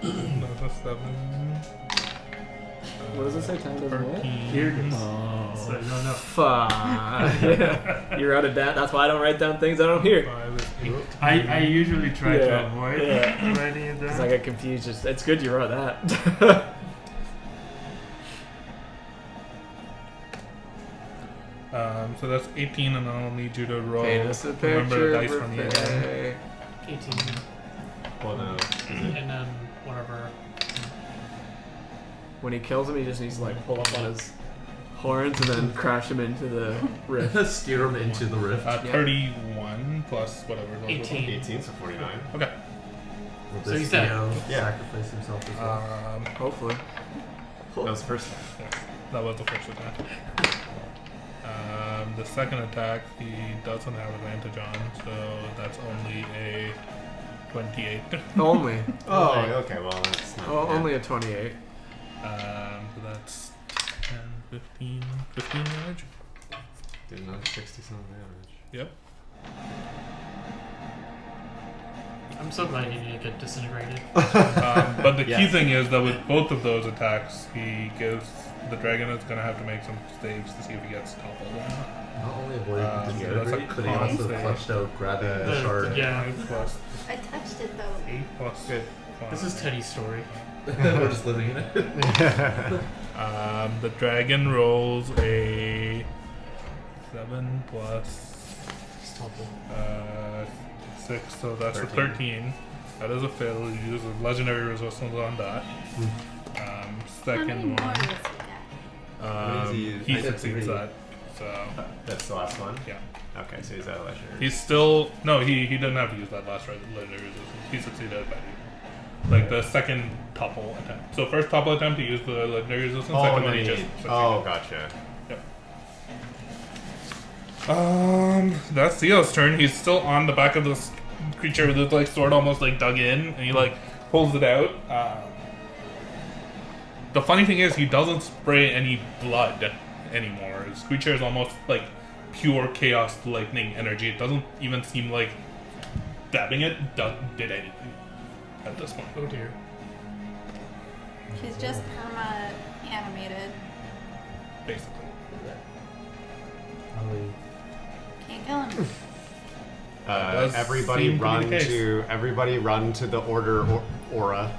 Speaker 1: That's a 7.
Speaker 8: What does it say? 10 doesn't what?
Speaker 1: 13.
Speaker 4: Hear this.
Speaker 8: Oh.
Speaker 4: So, no, no.
Speaker 8: Fuck. Yeah. You're out of that. That's why I don't write down things I don't hear.
Speaker 1: 5 is 8.
Speaker 4: I usually try to
Speaker 8: Yeah,
Speaker 4: avoid
Speaker 8: yeah.
Speaker 4: writing it
Speaker 8: Because
Speaker 4: down.
Speaker 8: I got confused. Just it's good you wrote that.
Speaker 1: So that's 18, and I'll need you to roll.
Speaker 8: Paint us a
Speaker 1: Remember
Speaker 8: picture.
Speaker 1: the dice from the again.
Speaker 8: Buffet.
Speaker 9: 18.
Speaker 2: Well, no.
Speaker 9: And then whatever.
Speaker 8: When he kills him, he just needs to like pull up on his horns and then crash him into the rift.
Speaker 6: Steer him into the rift.
Speaker 1: 31 plus whatever.
Speaker 9: 18.
Speaker 2: 18, so 49.
Speaker 1: Okay.
Speaker 6: Will
Speaker 9: So
Speaker 6: this
Speaker 9: he's dead.
Speaker 6: Theo
Speaker 2: Yeah.
Speaker 6: sacrifice himself as well?
Speaker 8: Hopefully.
Speaker 2: That was the first time.
Speaker 1: That was the first attack. The second attack, he doesn't have advantage on, so that's only a 28.
Speaker 8: Only.
Speaker 2: Oh, okay, well, that's not
Speaker 8: Oh,
Speaker 2: bad.
Speaker 8: only a 28.
Speaker 1: So that's 10, 15 damage.
Speaker 2: Did another 60 something damage.
Speaker 1: Yep.
Speaker 9: I'm so glad you didn't get disintegrated.
Speaker 1: But the key
Speaker 6: Yes.
Speaker 1: thing is that with both of those attacks, the dragon is going to have to make some saves to see if he gets toppled or not.
Speaker 6: Not only avoided the
Speaker 1: so that's a
Speaker 6: disintegrate, but he
Speaker 1: con
Speaker 6: also
Speaker 1: save.
Speaker 6: clutched out grabbing the shard.
Speaker 9: Yeah.
Speaker 1: 5 plus
Speaker 3: I touched it though.
Speaker 1: 8 plus
Speaker 8: Good.
Speaker 1: 5.
Speaker 9: This is Teddy's story.
Speaker 6: We're just living in it.
Speaker 1: The dragon rolls a 7 plus
Speaker 9: It's toppled.
Speaker 1: 6, so that's a 13. That is a fail. You use a legendary resistance on that.
Speaker 3: How many
Speaker 1: Second
Speaker 3: more
Speaker 1: one,
Speaker 3: does he
Speaker 2: What does he use?
Speaker 1: he
Speaker 6: I said
Speaker 1: succeeds
Speaker 6: 3.
Speaker 1: that. So
Speaker 2: That's the last one?
Speaker 1: yeah,
Speaker 2: Okay, so he's out of legendary.
Speaker 1: he's still he didn't have to use that last legendary resistance. He succeeded by like the second topple attempt. So first topple attempt, he used the legendary resistance. Second
Speaker 2: and
Speaker 1: one,
Speaker 2: then
Speaker 1: he
Speaker 2: he-
Speaker 1: just succeeded.
Speaker 2: Oh, gotcha.
Speaker 1: That's Theo's turn. He's still on the back of this creature with his like sword almost like dug in, and he like pulls it out. The funny thing is, he doesn't spray any blood anymore. His creature is almost like pure chaos lightning energy. It doesn't even seem like stabbing it did anything at this point.
Speaker 9: Oh dear.
Speaker 3: He's just perma animated.
Speaker 1: Basically.
Speaker 3: Can't kill him.
Speaker 1: Does
Speaker 2: Everybody
Speaker 1: seem to be
Speaker 2: run
Speaker 1: the case.
Speaker 2: to the order aura.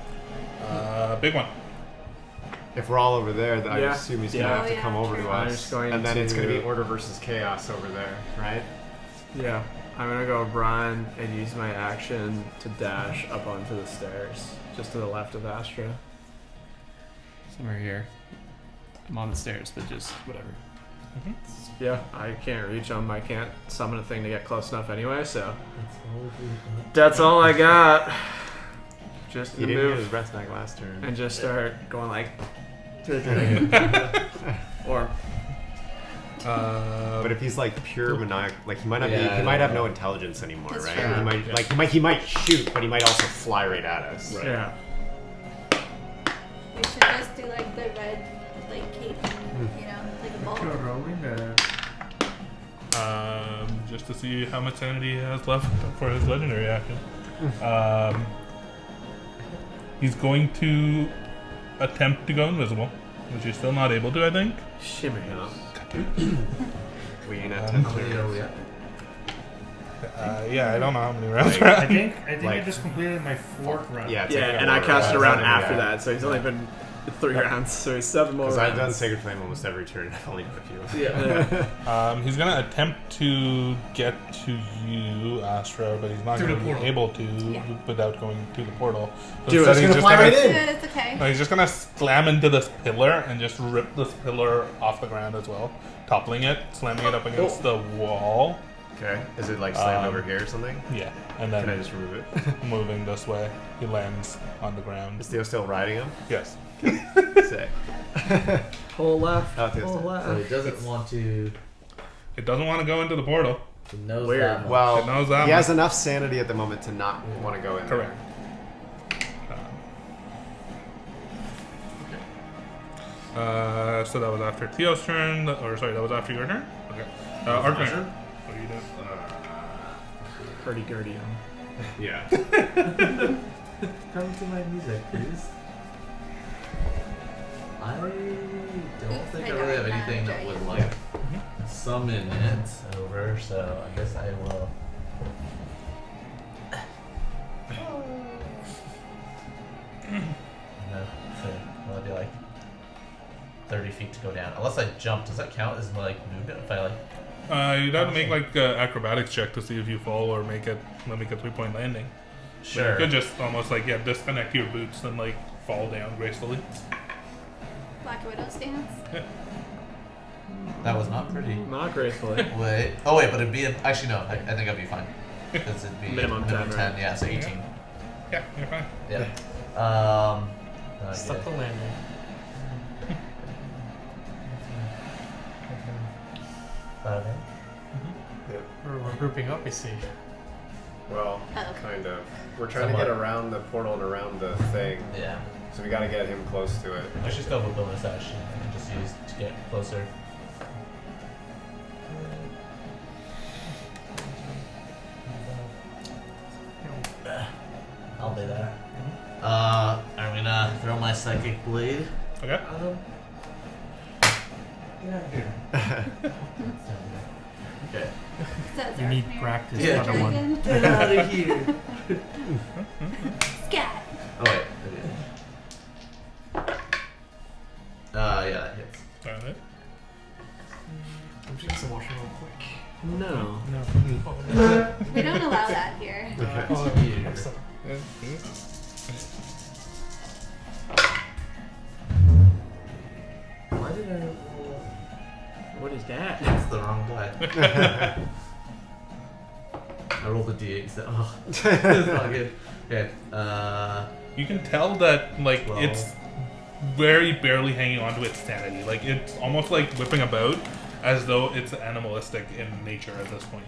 Speaker 1: Big one.
Speaker 2: If we're all over there, then I
Speaker 8: Yeah.
Speaker 2: assume he's
Speaker 8: Yeah.
Speaker 2: gonna have to
Speaker 3: Oh,
Speaker 2: come
Speaker 3: yeah,
Speaker 2: over
Speaker 3: true.
Speaker 2: to
Speaker 8: I'm
Speaker 2: us.
Speaker 8: just going
Speaker 2: And then it's gonna be
Speaker 8: to-
Speaker 2: order versus chaos over there, right?
Speaker 8: Yeah, I'm gonna go run and use my action to dash up onto the stairs, just to the left of Astra. Somewhere here. I'm on the stairs, but just whatever. Yeah, I can't reach them. I can't summon a thing to get close enough anyway, so that's all I got. Just
Speaker 2: He
Speaker 8: to
Speaker 2: didn't get his
Speaker 8: move
Speaker 2: breath back last turn.
Speaker 8: and just start going like to the dragon. Or
Speaker 2: But if he's like pure maniac, like he might not
Speaker 6: Yeah,
Speaker 2: be,
Speaker 6: I
Speaker 2: he might
Speaker 6: don't
Speaker 2: have no
Speaker 6: know.
Speaker 2: intelligence anymore,
Speaker 3: That's
Speaker 2: right?
Speaker 3: true.
Speaker 2: He might like he might shoot, but he might also fly right at us.
Speaker 8: yeah.
Speaker 3: We should just do like the red, like cape, you know, like a ball.
Speaker 1: Just to see how much sanity he has left for his legendary action. He's going to attempt to go invisible, which he's still not able to, I think.
Speaker 8: Shimmy.
Speaker 2: We ain't at 10 turns.
Speaker 1: Yeah, I don't know how many rounds.
Speaker 11: I think I
Speaker 2: Like-
Speaker 11: just completed my 4th round.
Speaker 2: Yeah,
Speaker 8: Yeah, and I cast it around after that, so he's only been 3 rounds, so he's 7 more
Speaker 2: Because
Speaker 8: rounds.
Speaker 2: I've done Sacred Flame almost every turn. I've only done a few.
Speaker 8: Yeah.
Speaker 1: He's gonna attempt to get to you, Astra, but he's not
Speaker 9: Through
Speaker 1: gonna
Speaker 9: the
Speaker 1: be
Speaker 9: portal.
Speaker 1: able to
Speaker 3: Yeah.
Speaker 1: without going to the portal. So
Speaker 8: Dude,
Speaker 1: instead
Speaker 8: it's
Speaker 1: he's
Speaker 2: gonna
Speaker 1: just
Speaker 2: fly right in.
Speaker 3: Good, it's okay.
Speaker 1: No, he's just gonna slam into this pillar and just rip this pillar off the ground as well, toppling it, slamming it up against the wall.
Speaker 2: Okay. Is it like slammed over here or something?
Speaker 1: Yeah, and
Speaker 2: Can I
Speaker 1: then
Speaker 2: just remove it?
Speaker 1: moving this way, he lands on the
Speaker 2: Is
Speaker 1: ground.
Speaker 2: Theo still riding him?
Speaker 1: Yes.
Speaker 2: Sick.
Speaker 8: Whole left.
Speaker 2: Oh, Theo's
Speaker 8: Whole
Speaker 2: still-
Speaker 8: left.
Speaker 6: So he doesn't want to.
Speaker 1: It doesn't want to go into the portal.
Speaker 6: He knows
Speaker 8: Weird.
Speaker 6: that much.
Speaker 2: Well,
Speaker 1: It knows that
Speaker 2: he has
Speaker 1: one.
Speaker 2: enough sanity at the moment to not want to go in.
Speaker 1: Correct. So that was after Theo's turn, or sorry, that was after your turn? Okay. Arkner, what are you doing?
Speaker 8: Hurdy-gurdy.
Speaker 2: Yeah.
Speaker 6: Come to my music, please. I don't think I really have anything that would like summon it over, so I guess I will. No, so will it be like 30 feet to go down? Unless I jump, does that count as like movement? If I like,
Speaker 1: You'd have to make like an acrobatics check to see if you fall or make a 3-point landing. But
Speaker 6: sure.
Speaker 1: you could just almost like disconnect your boots and like fall down gracefully.
Speaker 3: Black Widow stance.
Speaker 6: That was not pretty.
Speaker 8: Not gracefully.
Speaker 6: Wait. Oh wait, but it'd be actually no. I think I'd be fine. Because it'd be
Speaker 8: Minimum 10,
Speaker 6: 10.
Speaker 8: right?
Speaker 6: Yeah, so 18.
Speaker 1: Yeah, you're fine.
Speaker 6: Yeah.
Speaker 9: Stop the landing.
Speaker 6: Okay.
Speaker 9: We're grouping up, you see.
Speaker 2: Well,
Speaker 3: Oh.
Speaker 2: kind of. We're trying to get around the portal and around the thing,
Speaker 6: Yeah.
Speaker 2: so we got to get him close to it.
Speaker 6: I should go with bonus action and just use to get closer. psychic blade.
Speaker 1: Okay.
Speaker 6: Yeah, here. Okay.
Speaker 3: That's
Speaker 4: You
Speaker 3: our
Speaker 4: need
Speaker 3: mirror.
Speaker 4: practice,
Speaker 6: Yeah.
Speaker 4: other one.
Speaker 3: Dragon.
Speaker 6: Get out of here.
Speaker 3: Scat.
Speaker 6: Oh wait. Okay. Yeah, that hits.
Speaker 1: Alright.
Speaker 9: I'm just gonna wash it real quick.
Speaker 8: No.
Speaker 3: We don't allow that here.
Speaker 6: Here. Why did I roll?
Speaker 8: What is that?
Speaker 6: It's the wrong die. I rolled a d8 instead. Oh, it's not good. Okay.
Speaker 1: You can tell that, like,
Speaker 6: Well.
Speaker 1: it's very barely hanging on to its sanity. Like, it's almost like whipping about as though it's animalistic in nature at this point.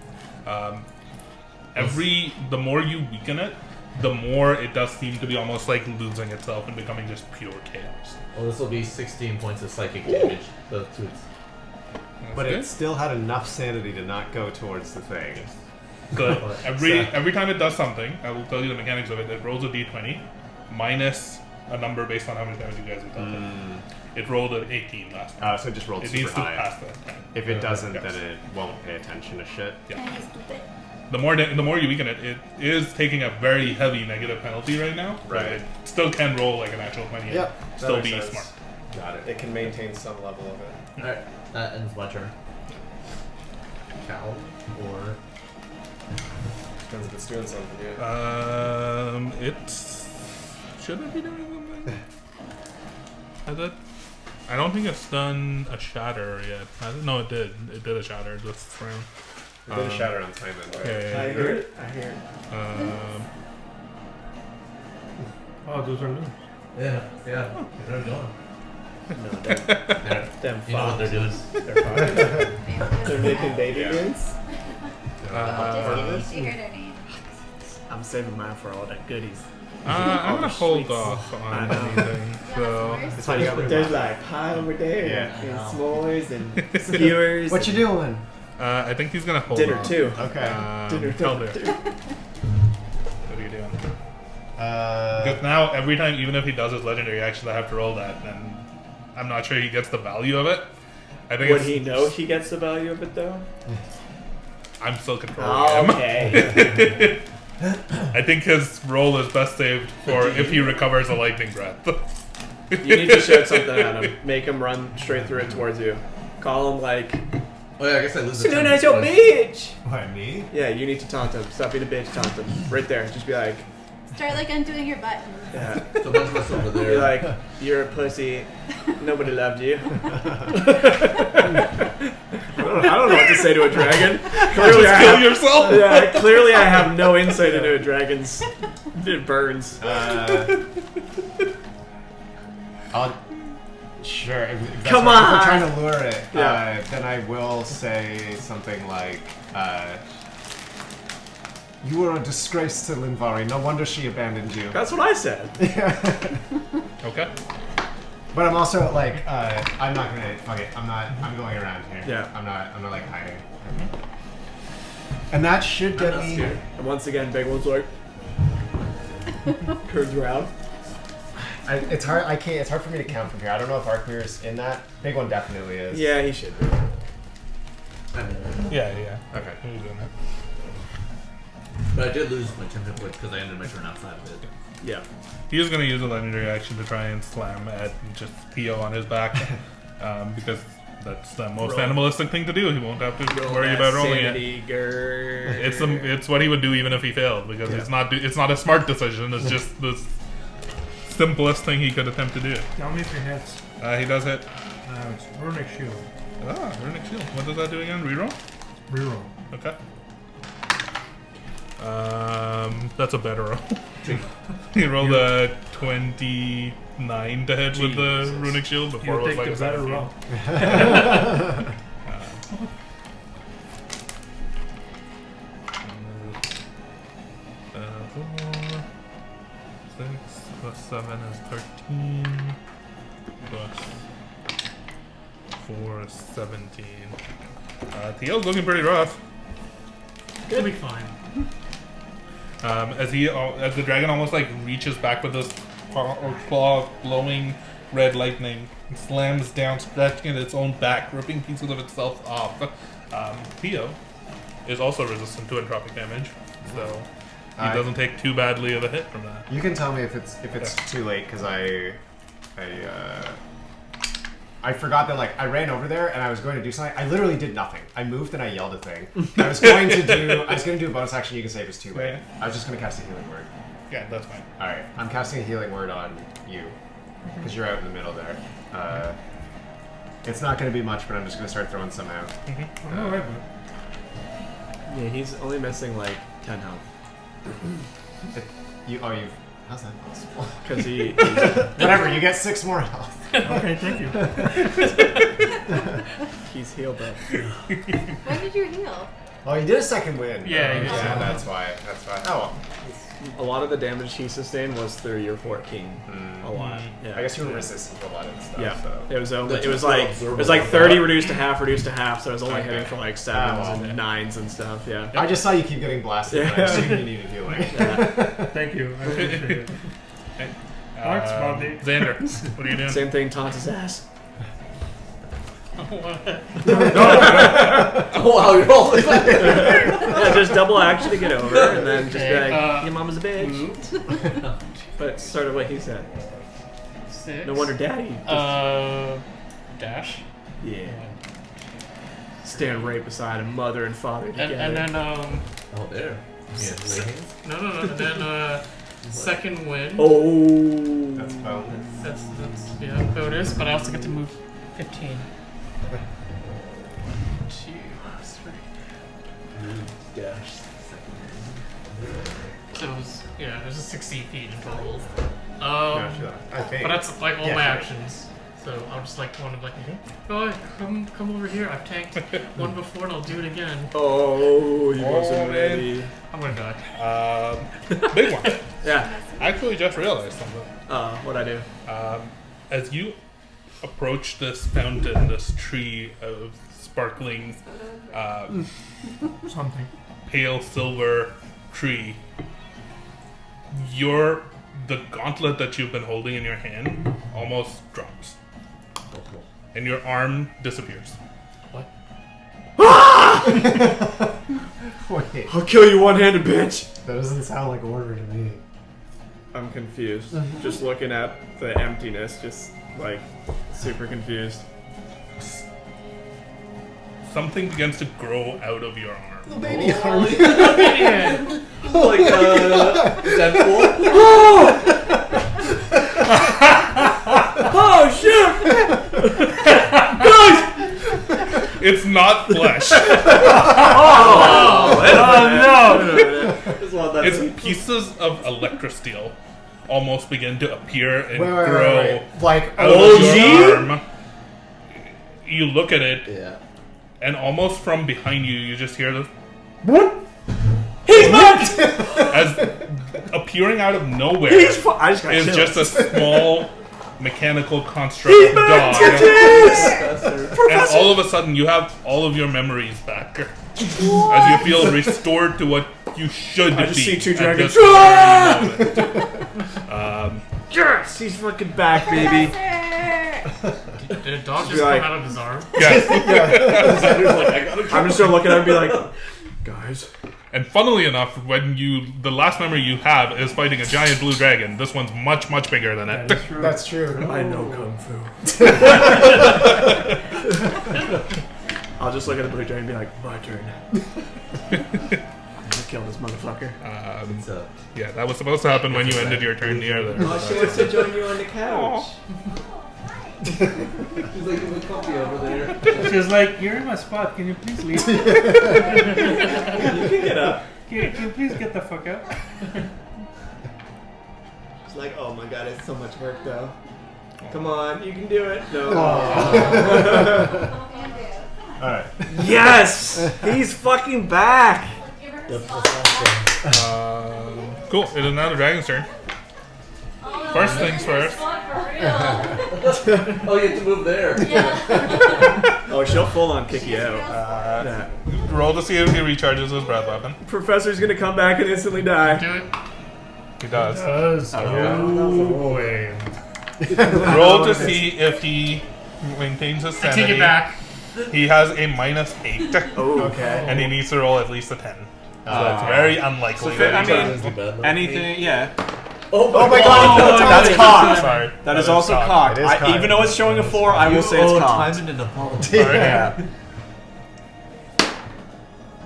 Speaker 1: The more you weaken it, the more it does seem to be almost like losing itself and becoming just pure chaos.
Speaker 6: Well, this will be 16 points of psychic damage. The toots.
Speaker 2: But
Speaker 1: Okay.
Speaker 2: it still had enough sanity to not go towards the thing.
Speaker 1: So every time it does something, I will tell you the mechanics of it. It rolls a d20 minus a number based on how many damage you guys have done. It rolled an 18 last time.
Speaker 2: So it just rolled
Speaker 1: It
Speaker 2: super
Speaker 1: needs to
Speaker 2: high.
Speaker 1: pass that time.
Speaker 2: If it doesn't,
Speaker 1: Yes.
Speaker 2: then it won't pay attention to shit.
Speaker 1: Yeah. The more you weaken it, it is taking a very heavy negative penalty right now. but
Speaker 2: Right.
Speaker 1: It still can roll like a natural 20
Speaker 2: Yep,
Speaker 1: and
Speaker 2: that
Speaker 1: still
Speaker 2: makes
Speaker 1: be
Speaker 2: sense.
Speaker 1: smart.
Speaker 2: Got it. It can maintain some level of it.
Speaker 6: Alright, that ends my turn. Cow or.
Speaker 2: Depends if it's doing something, yeah.
Speaker 1: Should it be doing something? Has it? I don't think it's done a shatter yet. No, it did. It did a shatter this round.
Speaker 2: It did a shatter on time then, right?
Speaker 1: Yeah.
Speaker 2: I hear it.
Speaker 4: Oh, those are new.
Speaker 6: Yeah. They're going.
Speaker 9: No,
Speaker 6: Them you know what they're doing.
Speaker 9: They're making baby moons.
Speaker 3: You hear their name.
Speaker 8: I'm saving mine for all that goodies.
Speaker 1: I'm gonna hold
Speaker 8: sweets.
Speaker 1: off on
Speaker 8: I know.
Speaker 1: anything. So
Speaker 2: That's how you got
Speaker 9: There's like pie over there,
Speaker 2: Yeah.
Speaker 9: and s'mores and skewers.
Speaker 2: What you doing?
Speaker 1: I think he's gonna hold
Speaker 9: Dinner
Speaker 1: off.
Speaker 9: too.
Speaker 2: Okay.
Speaker 9: Dinner
Speaker 1: Kelder. What are you doing? Because now every time, even if he does his legendary action, I have to roll that, and I'm not sure he gets the value of it. I think
Speaker 8: Would
Speaker 1: it's,
Speaker 8: he know he gets the value of it though?
Speaker 1: I'm still controlling him.
Speaker 8: Okay.
Speaker 1: I think his roll is best saved for if he recovers a lightning breath.
Speaker 8: You need to shout something at him. Make him run straight through it towards you. Call him like,
Speaker 6: Oh yeah, I guess I lose the
Speaker 8: "Snoon, your bitch!"
Speaker 2: What, me?
Speaker 8: Yeah, you need to taunt him. Stop being a bitch, taunt him. Right there. Just be like,
Speaker 3: Start like undoing your buttons.
Speaker 8: yeah.
Speaker 6: So bunch of us over there.
Speaker 8: Be like, "You're a pussy. Nobody loved you." I don't know what to say to a dragon. Clearly,
Speaker 1: Just kill yourself.
Speaker 8: Yeah, clearly I have no insight into a dragon's burns.
Speaker 2: Sure. If that's
Speaker 8: Come
Speaker 2: what- If
Speaker 8: on!
Speaker 2: we're trying to lure it,
Speaker 8: Yeah.
Speaker 2: then I will say something like, "You were a disgrace to Linvari. No wonder she abandoned you."
Speaker 8: That's what I said.
Speaker 1: Okay.
Speaker 2: But I'm also like, I'm not gonna fuck it. I'm going around here.
Speaker 8: Yeah.
Speaker 2: I'm not like hiding. And that should get me.
Speaker 8: And once again, Big One's like, turns around.
Speaker 2: It's hard. I can't. It's hard for me to count from here. I don't know if Arkmir's in that. Big One definitely is.
Speaker 8: Yeah, he should be.
Speaker 1: Yeah.
Speaker 2: Okay.
Speaker 1: Who's doing that?
Speaker 6: But I did lose my turn hit points because I ended my turn outside of it.
Speaker 8: Yeah.
Speaker 1: He is going to use a legendary action to try and slam at just Theo on his back, because that's the most
Speaker 8: Roll.
Speaker 1: animalistic thing to do. He won't have to worry about rolling it. It's what he would do even if he failed, because it's not a smart decision. It's just the simplest thing he could attempt to do.
Speaker 4: Tell me if it hits.
Speaker 1: He does hit.
Speaker 4: It's Runic Shield.
Speaker 1: Runic Shield. What does that do again? Reroll?
Speaker 4: Reroll.
Speaker 1: Okay. That's a better roll. He rolled a 29 to hit with the Runic Shield before
Speaker 4: You
Speaker 1: it was
Speaker 4: take
Speaker 1: like
Speaker 4: the
Speaker 1: a
Speaker 4: better
Speaker 1: 17.
Speaker 4: roll.
Speaker 1: 6 plus 7 is 13. Plus 4 is 17. Theo's looking pretty rough.
Speaker 9: It'll be fine.
Speaker 1: As the dragon almost like reaches back with this claws glowing red lightning and slams down, scratching at its own back, ripping pieces of itself off. Theo is also resistant to entropic damage, so he doesn't take too badly of a hit from that.
Speaker 2: You can tell me if it's too late, because I forgot that, like, I ran over there and I was going to do something. I literally did nothing. I moved and I yelled a thing. I was going to do a bonus action. You can say if it's too late. I was just going to cast a healing word.
Speaker 1: Yeah, that's fine.
Speaker 2: All right, I'm casting a healing word on you because you're out in the middle there. It's not going to be much, but I'm just going to start throwing some out.
Speaker 8: Yeah, he's only missing like 10 health.
Speaker 2: How's that possible?
Speaker 8: Because he
Speaker 2: whatever, you get 6 more health.
Speaker 11: Okay, thank you.
Speaker 8: He's healed up.
Speaker 3: When did you heal?
Speaker 2: Oh, you did a second win.
Speaker 9: Yeah,
Speaker 2: that's why. Oh well.
Speaker 8: A lot of the damage he sustained was through your 14. A lot. Yeah.
Speaker 2: I guess you were resistant to a lot of stuff.
Speaker 8: Yeah.
Speaker 2: So.
Speaker 8: It was like 30 reduced to half, so it was only hitting for like 7s and 9s and stuff. Yeah.
Speaker 2: I just saw you keep getting blasted.
Speaker 8: Yeah.
Speaker 2: And I assumed you needed healing.
Speaker 11: Thank you. I appreciate it. Thanks, Bobby.
Speaker 1: Xander, what are you doing?
Speaker 8: Same thing, taunt his ass.
Speaker 6: Oh wow, you're all
Speaker 8: Yeah, just double action to get over, and then just be like, your mama's a bitch. But it's sort of what he said.
Speaker 9: 6.
Speaker 8: No wonder daddy.
Speaker 9: Dash.
Speaker 8: Yeah. Stand right beside a mother and father together.
Speaker 9: And then
Speaker 6: Oh, there. Yeah,
Speaker 9: no. And then second win.
Speaker 8: Oh.
Speaker 2: That's bonus.
Speaker 9: That's bonus, but I also get to move 15. 2, 3.
Speaker 6: Dash.
Speaker 9: So it was 60 feet in total.
Speaker 2: I think.
Speaker 9: But that's like all
Speaker 2: Yeah,
Speaker 9: my
Speaker 2: sure.
Speaker 9: actions. So I'm just like one of like, oh, come over here. I've tanked one before and I'll do it again.
Speaker 8: Oh, you
Speaker 1: Oh,
Speaker 8: wasn't
Speaker 1: man.
Speaker 8: ready.
Speaker 9: I'm gonna die.
Speaker 1: Big one.
Speaker 8: Yeah.
Speaker 1: I actually just realized something.
Speaker 8: What'd I do?
Speaker 1: As you approach this fountain, this tree of sparkling,
Speaker 11: Something.
Speaker 1: pale silver tree, the gauntlet that you've been holding in your hand almost drops, and your arm disappears.
Speaker 2: Wait,
Speaker 8: I'll kill you one-handed, bitch.
Speaker 2: that doesn't sound like order to me.
Speaker 8: I'm confused. Just looking at the emptiness, just like super confused.
Speaker 1: Something begins to grow out of your arm.
Speaker 2: Baby arm.
Speaker 6: Like Deadpool.
Speaker 8: Oh shit!
Speaker 1: It's not flesh. It's pieces of electrosteel almost begin to appear and grow
Speaker 2: Wait. Like
Speaker 1: out of your arm. You look at it,
Speaker 6: Yeah.
Speaker 1: and almost from behind you, you just hear this.
Speaker 8: He's marked!
Speaker 1: As appearing out of nowhere
Speaker 8: I just got
Speaker 1: is
Speaker 8: killed.
Speaker 1: just a small mechanical construct
Speaker 8: He's
Speaker 1: dog.
Speaker 8: marked!
Speaker 1: And all of a sudden, you have all of your memories back. As you feel restored to what you should be.
Speaker 8: I just see two
Speaker 1: at
Speaker 8: dragons.
Speaker 1: this very moment.
Speaker 8: Yes! He's fucking back, baby.
Speaker 9: Did a dog
Speaker 8: Just
Speaker 9: just
Speaker 8: be like-
Speaker 9: come out of his arm?
Speaker 1: Yes.
Speaker 8: I'm just gonna look at him and be like, guys.
Speaker 1: And funnily enough, the last memory you have is fighting a giant blue dragon. This one's much, much bigger than it.
Speaker 2: That's true.
Speaker 8: I know Kung Fu. I'll just look at the blue dragon and be like, my turn. I'm gonna kill this motherfucker.
Speaker 6: What's up?
Speaker 1: Yeah, that was supposed to happen when you ended your turn near there.
Speaker 6: Oh, she wants to join you on the couch. She's like, you look comfy over there.
Speaker 11: She's like, you're in my spot. Can you please leave?
Speaker 6: You can get up.
Speaker 11: Can you please get the fuck out?
Speaker 6: She's like, oh my god, it's so much work though. Come on, you can do it. No.
Speaker 2: Alright.
Speaker 8: Yes! He's fucking back!
Speaker 1: Cool. It is now the dragon's turn. First things first.
Speaker 6: Oh, you have to move there.
Speaker 8: Oh, she'll full on kick you out.
Speaker 1: Roll to see if he recharges his breath weapon.
Speaker 8: Professor's gonna come back and instantly die.
Speaker 9: Do it.
Speaker 1: He does.
Speaker 4: Does. Oh, wait.
Speaker 1: Roll to see if he maintains his
Speaker 9: I
Speaker 1: sanity.
Speaker 9: take it back.
Speaker 1: He has a -8.
Speaker 2: Okay.
Speaker 1: And he needs to roll at least a 10. So it's very unlikely.
Speaker 8: So,
Speaker 1: that
Speaker 8: I
Speaker 1: he's
Speaker 8: mean,
Speaker 1: gonna-
Speaker 8: anything, yeah.
Speaker 2: Oh my god!
Speaker 8: That's cocked.
Speaker 1: Sorry.
Speaker 8: That is also cocked.
Speaker 2: It is cocked.
Speaker 8: Even though it's showing a 4, I will say it's cocked.
Speaker 6: Time and an apology.
Speaker 1: Sorry.
Speaker 8: Yeah.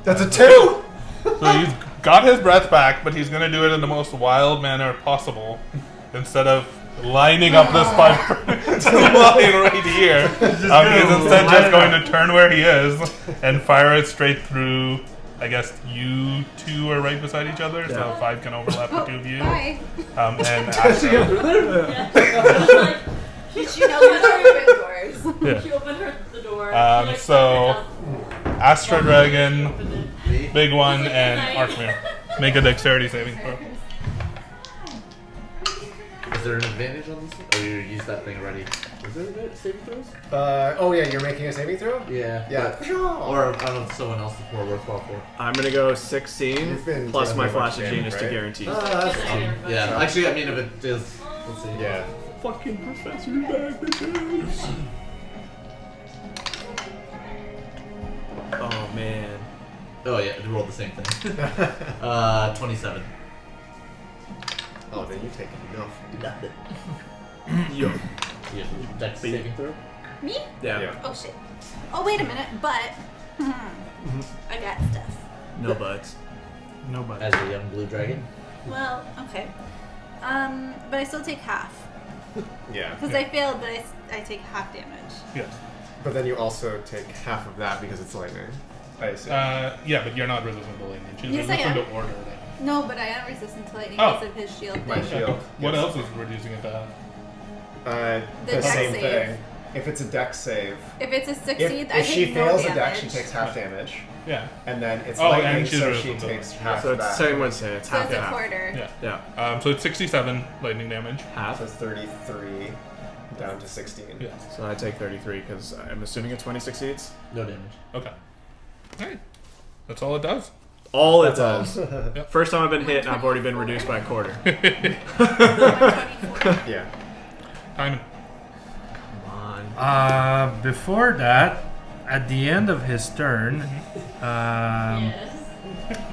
Speaker 2: That's a 2!
Speaker 1: So he's got his breath back, but he's going to do it in the most wild manner possible. Instead of lining up this fire line right here, he's instead just going to turn where he is and fire it straight through. I guess you two are right beside each other, so 5 can overlap the two of you.
Speaker 3: Bye.
Speaker 1: And Astra.
Speaker 3: She opened her doors.
Speaker 1: Yeah.
Speaker 10: She opened the door.
Speaker 1: So Astra Dragon, Big One, and Arkmir. Make a dexterity saving throw.
Speaker 6: Is there an advantage on this? Or you used that thing already? Is there a saving throws?
Speaker 2: Oh yeah, you're making a saving throw?
Speaker 6: Yeah.
Speaker 2: Yeah.
Speaker 6: Or I don't know if someone else is more worthwhile for.
Speaker 8: I'm going to go 16
Speaker 2: You've been
Speaker 8: plus
Speaker 2: doing
Speaker 8: my
Speaker 2: a bunch
Speaker 8: Flash
Speaker 2: of
Speaker 8: of Genius
Speaker 2: damage,
Speaker 8: to
Speaker 2: right?
Speaker 8: guarantee.
Speaker 6: Yeah. Actually, I mean, if it is. Let's see.
Speaker 2: Yeah.
Speaker 5: Fucking Professor back, bitches.
Speaker 8: Oh, man.
Speaker 6: Oh, yeah, it rolled the same thing. 27.
Speaker 2: Oh, then you take enough.
Speaker 6: Nothing.
Speaker 8: Yo.
Speaker 6: Yeah, dex saving throw?
Speaker 3: Me?
Speaker 8: Yeah.
Speaker 3: Oh shit. Oh wait a minute, but I got stuff.
Speaker 8: No buts.
Speaker 4: Nobody.
Speaker 6: As a young blue dragon?
Speaker 3: Well, okay. But I still take half
Speaker 2: Yeah.
Speaker 3: because I failed, but I take half damage.
Speaker 1: Yes.
Speaker 2: But then you also take half of that because it's lightning. I see.
Speaker 1: Yeah, but you're not resistant to lightning. She's
Speaker 3: Yes, I
Speaker 1: resistant
Speaker 3: am.
Speaker 1: to order.
Speaker 3: No, but I am resistant to lightning
Speaker 1: Oh.
Speaker 3: because of his shield
Speaker 2: My
Speaker 3: thing.
Speaker 2: shield.
Speaker 1: What
Speaker 2: Yes.
Speaker 1: else is reducing it to half?
Speaker 3: The
Speaker 2: The
Speaker 3: dex
Speaker 2: same
Speaker 3: save.
Speaker 2: thing. If it's a dex save,
Speaker 3: If it's a succeed, I
Speaker 2: if she
Speaker 3: take no
Speaker 2: fails
Speaker 3: damage.
Speaker 2: a dex, she takes half damage,
Speaker 1: Yeah.
Speaker 2: and then it's
Speaker 1: Oh,
Speaker 2: lightning,
Speaker 1: and she's
Speaker 2: so she
Speaker 1: resistant to
Speaker 2: takes
Speaker 1: it.
Speaker 2: half
Speaker 8: So
Speaker 2: of
Speaker 8: it's
Speaker 2: that.
Speaker 8: same one say it's
Speaker 3: So
Speaker 8: half
Speaker 3: it's a
Speaker 8: half.
Speaker 3: quarter.
Speaker 1: Yeah.
Speaker 8: Yeah.
Speaker 1: So it's 67 lightning damage.
Speaker 8: Half.
Speaker 2: So it's 33 down to 16.
Speaker 1: Yes.
Speaker 8: So I take 33 because I'm assuming it's 20 succeeds.
Speaker 6: No damage.
Speaker 1: Okay. Alright. That's all it does.
Speaker 8: All it
Speaker 2: That's
Speaker 8: does.
Speaker 2: all.
Speaker 8: First time I've been hit and I've already been reduced by a quarter.
Speaker 3: 124.
Speaker 2: Yeah.
Speaker 1: Timon.
Speaker 8: Come on.
Speaker 4: Before that, at the end of his turn,
Speaker 10: Yes.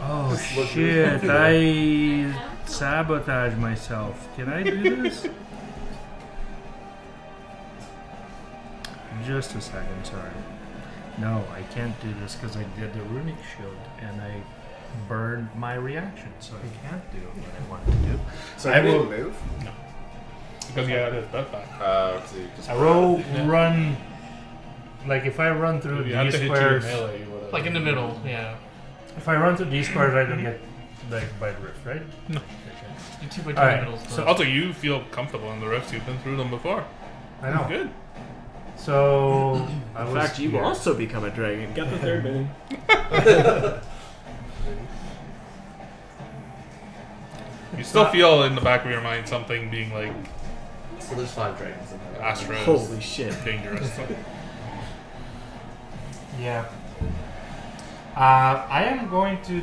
Speaker 4: oh shit, I sabotage myself. Can I do this? Just a second, sorry. No, I can't do this because I did the runic shield and I burned my reaction, so I can't do what I want to do.
Speaker 2: So
Speaker 4: I
Speaker 2: you
Speaker 4: will-
Speaker 2: will move?
Speaker 1: Because you had his breath back.
Speaker 2: So you just
Speaker 4: I will run, like if I run through
Speaker 1: You have
Speaker 4: these
Speaker 1: to hit you
Speaker 4: squares,
Speaker 1: melee. You would've-
Speaker 9: Like in the middle, yeah.
Speaker 4: if I run through these squares, I don't get like by the rift, right?
Speaker 1: No.
Speaker 9: You 2 by 2
Speaker 4: Alright,
Speaker 9: middles.
Speaker 4: so-
Speaker 1: Also, you feel comfortable in the rifts. You've been through them before.
Speaker 4: I know.
Speaker 1: Good.
Speaker 4: So I
Speaker 8: In
Speaker 4: was
Speaker 8: fact, you will
Speaker 4: here.
Speaker 8: also become a dragon. Get the third mini.
Speaker 1: You still feel in the back of your mind something being like
Speaker 6: So there's 5 dragons in there.
Speaker 1: Astra is
Speaker 8: Holy shit.
Speaker 1: dangerous.
Speaker 4: Yeah. I am going to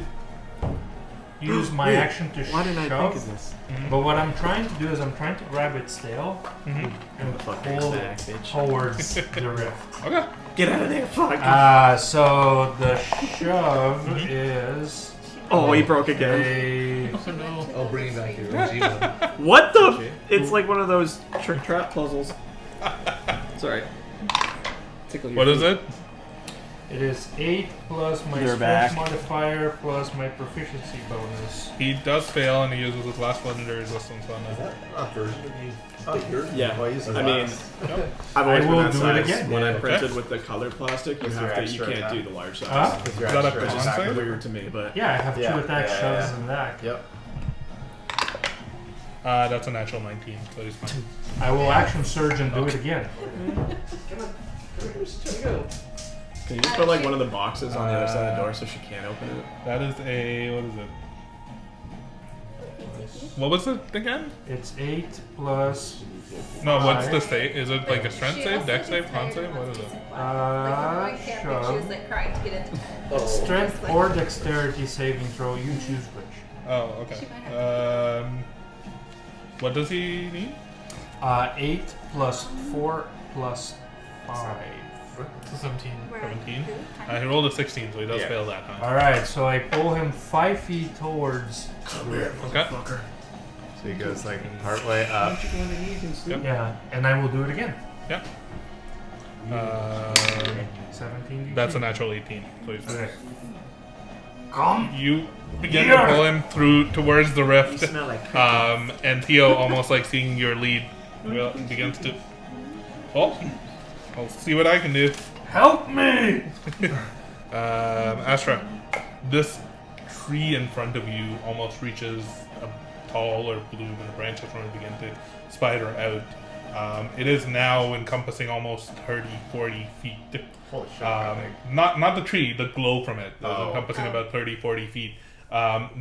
Speaker 4: use my action to
Speaker 8: Why didn't I
Speaker 4: shove.
Speaker 8: think of this?
Speaker 4: But what I'm trying to do is I'm trying to grab its tail
Speaker 1: Mhm.
Speaker 4: and
Speaker 8: Fucking
Speaker 4: pull
Speaker 8: snack,
Speaker 4: it
Speaker 8: bitch.
Speaker 4: towards the rift.
Speaker 1: Okay.
Speaker 8: Get out of there, fuck.
Speaker 4: So the shove is
Speaker 8: Oh, he broke again.
Speaker 4: a
Speaker 9: Oh no.
Speaker 6: I'll bring you back here. Regina.
Speaker 8: What the? It's like one of those trick trap puzzles. Sorry. Tickle your
Speaker 1: What is
Speaker 8: feet.
Speaker 1: it?
Speaker 4: It is 8 plus my
Speaker 8: You're
Speaker 4: strength
Speaker 8: back.
Speaker 4: modifier plus my proficiency bonus.
Speaker 1: He does fail and he uses his last legendary resistance on
Speaker 6: Is
Speaker 1: that.
Speaker 6: that a version of you?
Speaker 8: Yeah.
Speaker 2: Well, use
Speaker 8: I mean,
Speaker 1: Yep.
Speaker 8: I've always
Speaker 4: I
Speaker 8: been
Speaker 4: will
Speaker 8: that
Speaker 4: do it
Speaker 8: size.
Speaker 4: again.
Speaker 8: When I
Speaker 1: Okay.
Speaker 8: printed with the colored plastic, you
Speaker 2: Is
Speaker 8: have
Speaker 2: your
Speaker 8: to. You
Speaker 2: extra
Speaker 8: can't
Speaker 2: attack?
Speaker 8: do the large size.
Speaker 4: Huh?
Speaker 2: With your
Speaker 1: Is that a
Speaker 2: extra
Speaker 1: con
Speaker 2: attack.
Speaker 1: save?
Speaker 8: Weird to me, but
Speaker 4: Yeah, I have
Speaker 2: Yeah,
Speaker 4: two attacks,
Speaker 2: yeah,
Speaker 4: shoves,
Speaker 2: yeah.
Speaker 4: and that.
Speaker 2: Yep.
Speaker 1: That's a natural 19, so he's fine.
Speaker 4: I will action surge and do it again.
Speaker 8: can you just put like one of the boxes on the other side of the door so she can't open it?
Speaker 1: That is a. What is it? What was it again?
Speaker 4: It's 8 plus
Speaker 1: No, what's the
Speaker 4: Five.
Speaker 1: save? Is it like a strength
Speaker 3: She
Speaker 1: save,
Speaker 3: also
Speaker 1: dex save,
Speaker 3: gets
Speaker 1: con
Speaker 3: tired
Speaker 1: save?
Speaker 3: and
Speaker 1: What
Speaker 3: wants
Speaker 1: is
Speaker 3: to
Speaker 1: it?
Speaker 3: sit quiet. Like when we were camping, she
Speaker 4: shove.
Speaker 3: was like crying to get into bed.
Speaker 4: strength or dexterity saving throw. You choose which.
Speaker 1: Oh, okay. What does he need?
Speaker 4: 8 plus 4 plus 5.
Speaker 9: So 17.
Speaker 3: Where
Speaker 1: 17.
Speaker 3: who?
Speaker 1: He rolled a 16, so he does
Speaker 2: Yeah.
Speaker 1: fail that time.
Speaker 4: Alright, so I pull him 5 feet towards.
Speaker 1: Okay.
Speaker 2: So he goes like partway up.
Speaker 1: Yep.
Speaker 4: Yeah, and I will do it again.
Speaker 1: Yep.
Speaker 4: 17.
Speaker 1: That's a natural 18. So he's
Speaker 4: Okay. Come.
Speaker 1: You begin to pull him through towards the rift,
Speaker 6: You smell like
Speaker 1: and Theo, almost like seeing your lead, begins to. Oh, I'll see what I can do.
Speaker 4: Help me!
Speaker 1: Astra, this tree in front of you almost reaches a tall or bloom, and the branches from it begin to spider out. It is now encompassing almost 30, 40 feet.
Speaker 2: Holy shit.
Speaker 1: Not the tree, the glow from it is
Speaker 2: Oh.
Speaker 1: encompassing about 30, 40 feet.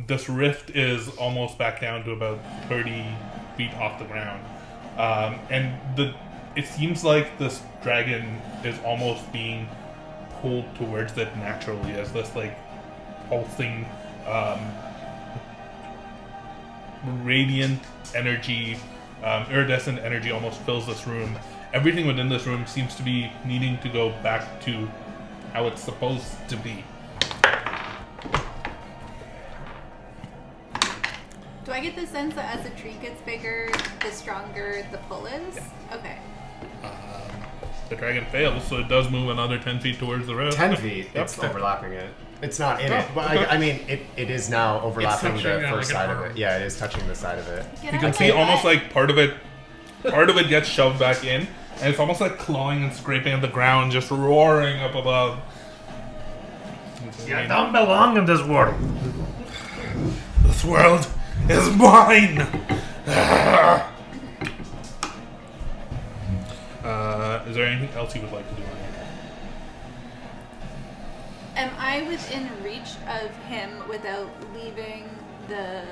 Speaker 1: This rift is almost back down to about 30 feet off the ground. And it seems like this dragon is almost being pulled towards it naturally as this like pulsing radiant energy, iridescent energy almost fills this room. Everything within this room seems to be needing to go back to how it's supposed to be.
Speaker 3: Do I get the sense that as the tree gets bigger, the stronger the pull is? Okay.
Speaker 1: The dragon fails, so it does move another 10 feet towards the road.
Speaker 2: 10 feet.
Speaker 1: Yep.
Speaker 2: It's overlapping it. It's not in
Speaker 1: Oh,
Speaker 2: it, but
Speaker 1: okay.
Speaker 2: I mean, it is now overlapping
Speaker 9: touching,
Speaker 2: the
Speaker 9: like
Speaker 2: first
Speaker 9: an
Speaker 2: side of
Speaker 9: arm.
Speaker 2: it. Yeah, it is touching the side of it.
Speaker 3: Get
Speaker 1: You
Speaker 3: out
Speaker 1: can
Speaker 3: of
Speaker 1: see
Speaker 3: my
Speaker 1: almost
Speaker 3: way.
Speaker 1: like part of it gets shoved back in, and it's almost like clawing and scraping at the ground, just roaring up above.
Speaker 4: You don't belong in this world.
Speaker 1: This world is mine. Is there anything else you would like to do?
Speaker 3: Am I within reach of him without leaving the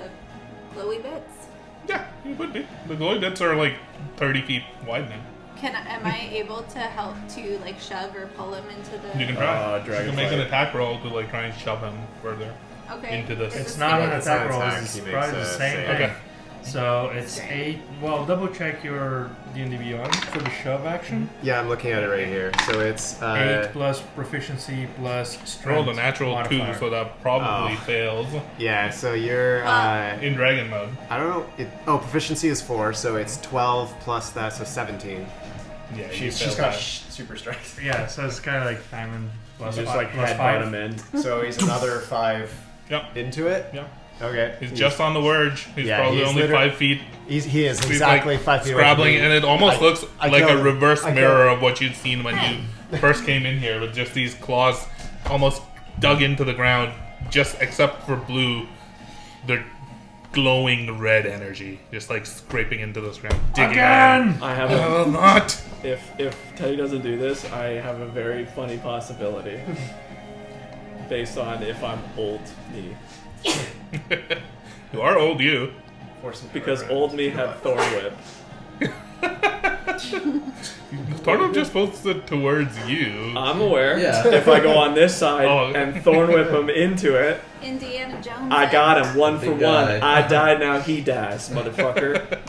Speaker 3: glowy bits?
Speaker 1: Yeah, you would be. The glowy bits are like 30 feet wide now.
Speaker 3: Am I able to help to like shove or pull him into the?
Speaker 1: You can try. You
Speaker 5: Dragon
Speaker 1: can make an
Speaker 5: fire.
Speaker 1: attack roll to like try and shove him further
Speaker 3: Okay.
Speaker 1: into this.
Speaker 3: Is
Speaker 4: It's
Speaker 3: this
Speaker 4: not an
Speaker 3: bigger?
Speaker 2: It's not
Speaker 4: attack roll,
Speaker 2: attack,
Speaker 4: it's
Speaker 2: he
Speaker 4: probably
Speaker 2: makes
Speaker 4: the
Speaker 2: a
Speaker 4: same
Speaker 2: save.
Speaker 4: thing.
Speaker 1: Okay.
Speaker 4: So it's
Speaker 3: Okay.
Speaker 4: 8. Well, double check your D&D Beyond for the shove action.
Speaker 2: Yeah, I'm looking at it right here. So it's
Speaker 4: 8 plus proficiency plus strength.
Speaker 1: Rolled a natural
Speaker 4: modifier.
Speaker 1: 2, so that probably
Speaker 2: Oh.
Speaker 1: fails
Speaker 2: yeah. So you're
Speaker 1: in dragon mode.
Speaker 2: I don't know. Proficiency is 4, so it's 12 plus that, so 17.
Speaker 1: Yeah, you
Speaker 2: She's
Speaker 1: failed
Speaker 2: got
Speaker 1: that.
Speaker 2: super strength.
Speaker 4: Yeah, so it's kind of like diamond plus
Speaker 5: Just
Speaker 4: 5.
Speaker 5: like
Speaker 4: plus
Speaker 5: headbutt
Speaker 4: 5.
Speaker 5: him in.
Speaker 2: So he's another 5
Speaker 1: Yep.
Speaker 2: into it.
Speaker 1: Yep.
Speaker 2: Okay.
Speaker 1: He's just on the verge. He's
Speaker 2: Yeah,
Speaker 1: probably
Speaker 2: he's
Speaker 1: only
Speaker 2: literally-
Speaker 1: 5 feet.
Speaker 2: He is
Speaker 1: He's
Speaker 2: exactly
Speaker 1: like
Speaker 2: 5 feet away from
Speaker 1: scrabbling,
Speaker 2: me.
Speaker 1: and it almost looks
Speaker 2: I
Speaker 1: like a
Speaker 2: killed him.
Speaker 1: reverse
Speaker 2: I killed
Speaker 1: mirror
Speaker 2: him.
Speaker 1: of what you'd seen when you first came in here, with just these claws almost dug into the ground, just except for blue, they're glowing red energy, just like scraping into this ground, digging
Speaker 4: Again!
Speaker 5: I have
Speaker 1: in. I will not.
Speaker 5: If Teddy doesn't do this, I have a very funny possibility. Based on if I'm old me.
Speaker 1: You are old, you.
Speaker 5: Because old me had Thorn Whip.
Speaker 1: Thornwhip just posted towards you.
Speaker 5: I'm aware.
Speaker 6: Yeah.
Speaker 5: If I go on this side
Speaker 1: Oh.
Speaker 5: and Thorn Whip him into it,
Speaker 3: Indiana Jones.
Speaker 5: I got him 1 for
Speaker 6: Big
Speaker 5: 1.
Speaker 6: guy.
Speaker 5: I died, now he dies, motherfucker.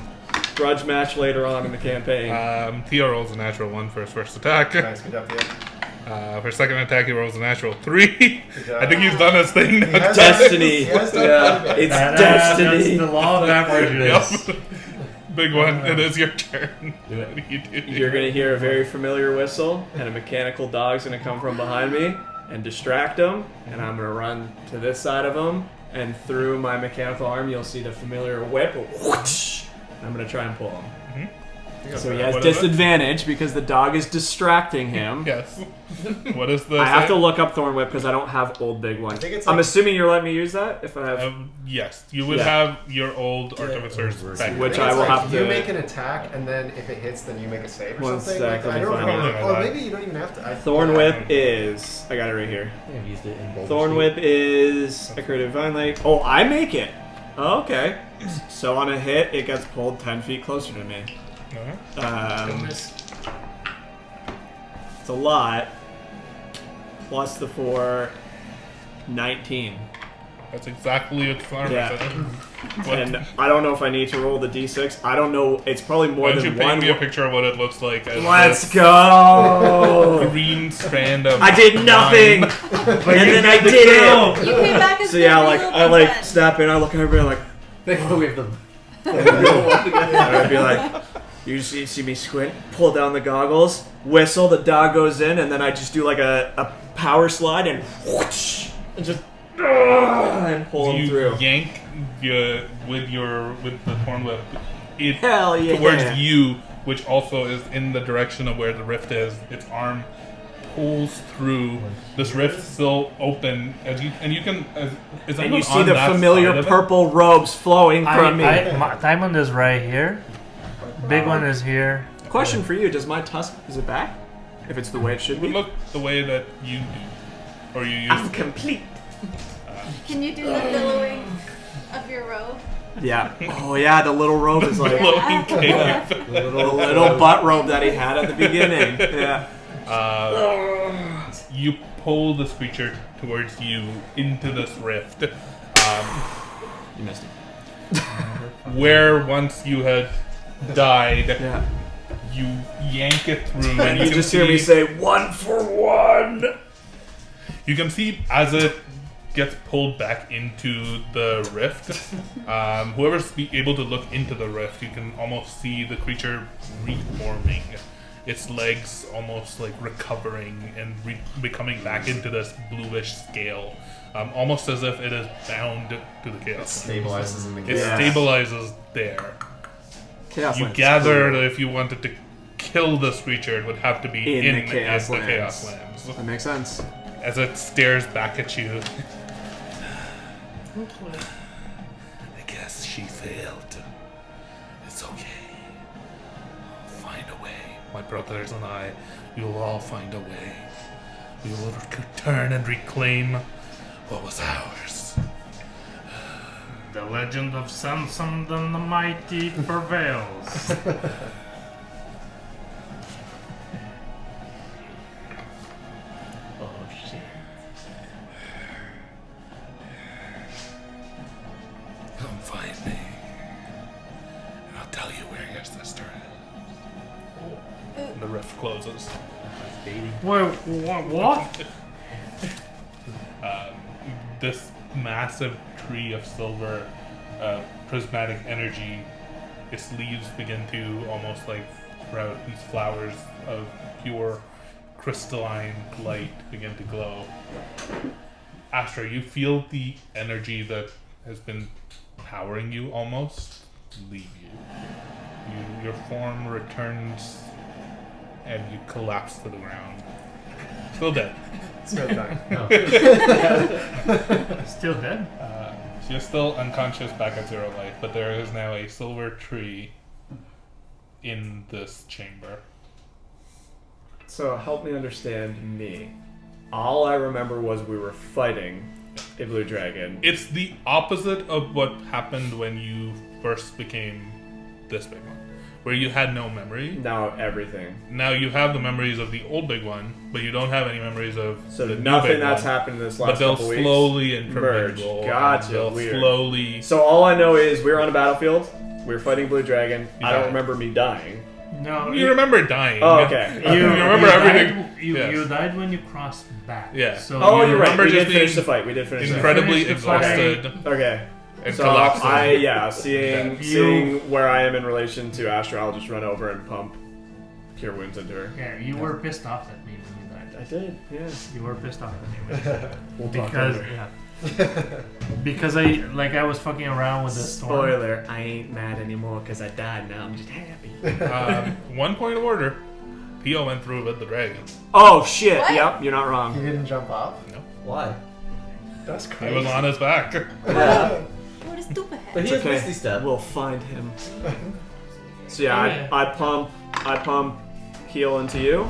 Speaker 5: Grudge match later on in the campaign.
Speaker 1: Theo rolls a natural 1 for his first attack.
Speaker 2: Nice, good job, Theo.
Speaker 1: For his second attack, he rolls a natural 3.
Speaker 2: job.
Speaker 1: I think he's done his thing.
Speaker 2: He has
Speaker 5: Destiny.
Speaker 2: He has done
Speaker 5: Yeah,
Speaker 2: quite a bit.
Speaker 5: it's
Speaker 4: That's
Speaker 5: destiny.
Speaker 4: the law of averages.
Speaker 1: Yep. Big one. It is your turn.
Speaker 6: Do it.
Speaker 1: What do you do?
Speaker 5: You're gonna hear a very familiar whistle, and a mechanical dog's gonna come from behind me and distract him, and I'm gonna run to this side of him, and through my mechanical arm, you'll see the familiar whip. Whoosh, and I'm gonna try and pull him. So he has
Speaker 1: What is it?
Speaker 5: disadvantage because the dog is distracting him.
Speaker 1: Yes. What is the?
Speaker 5: I have
Speaker 1: save?
Speaker 5: to look up Thorn Whip because I don't have old big one.
Speaker 2: I think it's
Speaker 5: I'm
Speaker 2: like-
Speaker 5: assuming you're letting me use that if I have.
Speaker 1: Yes, you would
Speaker 5: Yeah.
Speaker 1: have your old artificers back.
Speaker 5: Which
Speaker 2: It's
Speaker 5: I will
Speaker 2: like
Speaker 5: have
Speaker 2: you
Speaker 5: to-
Speaker 2: make an attack, and then if it hits, then you make a save or
Speaker 5: One
Speaker 2: something.
Speaker 5: sec, let
Speaker 2: I
Speaker 5: me
Speaker 2: don't
Speaker 5: find
Speaker 2: know.
Speaker 1: it.
Speaker 2: Oh, maybe you don't even have to.
Speaker 5: Thorn
Speaker 2: yeah.
Speaker 5: Whip is. I got it right here.
Speaker 6: I think I've used it in Boulder
Speaker 5: Thorn
Speaker 6: State.
Speaker 5: Whip is a creative vine lake. Oh, I make it. Oh, okay. So on a hit, it gets pulled 10 feet closer to me.
Speaker 1: Alright.
Speaker 5: It's a lot. Plus the 4, 19.
Speaker 1: That's exactly what the armor
Speaker 8: Yeah.
Speaker 1: says. What,
Speaker 8: And I don't know if I need to roll the d6. I don't know. It's probably more
Speaker 1: why don't you
Speaker 8: than
Speaker 1: paint
Speaker 8: one.
Speaker 1: me a picture of what it looks like as
Speaker 8: Let's
Speaker 1: this
Speaker 8: go!
Speaker 1: green strand of
Speaker 8: I did nothing!
Speaker 1: line.
Speaker 8: And then I did it!
Speaker 3: You came back as
Speaker 8: So yeah,
Speaker 3: the
Speaker 8: like,
Speaker 3: real
Speaker 8: I like
Speaker 3: big
Speaker 8: snap in, I look at everybody like,
Speaker 6: We have them.
Speaker 8: and I'd be like, you see me squint, pull down the goggles, whistle, the dog goes in, and then I just do like a power slide and whoosh, and just and pull him
Speaker 1: You
Speaker 8: through.
Speaker 1: yank with the horn whip it
Speaker 8: Hell yeah!
Speaker 1: towards you, which also is in the direction of where the rift is. Its arm pulls through. This rift still open, and you can. Is
Speaker 8: And
Speaker 1: anyone
Speaker 8: you see
Speaker 1: on
Speaker 8: the
Speaker 1: that
Speaker 8: familiar
Speaker 1: side of it?
Speaker 8: purple robes flowing from me.
Speaker 4: Diamond is right here. Big one is here.
Speaker 8: Question for you: does my tusk is it back? If it's the way it should
Speaker 1: It would
Speaker 8: be.
Speaker 1: look the way that you do, or you use.
Speaker 8: I'm complete.
Speaker 3: Can you do the billowing of your robe?
Speaker 8: Yeah. Oh yeah, the little robe is like
Speaker 1: Glowing cape.
Speaker 8: the little butt robe that he had at the beginning. Yeah.
Speaker 1: You pull this creature towards you into this rift,
Speaker 8: You missed it.
Speaker 1: where once you had died,
Speaker 8: Yeah.
Speaker 1: you yank it through,
Speaker 8: And you
Speaker 1: can
Speaker 8: just hear me
Speaker 1: see-
Speaker 8: say, 1 for 1!
Speaker 1: You can see as it gets pulled back into the rift. Whoever's able to look into the rift, you can almost see the creature reforming. Its legs almost like recovering and becoming back into this bluish scale, almost as if it is bound to the chaos.
Speaker 2: Stabilizes in the
Speaker 1: It
Speaker 8: Yeah.
Speaker 1: stabilizes there.
Speaker 8: Chaos
Speaker 1: You
Speaker 8: Lands.
Speaker 1: gather that if you wanted to kill this creature, it would have to be
Speaker 8: In
Speaker 1: in
Speaker 8: the Chaos
Speaker 1: the
Speaker 8: Lands.
Speaker 1: Chaos Lands.
Speaker 8: That makes sense.
Speaker 1: As it stares back at you. I guess she failed. It's okay. I'll find a way. My brothers and I, we will all find a way. We will return and reclaim what was ours.
Speaker 4: The legend of Samson the Mighty prevails.
Speaker 6: Oh shit.
Speaker 1: Come find me. And I'll tell you where your sister is. And the rift closes.
Speaker 4: Wait, what?
Speaker 1: This massive tree of silver, prismatic energy, its leaves begin to almost like sprout these flowers of pure crystalline light begin to glow. Astra, you feel the energy that has been powering you almost leave you. Your form returns and you collapse to the ground. Still dead.
Speaker 2: Still dying.
Speaker 4: Still dead?
Speaker 1: You're still unconscious back at 0 life, but there is now a silver tree in this chamber.
Speaker 8: So help me understand me. All I remember was we were fighting a blue dragon.
Speaker 1: It's the opposite of what happened when you first became this big one, where you had no memory.
Speaker 8: Now everything.
Speaker 1: Now you have the memories of the old big one, but you don't have any memories of
Speaker 8: So
Speaker 1: the new
Speaker 8: nothing
Speaker 1: big
Speaker 8: that's
Speaker 1: one.
Speaker 8: happened in this
Speaker 1: But
Speaker 8: last
Speaker 1: they'll
Speaker 8: couple weeks.
Speaker 1: slowly
Speaker 8: merge.
Speaker 1: intermingle.
Speaker 8: Gotcha,
Speaker 1: They'll
Speaker 8: weird.
Speaker 1: slowly.
Speaker 8: So all I know is we were on a battlefield. We were fighting blue dragon.
Speaker 1: You
Speaker 8: I don't
Speaker 1: died.
Speaker 8: remember me dying.
Speaker 4: No.
Speaker 1: You remember dying.
Speaker 8: Oh, okay.
Speaker 1: You remember everything.
Speaker 4: Died, you
Speaker 1: Yes.
Speaker 4: died when you crossed back.
Speaker 1: Yeah.
Speaker 4: So
Speaker 8: Oh,
Speaker 4: you
Speaker 8: you're right.
Speaker 1: remember
Speaker 8: We
Speaker 1: just
Speaker 8: did finish
Speaker 1: being
Speaker 8: the fight. We did finish the fight.
Speaker 1: Incredibly
Speaker 4: Finish the fight.
Speaker 1: exhausted
Speaker 8: Okay.
Speaker 1: and
Speaker 8: So
Speaker 1: collapsing.
Speaker 8: seeing
Speaker 4: You-
Speaker 8: seeing where I am in relation to Astra, I'll just run over and pump cure wounds into her.
Speaker 4: Yeah, you were pissed off at me when you died.
Speaker 8: I did, yeah.
Speaker 4: You were pissed off at me when you died.
Speaker 8: We'll talk
Speaker 4: Because
Speaker 8: later.
Speaker 4: because I was fucking around with the storm.
Speaker 8: Spoiler, I ain't mad anymore because I died. Now I'm just happy.
Speaker 1: 1 point of order. Pio went through with the dragon.
Speaker 8: Oh shit!
Speaker 3: What?
Speaker 8: Yep, you're not wrong.
Speaker 2: He didn't jump off?
Speaker 6: Why?
Speaker 2: That's
Speaker 1: He
Speaker 2: crazy.
Speaker 1: was on his back.
Speaker 6: Yeah.
Speaker 3: What a stupid
Speaker 6: But
Speaker 3: head.
Speaker 6: he has
Speaker 8: okay.
Speaker 6: Misty Step.
Speaker 8: We'll find him. So yeah, I pump heal into you,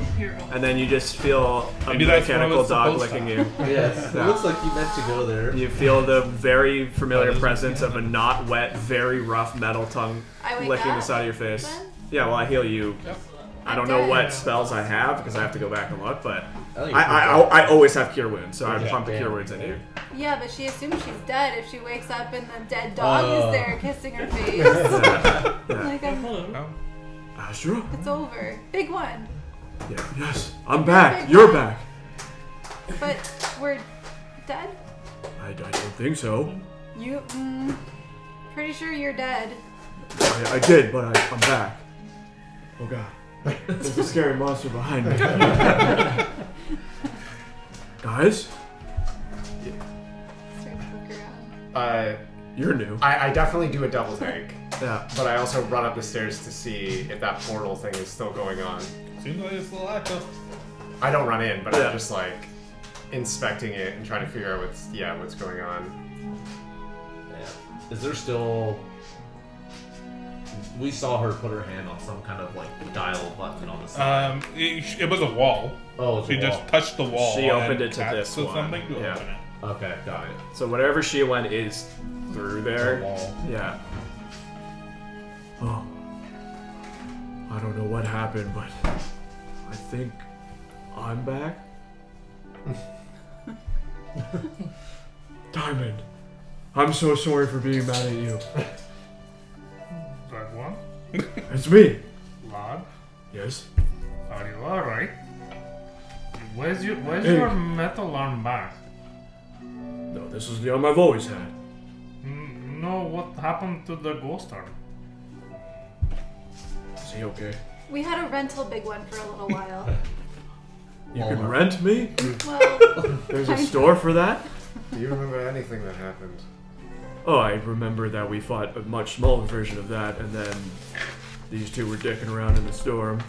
Speaker 8: and then you just feel a
Speaker 1: Maybe that's
Speaker 8: mechanical
Speaker 1: what it's
Speaker 8: dog
Speaker 1: supposed to.
Speaker 8: licking you.
Speaker 6: Yes. It
Speaker 8: Yeah.
Speaker 6: looks like you meant to go there.
Speaker 8: You feel the very familiar
Speaker 1: That is
Speaker 8: presence of a not wet, very rough metal tongue
Speaker 3: I wake
Speaker 8: licking
Speaker 3: up
Speaker 8: the side of your face.
Speaker 3: then?
Speaker 8: Yeah, well, I heal you.
Speaker 1: Yep.
Speaker 8: I don't know what spells I have because I have to go back and look, but
Speaker 6: I think
Speaker 8: I always have Cure Wounds, so I
Speaker 6: Okay.
Speaker 8: pump the Cure Wounds in here.
Speaker 3: Yeah, but she assumes she's dead if she wakes up and the dead dog is there kissing her face. Like,
Speaker 8: Astra?
Speaker 3: it's over. Big one.
Speaker 8: Yeah, yes. I'm back. You're back.
Speaker 3: But we're dead?
Speaker 8: I don't think so.
Speaker 3: You, pretty sure you're dead.
Speaker 8: I did, but I'm back. Oh god. There's a scary monster behind me. Guys?
Speaker 3: Start to look around.
Speaker 8: You're new.
Speaker 2: I definitely do a double take,
Speaker 8: Yeah.
Speaker 2: but I also run up the stairs to see if that portal thing is still going on.
Speaker 1: Seems like it's still active.
Speaker 2: I don't run in, but
Speaker 8: Yeah.
Speaker 2: I'm just like inspecting it and trying to figure out what's going on.
Speaker 6: Yeah. Is there still? We saw her put her hand on some kind of like dial button on the side.
Speaker 1: It was a wall.
Speaker 6: Oh, it's
Speaker 1: She
Speaker 6: a
Speaker 1: just
Speaker 6: wall.
Speaker 1: touched the wall.
Speaker 8: She opened
Speaker 1: and
Speaker 8: it to
Speaker 1: tapped
Speaker 8: this
Speaker 1: with
Speaker 8: one.
Speaker 1: something to
Speaker 8: Yeah.
Speaker 1: open it.
Speaker 6: Okay, got it.
Speaker 8: So whatever she went is through there.
Speaker 6: It's a wall.
Speaker 8: Yeah. Oh. I don't know what happened, but I think I'm back. Diamond, I'm so sorry for being mad at you.
Speaker 11: That one?
Speaker 8: It's me.
Speaker 11: Lad,
Speaker 8: Yes.
Speaker 11: are you alright? Where's
Speaker 8: Hey.
Speaker 11: your metal arm back?
Speaker 8: No, this is the arm I've always had.
Speaker 11: No, what happened to the ghost arm?
Speaker 8: Is he okay?
Speaker 3: We had a rental big one for a little while.
Speaker 8: You can
Speaker 6: Walmart.
Speaker 8: rent me?
Speaker 3: Well,
Speaker 8: There's a store for that?
Speaker 2: Do you remember anything that happened?
Speaker 8: Oh, I remember that we fought a much smaller version of that, and then these two were dicking around in the storm,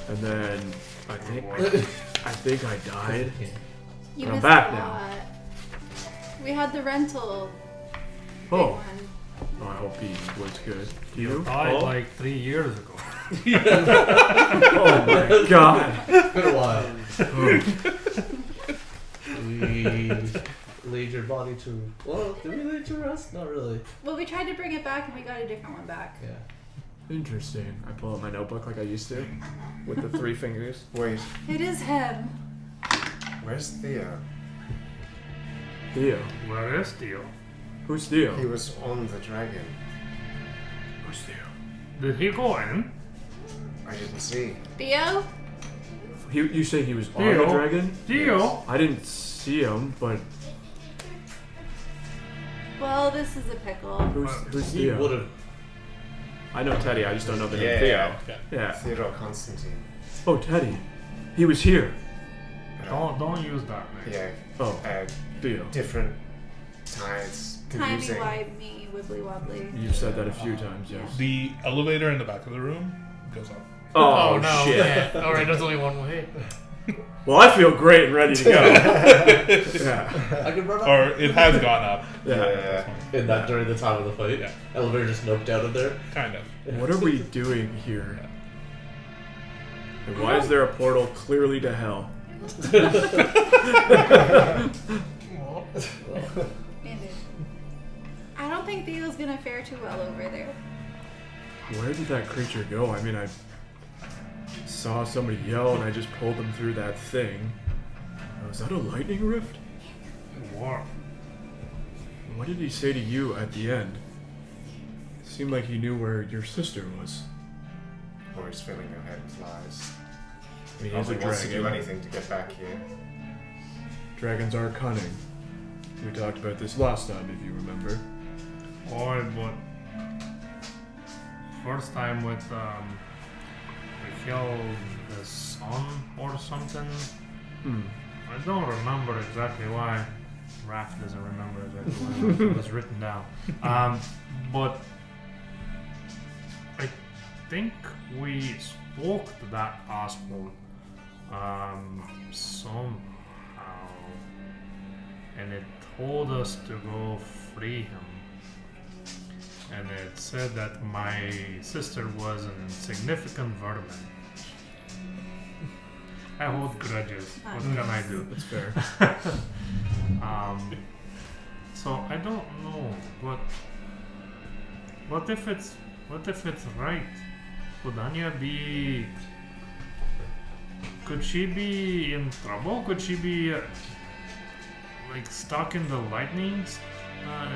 Speaker 8: and then I think I died.
Speaker 3: you
Speaker 8: I'm
Speaker 3: missed
Speaker 8: back
Speaker 3: a
Speaker 8: now.
Speaker 3: lot. We had the rental big
Speaker 8: Oh,
Speaker 3: one.
Speaker 8: I hope he was good. Do
Speaker 11: You
Speaker 8: you?
Speaker 11: died
Speaker 8: Oh?
Speaker 11: like 3 years ago.
Speaker 8: Oh my god.
Speaker 6: It's been a while. We laid your body to. Well, did we lay it to rest? Not really.
Speaker 3: Well, we tried to bring it back and we got a different one back.
Speaker 6: Yeah.
Speaker 8: Interesting. I pull out my notebook like I used to, with the 3 fingers.
Speaker 2: Wait,
Speaker 3: It is him.
Speaker 2: where's Theo?
Speaker 8: Theo.
Speaker 11: Where is Theo?
Speaker 8: Who's Theo?
Speaker 2: He was on the dragon.
Speaker 8: Who's Theo?
Speaker 11: Did he go in?
Speaker 2: I didn't see.
Speaker 3: Theo?
Speaker 8: You say he was on
Speaker 11: Theo?
Speaker 8: the dragon?
Speaker 11: Theo?
Speaker 8: I didn't see him, but
Speaker 3: Well, this is a pickle.
Speaker 8: who's
Speaker 6: He would
Speaker 8: Theo?
Speaker 6: have.
Speaker 8: I know Teddy, I just don't know the name
Speaker 2: Yeah.
Speaker 8: Theo. Yeah.
Speaker 2: Theodore Constantine.
Speaker 8: Oh, Teddy. He was here.
Speaker 11: Don't use that name.
Speaker 2: Yeah.
Speaker 8: Oh, Theo.
Speaker 2: Different tides. Confusing.
Speaker 3: Timey-wimey, wibbly-wobbly.
Speaker 8: You've said that a few times, yes.
Speaker 1: The elevator in the back of the room goes up.
Speaker 8: Oh,
Speaker 9: no.
Speaker 8: shit.
Speaker 9: Alright, there's only one way.
Speaker 8: Well, I feel great and ready to go. Yeah.
Speaker 6: I could run up.
Speaker 1: Or it has gone up.
Speaker 2: Yeah.
Speaker 6: In that during the time of the fight,
Speaker 1: Yeah.
Speaker 6: elevator just noped out of there.
Speaker 1: Kind of.
Speaker 8: What are we doing here? And why is there a portal clearly to hell?
Speaker 3: I don't think Theo's gonna fare too well over there.
Speaker 8: Where did that creature go? I mean, I saw somebody yell and I just pulled them through that thing. Was that a lightning rift?
Speaker 11: What?
Speaker 8: What did he say to you at the end? It seemed like he knew where your sister was.
Speaker 2: Or he's filling your head with lies.
Speaker 8: I mean, he's a
Speaker 2: Probably wants to do
Speaker 8: dragon.
Speaker 2: anything to get back here.
Speaker 8: Dragons are cunning. We talked about this last time, if you remember.
Speaker 11: Or but first time with we killed the son or something. I don't remember exactly why. Raph doesn't remember exactly why it was written down. But I think we spoke to that asshole somehow, and it told us to go free him. And it said that my sister was an insignificant vermin. I hold grudges. What can I do?
Speaker 8: That's fair.
Speaker 11: So I don't know, but what if it's right? Would Anya be Could she be in trouble? Could she be like stuck in the lightnings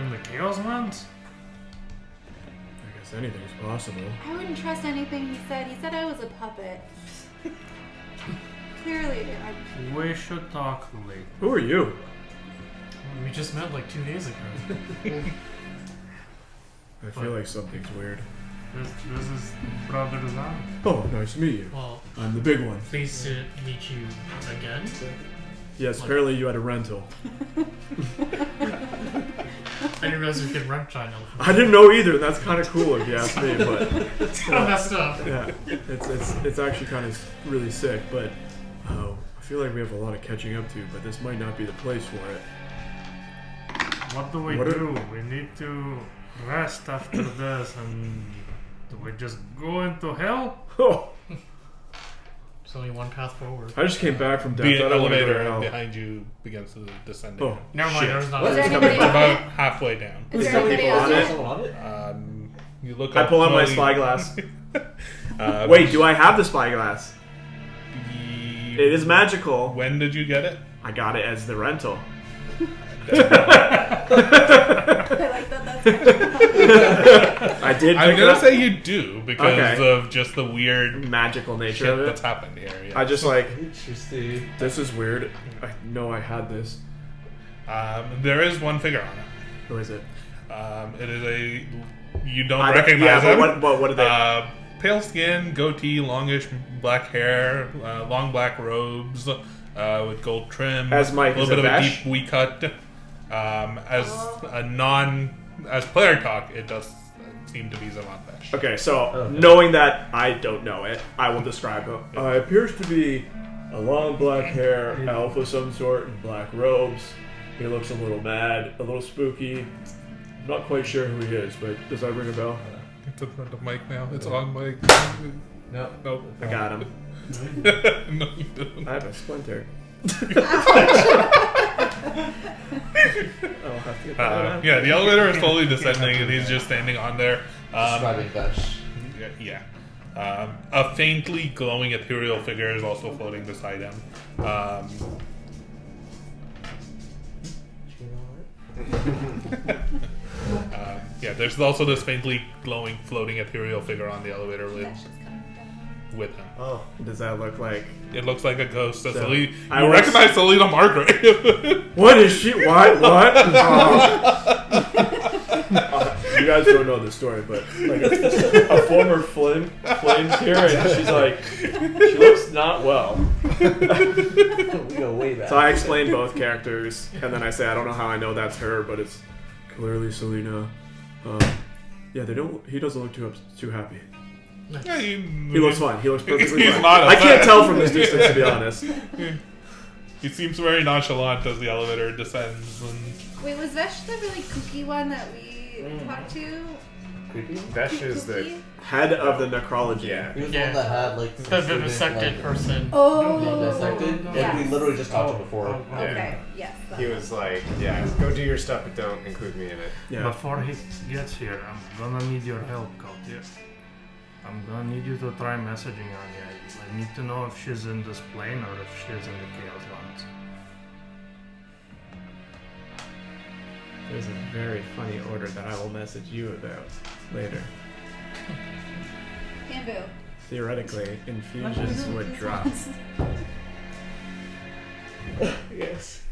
Speaker 11: in the Chaoslands?
Speaker 5: I guess anything's possible.
Speaker 3: I wouldn't trust anything he said. He said I was a puppet. Clearly,
Speaker 11: We should talk later.
Speaker 5: Who are you?
Speaker 9: We just met like 2 days ago.
Speaker 5: I feel like something's weird.
Speaker 11: This is Brother Zan.
Speaker 5: Oh, nice to meet you.
Speaker 9: Well,
Speaker 5: I'm the big one.
Speaker 9: pleased to meet you again.
Speaker 5: Yes, apparently you had a rental.
Speaker 9: I didn't realize we could rent giant elephants.
Speaker 5: I didn't know either. That's kind of cool if you ask me, but
Speaker 9: It's kind of messed up.
Speaker 5: yeah, it's actually kind of really sick. But I feel like we have a lot of catching up to. But this might not be the place for it.
Speaker 11: What do we
Speaker 5: What
Speaker 11: do? We need to rest after this, and do we just go into hell?
Speaker 5: Oh,
Speaker 9: There's only one path forward.
Speaker 5: I just came back from death.
Speaker 1: The
Speaker 5: I don't wanna go to
Speaker 1: elevator
Speaker 5: hell.
Speaker 1: behind you begins to descend.
Speaker 5: Oh,
Speaker 1: again.
Speaker 9: Never mind,
Speaker 5: shit.
Speaker 9: there's not.
Speaker 3: is there
Speaker 5: It's
Speaker 3: anybody
Speaker 1: It's
Speaker 3: else?
Speaker 1: about halfway down.
Speaker 3: Is there
Speaker 5: some
Speaker 3: anybody
Speaker 5: people
Speaker 3: else
Speaker 5: on
Speaker 3: here?
Speaker 5: it.
Speaker 6: Someone on it?
Speaker 1: You look
Speaker 5: I
Speaker 1: up
Speaker 5: pull out my
Speaker 1: slowly.
Speaker 5: spyglass.
Speaker 1: Um,
Speaker 5: Wait, do I have the spyglass?
Speaker 1: the-
Speaker 5: It is magical.
Speaker 1: When did you get it?
Speaker 5: I got it as the rental.
Speaker 3: I like that. That's
Speaker 5: I did.
Speaker 1: I'm
Speaker 5: pick it
Speaker 1: gonna
Speaker 5: up.
Speaker 1: say you do because
Speaker 5: Okay.
Speaker 1: of just the weird
Speaker 5: magical nature
Speaker 1: shit
Speaker 5: of
Speaker 1: that's
Speaker 5: it.
Speaker 1: happened here. Yeah.
Speaker 5: I just like
Speaker 6: Interesting.
Speaker 5: this is weird. I know I had this.
Speaker 1: There is one figure on it.
Speaker 5: Who is it?
Speaker 1: It is a you don't
Speaker 5: I
Speaker 1: recognize
Speaker 5: yeah,
Speaker 1: him.
Speaker 5: but what are they?
Speaker 1: Pale skin, goatee, longish black hair, long black robes with gold trim.
Speaker 5: As Mike,
Speaker 1: a
Speaker 5: is
Speaker 1: little bit
Speaker 5: it
Speaker 1: of a
Speaker 5: Vesh?
Speaker 1: deep wee cut. As player talk, it does seem to be Zaman Vesh.
Speaker 5: Okay, so
Speaker 6: Okay.
Speaker 5: knowing that I don't know it, I will describe him. Appears to be a long black hair, elf of some sort, in black robes. He looks a little mad, a little spooky. I'm not quite sure who he is, but does that ring a bell?
Speaker 1: It's in front of Mike now. It's on Mike.
Speaker 6: No.
Speaker 1: Nope.
Speaker 5: I got him.
Speaker 1: No, you don't.
Speaker 5: I have a splinter. I'll have to get that out.
Speaker 1: Yeah, the elevator is slowly descending, and he's just standing on there.
Speaker 6: Describing Vesh.
Speaker 1: Yeah. A faintly glowing ethereal figure is also floating beside him. Yeah, there's also this faintly glowing, floating ethereal figure on the elevator with him.
Speaker 5: Oh, does that look like?
Speaker 1: It looks like a ghost. So
Speaker 5: So,
Speaker 1: Selena,
Speaker 5: I
Speaker 1: you
Speaker 5: was-
Speaker 1: recognize Selena Margaret.
Speaker 5: What is she? What? You guys don't know the story, but like a former flames here, and she's like, she looks not well.
Speaker 6: We go way back.
Speaker 5: So I explain both characters, and then I say I don't know how I know that's her, but it's clearly Selena. Yeah, they don't. He doesn't look too happy.
Speaker 1: Yeah,
Speaker 5: He looks fine. He looks perfectly
Speaker 1: He's
Speaker 5: fine.
Speaker 1: not
Speaker 5: I can't
Speaker 1: upset.
Speaker 5: tell from this distance, to be honest.
Speaker 1: He seems very nonchalant as the elevator descends. And
Speaker 3: Wait, was Vesh the really kooky one that we talked to?
Speaker 6: Creepy.
Speaker 2: Vesh is the
Speaker 3: Kooky?
Speaker 5: Head of the necrology.
Speaker 2: yeah.
Speaker 6: He was
Speaker 9: Yeah.
Speaker 6: the one that had like
Speaker 9: The
Speaker 6: specific,
Speaker 9: vivisected
Speaker 6: like,
Speaker 9: person.
Speaker 3: Oh,
Speaker 6: Dissected.
Speaker 3: yes.
Speaker 6: And we literally just talked to him before.
Speaker 3: Okay, yes. that
Speaker 2: He
Speaker 3: one.
Speaker 2: was like, yeah, go do your stuff, but don't include me in it.
Speaker 5: Yeah.
Speaker 11: Before he gets here, I'm gonna need your help, Gautier. I'm gonna need you to try messaging Anya. I need to know if she's in this plane or if she's in the Chaoslands.
Speaker 5: There's a very funny order that I will message you about later.
Speaker 3: Bamboo.
Speaker 5: Theoretically, infusions would drop. Yes.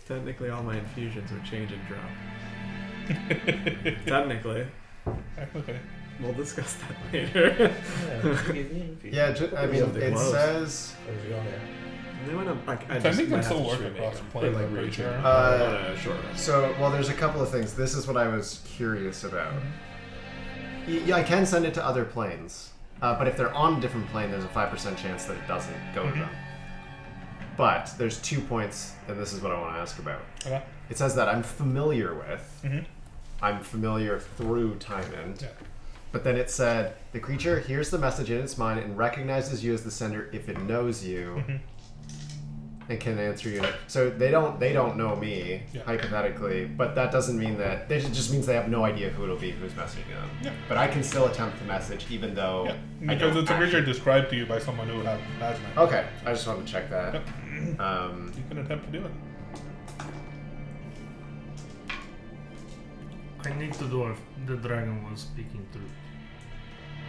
Speaker 5: Technically, all my infusions would change and drop. Technically.
Speaker 1: okay.
Speaker 5: We'll discuss that later.
Speaker 2: Yeah, I
Speaker 5: We
Speaker 2: mean,
Speaker 5: have the
Speaker 2: it
Speaker 5: gloves.
Speaker 2: says
Speaker 6: Where's he going there?
Speaker 5: And then when I'm like, I
Speaker 1: I
Speaker 5: just
Speaker 1: think
Speaker 5: might
Speaker 1: can
Speaker 5: have
Speaker 1: still
Speaker 5: to
Speaker 1: work
Speaker 5: shoot
Speaker 1: across
Speaker 5: makeup.
Speaker 1: planes,
Speaker 5: Like
Speaker 1: I'm pretty
Speaker 5: reach
Speaker 1: sure.
Speaker 5: it. Short rest.
Speaker 2: so. Well, there's a couple of things. This is what I was curious about. Yeah, I can send it to other planes, but if they're on a different plane, there's a 5% chance that it doesn't go to them. But there's 2 points, and this is what I want to ask about.
Speaker 1: Okay.
Speaker 2: It says that I'm familiar with.
Speaker 1: Mhm.
Speaker 2: I'm familiar through Time End.
Speaker 1: Yeah.
Speaker 2: But then it said, the creature hears the message in its mind and recognizes you as the sender if it knows you. and can answer you. So they don't know me,
Speaker 1: Yeah.
Speaker 2: hypothetically, but that doesn't mean that. It just means they have no idea who it'll be who's messaging them.
Speaker 1: Yeah.
Speaker 2: But I can still attempt to message, even though
Speaker 1: Yeah,
Speaker 2: I
Speaker 1: because
Speaker 2: don't
Speaker 1: it's a creature
Speaker 2: actually-
Speaker 1: described to you by someone who has magic.
Speaker 2: Okay, I just wanted to check that.
Speaker 1: Yep. You can attempt to do it.
Speaker 11: I need to do if the dragon was speaking truth.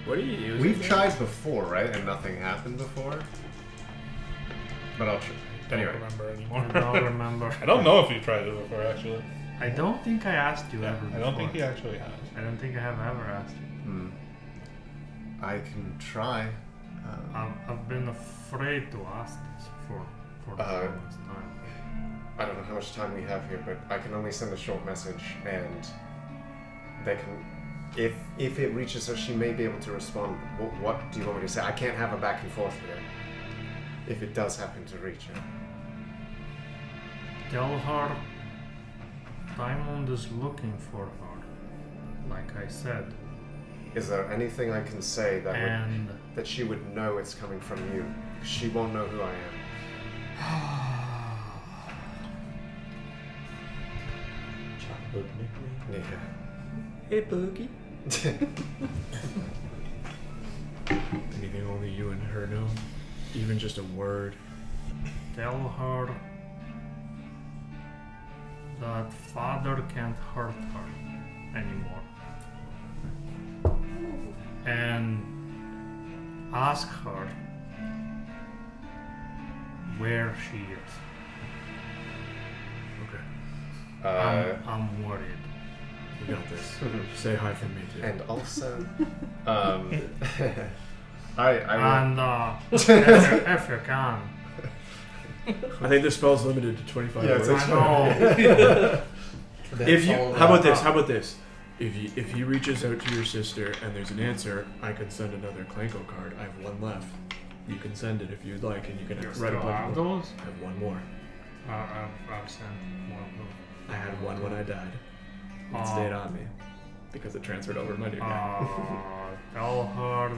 Speaker 8: What are you using?
Speaker 2: We've tried before, right? And nothing happened before. But I'll try.
Speaker 1: Don't
Speaker 2: Anyway.
Speaker 1: remember anymore.
Speaker 11: I don't remember.
Speaker 1: I don't know if you tried it before, actually.
Speaker 11: I don't think I asked you
Speaker 1: Yeah,
Speaker 11: ever
Speaker 1: I don't
Speaker 11: before.
Speaker 1: think he actually has.
Speaker 11: I don't think I have ever asked you.
Speaker 2: I can try.
Speaker 11: I've been afraid to ask this for the longest time.
Speaker 2: I don't know how much time we have here, but I can only send a short message, and they can. If it reaches her, she may be able to respond. What do you want me to say? I can't have a back and forth here. If it does happen to reach her.
Speaker 11: Tell her Diamond is looking for her, like I said.
Speaker 2: Is there anything I can say that
Speaker 11: And
Speaker 2: that she would know it's coming from you? She won't know who I am.
Speaker 6: Chocolate nickname.
Speaker 2: Yeah.
Speaker 8: Hey, Boogie.
Speaker 7: Anything only you and her know? Even just a word.
Speaker 11: tell her that father can't hurt her anymore. And ask her where she is.
Speaker 7: Okay.
Speaker 11: I'm worried.
Speaker 7: You got this. Say hi from me too.
Speaker 2: And also,
Speaker 11: And if you can.
Speaker 7: I think the spell's limited to 25
Speaker 2: Yeah, it's
Speaker 7: words.
Speaker 11: I know.
Speaker 7: If you, how about this? How about this? If he reaches out to your sister and there's an answer, I can send another Clanko card. I have one left. You can send it if you'd like, and you can
Speaker 11: You
Speaker 7: write a
Speaker 11: still have
Speaker 7: book.
Speaker 11: those?
Speaker 7: I have one more.
Speaker 11: I've sent one of them.
Speaker 7: I had one when I died. It stayed on me because it transferred over to my new guy.
Speaker 11: Tell her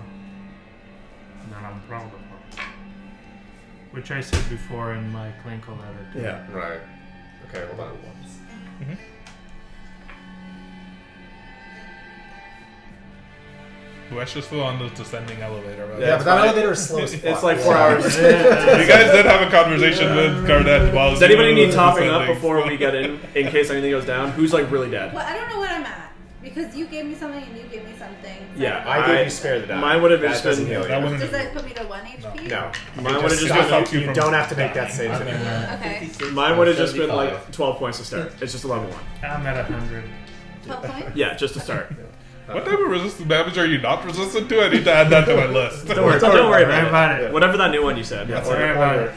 Speaker 11: that I'm proud of her. Which I said before in my Clinko letter too.
Speaker 7: Yeah.
Speaker 2: right. Okay, hold on.
Speaker 1: Wesh is still on the descending elevator, right?
Speaker 2: Yeah,
Speaker 8: it's
Speaker 2: but that
Speaker 8: fine.
Speaker 2: elevator is slow as fuck.
Speaker 8: It's like 4 hours.
Speaker 1: You guys did have a conversation with Garnette while
Speaker 8: Does anybody
Speaker 1: you
Speaker 8: need
Speaker 1: were
Speaker 8: topping up
Speaker 1: descending.
Speaker 8: before we get in case anything goes down? Who's like really dead?
Speaker 3: Well, I don't know what I'm at because you gave me something and you gave me something. So
Speaker 8: Yeah,
Speaker 2: I gave you spare the die.
Speaker 8: Mine would have
Speaker 2: That
Speaker 8: just
Speaker 2: doesn't
Speaker 8: been.
Speaker 2: heal
Speaker 1: That
Speaker 2: you.
Speaker 1: wouldn't-
Speaker 3: Does that put me to 1 HP?
Speaker 2: No.
Speaker 8: Mine would have just
Speaker 1: stops
Speaker 8: been.
Speaker 1: up you
Speaker 2: You
Speaker 1: from
Speaker 2: don't have to make
Speaker 1: dying.
Speaker 2: that save anymore.
Speaker 3: Okay.
Speaker 8: Mine would have just been like 12 points to start. It's just a level 1.
Speaker 11: I'm at 100.
Speaker 3: 12 points?
Speaker 8: Yeah, just to start.
Speaker 1: What type of resistant damage are you not resistant to? I need to add that to my list.
Speaker 8: Don't worry about
Speaker 11: about
Speaker 8: it.
Speaker 11: it.
Speaker 8: Whatever that new one you said.
Speaker 11: Don't worry about it.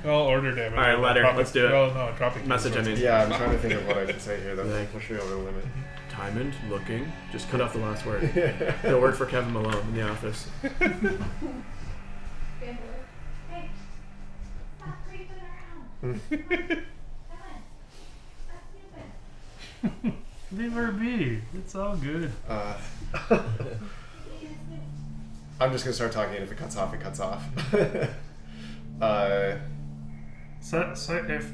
Speaker 1: Well, order damage.
Speaker 8: Alright, letter.
Speaker 1: Tropic-
Speaker 8: Let's do it.
Speaker 1: Oh, no, tropic.
Speaker 8: Message, I mean.
Speaker 2: Yeah, I'm trying to think of what I can say here that will
Speaker 7: Like-
Speaker 2: push me over the limit.
Speaker 7: Diamond, looking.
Speaker 8: Just cut off the last word. It'll work for Kevin Malone in the office.
Speaker 3: Hey, stop creeping around. Come on. Stop snooping.
Speaker 11: Leave her be. It's all good.
Speaker 2: I'm just gonna start talking, and if it cuts off, it cuts off.
Speaker 11: So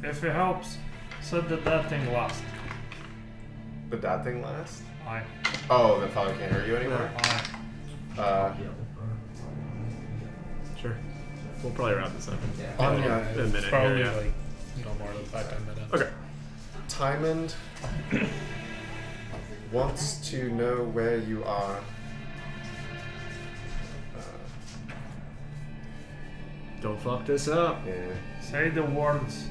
Speaker 11: if it helps, said that thing lost.
Speaker 2: The dad thing last?
Speaker 11: I.
Speaker 2: Oh, the father can't hurt you anymore?
Speaker 8: Sure. We'll probably wrap this up in
Speaker 2: Anya,
Speaker 8: a minute.
Speaker 1: It's probably
Speaker 8: yeah.
Speaker 1: like no more than 5-10 minutes.
Speaker 8: Okay.
Speaker 2: Tymond wants to know where you are.
Speaker 8: Don't fuck this up.
Speaker 2: Yeah.
Speaker 11: Say the words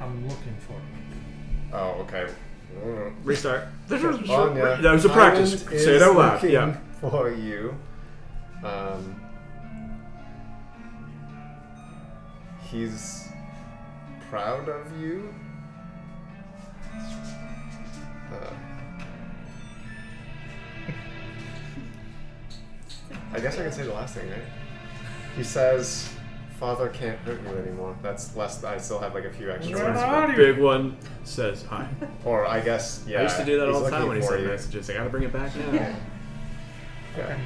Speaker 11: I'm looking for.
Speaker 2: Oh, okay.
Speaker 8: Restart.
Speaker 2: Anya,
Speaker 8: That was a practice.
Speaker 2: Tymond
Speaker 8: Say it
Speaker 2: is
Speaker 8: out loud.
Speaker 2: looking
Speaker 8: Yeah.
Speaker 2: for you. He's proud of you. I guess I can say the last thing, right? He says, "Father can't hurt you anymore." That's less. I still have like a few extra
Speaker 11: Where
Speaker 2: words.
Speaker 11: are you?
Speaker 8: Big one says hi.
Speaker 2: Or I guess, yeah.
Speaker 8: I used to do that
Speaker 2: he's
Speaker 8: all the time
Speaker 2: looking
Speaker 8: when he
Speaker 2: for
Speaker 8: sent
Speaker 2: you.
Speaker 8: messages. I gotta bring it back now.
Speaker 2: Yeah.
Speaker 11: Okay.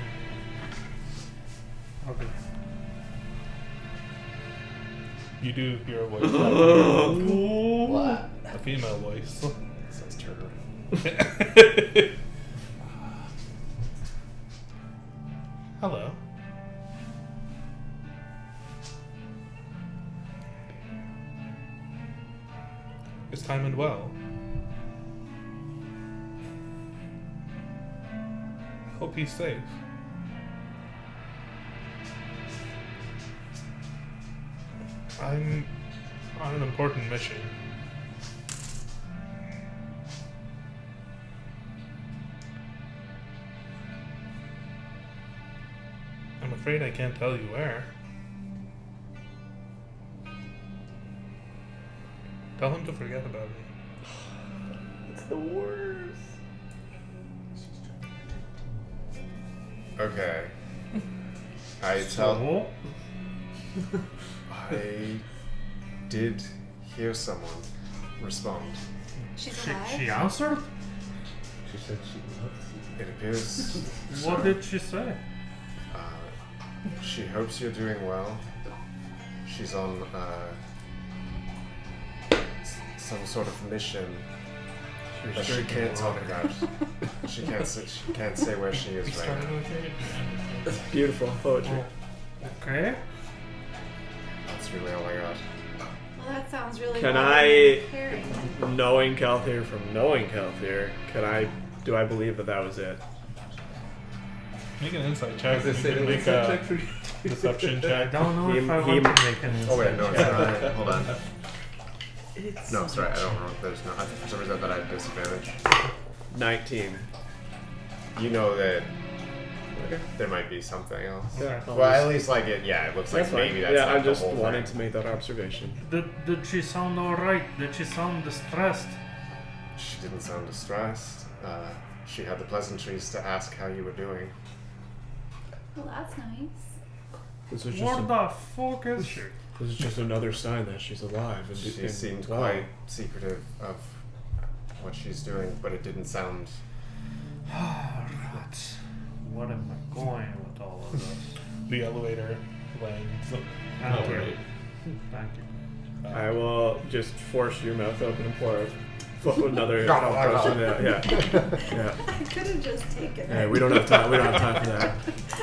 Speaker 1: You do hear a voice.
Speaker 6: What?
Speaker 1: A female voice.
Speaker 2: Says turtle.
Speaker 1: Hello. Is Timon well? I hope he's safe. I'm on an important mission. I'm afraid I can't tell you where. Tell him to forget about me.
Speaker 5: It's the worst.
Speaker 2: Okay. I did hear someone respond.
Speaker 3: She's alive.
Speaker 11: She answered?
Speaker 6: She said she loves you.
Speaker 2: It appears.
Speaker 11: What did she say?
Speaker 2: She hopes you're doing well. She's on some sort of mission that she can't talk about. She can't say where she is right now.
Speaker 5: Beautiful poetry.
Speaker 11: Okay.
Speaker 2: That's really all I got.
Speaker 3: Well, that sounds really
Speaker 5: Can
Speaker 3: warm
Speaker 5: I-
Speaker 3: and caring.
Speaker 5: Knowing Kelthir from knowing Kelthir, do I believe that was it?
Speaker 1: Make an insight check.
Speaker 6: They
Speaker 1: You
Speaker 6: say
Speaker 1: can
Speaker 6: that
Speaker 1: make a deception
Speaker 11: I
Speaker 1: check.
Speaker 11: don't know
Speaker 5: He-
Speaker 11: if I
Speaker 5: he-
Speaker 11: want to make an
Speaker 2: Oh wait,
Speaker 11: insight
Speaker 2: no, it's
Speaker 11: check.
Speaker 2: not. Hold on. No, sorry, I don't know. There's not. For some reason I thought I had disadvantage.
Speaker 5: 19.
Speaker 2: You know that there might be something else.
Speaker 5: Yeah.
Speaker 2: Well, at least like it. Yeah, it looks like
Speaker 5: That's fine.
Speaker 2: maybe that's
Speaker 5: Yeah,
Speaker 2: not
Speaker 5: I'm
Speaker 2: the
Speaker 5: just
Speaker 2: whole
Speaker 5: wanting
Speaker 2: thing.
Speaker 5: to make that observation.
Speaker 11: Did she sound alright? Did she sound distressed?
Speaker 2: She didn't sound distressed. She had the pleasantries to ask how you were doing.
Speaker 3: Well, that's nice.
Speaker 5: This is
Speaker 11: What the fuck is she?
Speaker 5: This is just another sign that she's alive. And
Speaker 2: She seemed
Speaker 5: well.
Speaker 2: quite secretive of what she's doing, but it didn't sound.
Speaker 11: Alright. What am I going with all of this?
Speaker 1: The elevator lands.
Speaker 11: Thank you.
Speaker 6: right.
Speaker 11: Thank you.
Speaker 5: I will just force your mouth open and pour another potion. Yeah.
Speaker 3: I could have just taken
Speaker 5: Yeah,
Speaker 3: it.
Speaker 5: we don't have time. We don't have time for that.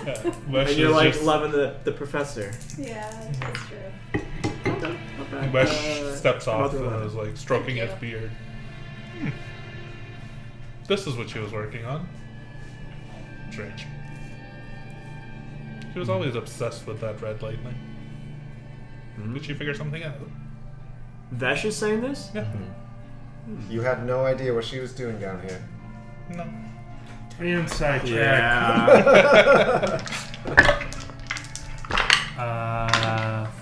Speaker 1: Yeah, Wesh
Speaker 5: And you're
Speaker 1: is
Speaker 5: like
Speaker 1: just-
Speaker 5: loving the professor.
Speaker 3: Yeah, that's true.
Speaker 1: Wesh steps off
Speaker 5: another
Speaker 1: and
Speaker 5: one.
Speaker 1: is like stroking
Speaker 3: Thank
Speaker 1: his
Speaker 3: you.
Speaker 1: beard. This is what she was working on. Strange. She was always obsessed with that red lightning. Did she figure something out?
Speaker 5: Vesh is saying this?
Speaker 1: Yeah.
Speaker 2: You had no idea what she was doing down here.
Speaker 1: No.
Speaker 11: Insight check.
Speaker 5: Yeah.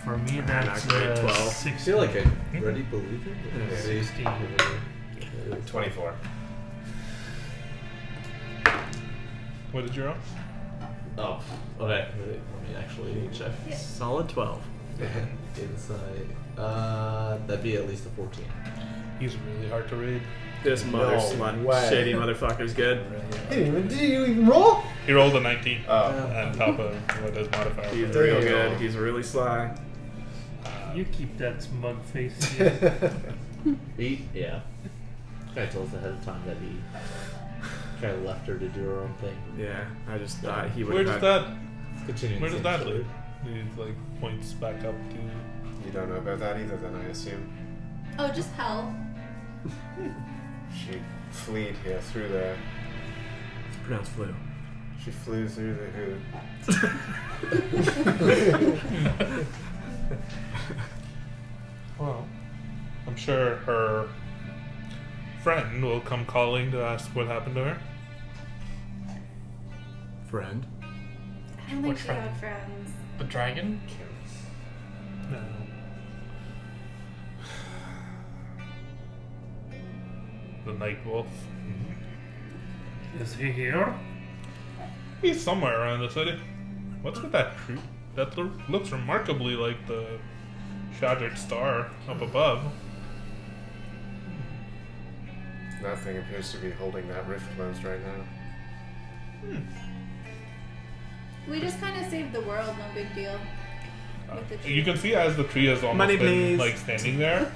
Speaker 11: For me, that's
Speaker 5: Not great, 12.
Speaker 11: 16.
Speaker 6: I feel like I already believe it.
Speaker 2: Yeah.
Speaker 11: 16.
Speaker 2: 24.
Speaker 1: What did you roll?
Speaker 6: Oh, okay. Let me actually check.
Speaker 5: Solid 12.
Speaker 6: Inside. That'd be at least a 14.
Speaker 1: He's really hard to read.
Speaker 5: This mother
Speaker 2: No
Speaker 5: slut
Speaker 2: way.
Speaker 5: shady motherfucker's good.
Speaker 2: Did you even roll?
Speaker 1: He rolled a 19
Speaker 2: Oh.
Speaker 1: on top of what his modifier
Speaker 5: He's
Speaker 1: was.
Speaker 2: There
Speaker 5: real
Speaker 2: you go.
Speaker 5: good. He's really sly.
Speaker 11: You keep that smug face.
Speaker 6: Yeah. Guy told us ahead of time that he kind of left her to do her own thing.
Speaker 5: Yeah, I just thought he would
Speaker 1: Where
Speaker 5: have
Speaker 1: does that?
Speaker 6: Continuing
Speaker 1: Where does
Speaker 6: same
Speaker 1: that
Speaker 6: story.
Speaker 1: lead? He like points back up to.
Speaker 2: You don't know about that either, then I assume.
Speaker 3: Oh, just hell.
Speaker 2: She fleed here through there.
Speaker 5: It's pronounced flu.
Speaker 2: She flew through the hood.
Speaker 1: Well, I'm sure her friend will come calling to ask what happened to her.
Speaker 5: Friend?
Speaker 3: I don't think
Speaker 1: What
Speaker 3: she
Speaker 1: friend?
Speaker 3: had friends.
Speaker 9: A dragon?
Speaker 1: No. The Night Wolf.
Speaker 11: Is he here?
Speaker 1: He's somewhere around the city. What's with that tree? That looks remarkably like the shattered star up above.
Speaker 2: Nothing appears to be holding that rift closed right now.
Speaker 3: We just kind of saved the world, no big deal. with the tree.
Speaker 1: You can see as the tree has almost
Speaker 8: Money,
Speaker 1: been
Speaker 8: please.
Speaker 1: like standing there,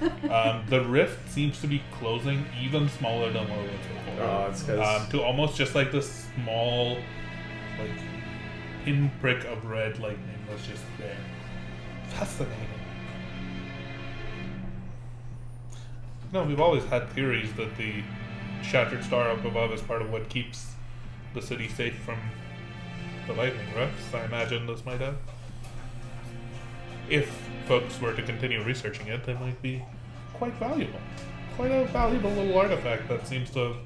Speaker 1: the rift seems to be closing even smaller than what it was before.
Speaker 8: Oh, it's because
Speaker 1: To almost just like this small, like pinprick of red lightning was just there. Fascinating. No, we've always had theories that the shattered star up above is part of what keeps the city safe from the lightning rifts. I imagine this might have. If folks were to continue researching it, they might be quite valuable. Quite a valuable little artifact that seems to have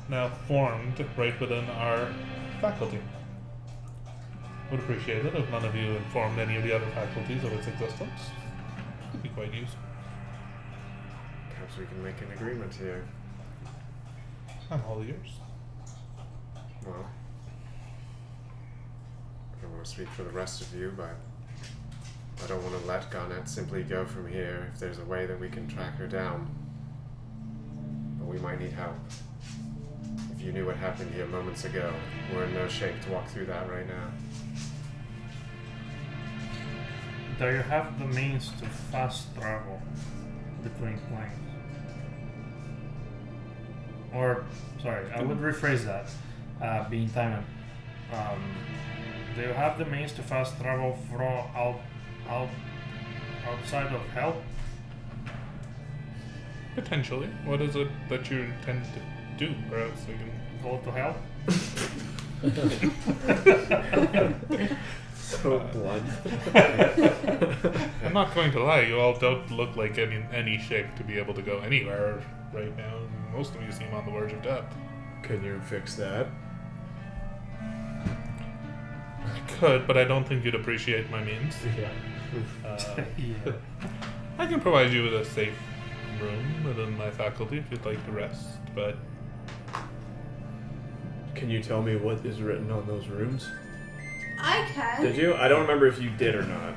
Speaker 1: now formed right within our faculty. Would appreciate it if none of you informed any of the other faculties of its existence. It'd be quite useful.
Speaker 2: Perhaps we can make an agreement here.
Speaker 1: I'm all ears.
Speaker 2: Well, I don't want to speak for the rest of you, but I don't want to let Garnette simply go from here if there's a way that we can track her down. But we might need help. If you knew what happened here moments ago, we're in no shape to walk through that right now.
Speaker 11: Do you have the means to fast travel between planes? Or, sorry, I would rephrase that, being timed. Do you have the means to fast travel from outside of hell?
Speaker 1: Potentially. What is it that you intend to do? Perhaps we can
Speaker 11: Go to hell?
Speaker 8: so blunt.
Speaker 1: I'm not going to lie, you all don't look like in any shape to be able to go anywhere right now. Most of you seem on the verge of death.
Speaker 7: Can you fix that?
Speaker 1: I could, but I don't think you'd appreciate my means.
Speaker 6: Yeah.
Speaker 11: Yeah.
Speaker 1: I can provide you with a safe room within my faculty if you'd like to rest, but
Speaker 7: Can you tell me what is written on those rooms?
Speaker 3: I can.
Speaker 8: Did you? I don't remember if you did or not.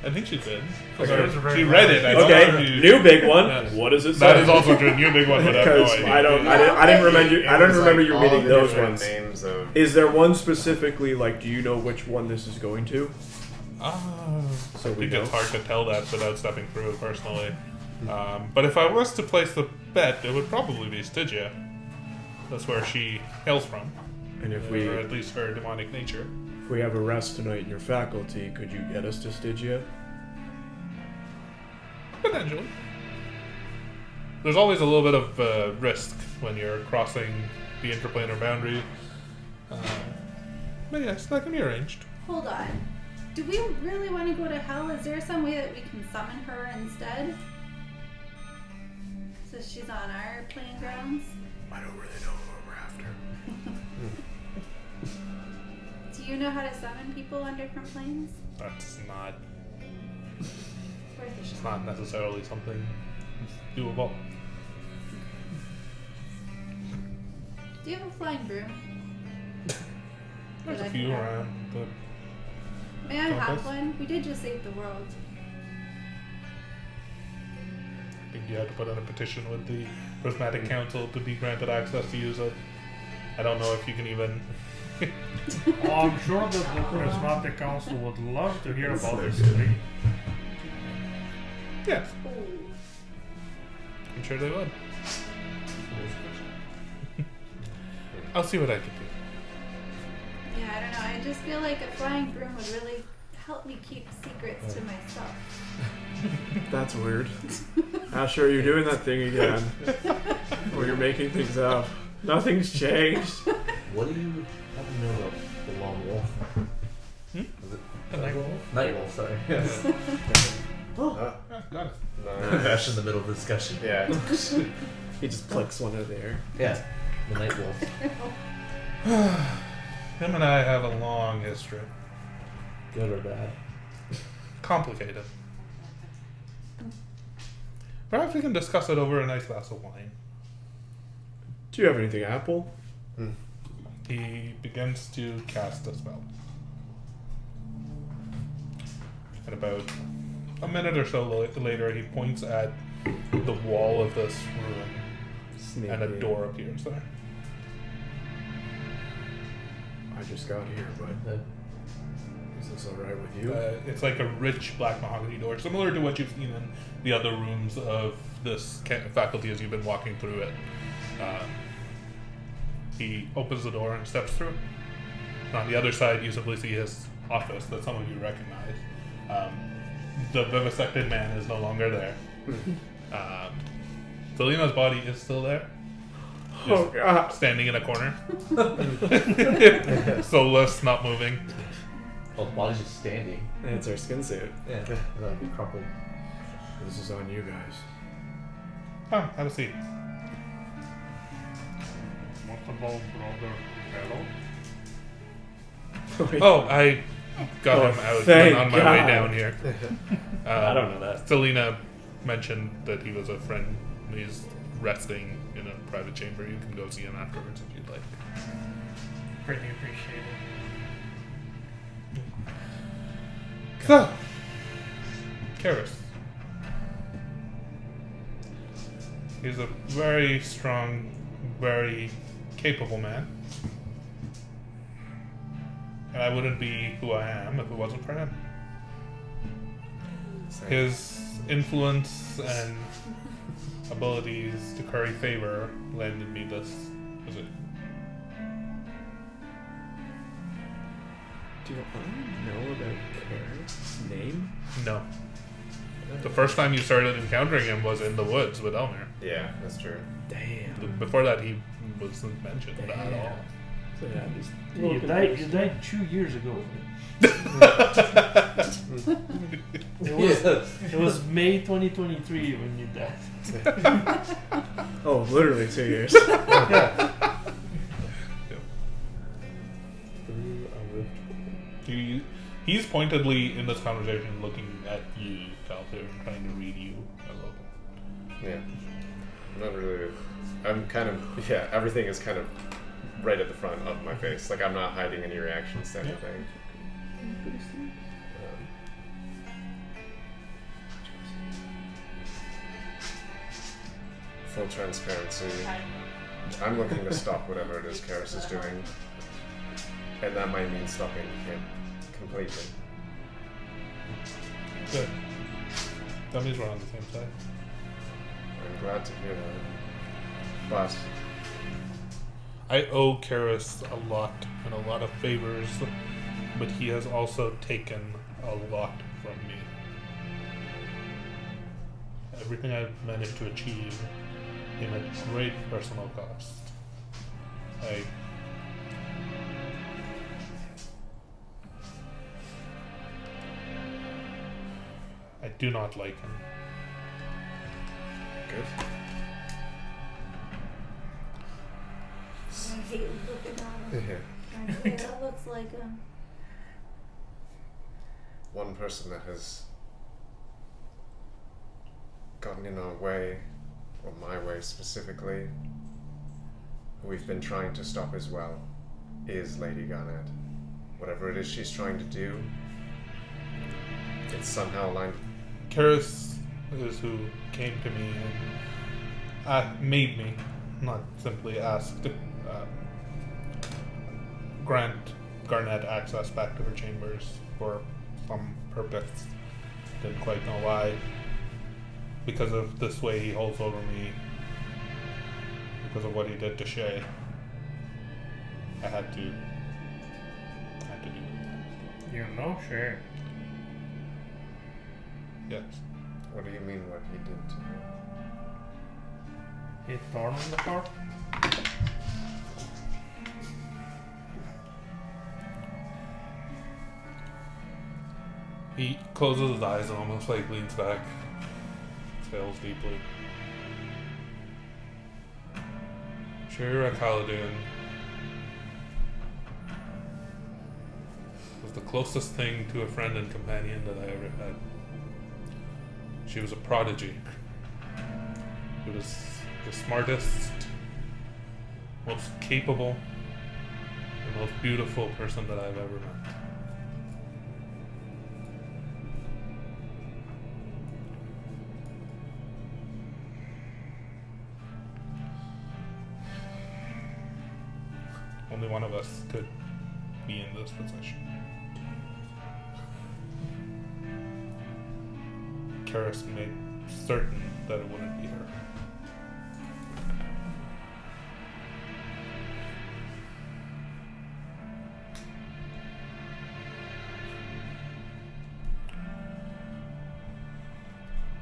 Speaker 1: I think she did.
Speaker 7: Okay.
Speaker 1: She read it. I don't know
Speaker 8: Okay,
Speaker 1: if you-
Speaker 8: new big one.
Speaker 1: Yes.
Speaker 8: What does it say?
Speaker 1: That is also true. New big one, but I have no
Speaker 8: Because
Speaker 1: idea.
Speaker 8: I didn't remember. I don't
Speaker 2: It was
Speaker 8: remember
Speaker 2: like
Speaker 8: you
Speaker 2: all
Speaker 8: reading
Speaker 2: the
Speaker 8: those
Speaker 2: different
Speaker 8: ones.
Speaker 2: names of
Speaker 7: Is there one specifically, like, do you know which one this is going to?
Speaker 1: So I
Speaker 7: we
Speaker 1: think
Speaker 7: know.
Speaker 1: it's hard to tell that without stepping through it personally. But if I was to place the bet, it would probably be Stygia. That's where she hails from,
Speaker 7: And if
Speaker 1: or at least her demonic nature.
Speaker 7: we have a rest tonight in your faculty, could you get us to Stygia?
Speaker 1: Potentially. There's always a little bit of risk when you're crossing the interplanar boundary. But yes, that can be arranged.
Speaker 3: Hold on. Do we really want to go to hell? Is there some way that we can summon her instead? So she's on our playing grounds?
Speaker 7: I don't really know what we're after.
Speaker 3: Do you know how to summon people on different planes?
Speaker 1: That's not.
Speaker 3: Worth a
Speaker 1: It's
Speaker 3: shot.
Speaker 1: not necessarily something doable.
Speaker 3: Do you have a flying broom?
Speaker 1: There's
Speaker 3: That
Speaker 1: a
Speaker 3: I
Speaker 1: few
Speaker 3: can have?
Speaker 1: around. But
Speaker 3: May I have
Speaker 1: Compass?
Speaker 3: one? We did just save the world.
Speaker 1: I think you have to put in a petition with the Prismatic Council to be granted access to use it. I don't know if you can even.
Speaker 11: Oh, I'm sure that the Prismatic Council would love to hear about this tree.
Speaker 1: Yes, I'm sure they would. I'll see what I can do.
Speaker 3: Yeah, I don't know. I just feel like a flying broom would really help me keep secrets to myself.
Speaker 8: That's weird. Asher, you're doing that thing again. Where you're making things up. Nothing's changed.
Speaker 6: What do you have to know about the Long Wolf?
Speaker 1: Hmm?
Speaker 6: Is it
Speaker 1: The Night Wolf?
Speaker 6: Night Wolf? Sorry. Yes.
Speaker 1: Got it.
Speaker 6: Bash in the middle of the discussion.
Speaker 2: yeah.
Speaker 8: He just plucks one out of the air.
Speaker 6: Yeah. The Night Wolf.
Speaker 1: Him and I have a long history.
Speaker 6: Good or bad?
Speaker 1: Complicated. Perhaps we can discuss it over a nice glass of wine.
Speaker 7: Do you have anything, Apple?
Speaker 1: He begins to cast a spell. And about a minute or so later, he points at the wall of this room, and a door appears there.
Speaker 7: I just got here, but Is this alright with you?
Speaker 1: It's like a rich black mahogany door, similar to what you've seen in the other rooms of this faculty as you've been walking through it. He opens the door and steps through. On the other side, you simply see his office that some of you recognize. The vivisected man is no longer there. Selena's body is still there.
Speaker 5: Oh god.
Speaker 1: Standing in a corner. Soulless, not moving.
Speaker 6: Well, the body's just standing.
Speaker 5: And it's our skin suit.
Speaker 6: Yeah, that'd be crumpled.
Speaker 7: This is on you guys.
Speaker 1: Oh, have a seat.
Speaker 11: What about brother Hello?
Speaker 1: Oh, I got him out
Speaker 5: thank
Speaker 1: on my
Speaker 5: God.
Speaker 1: way down here.
Speaker 5: I don't know that.
Speaker 1: Selena mentioned that he was a friend. He's resting in a private chamber. You can go see him afterwards if you'd like.
Speaker 9: Greatly appreciated.
Speaker 1: So, Karis. He's a very strong, very capable man. And I wouldn't be who I am if it wasn't for him. His influence and abilities to curry favor landed me this position.
Speaker 5: Do I know about Karen's name?
Speaker 1: No. The first time you started encountering him was in the woods with Elmer.
Speaker 2: Yeah, that's true.
Speaker 5: Damn.
Speaker 1: Before that, he wasn't mentioned at all.
Speaker 5: So yeah, I'm just
Speaker 11: You died 2 years ago. It was May 2023 when you died.
Speaker 5: Oh, literally 2 years.
Speaker 1: He's pointedly in this conversation looking at you, Calther, and trying to read you a little bit.
Speaker 2: Yeah. Not really. I'm kind of, yeah, everything is kind of right at the front of my face. Like, I'm not hiding any reactions to anything. Full transparency. I'm looking to stop whatever it is Karis is doing. And that might mean stopping him completely.
Speaker 1: Good. That means we're on the same side.
Speaker 2: I'm glad to hear that. But
Speaker 1: I owe Karis a lot and a lot of favors, but he has also taken a lot from me. Everything I've managed to achieve came at great personal cost. I do not like him.
Speaker 2: good.
Speaker 3: I hate looking at him.
Speaker 2: Yeah.
Speaker 3: I know that looks like him.
Speaker 2: One person that has gotten in our way, or my way specifically, who we've been trying to stop as well, is Lady Garnette. Whatever it is she's trying to do, it's somehow aligned.
Speaker 1: Karis is who came to me and made me, not simply asked, grant Garnette access back to her chambers for some purpose. Didn't quite know why. Because of the sway he holds over me, because of what he did to Shay, I had to do it.
Speaker 11: You know, sure.
Speaker 1: Yes.
Speaker 2: What do you mean what he did to her?
Speaker 11: He torn on the car.
Speaker 1: He closes his eyes and almost like leans back, exhales deeply. Shira Khaldun was the closest thing to a friend and companion that I ever had. She was a prodigy. She was the smartest, most capable, and most beautiful person that I've ever met. Only one of us could be in this position. Karis made certain that it wouldn't be her.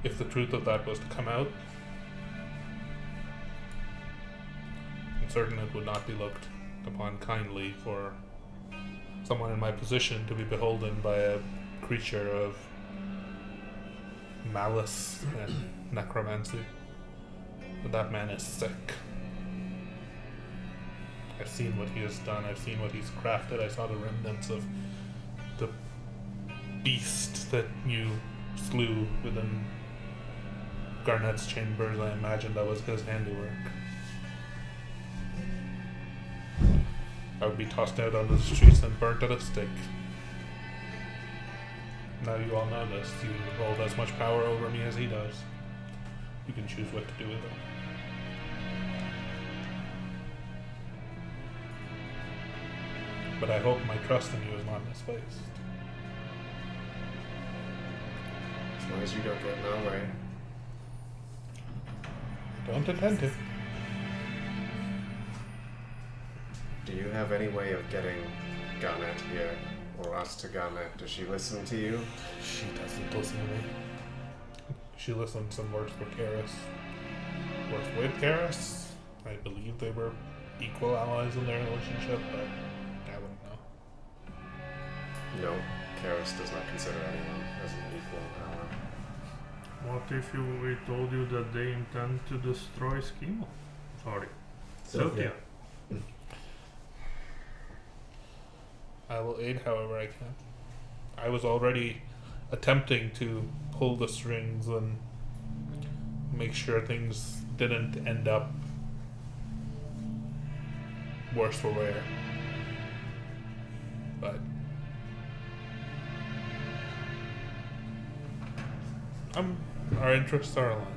Speaker 1: If the truth of that was to come out, I'm certain it would not be looked upon kindly for someone in my position to be beholden by a creature of malice and necromancy. But that man is sick. I've seen what he has done. I've seen what he's crafted. I saw the remnants of the beast that you slew within Garnette's chambers. I imagine that was his handiwork. I would be tossed out onto the streets and burnt at a stake. Now you all know this. You hold as much power over me as he does. You can choose what to do with it. But I hope my trust in you is not misplaced.
Speaker 2: As long as you don't get in our way.
Speaker 1: Don't intend to.
Speaker 2: Do you have any way of getting Garnette here? Or us to Garnette? Does she listen to you?
Speaker 1: She doesn't listen to me. She listens and works with Karis. Works with Karis. I believe they were equal allies in their relationship, but I wouldn't know.
Speaker 2: No, Karis does not consider anyone as an equal ally.
Speaker 11: What if we told you that they intend to destroy Schemo? Sorry.
Speaker 6: Sophia.
Speaker 1: I will aid however I can. I was already attempting to pull the strings and make sure things didn't end up worse for wear. But our interests are aligned.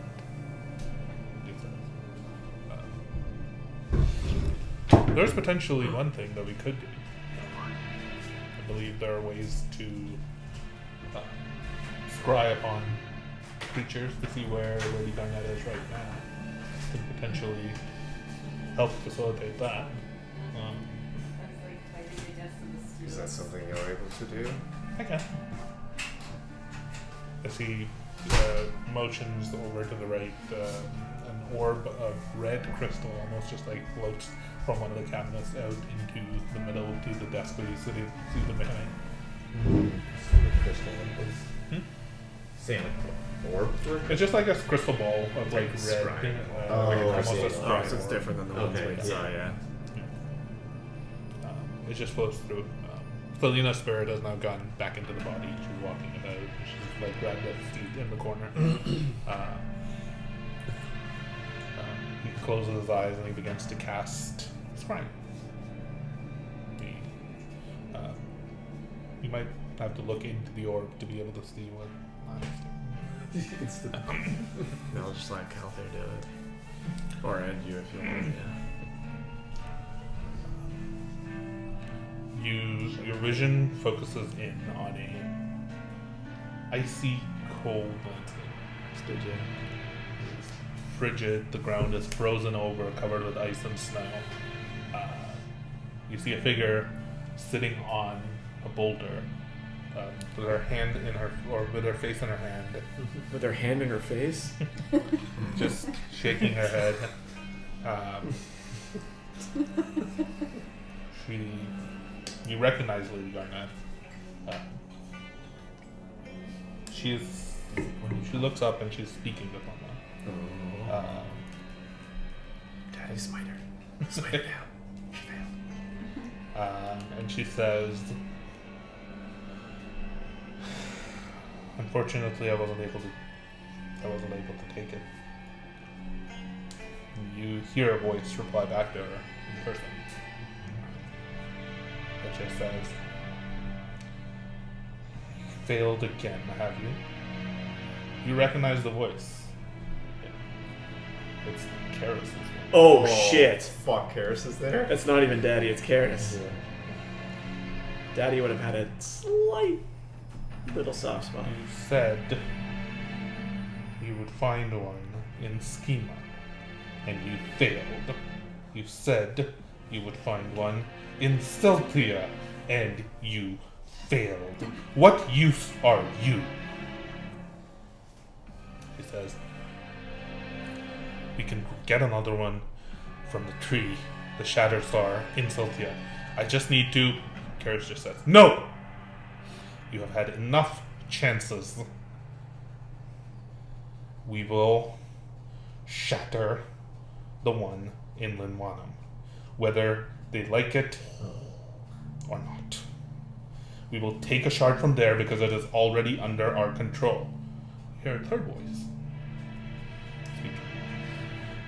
Speaker 1: There's potentially one thing that we could do. I believe there are ways to scry upon creatures to see where Lady Garnette is right now. Could potentially help facilitate that.
Speaker 2: Is that something you're able to do?
Speaker 1: I can. As he motions over to the right, an orb of red crystal almost just like floats from one of the cabinets out into the middle to the desk where he's sitting behind.
Speaker 6: Crystal Same orb?
Speaker 1: It's just like a crystal ball of like red.
Speaker 6: scrying.
Speaker 1: Like almost a
Speaker 6: I see.
Speaker 1: scrying
Speaker 5: So it's
Speaker 1: orb.
Speaker 5: different than the ones
Speaker 6: Okay,
Speaker 5: we saw, yeah.
Speaker 1: It just flows through. Felina's spirit has now gone back into the body. She's walking about. She's like grabbed at his feet in the corner. He closes his eyes and he begins to cast scrying. You might have to look into the orb to be able to see what
Speaker 5: It's the I'll just let Calther do it. Or end you if you want, yeah.
Speaker 1: Your vision focuses in on a icy cold landscape.
Speaker 5: Did you?
Speaker 1: It's frigid, the ground is frozen over, covered with ice and snow. You see a figure sitting on a boulder, with her hand in her, or with her face in her hand,
Speaker 5: With her hand in her face?
Speaker 1: just shaking her head. You recognize Lady Garnette. She looks up and she's speaking with someone.
Speaker 2: Daddy Smiter. Smite now. She failed.
Speaker 1: And she says, "Unfortunately, I wasn't able to take it." You hear a voice reply back to her in person. It just says, "Failed again, have you? You recognize the voice? It's Karis' voice."
Speaker 5: Oh, shit.
Speaker 2: Fuck, Karis is there?
Speaker 5: That's not even Daddy, it's Karis. Daddy would have had a slight little soft spot.
Speaker 1: You said you would find one in Schema, and you failed. You said you would find one in Celtia, and you failed. What use are you? She says, we can get another one from the tree, the Shattered Star in Celtia. I just need to... Karis just says, no! You have had enough chances. We will shatter the one in Linwanum, whether they like it or not. We will take a shard from there because it is already under our control. Here, third voice. Speak.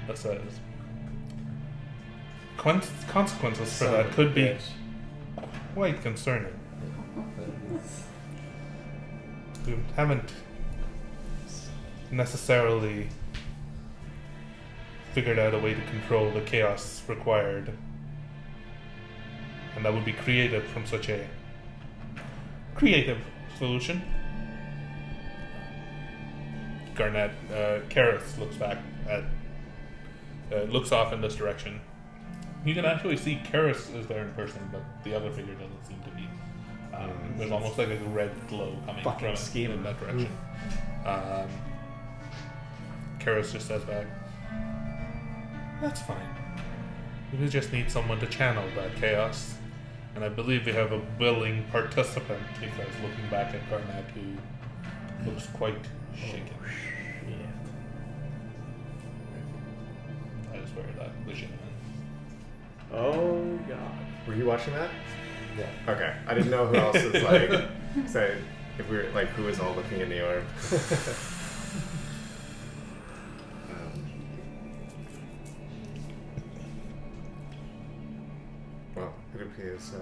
Speaker 1: That says, consequences for that could be quite concerning. We haven't necessarily figured out a way to control the chaos required, and that would be creative from such a creative solution. Garnette, Karis looks back at, looks off in this direction. You can actually see Karis is there in person, but the other figure doesn't seem to be. There's almost like a red glow coming from it in that direction. Karis just says back, that's fine. We just need someone to channel that chaos. And I believe we have a willing participant, he says, looking back at Garnette, who looks quite shaken.
Speaker 6: Yeah.
Speaker 1: I just wear that vision.
Speaker 5: Oh god.
Speaker 2: Were you watching that?
Speaker 6: Yeah.
Speaker 2: Okay. I didn't know who else is like say if we were like who is all looking in the orb. Well, it appears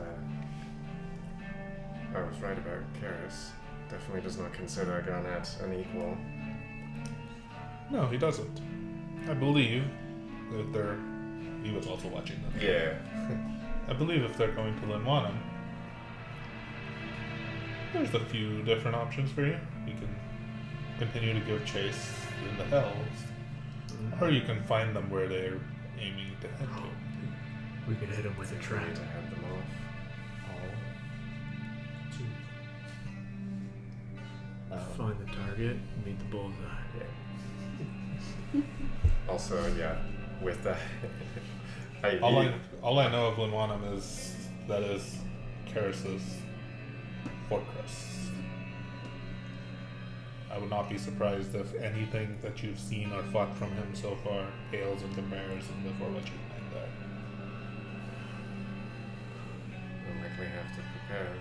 Speaker 2: I was right about Karis. Definitely does not consider Garnette an equal.
Speaker 1: No, he doesn't. I believe that they're... He was also watching them.
Speaker 2: Yeah.
Speaker 1: I believe if they're going to Linwanum, there's a few different options for you. You can continue to give chase in the Hells, or you can find them where they're aiming to head to.
Speaker 6: We could hit him with a
Speaker 2: Try
Speaker 6: trap.
Speaker 2: to head them off.
Speaker 6: All two.
Speaker 5: Find the target, meet the bullseye.
Speaker 2: Also, yeah, with that.
Speaker 1: All I know of Linwanum is that is Karis's fortress. I would not be surprised if anything that you've seen or fought from him so far pales in comparison before what you find there.
Speaker 2: We'll likely have to prepare.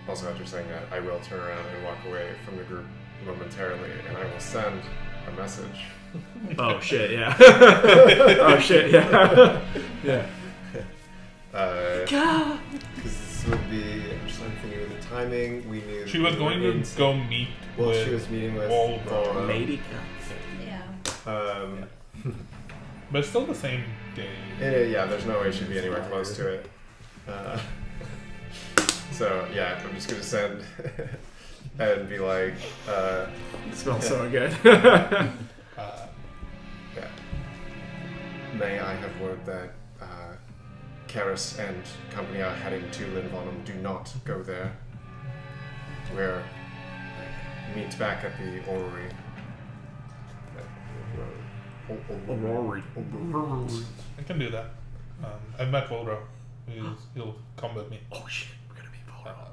Speaker 2: Also, after saying that, I will turn around and walk away from the group momentarily, and I will send a message.
Speaker 5: Oh shit, yeah. Oh shit, yeah. Yeah.
Speaker 2: Because this would be, I'm just thinking of the timing, we knew...
Speaker 1: She was going to go meet with...
Speaker 2: She was meeting with...
Speaker 1: Volra.
Speaker 5: Lady.
Speaker 3: Yeah.
Speaker 1: But it's still the same day.
Speaker 2: Yeah, there's no way she'd be anywhere close to it. So, yeah, I'm just going to send and be like...
Speaker 5: It smells so good.
Speaker 2: yeah. May I have word that Karis and company are heading to Linvanum. Do not go there. We're meet back at the orrery.
Speaker 5: Orrery.
Speaker 1: I can do that. I've met Volra. He'll come with me.
Speaker 5: Oh shit, we're gonna meet Volra.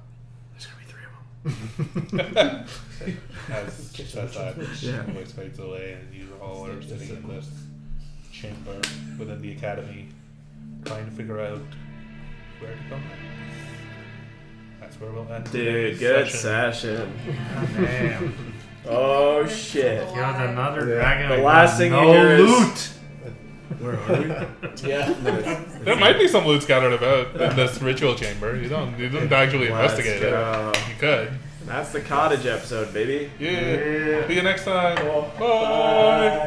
Speaker 5: There's gonna be 3 of them.
Speaker 1: As she says that,
Speaker 5: Yeah.
Speaker 1: the voice fades away, and you all are sitting in this chamber within the academy, trying to figure out where to go next. That's where we'll end.
Speaker 5: Dude,
Speaker 1: today's
Speaker 5: good
Speaker 1: session.
Speaker 5: session.
Speaker 11: Damn.
Speaker 5: Oh shit.
Speaker 11: Killed another
Speaker 2: Yeah.
Speaker 11: dragon.
Speaker 5: The
Speaker 11: I
Speaker 5: last
Speaker 11: got
Speaker 5: thing
Speaker 11: no
Speaker 5: you hear is-
Speaker 11: loot.
Speaker 6: Where are we?
Speaker 5: Yeah.
Speaker 1: There might be some loot scattered about in this ritual chamber. You didn't actually investigate it.
Speaker 5: go.
Speaker 1: You could.
Speaker 5: That's the cottage episode, baby.
Speaker 1: Yeah. See you next time. Bye.